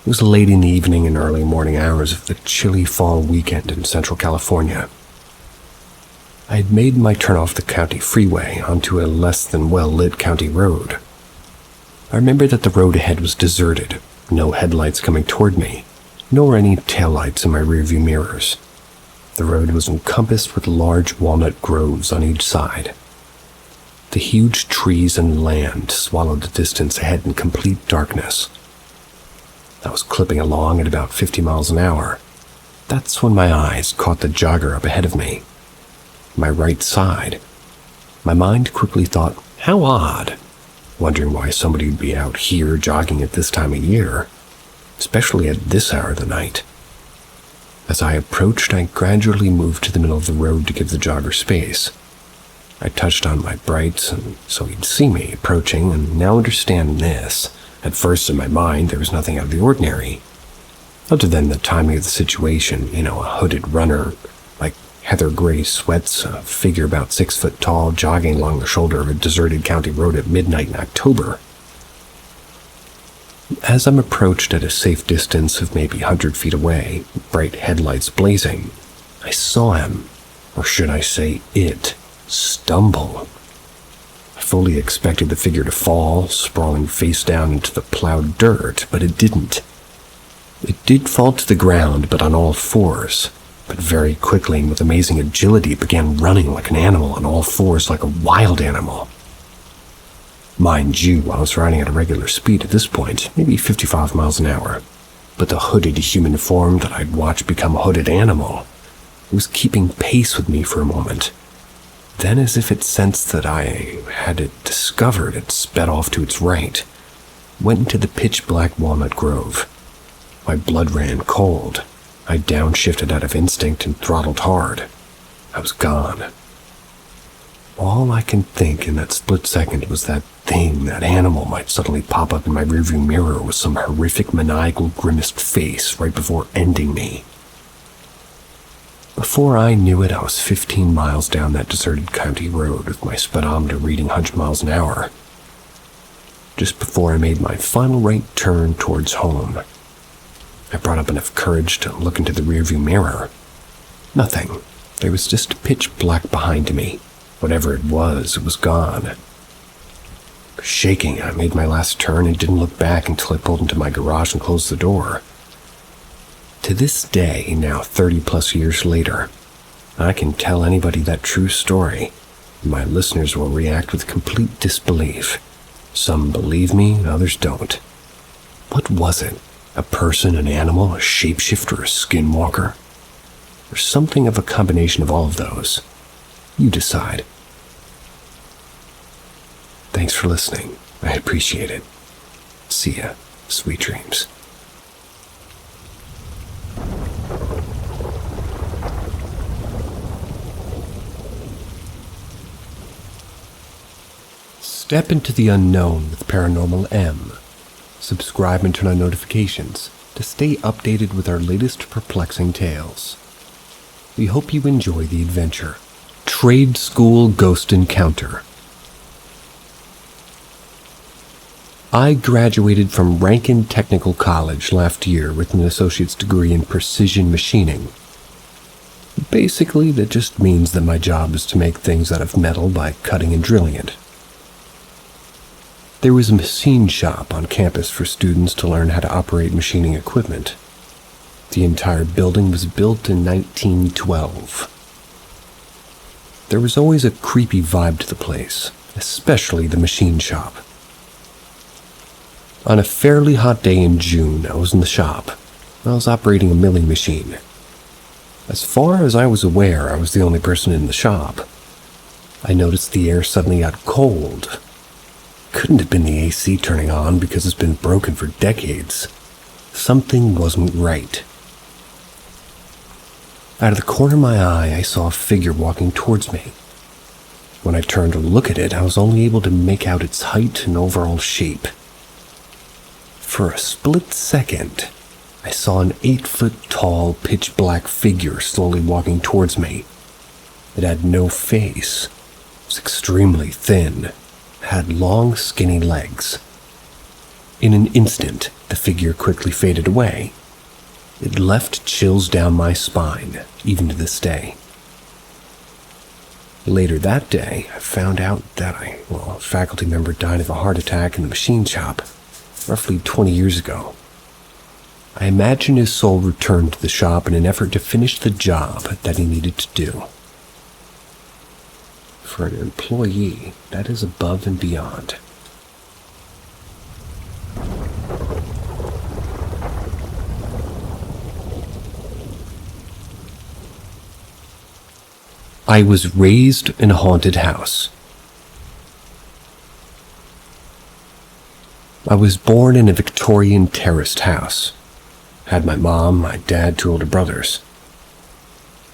It was late in the evening and early morning hours of the chilly fall weekend in Central California. I had made my turn off the county freeway onto a less than well-lit county road. I remember that the road ahead was deserted, no headlights coming toward me, nor any taillights in my rearview mirrors. The road was encompassed with large walnut groves on each side. The huge trees and land swallowed the distance ahead in complete darkness. I was clipping along at about 50 miles an hour. That's when my eyes caught the jogger up ahead of me. My right side. My mind quickly thought, how odd, wondering why somebody would be out here jogging at this time of year, especially at this hour of the night. As I approached, I gradually moved to the middle of the road to give the jogger space. I touched on my brights, and so he'd see me approaching, and now understand this. At first, in my mind, there was nothing out of the ordinary. Other than the timing of the situation, a hooded runner, like heather gray sweats, a figure about 6 foot tall, jogging along the shoulder of a deserted county road at midnight in October. As I'm approached at a safe distance of maybe 100 feet away, bright headlights blazing, I saw him, or should I say it, stumble. I fully expected the figure to fall, sprawling face down into the plowed dirt, but it didn't. It did fall to the ground, but on all fours, but very quickly and with amazing agility began running like an animal on all fours, like a wild animal. Mind you, I was riding at a regular speed at this point, maybe 55 miles an hour, but the hooded human form that I'd watched become a hooded animal was keeping pace with me for a moment. Then, as if it sensed that I had it discovered, it sped off to its right, went into the pitch-black walnut grove. My blood ran cold. I downshifted out of instinct and throttled hard. I was gone. All I can think in that split second was that thing, that animal might suddenly pop up in my rearview mirror with some horrific maniacal grimaced face right before ending me. Before I knew it, I was 15 miles down that deserted county road with my speedometer reading 100 miles an hour. Just before I made my final right turn towards home, I brought up enough courage to look into the rearview mirror. Nothing. There was just pitch black behind me. Whatever it was gone. Shaking, I made my last turn and didn't look back until I pulled into my garage and closed the door. To this day, now 30 plus years later, I can tell anybody that true story, and my listeners will react with complete disbelief. Some believe me, others don't. What was it? A person, an animal, a shapeshifter, a skinwalker? Or something of a combination of all of those? You decide. Thanks for listening. I appreciate it. See ya. Sweet dreams. Step into the unknown with Paranormal M. Subscribe and turn on notifications to stay updated with our latest perplexing tales. We hope you enjoy the adventure. Trade School Ghost Encounter. I graduated from Rankin Technical College last year with an associate's degree in precision machining. Basically, that just means that my job is to make things out of metal by cutting and drilling it. There was a machine shop on campus for students to learn how to operate machining equipment. The entire building was built in 1912. There was always a creepy vibe to the place, especially the machine shop. On a fairly hot day in June, I was in the shop. I was operating a milling machine. As far as I was aware, I was the only person in the shop. I noticed the air suddenly got cold. Couldn't have been the AC turning on because it's been broken for decades. Something wasn't right. Out of the corner of my eye, I saw a figure walking towards me. When I turned to look at it, I was only able to make out its height and overall shape. For a split second, I saw an 8-foot-tall, pitch-black figure slowly walking towards me. It had no face. It was extremely thin, had long, skinny legs. In an instant, the figure quickly faded away. It left chills down my spine, even to this day. Later that day, I found out that a faculty member died of a heart attack in the machine shop, roughly 20 years ago. I imagine his soul returned to the shop in an effort to finish the job that he needed to do. For an employee, that is above and beyond. I was raised in a haunted house. I was born in a Victorian terraced house. Had my mom, my dad, 2 older brothers.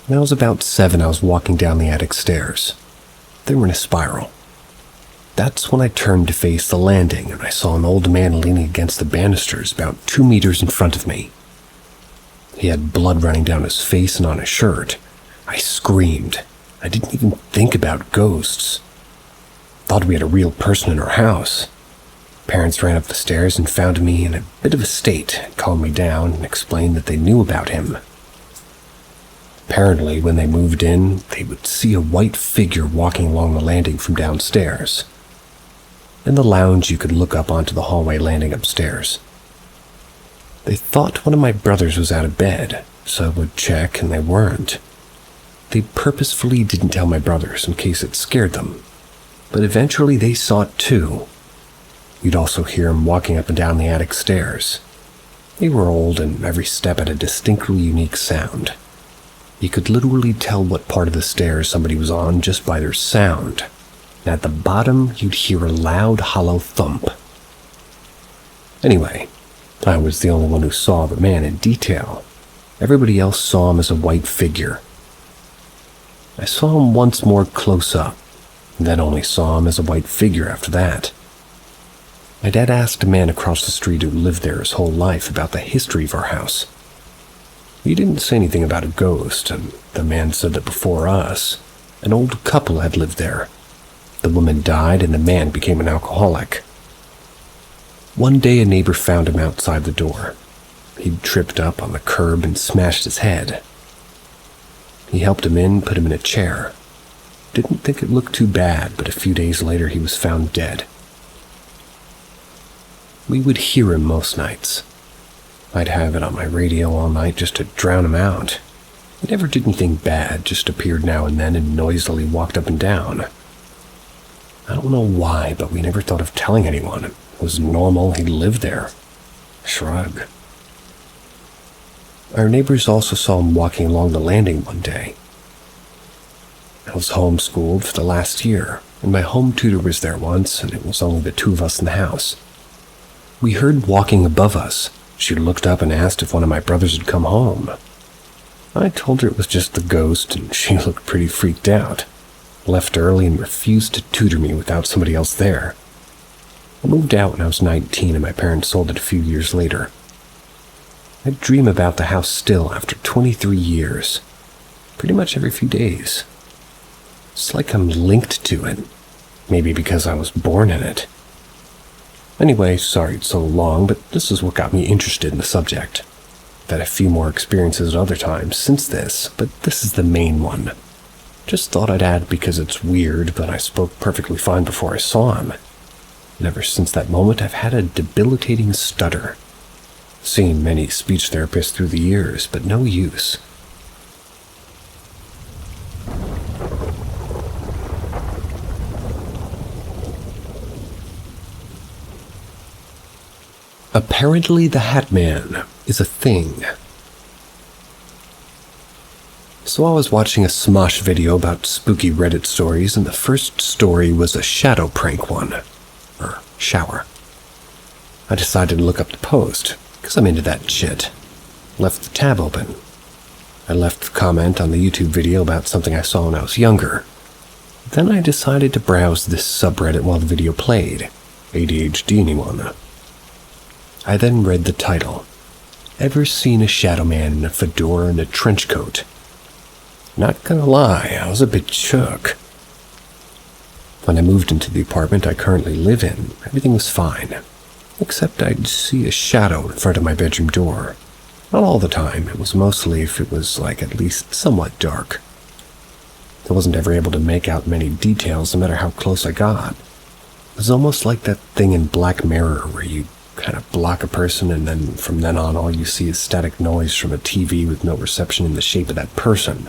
When I was about 7, I was walking down the attic stairs. They were in a spiral. That's when I turned to face the landing and I saw an old man leaning against the banisters about 2 meters in front of me. He had blood running down his face and on his shirt. I screamed. I didn't even think about ghosts. Thought we had a real person in our house. Parents ran up the stairs and found me in a bit of a state, calmed me down, and explained that they knew about him. Apparently, when they moved in, they would see a white figure walking along the landing from downstairs. In the lounge, you could look up onto the hallway landing upstairs. They thought one of my brothers was out of bed, so I would check, and they weren't. They purposefully didn't tell my brothers in case it scared them, but eventually they saw it too. You'd also hear him walking up and down the attic stairs. They were old and every step had a distinctly unique sound. You could literally tell what part of the stairs somebody was on just by their sound. And at the bottom, you'd hear a loud, hollow thump. Anyway, I was the only one who saw the man in detail. Everybody else saw him as a white figure. I saw him once more close up, and then only saw him as a white figure after that. My dad asked a man across the street who lived there his whole life about the history of our house. He didn't say anything about a ghost, and the man said that before us, an old couple had lived there. The woman died and the man became an alcoholic. One day a neighbor found him outside the door. He'd tripped up on the curb and smashed his head. He helped him in, put him in a chair. Didn't think it looked too bad, but a few days later he was found dead. We would hear him most nights. I'd have it on my radio all night just to drown him out. He never did anything bad, just appeared now and then and noisily walked up and down. I don't know why, but we never thought of telling anyone. It was normal, he lived there. Shrug. Our neighbors also saw him walking along the landing one day. I was homeschooled for the last year, and my home tutor was there once, and it was only the 2 of us in the house. We heard walking above us. She looked up and asked if one of my brothers had come home. I told her it was just the ghost, and she looked pretty freaked out. Left early and refused to tutor me without somebody else there. I moved out when I was 19, and my parents sold it a few years later. I dream about the house still after 23 years, pretty much every few days. It's like I'm linked to it, maybe because I was born in it. Anyway, sorry it's so long, but this is what got me interested in the subject. I've had a few more experiences at other times since this, but this is the main one. Just thought I'd add because it's weird, but I spoke perfectly fine before I saw him. And ever since that moment, I've had a debilitating stutter. Seen many speech therapists through the years, but no use. Apparently the Hat Man is a thing. So I was watching a Smosh video about spooky Reddit stories, and the first story was a shadow prank one. Or shower. I decided to look up the post, because I'm into that shit. Left the tab open. I left a comment on the YouTube video about something I saw when I was younger. Then I decided to browse this subreddit while the video played. ADHD anyone? I then read the title. Ever seen a shadow man in a fedora and a trench coat? Not gonna lie, I was a bit shook. When I moved into the apartment I currently live in, everything was fine, except I'd see a shadow in front of my bedroom door. Not all the time, it was mostly if it was at least somewhat dark. I wasn't ever able to make out many details no matter how close I got. It was almost like that thing in Black Mirror where you kind of block a person and then from then on all you see is static noise from a TV with no reception in the shape of that person.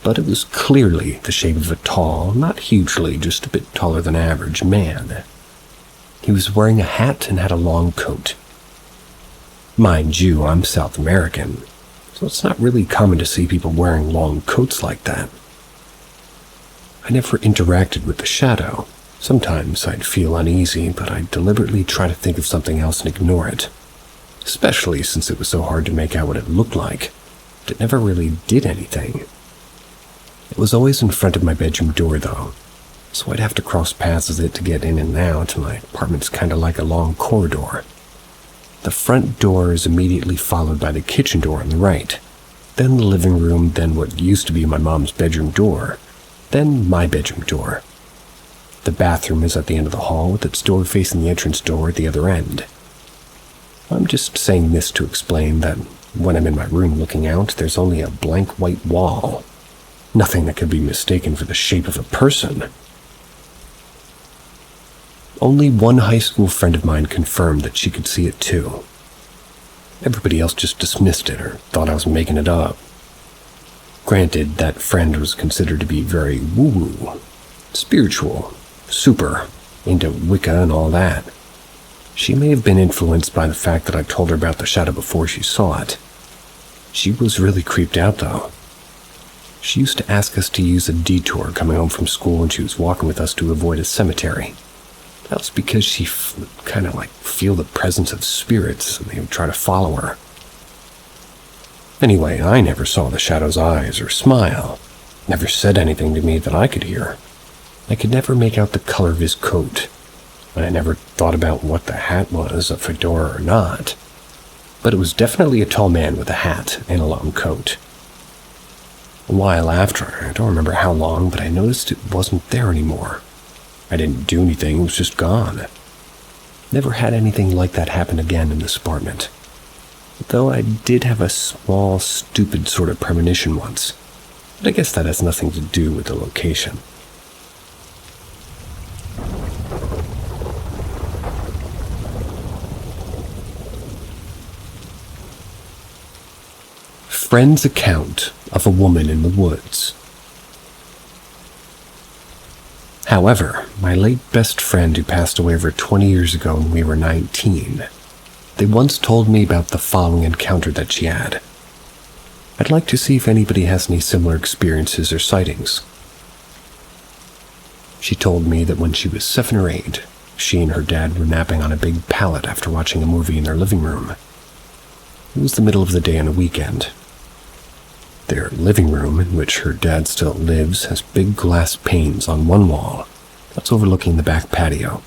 But it was clearly the shape of a tall, not hugely, just a bit taller than average man. He was wearing a hat and had a long coat. Mind you, I'm South American, so it's not really common to see people wearing long coats like that. I never interacted with the shadow. Sometimes I'd feel uneasy, but I'd deliberately try to think of something else and ignore it, especially since it was so hard to make out what it looked like. It never really did anything. It was always in front of my bedroom door, though, so I'd have to cross paths with it to get in and out, and my apartment's kind of like a long corridor. The front door is immediately followed by the kitchen door on the right, then the living room, then what used to be my mom's bedroom door, then my bedroom door. The bathroom is at the end of the hall with its door facing the entrance door at the other end. I'm just saying this to explain that when I'm in my room looking out, there's only a blank white wall. Nothing that could be mistaken for the shape of a person. Only one high school friend of mine confirmed that she could see it too. Everybody else just dismissed it or thought I was making it up. Granted, that friend was considered to be very woo-woo, spiritual, super, into Wicca and all that. She may have been influenced by the fact that I told her about the shadow before she saw it. She was really creeped out, though. She used to ask us to use a detour coming home from school when she was walking with us to avoid a cemetery. That was because she kind of feel the presence of spirits and they would try to follow her. Anyway, I never saw the shadow's eyes or smile. Never said anything to me that I could hear. I could never make out the color of his coat. I never thought about what the hat was, a fedora or not. But it was definitely a tall man with a hat and a long coat. A while after, I don't remember how long, but I noticed it wasn't there anymore. I didn't do anything, it was just gone. Never had anything like that happen again in this apartment. Though I did have a small, stupid sort of premonition once. But I guess that has nothing to do with the location. Friend's account of a woman in the woods. However, my late best friend who passed away over 20 years ago when we were 19, they once told me about the following encounter that she had. I'd like to see if anybody has any similar experiences or sightings. She told me that when she was 7 or 8, she and her dad were napping on a big pallet after watching a movie in their living room. It was the middle of the day on a weekend. Their living room, in which her dad still lives, has big glass panes on one wall that's overlooking the back patio.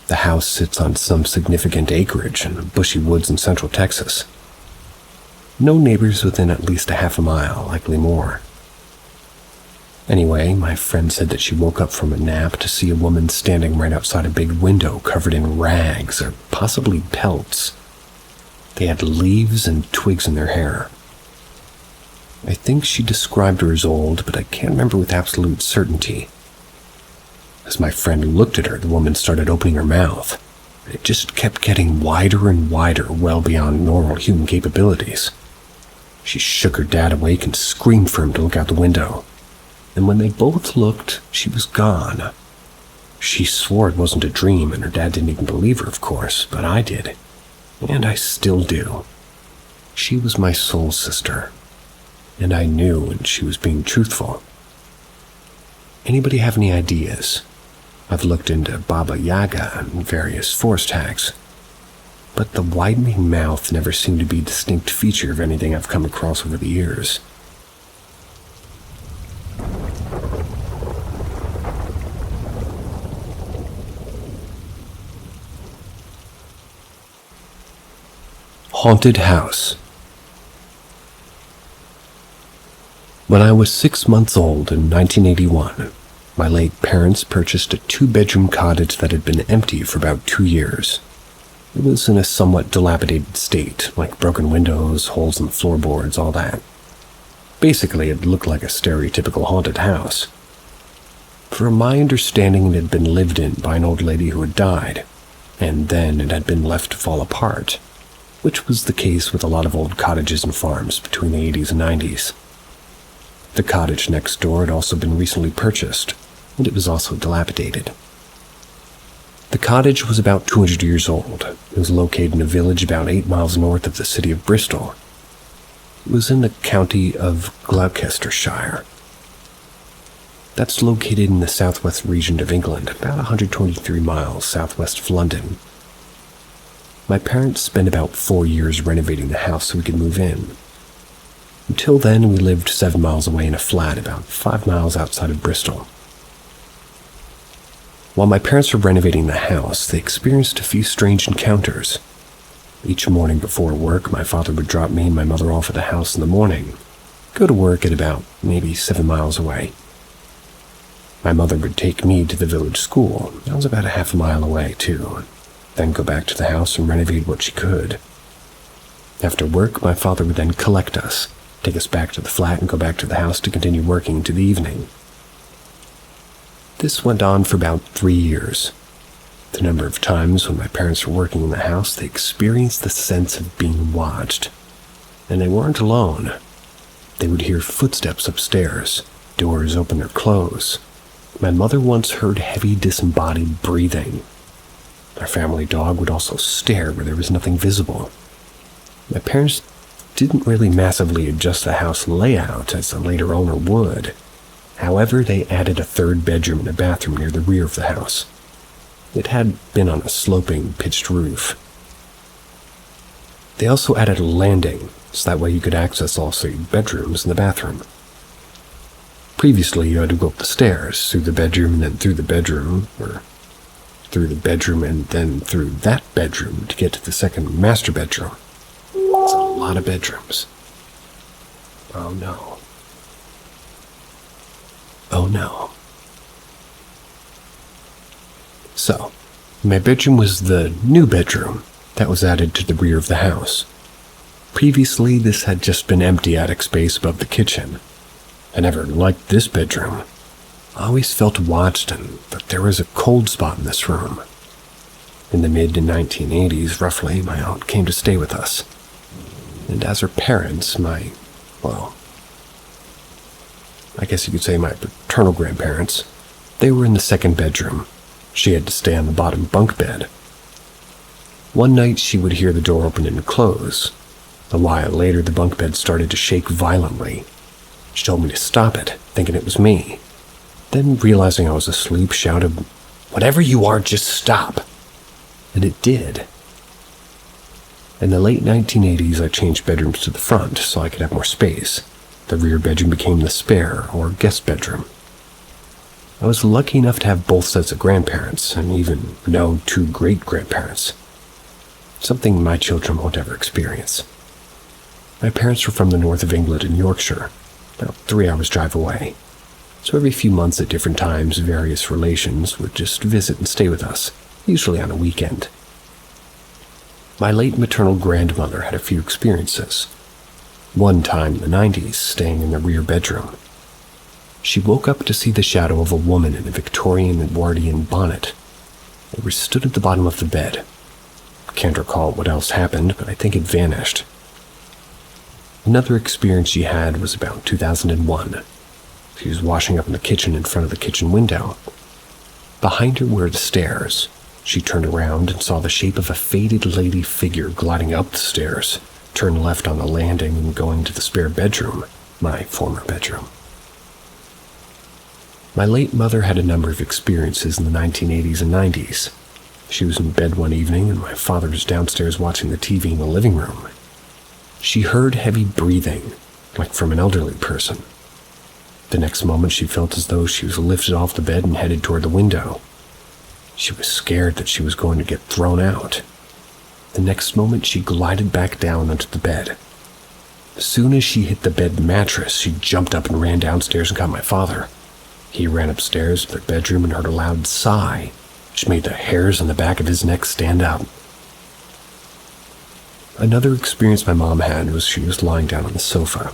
The house sits on some significant acreage in bushy woods in central Texas. No neighbors within at least a half a mile, likely more. Anyway, my friend said that she woke up from a nap to see a woman standing right outside a big window covered in rags or possibly pelts. They had leaves and twigs in their hair. I think she described her as old, but I can't remember with absolute certainty. As my friend looked at her, the woman started opening her mouth. It just kept getting wider and wider, well beyond normal human capabilities. She shook her dad awake and screamed for him to look out the window. And when they both looked, she was gone. She swore it wasn't a dream, and her dad didn't even believe her, of course, but I did. And I still do. She was my soul sister. And I knew when she was being truthful. Anybody have any ideas? I've looked into Baba Yaga and various force tags, but the widening mouth never seemed to be a distinct feature of anything I've come across over the years. Haunted house. When I was 6 months old in 1981, my late parents purchased a 2-bedroom cottage that had been empty for about 2 years. It was in a somewhat dilapidated state, like broken windows, holes in the floorboards, all that. Basically, it looked like a stereotypical haunted house. From my understanding, it had been lived in by an old lady who had died, and then it had been left to fall apart, which was the case with a lot of old cottages and farms between the 80s and 90s. The cottage next door had also been recently purchased, and it was also dilapidated. The cottage was about 200 years old. It was located in a village about 8 miles north of the city of Bristol. It was in the county of Gloucestershire. That's located in the southwest region of England, about 123 miles southwest of London. My parents spent about 4 years renovating the house so we could move in. Until then, we lived 7 miles away in a flat about 5 miles outside of Bristol. While my parents were renovating the house, they experienced a few strange encounters. Each morning before work, my father would drop me and my mother off at the house in the morning, go to work at about maybe 7 miles away. My mother would take me to the village school. That was about a half a mile away, too, then go back to the house and renovate what she could. After work, my father would then collect us, take us back to the flat and go back to the house to continue working into the evening. This went on for about 3 years. The number of times when my parents were working in the house, they experienced the sense of being watched. And they weren't alone. They would hear footsteps upstairs, doors open or close. My mother once heard heavy disembodied breathing. Our family dog would also stare where there was nothing visible. My parents didn't really massively adjust the house layout as a later owner would. However, they added a 3rd bedroom and a bathroom near the rear of the house. It had been on a sloping, pitched roof. They also added a landing, so that way you could access all 3 bedrooms and the bathroom. Previously, you had to go up the stairs, through the bedroom and then through the bedroom, or through the bedroom and then through that bedroom to get to the 2nd master bedroom. It's a lot of bedrooms. Oh no. Oh no. So, my bedroom was the new bedroom that was added to the rear of the house. Previously, this had just been empty attic space above the kitchen. I never liked this bedroom. I always felt watched but there was a cold spot in this room. In the mid-1980s, roughly, my aunt came to stay with us. And as her parents, I guess you could say my paternal grandparents, they were in the 2nd bedroom. She had to stay on the bottom bunk bed. One night she would hear the door open and close. A while later, the bunk bed started to shake violently. She told me to stop it, thinking it was me. Then, realizing I was asleep, shouted, "Whatever you are, just stop." And it did. In the late 1980s, I changed bedrooms to the front so I could have more space. The rear bedroom became the spare, or guest bedroom. I was lucky enough to have both sets of grandparents, and even know 2 great-grandparents. Something my children won't ever experience. My parents were from the north of England in Yorkshire, about 3 hours drive away. So every few months at different times, various relations would just visit and stay with us, usually on a weekend. My late maternal grandmother had a few experiences. One time in the 90s, staying in the rear bedroom. She woke up to see the shadow of a woman in a Victorian Edwardian bonnet. It was stood at the bottom of the bed. Can't recall what else happened, but I think it vanished. Another experience she had was about 2001. She was washing up in the kitchen in front of the kitchen window. Behind her were the stairs. She turned around and saw the shape of a faded lady figure gliding up the stairs, turned left on the landing and going to the spare bedroom, my former bedroom. My late mother had a number of experiences in the 1980s and 90s. She was in bed one evening and my father was downstairs watching the TV in the living room. She heard heavy breathing, like from an elderly person. The next moment she felt as though she was lifted off the bed and headed toward the window. She was scared that she was going to get thrown out. The next moment she glided back down onto the bed. As soon as she hit the bed mattress, she jumped up and ran downstairs and got my father. He ran upstairs to their bedroom and heard a loud sigh, which made the hairs on the back of his neck stand up. Another experience my mom had was she was lying down on the sofa.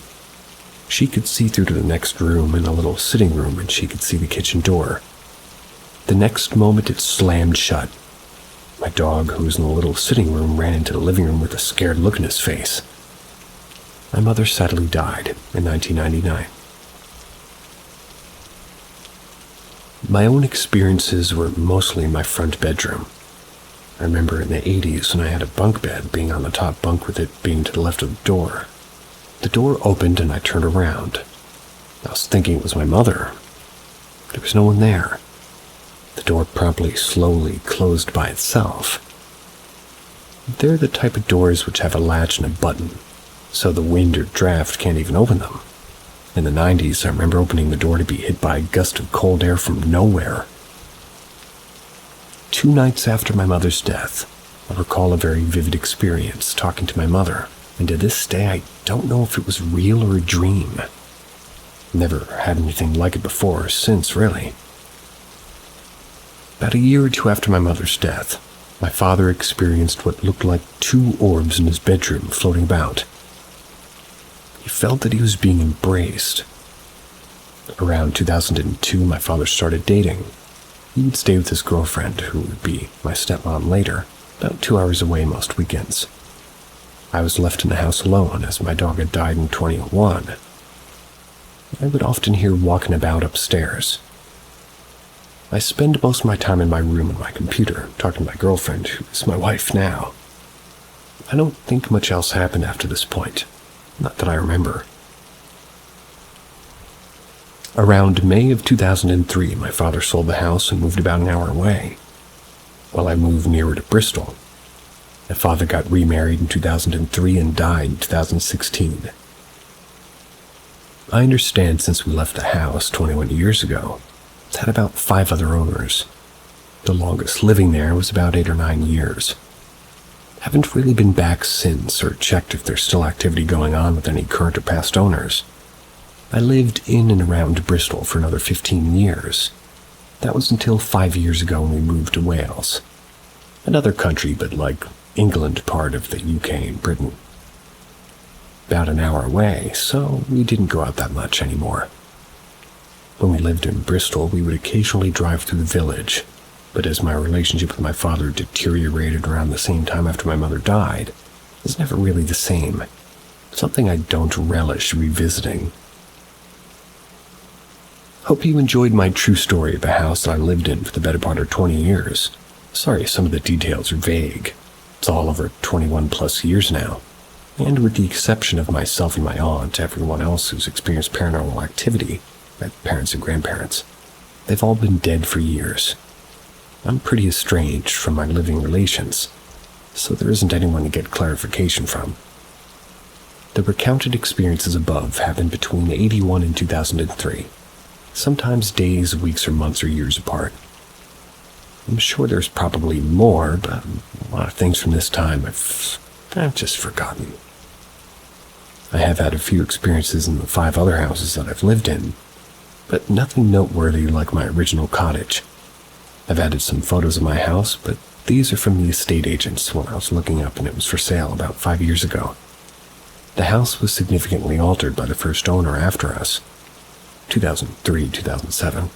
She could see through to the next room and a little sitting room, and she could see the kitchen door. The next moment it slammed shut. My dog, who was in the little sitting room, ran into the living room with a scared look in his face. My mother sadly died in 1999. My own experiences were mostly in my front bedroom. I remember in the 80s when I had a bunk bed, being on the top bunk with it being to the left of the door. The door opened and I turned around. I was thinking it was my mother. There was no one there. The door promptly, slowly closed by itself. They're the type of doors which have a latch and a button, so the wind or draft can't even open them. In the 90s, I remember opening the door to be hit by a gust of cold air from nowhere. 2 nights after my mother's death, I recall a very vivid experience talking to my mother, and to this day I don't know if it was real or a dream. Never had anything like it before or since, really. About a year or 2 after my mother's death, my father experienced what looked like 2 orbs in his bedroom floating about. He felt that he was being embraced. Around 2002, my father started dating. He would stay with his girlfriend, who would be my stepmom later, about 2 hours away most weekends. I was left in the house alone, as my dog had died in 2001. I would often hear walking about upstairs. I spend most of my time in my room on my computer, talking to my girlfriend, who is my wife now. I don't think much else happened after this point, not that I remember. Around May of 2003, my father sold the house and moved about an hour away, while I moved nearer to Bristol. My father got remarried in 2003 and died in 2016. I understand since we left the house 21 years ago, it's had about 5 other owners. The longest living there was about 8 or 9 years. Haven't really been back since or checked if there's still activity going on with any current or past owners. I lived in and around Bristol for another 15 years. That was until 5 years ago when we moved to Wales. Another country, but like England, part of the UK and Britain. About an hour away, so we didn't go out that much anymore. When we lived in Bristol, we would occasionally drive through the village, but as my relationship with my father deteriorated around the same time after my mother died, it was never really the same. Something I don't relish revisiting. Hope you enjoyed my true story of a house that I lived in for the better part of 20 years. Sorry some of the details are vague. It's all over 21 plus years now. And with the exception of myself and my aunt, everyone else who's experienced paranormal activity, my parents and grandparents, they've all been dead for years. I'm pretty estranged from my living relations, so there isn't anyone to get clarification from. The recounted experiences above happened between 81 and 2003, sometimes days, weeks, or months or years apart. I'm sure there's probably more, but a lot of things from this time I've just forgotten. I have had a few experiences in the 5 other houses that I've lived in, but nothing noteworthy like my original cottage. I've added some photos of my house, but these are from the estate agents when I was looking up and it was for sale about 5 years ago. The house was significantly altered by the first owner after us, 2003, 2007.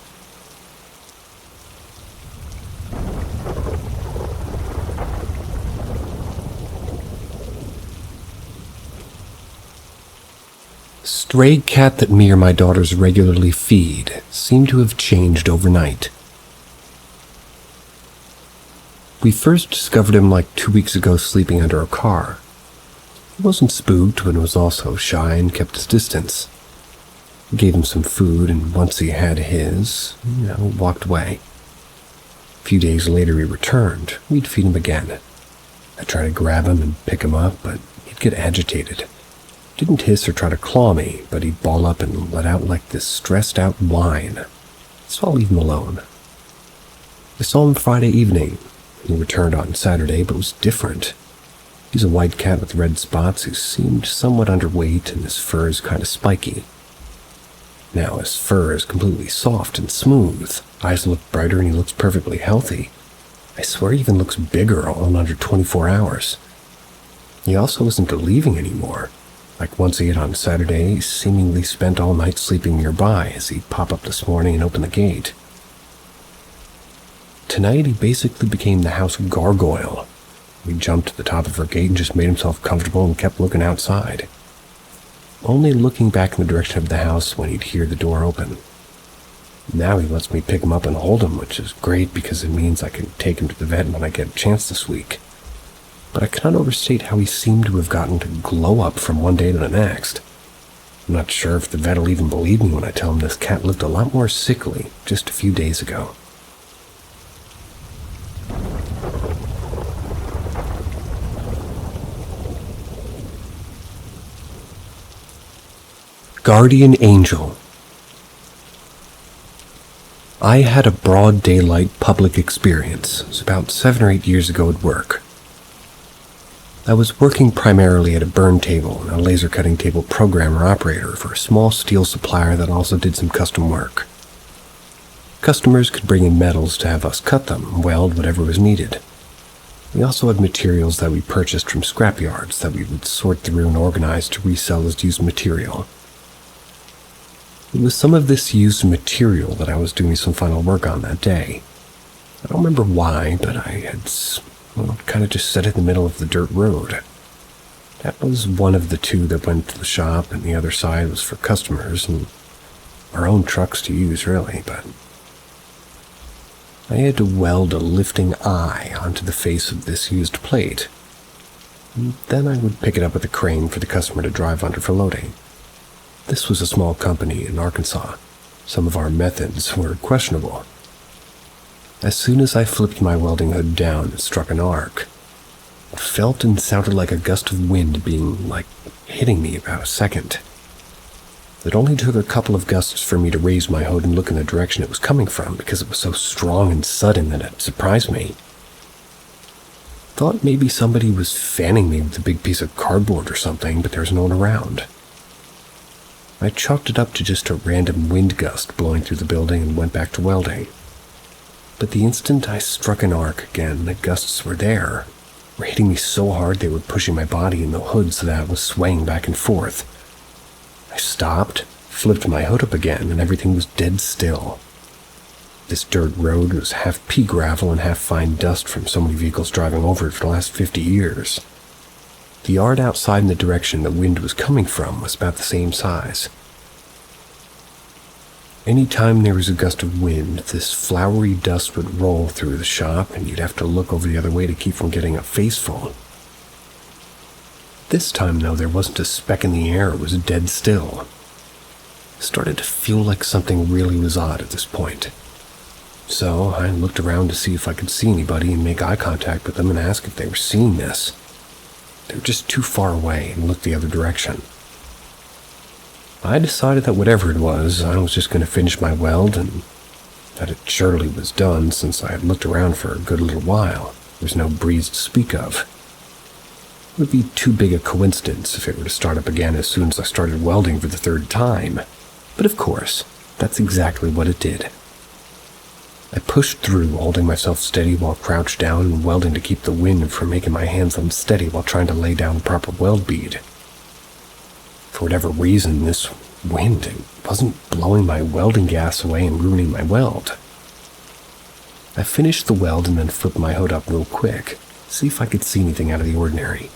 Stray cat that me or my daughters regularly feed seemed to have changed overnight. We first discovered him like 2 weeks ago sleeping under a car. He wasn't spooked, but was also shy and kept his distance. We gave him some food, and once he had his, walked away. A few days later he returned. We'd feed him again. I'd try to grab him and pick him up, but he'd get agitated. Didn't hiss or try to claw me, but he'd ball up and let out like this stressed-out whine. So I'll leave him alone. I saw him Friday evening. He returned on Saturday, but was different. He's a white cat with red spots who seemed somewhat underweight, and his fur is kind of spiky. Now his fur is completely soft and smooth, eyes look brighter, and he looks perfectly healthy. I swear he even looks bigger all in under 24 hours. He also isn't leaving anymore. Like once he had on Saturday, he seemingly spent all night sleeping nearby as he'd pop up this morning and open the gate. Tonight he basically became the house gargoyle. He jumped to the top of our gate and just made himself comfortable and kept looking outside, only looking back in the direction of the house when he'd hear the door open. Now he lets me pick him up and hold him, which is great because it means I can take him to the vet when I get a chance this week. But I cannot overstate how he seemed to have gotten to glow up from one day to the next. I'm not sure if the vet will even believe me when I tell him this cat looked a lot more sickly just a few days ago. Guardian Angel. I had a broad daylight public experience. It was about 7 or 8 years ago at work. I was working primarily at a burn table and a laser cutting table programmer operator for a small steel supplier that also did some custom work. Customers could bring in metals to have us cut them and weld whatever was needed. We also had materials that we purchased from scrapyards that we would sort through and organize to resell as used material. It was some of this used material that I was doing some final work on that day. I don't remember why, but I had kind of just set it in the middle of the dirt road. That was one of the two that went to the shop, and the other side was for customers and our own trucks to use, really, but I had to weld a lifting eye onto the face of this used plate. And then I would pick it up with a crane for the customer to drive under for loading. This was a small company in Arkansas. Some of our methods were questionable. As soon as I flipped my welding hood down and struck an arc, it felt and sounded like a gust of wind being, hitting me about a second. It only took a couple of gusts for me to raise my hood and look in the direction it was coming from because it was so strong and sudden that it surprised me. Thought maybe somebody was fanning me with a big piece of cardboard or something, but there was no one around. I chalked it up to just a random wind gust blowing through the building and went back to welding. But the instant I struck an arc again, the gusts were there, were hitting me so hard they were pushing my body in the hood so that I was swaying back and forth. I stopped, flipped my hood up again, and everything was dead still. This dirt road was half pea gravel and half fine dust from so many vehicles driving over it for the last 50 years. The yard outside in the direction the wind was coming from was about the same size. Any time there was a gust of wind, this floury dust would roll through the shop, and you'd have to look over the other way to keep from getting a face full. This time, though, there wasn't a speck in the air. It was dead still. It started to feel like something really was odd at this point. So I looked around to see if I could see anybody and make eye contact with them and ask if they were seeing this. They were just too far away and looked the other direction. I decided that whatever it was, I was just going to finish my weld and that it surely was done since I had looked around for a good little while. There was no breeze to speak of. It would be too big a coincidence if it were to start up again as soon as I started welding for the third time. But of course, that's exactly what it did. I pushed through, holding myself steady while crouched down and welding to keep the wind from making my hands unsteady while trying to lay down the proper weld bead. For whatever reason, this wind wasn't blowing my welding gas away and ruining my weld. I finished the weld and then flipped my hood up real quick, see if I could see anything out of the ordinary.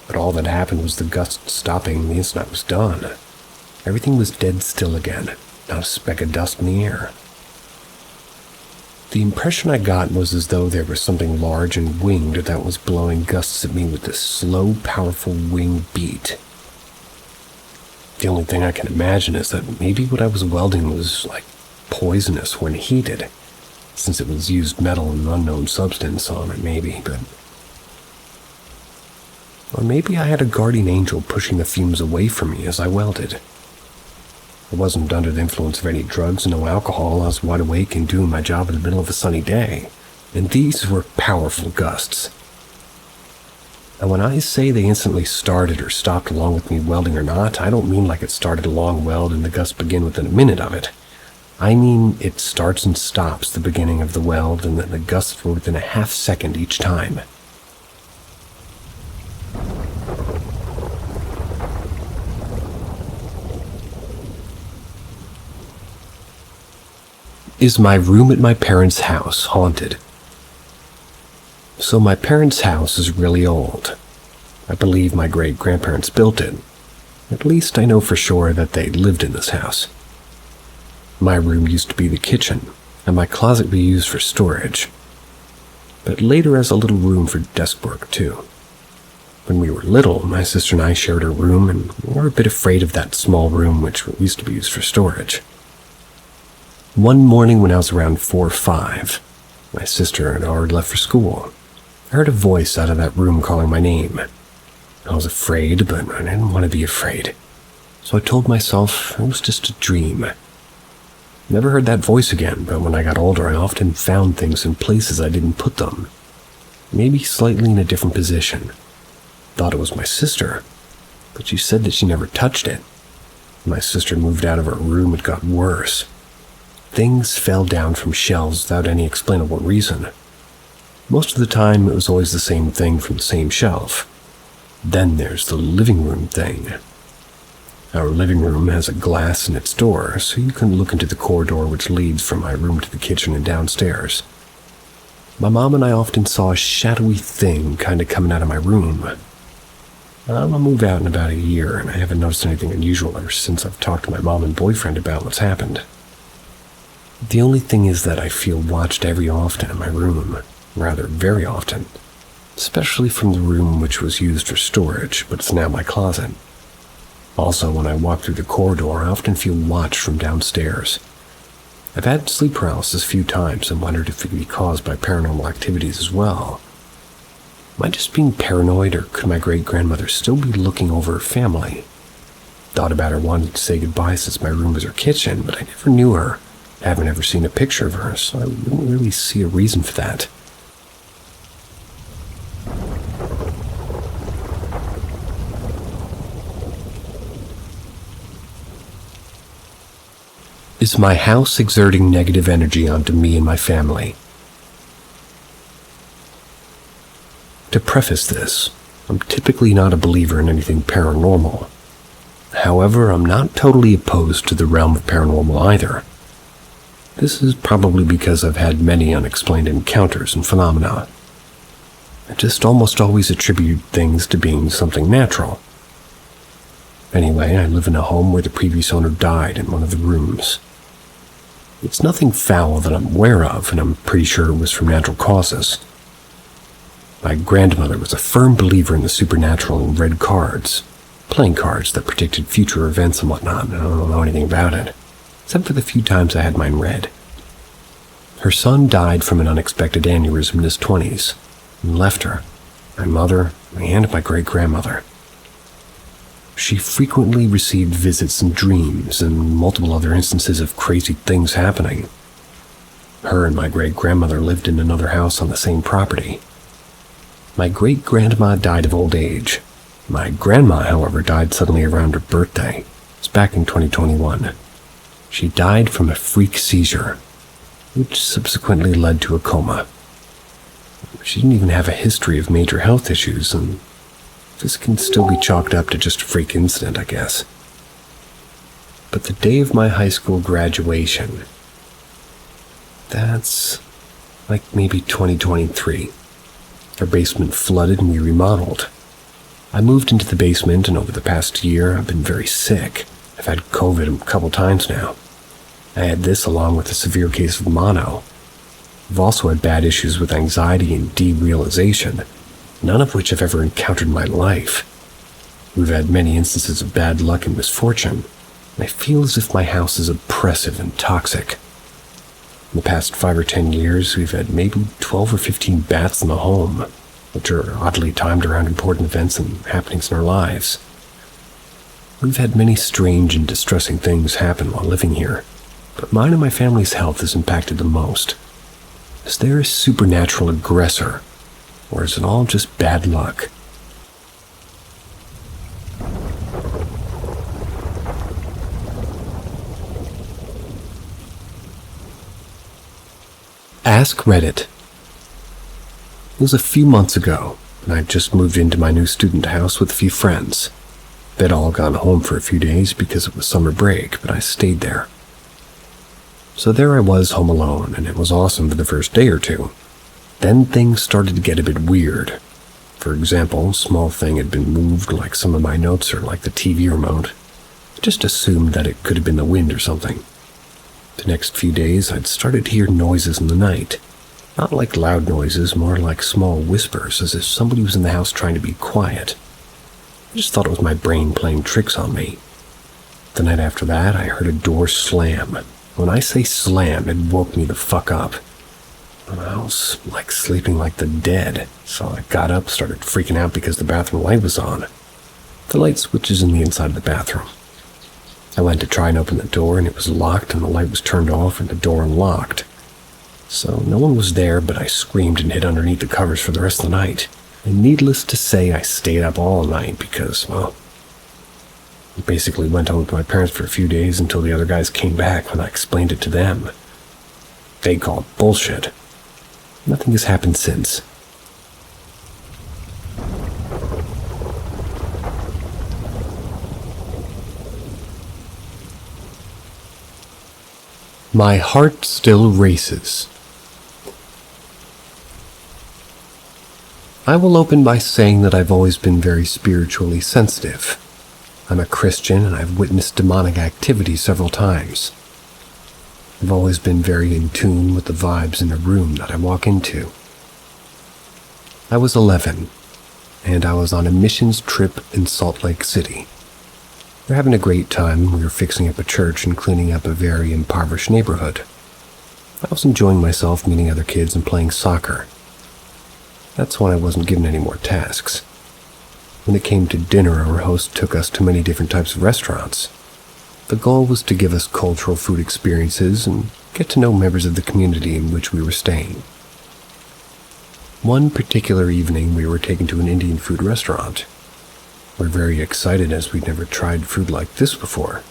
But all that happened was the gust stopping the instant I was done. Everything was dead still again, not a speck of dust in the air. The impression I got was as though there was something large and winged that was blowing gusts at me with this slow, powerful wing beat. The only thing I can imagine is that maybe what I was welding was poisonous when heated, since it was used metal and an unknown substance on it, maybe, but... Or maybe I had a guardian angel pushing the fumes away from me as I welded. I wasn't under the influence of any drugs, no alcohol. I was wide awake and doing my job in the middle of a sunny day, and these were powerful gusts. And when I say they instantly started or stopped along with me welding or not, I don't mean like it started a long weld and the gusts begin within a minute of it. I mean it starts and stops the beginning of the weld and then the gusts were within a half second each time. Is my room at my parents' house haunted? So my parents' house is really old. I believe my great-grandparents built it. At least I know for sure that they lived in this house. My room used to be the kitchen, and my closet we used for storage, but later as a little room for desk work too. When we were little, my sister and I shared a room, and we were a bit afraid of that small room which used to be used for storage. One morning when I was around 4 or 5, my sister had already left for school. I heard a voice out of that room calling my name. I was afraid, but I didn't want to be afraid. So I told myself it was just a dream. Never heard that voice again, but when I got older, I often found things in places I didn't put them. Maybe slightly in a different position. Thought it was my sister, but she said that she never touched it. My sister moved out of her room, it got worse. Things fell down from shelves without any explainable reason. Most of the time, it was always the same thing from the same shelf. Then there's the living room thing. Our living room has a glass in its door, so you can look into the corridor which leads from my room to the kitchen and downstairs. My mom and I often saw a shadowy thing kind of coming out of my room. I'll move out in about a year, and I haven't noticed anything unusual ever since I've talked to my mom and boyfriend about what's happened. The only thing is that I feel watched every often in my room, rather very often, especially from the room which was used for storage, but it's now my closet. Also, when I walk through the corridor, I often feel watched from downstairs. I've had sleep paralysis a few times and wondered if it could be caused by paranormal activities as well. Am I just being paranoid, or could my great-grandmother still be looking over her family? Thought about her wanting to say goodbye since my room was her kitchen, but I never knew her. I haven't ever seen a picture of her, so I wouldn't really see a reason for that. Is my house exerting negative energy onto me and my family? To preface this, I'm typically not a believer in anything paranormal. However, I'm not totally opposed to the realm of paranormal either. This is probably because I've had many unexplained encounters and phenomena. I just almost always attribute things to being something natural. Anyway, I live in a home where the previous owner died in one of the rooms. It's nothing foul that I'm aware of, and I'm pretty sure it was from natural causes. My grandmother was a firm believer in the supernatural and read cards, playing cards that predicted future events and whatnot. I don't know anything about it, except for the few times I had mine read. Her son died from an unexpected aneurysm in his 20s, and left her, my mother, and my great-grandmother. She frequently received visits and dreams and multiple other instances of crazy things happening. Her and my great-grandmother lived in another house on the same property. My great-grandma died of old age. My grandma, however, died suddenly around her birthday. It's back in 2021. She died from a freak seizure, which subsequently led to a coma. She didn't even have a history of major health issues, and this can still be chalked up to just a freak incident, I guess. But the day of my high school graduation, that's like maybe 2023. Our basement flooded and we remodeled. I moved into the basement, and over the past year, I've been very sick. I've had COVID a couple times now. I had this along with a severe case of mono. I've also had bad issues with anxiety and derealization, none of which I've ever encountered in my life. We've had many instances of bad luck and misfortune, and I feel as if my house is oppressive and toxic. In the past 5 or 10 years, we've had maybe 12 or 15 bats in the home, which are oddly timed around important events and happenings in our lives. We've had many strange and distressing things happen while living here, but mine and my family's health is impacted the most. Is there a supernatural aggressor, or is it all just bad luck? Ask Reddit. It was a few months ago, and I'd just moved into my new student house with a few friends. They'd all gone home for a few days because it was summer break, but I stayed there. So there I was home alone, and it was awesome for the first day or two. Then things started to get a bit weird. For example, a small thing had been moved, like some of my notes or like the TV remote. I just assumed that it could have been the wind or something. The next few days, I'd started to hear noises in the night. Not like loud noises, more like small whispers, as if somebody was in the house trying to be quiet. I just thought it was my brain playing tricks on me. The night after that, I heard a door slam. When I say slam, it woke me the fuck up. I was like sleeping like the dead, so I got up, started freaking out because the bathroom light was on. The light switch is in the inside of the bathroom. I went to try and open the door, and it was locked, and the light was turned off, and the door unlocked. So no one was there, but I screamed and hid underneath the covers for the rest of the night. And needless to say, I stayed up all night because, well, I basically went home with my parents for a few days until the other guys came back when I explained it to them. They called bullshit. Nothing has happened since. My heart still races. I will open by saying that I've always been very spiritually sensitive. I'm a Christian and I've witnessed demonic activity several times. I've always been very in tune with the vibes in a room that I walk into. I was 11, and I was on a missions trip in Salt Lake City. We were having a great time. We were fixing up a church and cleaning up a very impoverished neighborhood. I was enjoying myself, meeting other kids and playing soccer. That's when I wasn't given any more tasks. When it came to dinner, our host took us to many different types of restaurants. The goal was to give us cultural food experiences and get to know members of the community in which we were staying. One particular evening, we were taken to an Indian food restaurant. We were very excited as we'd never tried food like this before.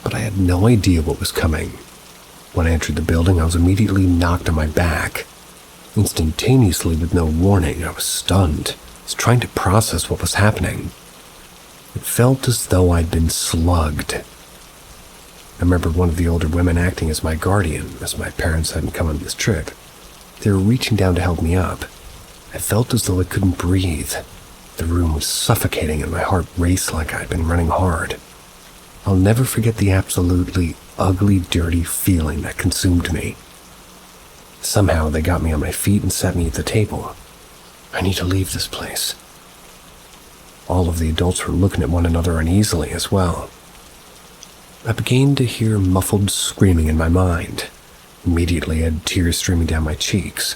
But I had no idea what was coming. When I entered the building, I was immediately knocked on my back. Instantaneously, with no warning, I was stunned. I was trying to process what was happening. It felt as though I'd been slugged. I remember one of the older women acting as my guardian, as my parents hadn't come on this trip. They were reaching down to help me up. I felt as though I couldn't breathe. The room was suffocating and my heart raced like I'd been running hard. I'll never forget the absolutely ugly, dirty feeling that consumed me. Somehow they got me on my feet and sat me at the table. I need to leave this place. All of the adults were looking at one another uneasily as well. I began to hear muffled screaming in my mind. Immediately I had tears streaming down my cheeks.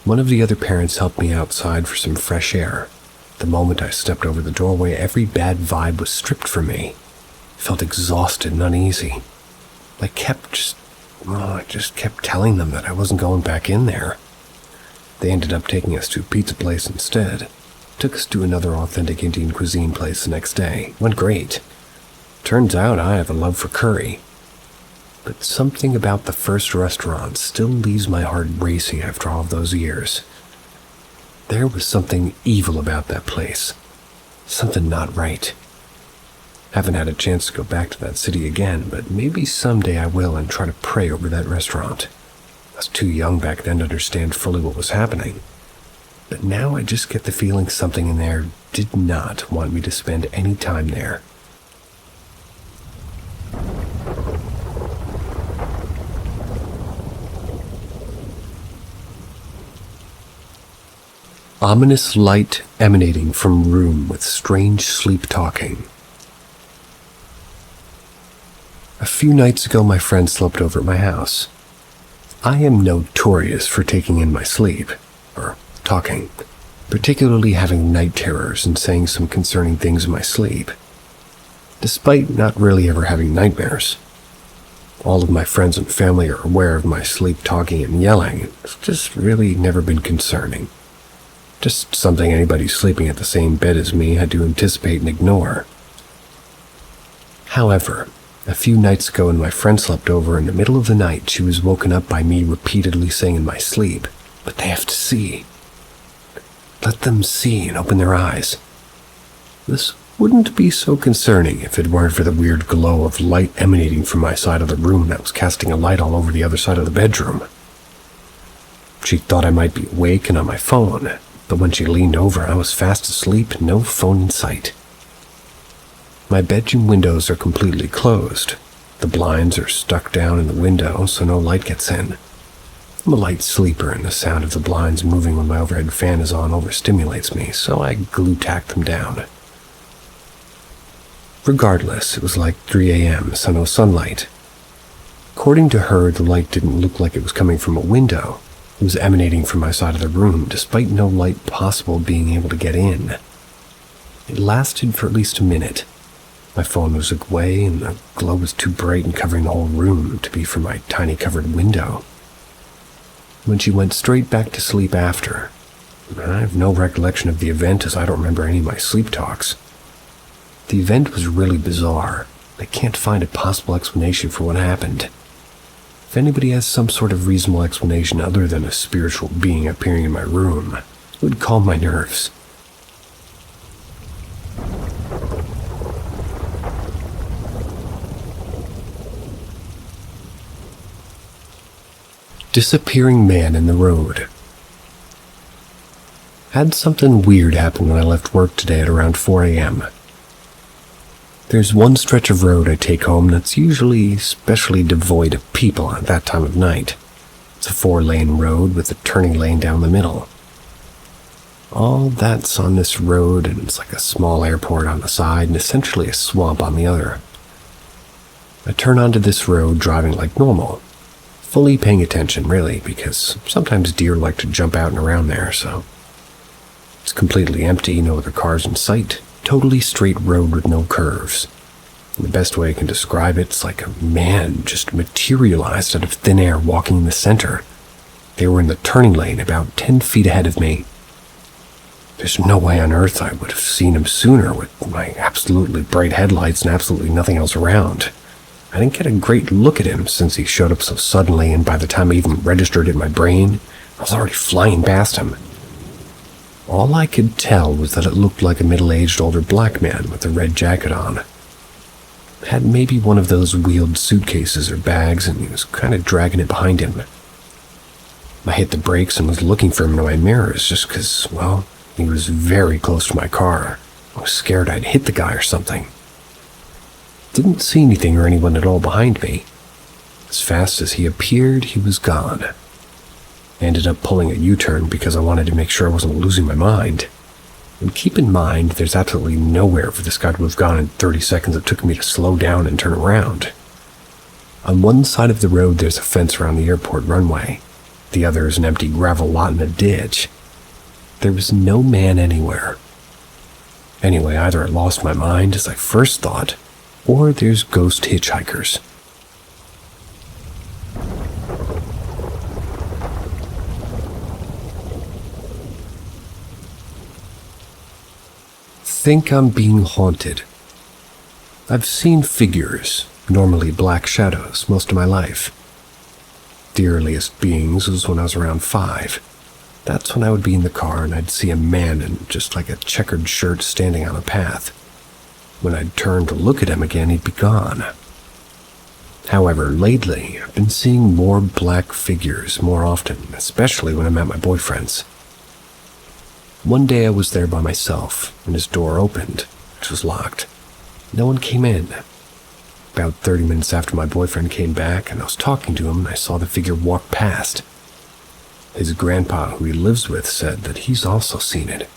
One of the other parents helped me outside for some fresh air. The moment I stepped over the doorway, every bad vibe was stripped from me. I felt exhausted and uneasy. I just kept telling them that I wasn't going back in there. They ended up taking us to a pizza place instead. Took us to another authentic Indian cuisine place the next day. Went great. Turns out I have a love for curry. But something about the first restaurant still leaves my heart racing after all of those years. There was something evil about that place. Something not right. Haven't had a chance to go back to that city again, but maybe someday I will and try to pray over that restaurant. I was too young back then to understand fully what was happening. But now I just get the feeling something in there did not want me to spend any time there. Ominous light emanating from room with strange sleep talking. A few nights ago, my friend slept over at my house. I am notorious for taking in my sleep, or talking, particularly having night terrors and saying some concerning things in my sleep, despite not really ever having nightmares. All of my friends and family are aware of my sleep talking and yelling. It's just really never been concerning. Just something anybody sleeping at the same bed as me had to anticipate and ignore. However, A few nights ago when my friend slept over, in the middle of the night, she was woken up by me repeatedly saying in my sleep, "But they have to see. Let them see and open their eyes." This wouldn't be so concerning if it weren't for the weird glow of light emanating from my side of the room that was casting a light all over the other side of the bedroom. She thought I might be awake and on my phone, but when she leaned over, I was fast asleep, no phone in sight. My bedroom windows are completely closed. The blinds are stuck down in the window so no light gets in. I'm a light sleeper and the sound of the blinds moving when my overhead fan is on overstimulates me, so I glue-tack them down. Regardless, it was like 3 a.m., so no sunlight. According to her, the light didn't look like it was coming from a window. It was emanating from my side of the room, despite no light possible being able to get in. It lasted for at least a minute. My phone was away, and the glow was too bright and covering the whole room to be from my tiny covered window. When she went straight back to sleep after, I have no recollection of the event as I don't remember any of my sleep talks. The event was really bizarre. I can't find a possible explanation for what happened. If anybody has some sort of reasonable explanation other than a spiritual being appearing in my room, it would calm my nerves. Disappearing man in the road. Had something weird happen when I left work today at around 4 a.m. There's one stretch of road I take home that's usually especially devoid of people at that time of night. It's a 4-lane road with a turning lane down the middle. All that's on this road, and it's like a small airport on the side and essentially a swamp on the other. I turn onto this road driving like normal, fully paying attention really, because sometimes deer like to jump out and around there, so. It's completely empty, no other cars in sight. Totally straight road with no curves. And the best way I can describe it's like a man just materialized out of thin air walking in the center. They were in the turning lane about 10 feet ahead of me. There's no way on earth I would have seen him sooner with my absolutely bright headlights and absolutely nothing else around. I didn't get a great look at him since he showed up so suddenly, and by the time I even registered it in my brain, I was already flying past him. All I could tell was that it looked like a middle-aged older black man with a red jacket on. Had maybe one of those wheeled suitcases or bags, and he was kind of dragging it behind him. I hit the brakes and was looking for him in my mirrors just because, well, he was very close to my car. I was scared I'd hit the guy or something. Didn't see anything or anyone at all behind me. As fast as he appeared, he was gone. I ended up pulling a U-turn because I wanted to make sure I wasn't losing my mind. And keep in mind, there's absolutely nowhere for this guy to have gone in 30 seconds it took me to slow down and turn around. On one side of the road, there's a fence around the airport runway. The other is an empty gravel lot in a ditch. There was no man anywhere. Anyway, either I lost my mind, as I first thought, or there's ghost hitchhikers. Think I'm being haunted. I've seen figures, normally black shadows, most of my life. The earliest beings was when I was around 5. That's when I would be in the car and I'd see a man in just like a checkered shirt standing on a path. When I'd turn to look at him again, he'd be gone. However, lately, I've been seeing more black figures more often, especially when I'm at my boyfriend's. One day I was there by myself, and his door opened, which was locked. No one came in. About 30 minutes after my boyfriend came back, and I was talking to him, I saw the figure walk past. His grandpa, who he lives with, said that he's also seen it.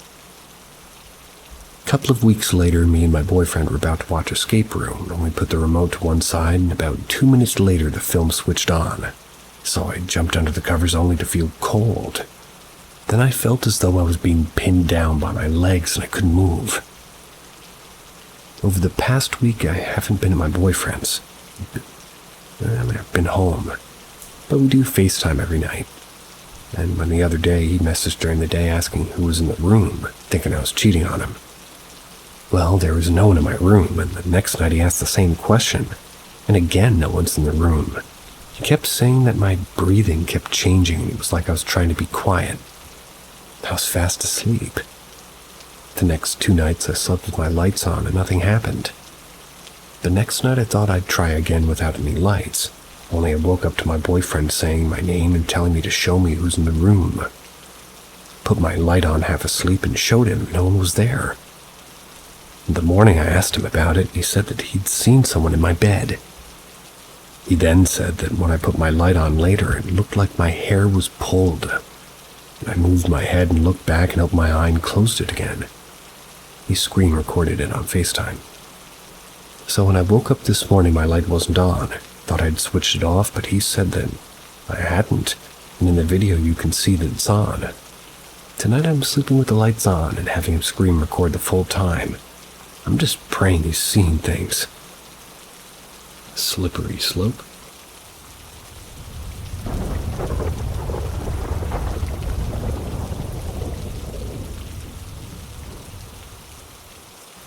A couple of weeks later, me and my boyfriend were about to watch Escape Room, and we put the remote to one side, and about 2 minutes later the film switched on. So I jumped under the covers only to feel cold. Then I felt as though I was being pinned down by my legs and I couldn't move. Over the past week, I haven't been at my boyfriend's. I've been home, but we do FaceTime every night. And when the other day, he messaged during the day asking who was in the room, thinking I was cheating on him. Well, there was no one in my room, and the next night he asked the same question, And again, no one's in the room. He kept saying that my breathing kept changing. It was like I was trying to be quiet. I was fast asleep. The next 2 nights I slept with my lights on and nothing happened. The next night I thought I'd try again without any lights, only I woke up to my boyfriend saying my name and telling me to show me who's in the room. Put my light on half asleep and showed him no one was there. In the morning I asked him about it and he said that he'd seen someone in my bed. He then said that when I put my light on later, it looked like my hair was pulled. I moved my head and looked back and opened my eye and closed it again. He screen recorded it on FaceTime. So when I woke up this morning, my light wasn't on. Thought I'd switched it off, but he said that I hadn't, and in the video you can see that it's on. Tonight I'm sleeping with the lights on and having him screen record the full time. I'm just praying he's seeing things. Slippery slope.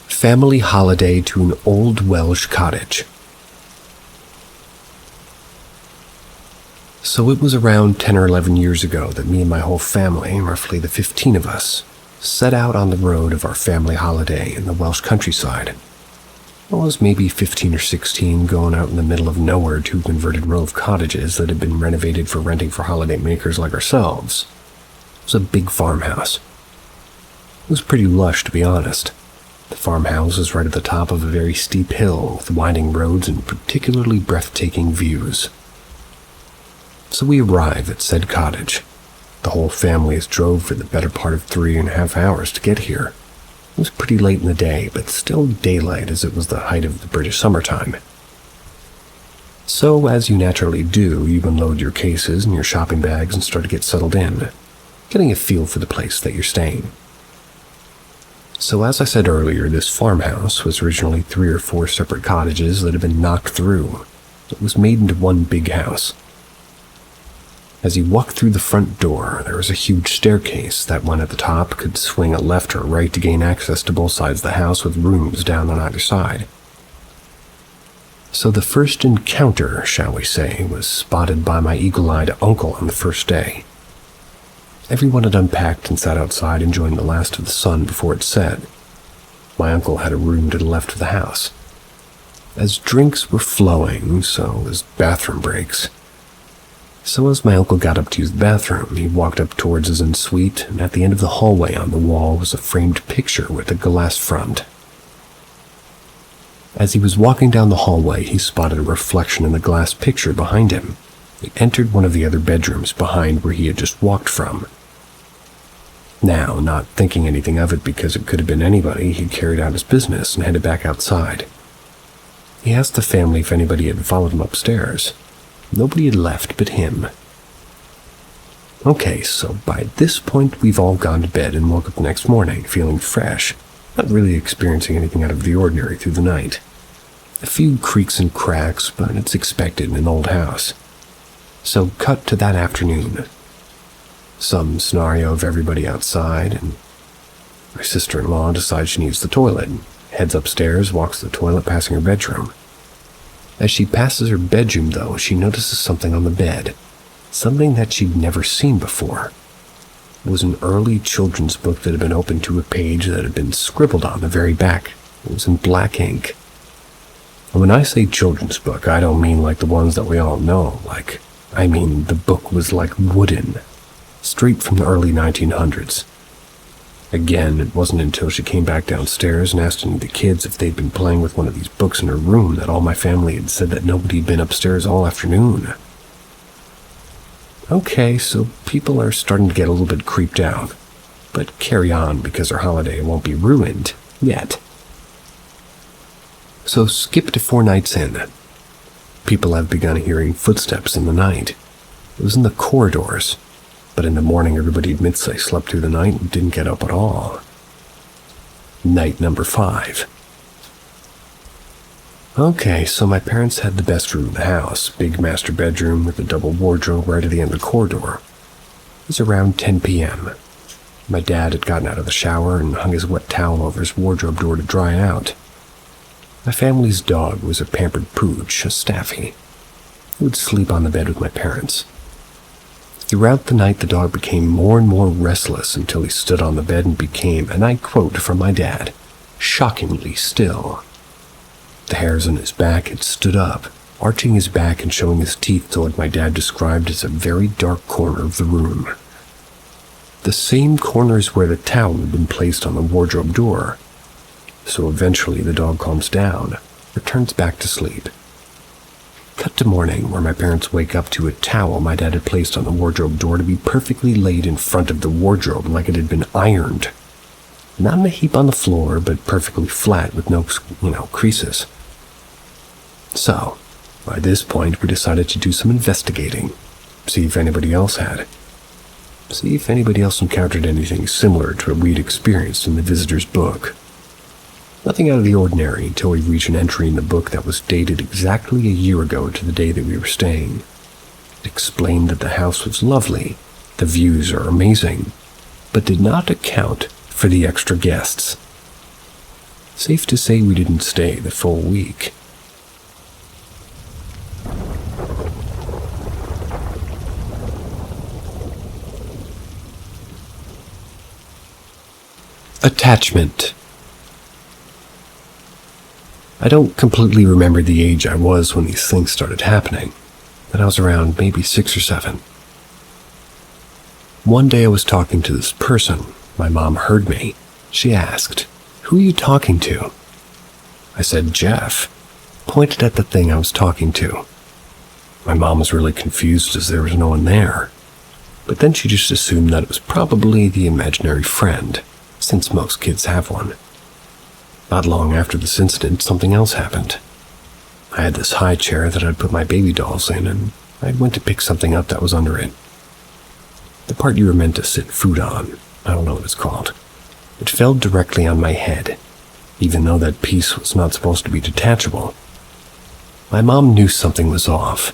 Family holiday to an old Welsh cottage. So it was around 10 or 11 years ago that me and my whole family, roughly the 15 of us, set out on the road of our family holiday in the Welsh countryside. I was maybe 15 or 16, going out in the middle of nowhere to a converted row of cottages that had been renovated for renting for holiday makers like ourselves. It was a big farmhouse. It was pretty lush, to be honest. The farmhouse was right at the top of a very steep hill with winding roads and particularly breathtaking views. So we arrived at said cottage. The whole family drove for the better part of 3.5 hours to get here. It was pretty late in the day, but still daylight as it was the height of the British summertime. So, as you naturally do, you unload your cases and your shopping bags and start to get settled in, getting a feel for the place that you're staying. So as I said earlier, this farmhouse was originally 3 or 4 separate cottages that had been knocked through. It was made into one big house. As you walked through the front door, there was a huge staircase that one at the top could swing a left or right to gain access to both sides of the house with rooms down on either side. So the first encounter, shall we say, was spotted by my eagle-eyed uncle on the first day. Everyone had unpacked and sat outside enjoying the last of the sun before it set. My uncle had a room to the left of the house. As drinks were flowing, so was bathroom breaks. So as my uncle got up to use the bathroom, he walked up towards his ensuite, and at the end of the hallway on the wall was a framed picture with a glass front. As he was walking down the hallway, he spotted a reflection in the glass picture behind him. He entered one of the other bedrooms behind where he had just walked from. Now, not thinking anything of it because it could have been anybody, he carried out his business and headed back outside. He asked the family if anybody had followed him upstairs. Nobody had left but him. Okay, so by this point we've all gone to bed and woke up the next morning feeling fresh, not really experiencing anything out of the ordinary through the night. A few creaks and cracks, but it's expected in an old house. So cut to that afternoon. Some scenario of everybody outside, and my sister-in-law decides she needs the toilet, heads upstairs, walks to the toilet, passing her bedroom. As she passes her bedroom, though, she notices something on the bed, something that she'd never seen before. It was an early children's book that had been opened to a page that had been scribbled on the very back. It was in black ink. And when I say children's book, I don't mean like the ones that we all know, I mean the book was like wooden, straight from the early 1900s. Again, it wasn't until she came back downstairs and asked any of the kids if they'd been playing with one of these books in her room that all my family had said that nobody had been upstairs all afternoon. Okay, so people are starting to get a little bit creeped out, but carry on because our holiday won't be ruined yet. So skip to 4 nights in. People have begun hearing footsteps in the night. It was in the corridors, but in the morning everybody admits they slept through the night and didn't get up at all. Night number 5. Okay, so my parents had the best room in the house, big master bedroom with a double wardrobe right at the end of the corridor. It was around 10 p.m. My dad had gotten out of the shower and hung his wet towel over his wardrobe door to dry out. My family's dog was a pampered pooch, a staffy. He would sleep on the bed with my parents. Throughout the night, the dog became more and more restless until he stood on the bed and became, and I quote from my dad, shockingly still. The hairs on his back had stood up, arching his back and showing his teeth to what my dad described as a very dark corner of the room. The same corners where the towel had been placed on the wardrobe door. So eventually the dog calms down, returns back to sleep. Cut to morning, where my parents wake up to a towel my dad had placed on the wardrobe door to be perfectly laid in front of the wardrobe like it had been ironed. Not in a heap on the floor, but perfectly flat with no, creases. So, by this point, we decided to do some investigating, see if anybody else had. See if anybody else encountered anything similar to what we'd experienced in the visitor's book. Nothing out of the ordinary until we reached an entry in the book that was dated exactly a year ago to the day that we were staying. It explained that the house was lovely, the views are amazing, but did not account for the extra guests. Safe to say we didn't stay the full week. Attachment. I don't completely remember the age I was when these things started happening, but I was around maybe 6 or 7. One day I was talking to this person. My mom heard me. She asked, "Who are you talking to?" I said, "Jeff," pointed at the thing I was talking to. My mom was really confused as there was no one there, but then she just assumed that it was probably the imaginary friend, since most kids have one. Not long after this incident, something else happened. I had this high chair that I'd put my baby dolls in, and I went to pick something up that was under it. The part you were meant to sit food on, I don't know what it's called. It fell directly on my head, even though that piece was not supposed to be detachable. My mom knew something was off.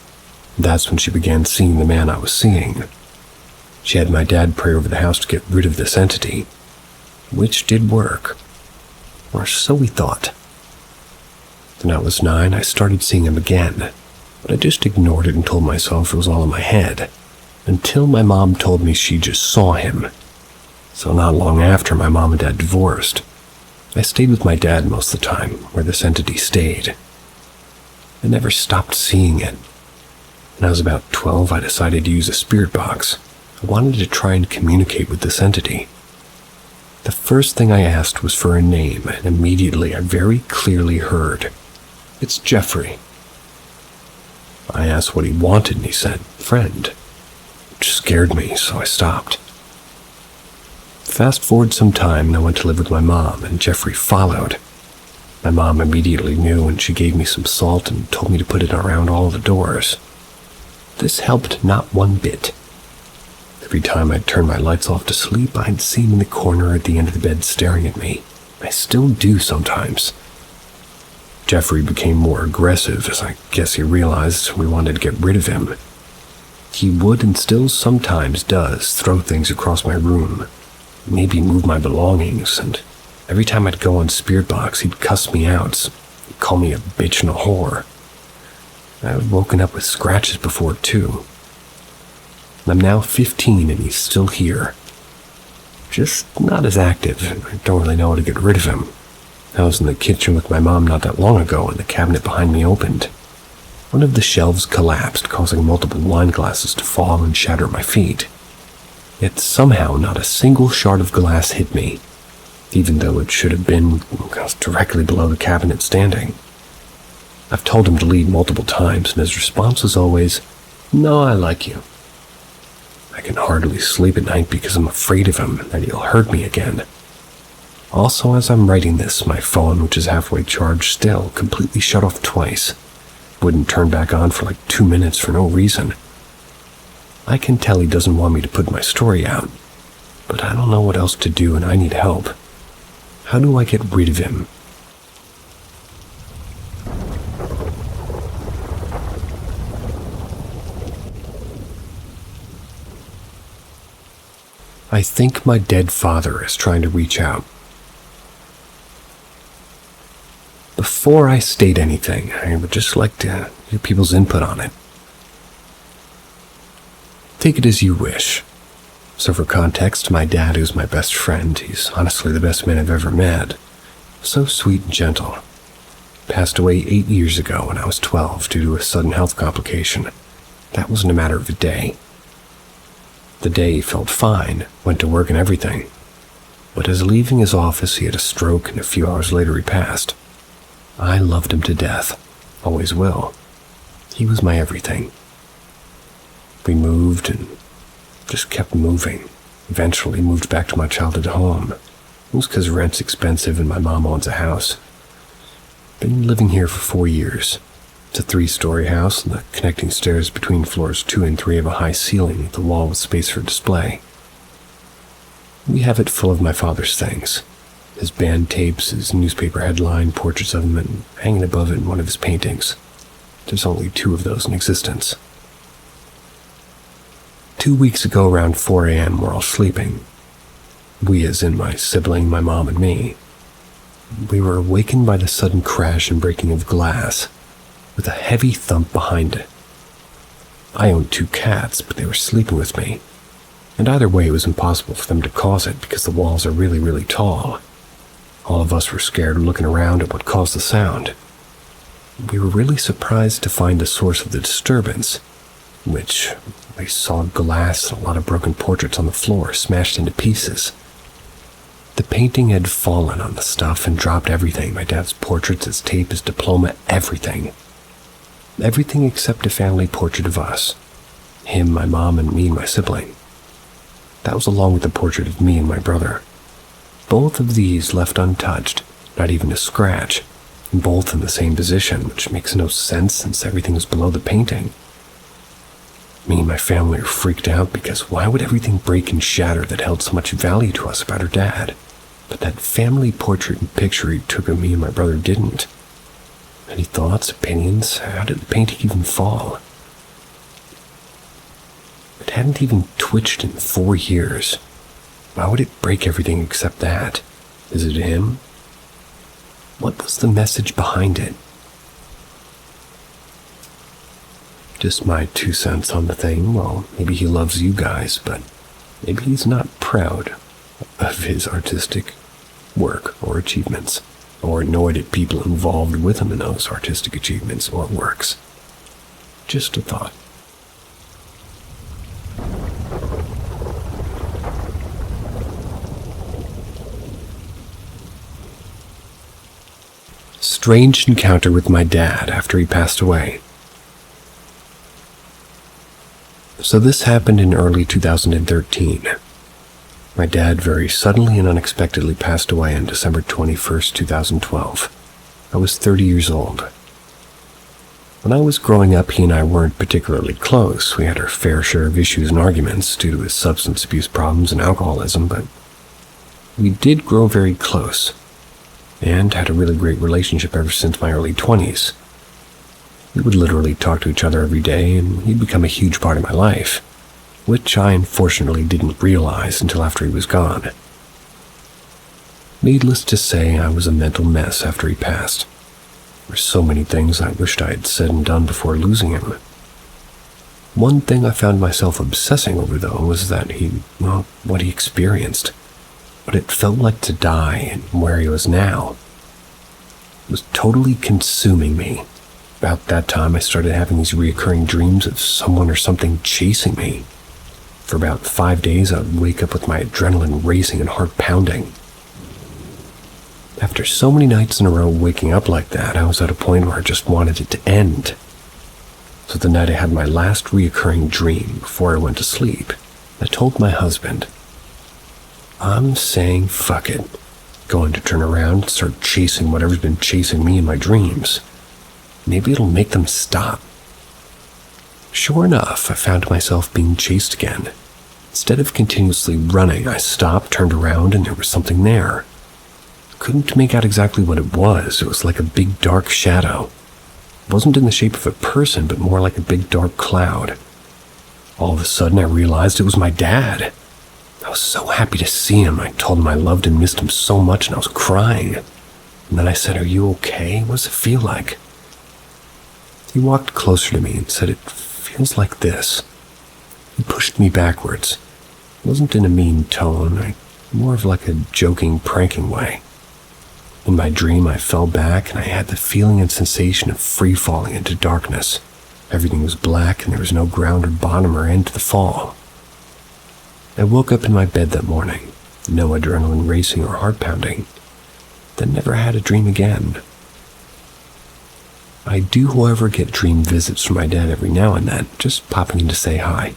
That's when she began seeing the man I was seeing. She had my dad pray over the house to get rid of this entity, which did work. Or so we thought. When I was 9, I started seeing him again, but I just ignored it and told myself it was all in my head, until my mom told me she just saw him. So not long after, my mom and dad divorced. I stayed with my dad most of the time, where this entity stayed. I never stopped seeing it. When I was about 12, I decided to use a spirit box. I wanted to try and communicate with this entity. The first thing I asked was for a name, and immediately I very clearly heard, "It's Jeffrey." I asked what he wanted, and he said, "Friend," which scared me, so I stopped. Fast forward some time, and I went to live with my mom, and Jeffrey followed. My mom immediately knew, and she gave me some salt and told me to put it around all the doors. This helped not one bit. Every time I'd turn my lights off to sleep, I'd see him in the corner at the end of the bed staring at me. I still do sometimes. Jeffrey became more aggressive, as I guess he realized we wanted to get rid of him. He would and still sometimes does throw things across my room, maybe move my belongings, and every time I'd go on Spirit Box, he'd cuss me out. He'd call me a bitch and a whore. I've woken up with scratches before, too. I'm now 15 and he's still here. Just not as active. I don't really know how to get rid of him. I was in the kitchen with my mom not that long ago and the cabinet behind me opened. One of the shelves collapsed, causing multiple wine glasses to fall and shatter at my feet. Yet somehow not a single shard of glass hit me, even though it should have been directly below the cabinet standing. I've told him to leave multiple times, and his response was always, "No, I like you." I can hardly sleep at night because I'm afraid of him, that he'll hurt me again. Also, as I'm writing this, my phone, which is halfway charged still, completely shut off twice. Wouldn't turn back on for like 2 minutes for no reason. I can tell he doesn't want me to put my story out, but I don't know what else to do and I need help. How do I get rid of him? I think my dead father is trying to reach out. before I state anything, I would just like to hear people's input on it. Take it as you wish. So for context, my dad, who's my best friend, he's honestly the best man I've ever met. So sweet and gentle. Passed away 8 years ago when I was 12 due to a sudden health complication. That wasn't a matter of a day. The day he felt fine, went to work and everything. But as leaving his office, he had a stroke, and a few hours later he passed. I loved him to death. Always will. He was my everything. We moved and just kept moving. Eventually moved back to my childhood home. It was because rent's expensive and my mom owns a house. Been living here for 4 years. It's a 3-story house, and the connecting stairs between floors 2 and 3 have a high ceiling with a wall with space for display. We have it full of my father's things. His band tapes, his newspaper headline, portraits of him, and hanging above it one of his paintings. There's only 2 of those in existence. 2 weeks ago around 4 a.m. we're all sleeping. We as in my sibling, my mom, and me. We were awakened by the sudden crash and breaking of glass, with a heavy thump behind it. I owned 2 cats, but they were sleeping with me, and either way it was impossible for them to cause it because the walls are really, really tall. All of us were scared looking around at what caused the sound. We were really surprised to find the source of the disturbance, which we saw glass and a lot of broken portraits on the floor smashed into pieces. The painting had fallen on the stuff and dropped everything, my dad's portraits, his tape, his diploma, everything. Everything except a family portrait of us. Him, my mom, and me and my sibling. That was along with the portrait of me and my brother. Both of these left untouched, not even a scratch, and both in the same position, which makes no sense since everything was below the painting. Me and my family are freaked out because why would everything break and shatter that held so much value to us about our dad? But that family portrait and picture he took of me and my brother didn't. Any thoughts, opinions? How did the painting even fall? It hadn't even twitched in 4 years. Why would it break everything except that? Is it him? What was the message behind it? Just my 2 cents on the thing. Well, maybe he loves you guys, but maybe he's not proud of his artistic work or achievements, or annoyed at people involved with him in those artistic achievements or works. Just a thought. Strange encounter with my dad after he passed away. So this happened in early 2013. My dad very suddenly and unexpectedly passed away on December 21st, 2012. I was 30 years old. When I was growing up, he and I weren't particularly close. We had our fair share of issues and arguments due to his substance abuse problems and alcoholism, but we did grow very close and had a really great relationship ever since my early 20s. We would literally talk to each other every day, and he'd become a huge part of my life, which I unfortunately didn't realize until after he was gone. Needless to say, I was a mental mess after he passed. There were so many things I wished I had said and done before losing him. One thing I found myself obsessing over, though, was that what he experienced, what it felt like to die and where he was now. It was totally consuming me. About that time, I started having these reoccurring dreams of someone or something chasing me. For about 5 days, I would wake up with my adrenaline racing and heart pounding. After so many nights in a row waking up like that, I was at a point where I just wanted it to end. So the night I had my last reoccurring dream before I went to sleep, I told my husband, I'm saying fuck it. Going to turn around and start chasing whatever's been chasing me in my dreams. Maybe it'll make them stop. Sure enough, I found myself being chased again. Instead of continuously running, I stopped, turned around, and there was something there. Couldn't make out exactly what it was. It was like a big dark shadow. It wasn't in the shape of a person, but more like a big dark cloud. All of a sudden, I realized it was my dad. I was so happy to see him. I told him I loved and missed him so much, and I was crying. And then I said, "Are you okay? What does it feel like?" He walked closer to me and said, "It feels like this." He pushed me backwards. It wasn't in a mean tone, more of like a joking, pranking way. In my dream, I fell back and I had the feeling and sensation of free falling into darkness. Everything was black and there was no ground or bottom or end to the fall. I woke up in my bed that morning, no adrenaline racing or heart pounding, then never had a dream again. I do, however, get dream visits from my dad every now and then, just popping in to say hi.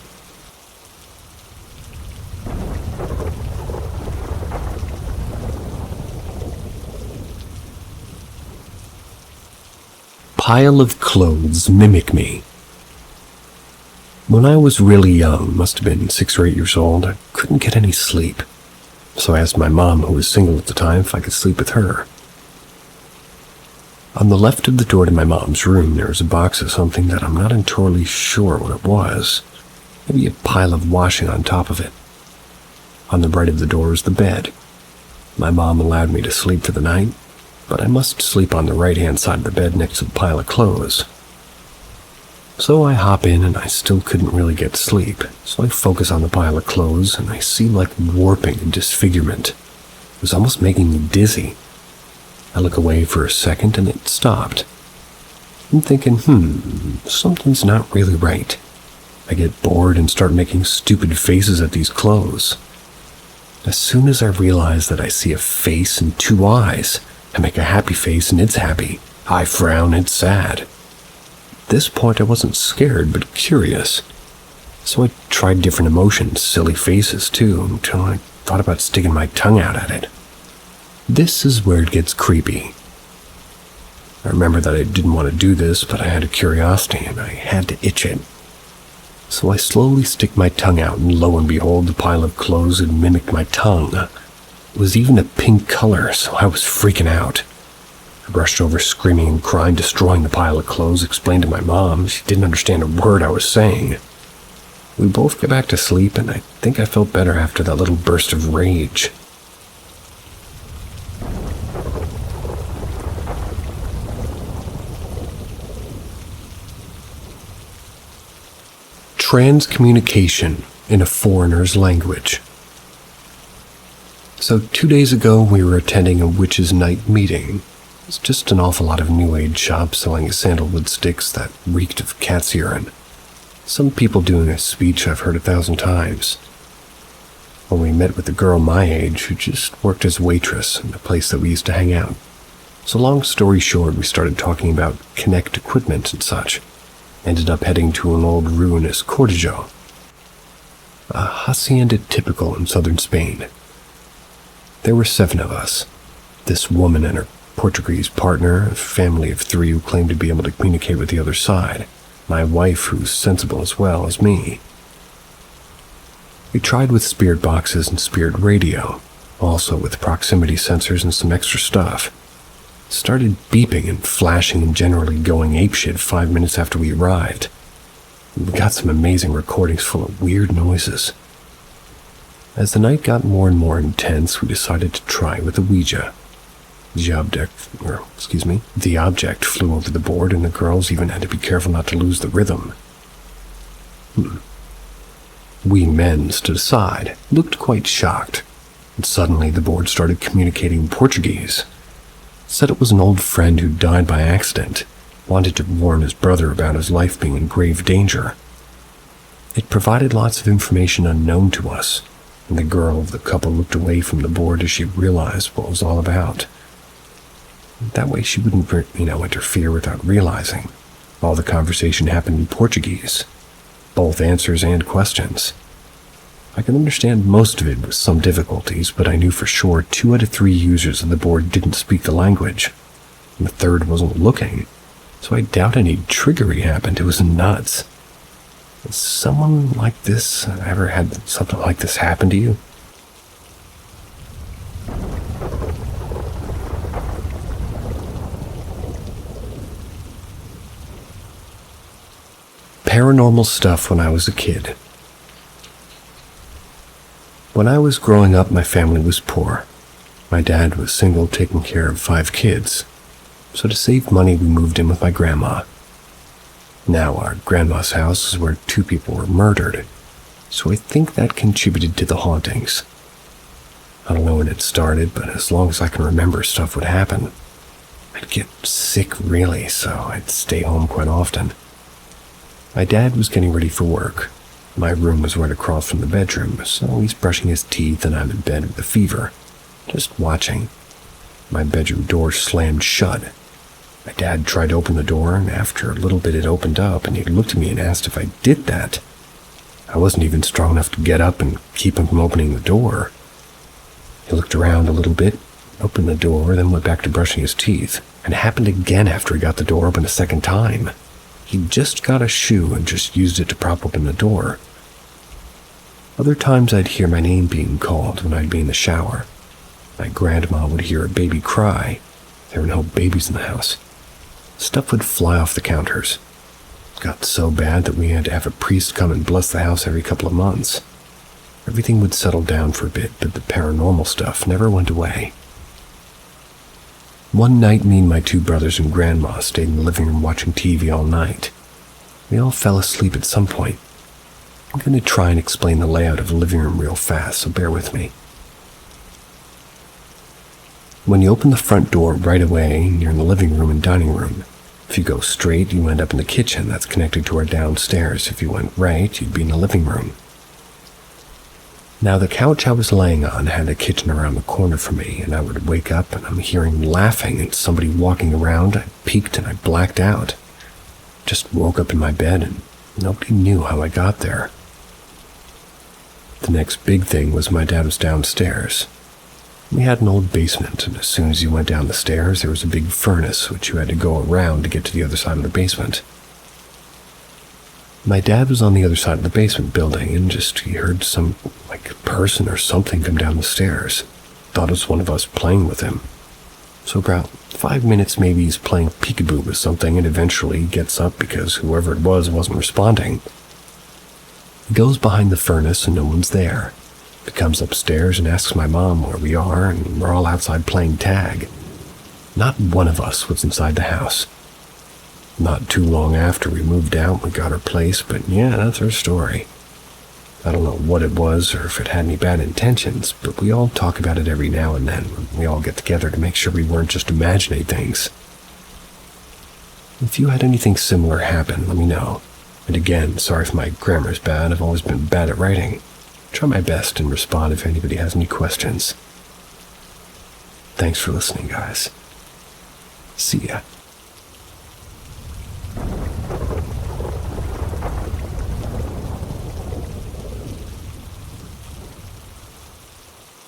Pile of clothes mimic me. When I was really young, must have been 6 or 8 years old, I couldn't get any sleep. So I asked my mom, who was single at the time, if I could sleep with her. On the left of the door to my mom's room, there was a box of something that I'm not entirely sure what it was. Maybe a pile of washing on top of it. On the right of the door was the bed. My mom allowed me to sleep for the night, but I must sleep on the right-hand side of the bed next to the pile of clothes. So I hop in and I still couldn't really get sleep, so I focus on the pile of clothes and I see like warping and disfigurement. It was almost making me dizzy. I look away for a second and it stopped. I'm thinking, something's not really right. I get bored and start making stupid faces at these clothes. As soon as I realize that I see a face and 2 eyes, I make a happy face and it's happy. I frown, it's sad. At this point I wasn't scared but curious. So I tried different emotions, silly faces too, until I thought about sticking my tongue out at it. This is where it gets creepy. I remember that I didn't want to do this, but I had a curiosity and I had to itch it. So I slowly stick my tongue out and lo and behold, the pile of clothes had mimicked my tongue. It was even a pink color, so I was freaking out. I rushed over screaming and crying, destroying the pile of clothes, explained to my mom. She didn't understand a word I was saying. We both got back to sleep and I think I felt better after that little burst of rage. Transcommunication in a foreigner's language. So 2 days ago, we were attending a witch's night meeting. It's just an awful lot of new age shops selling sandalwood sticks that reeked of cat's urine. Some people doing a speech I've heard 1,000 times. When we met with a girl my age who just worked as a waitress in the place that we used to hang out. So long story short, we started talking about Connect equipment and such. Ended up heading to an old ruinous cortijo, a hacienda typical in southern Spain. There were 7 of us. This woman and her Portuguese partner, a family of 3 who claimed to be able to communicate with the other side, my wife who's sensible as well as me. We tried with spirit boxes and spirit radio, also with proximity sensors and some extra stuff. Started beeping and flashing and generally going apeshit 5 minutes after we arrived. We got some amazing recordings full of weird noises. As the night got more and more intense, we decided to try with a Ouija. The object flew over the board and the girls even had to be careful not to lose the rhythm. We men stood aside, looked quite shocked, and suddenly the board started communicating in Portuguese. Said it was an old friend who died by accident, wanted to warn his brother about his life being in grave danger. It provided lots of information unknown to us, and the girl of the couple looked away from the board as she realized what it was all about. That way she wouldn't, interfere without realizing. All the conversation happened in Portuguese, both answers and questions. I could understand most of it with some difficulties, but I knew for sure 2 out of 3 users of the board didn't speak the language, and the third wasn't looking, so I doubt any trickery happened. It was nuts. Has someone like this ever had something like this happen to you? Paranormal stuff when I was a kid. When I was growing up, my family was poor. My dad was single, taking care of 5 kids, so to save money we moved in with my grandma. Now our grandma's house is where 2 people were murdered, so I think that contributed to the hauntings. I don't know when it started, but as long as I can remember, stuff would happen. I'd get sick really, so I'd stay home quite often. My dad was getting ready for work. My room was right across from the bedroom, so he's brushing his teeth and I'm in bed with a fever, just watching. My bedroom door slammed shut. My dad tried to open the door, and after a little bit it opened up, and he looked at me and asked if I did that. I wasn't even strong enough to get up and keep him from opening the door. He looked around a little bit, opened the door, then went back to brushing his teeth, and it happened again after he got the door open a second time. He just got a shoe and just used it to prop open the door. Other times I'd hear my name being called when I'd be in the shower. My grandma would hear a baby cry. There were no babies in the house. Stuff would fly off the counters. It got so bad that we had to have a priest come and bless the house every couple of months. Everything would settle down for a bit, but the paranormal stuff never went away. One night, me and my 2 brothers and grandma stayed in the living room watching TV all night. We all fell asleep at some point. I'm going to try and explain the layout of the living room real fast, so bear with me. When you open the front door right away, you're in the living room and dining room. If you go straight, you end up in the kitchen that's connected to our downstairs. If you went right, you'd be in the living room. Now, the couch I was laying on had a kitchen around the corner from me, and I would wake up and I'm hearing laughing and somebody walking around. I peeked and I blacked out. Just woke up in my bed and nobody knew how I got there. The next big thing was my dad was downstairs. We had an old basement, and as soon as you went down the stairs, there was a big furnace which you had to go around to get to the other side of the basement. My dad was on the other side of the basement building, and he heard some, person or something come down the stairs. Thought it was one of us playing with him. So about 5 minutes maybe he's playing peekaboo with something, and eventually he gets up because whoever it was wasn't responding. He goes behind the furnace and no one's there. He comes upstairs and asks my mom where we are, and we're all outside playing tag. Not one of us was inside the house. Not too long after we moved out, we got our place, but yeah, that's our story. I don't know what it was or if it had any bad intentions, but we all talk about it every now and then when we all get together to make sure we weren't just imagining things. If you had anything similar happen, let me know. And again, sorry if my grammar's bad. I've always been bad at writing. Try my best and respond if anybody has any questions. Thanks for listening, guys. See ya.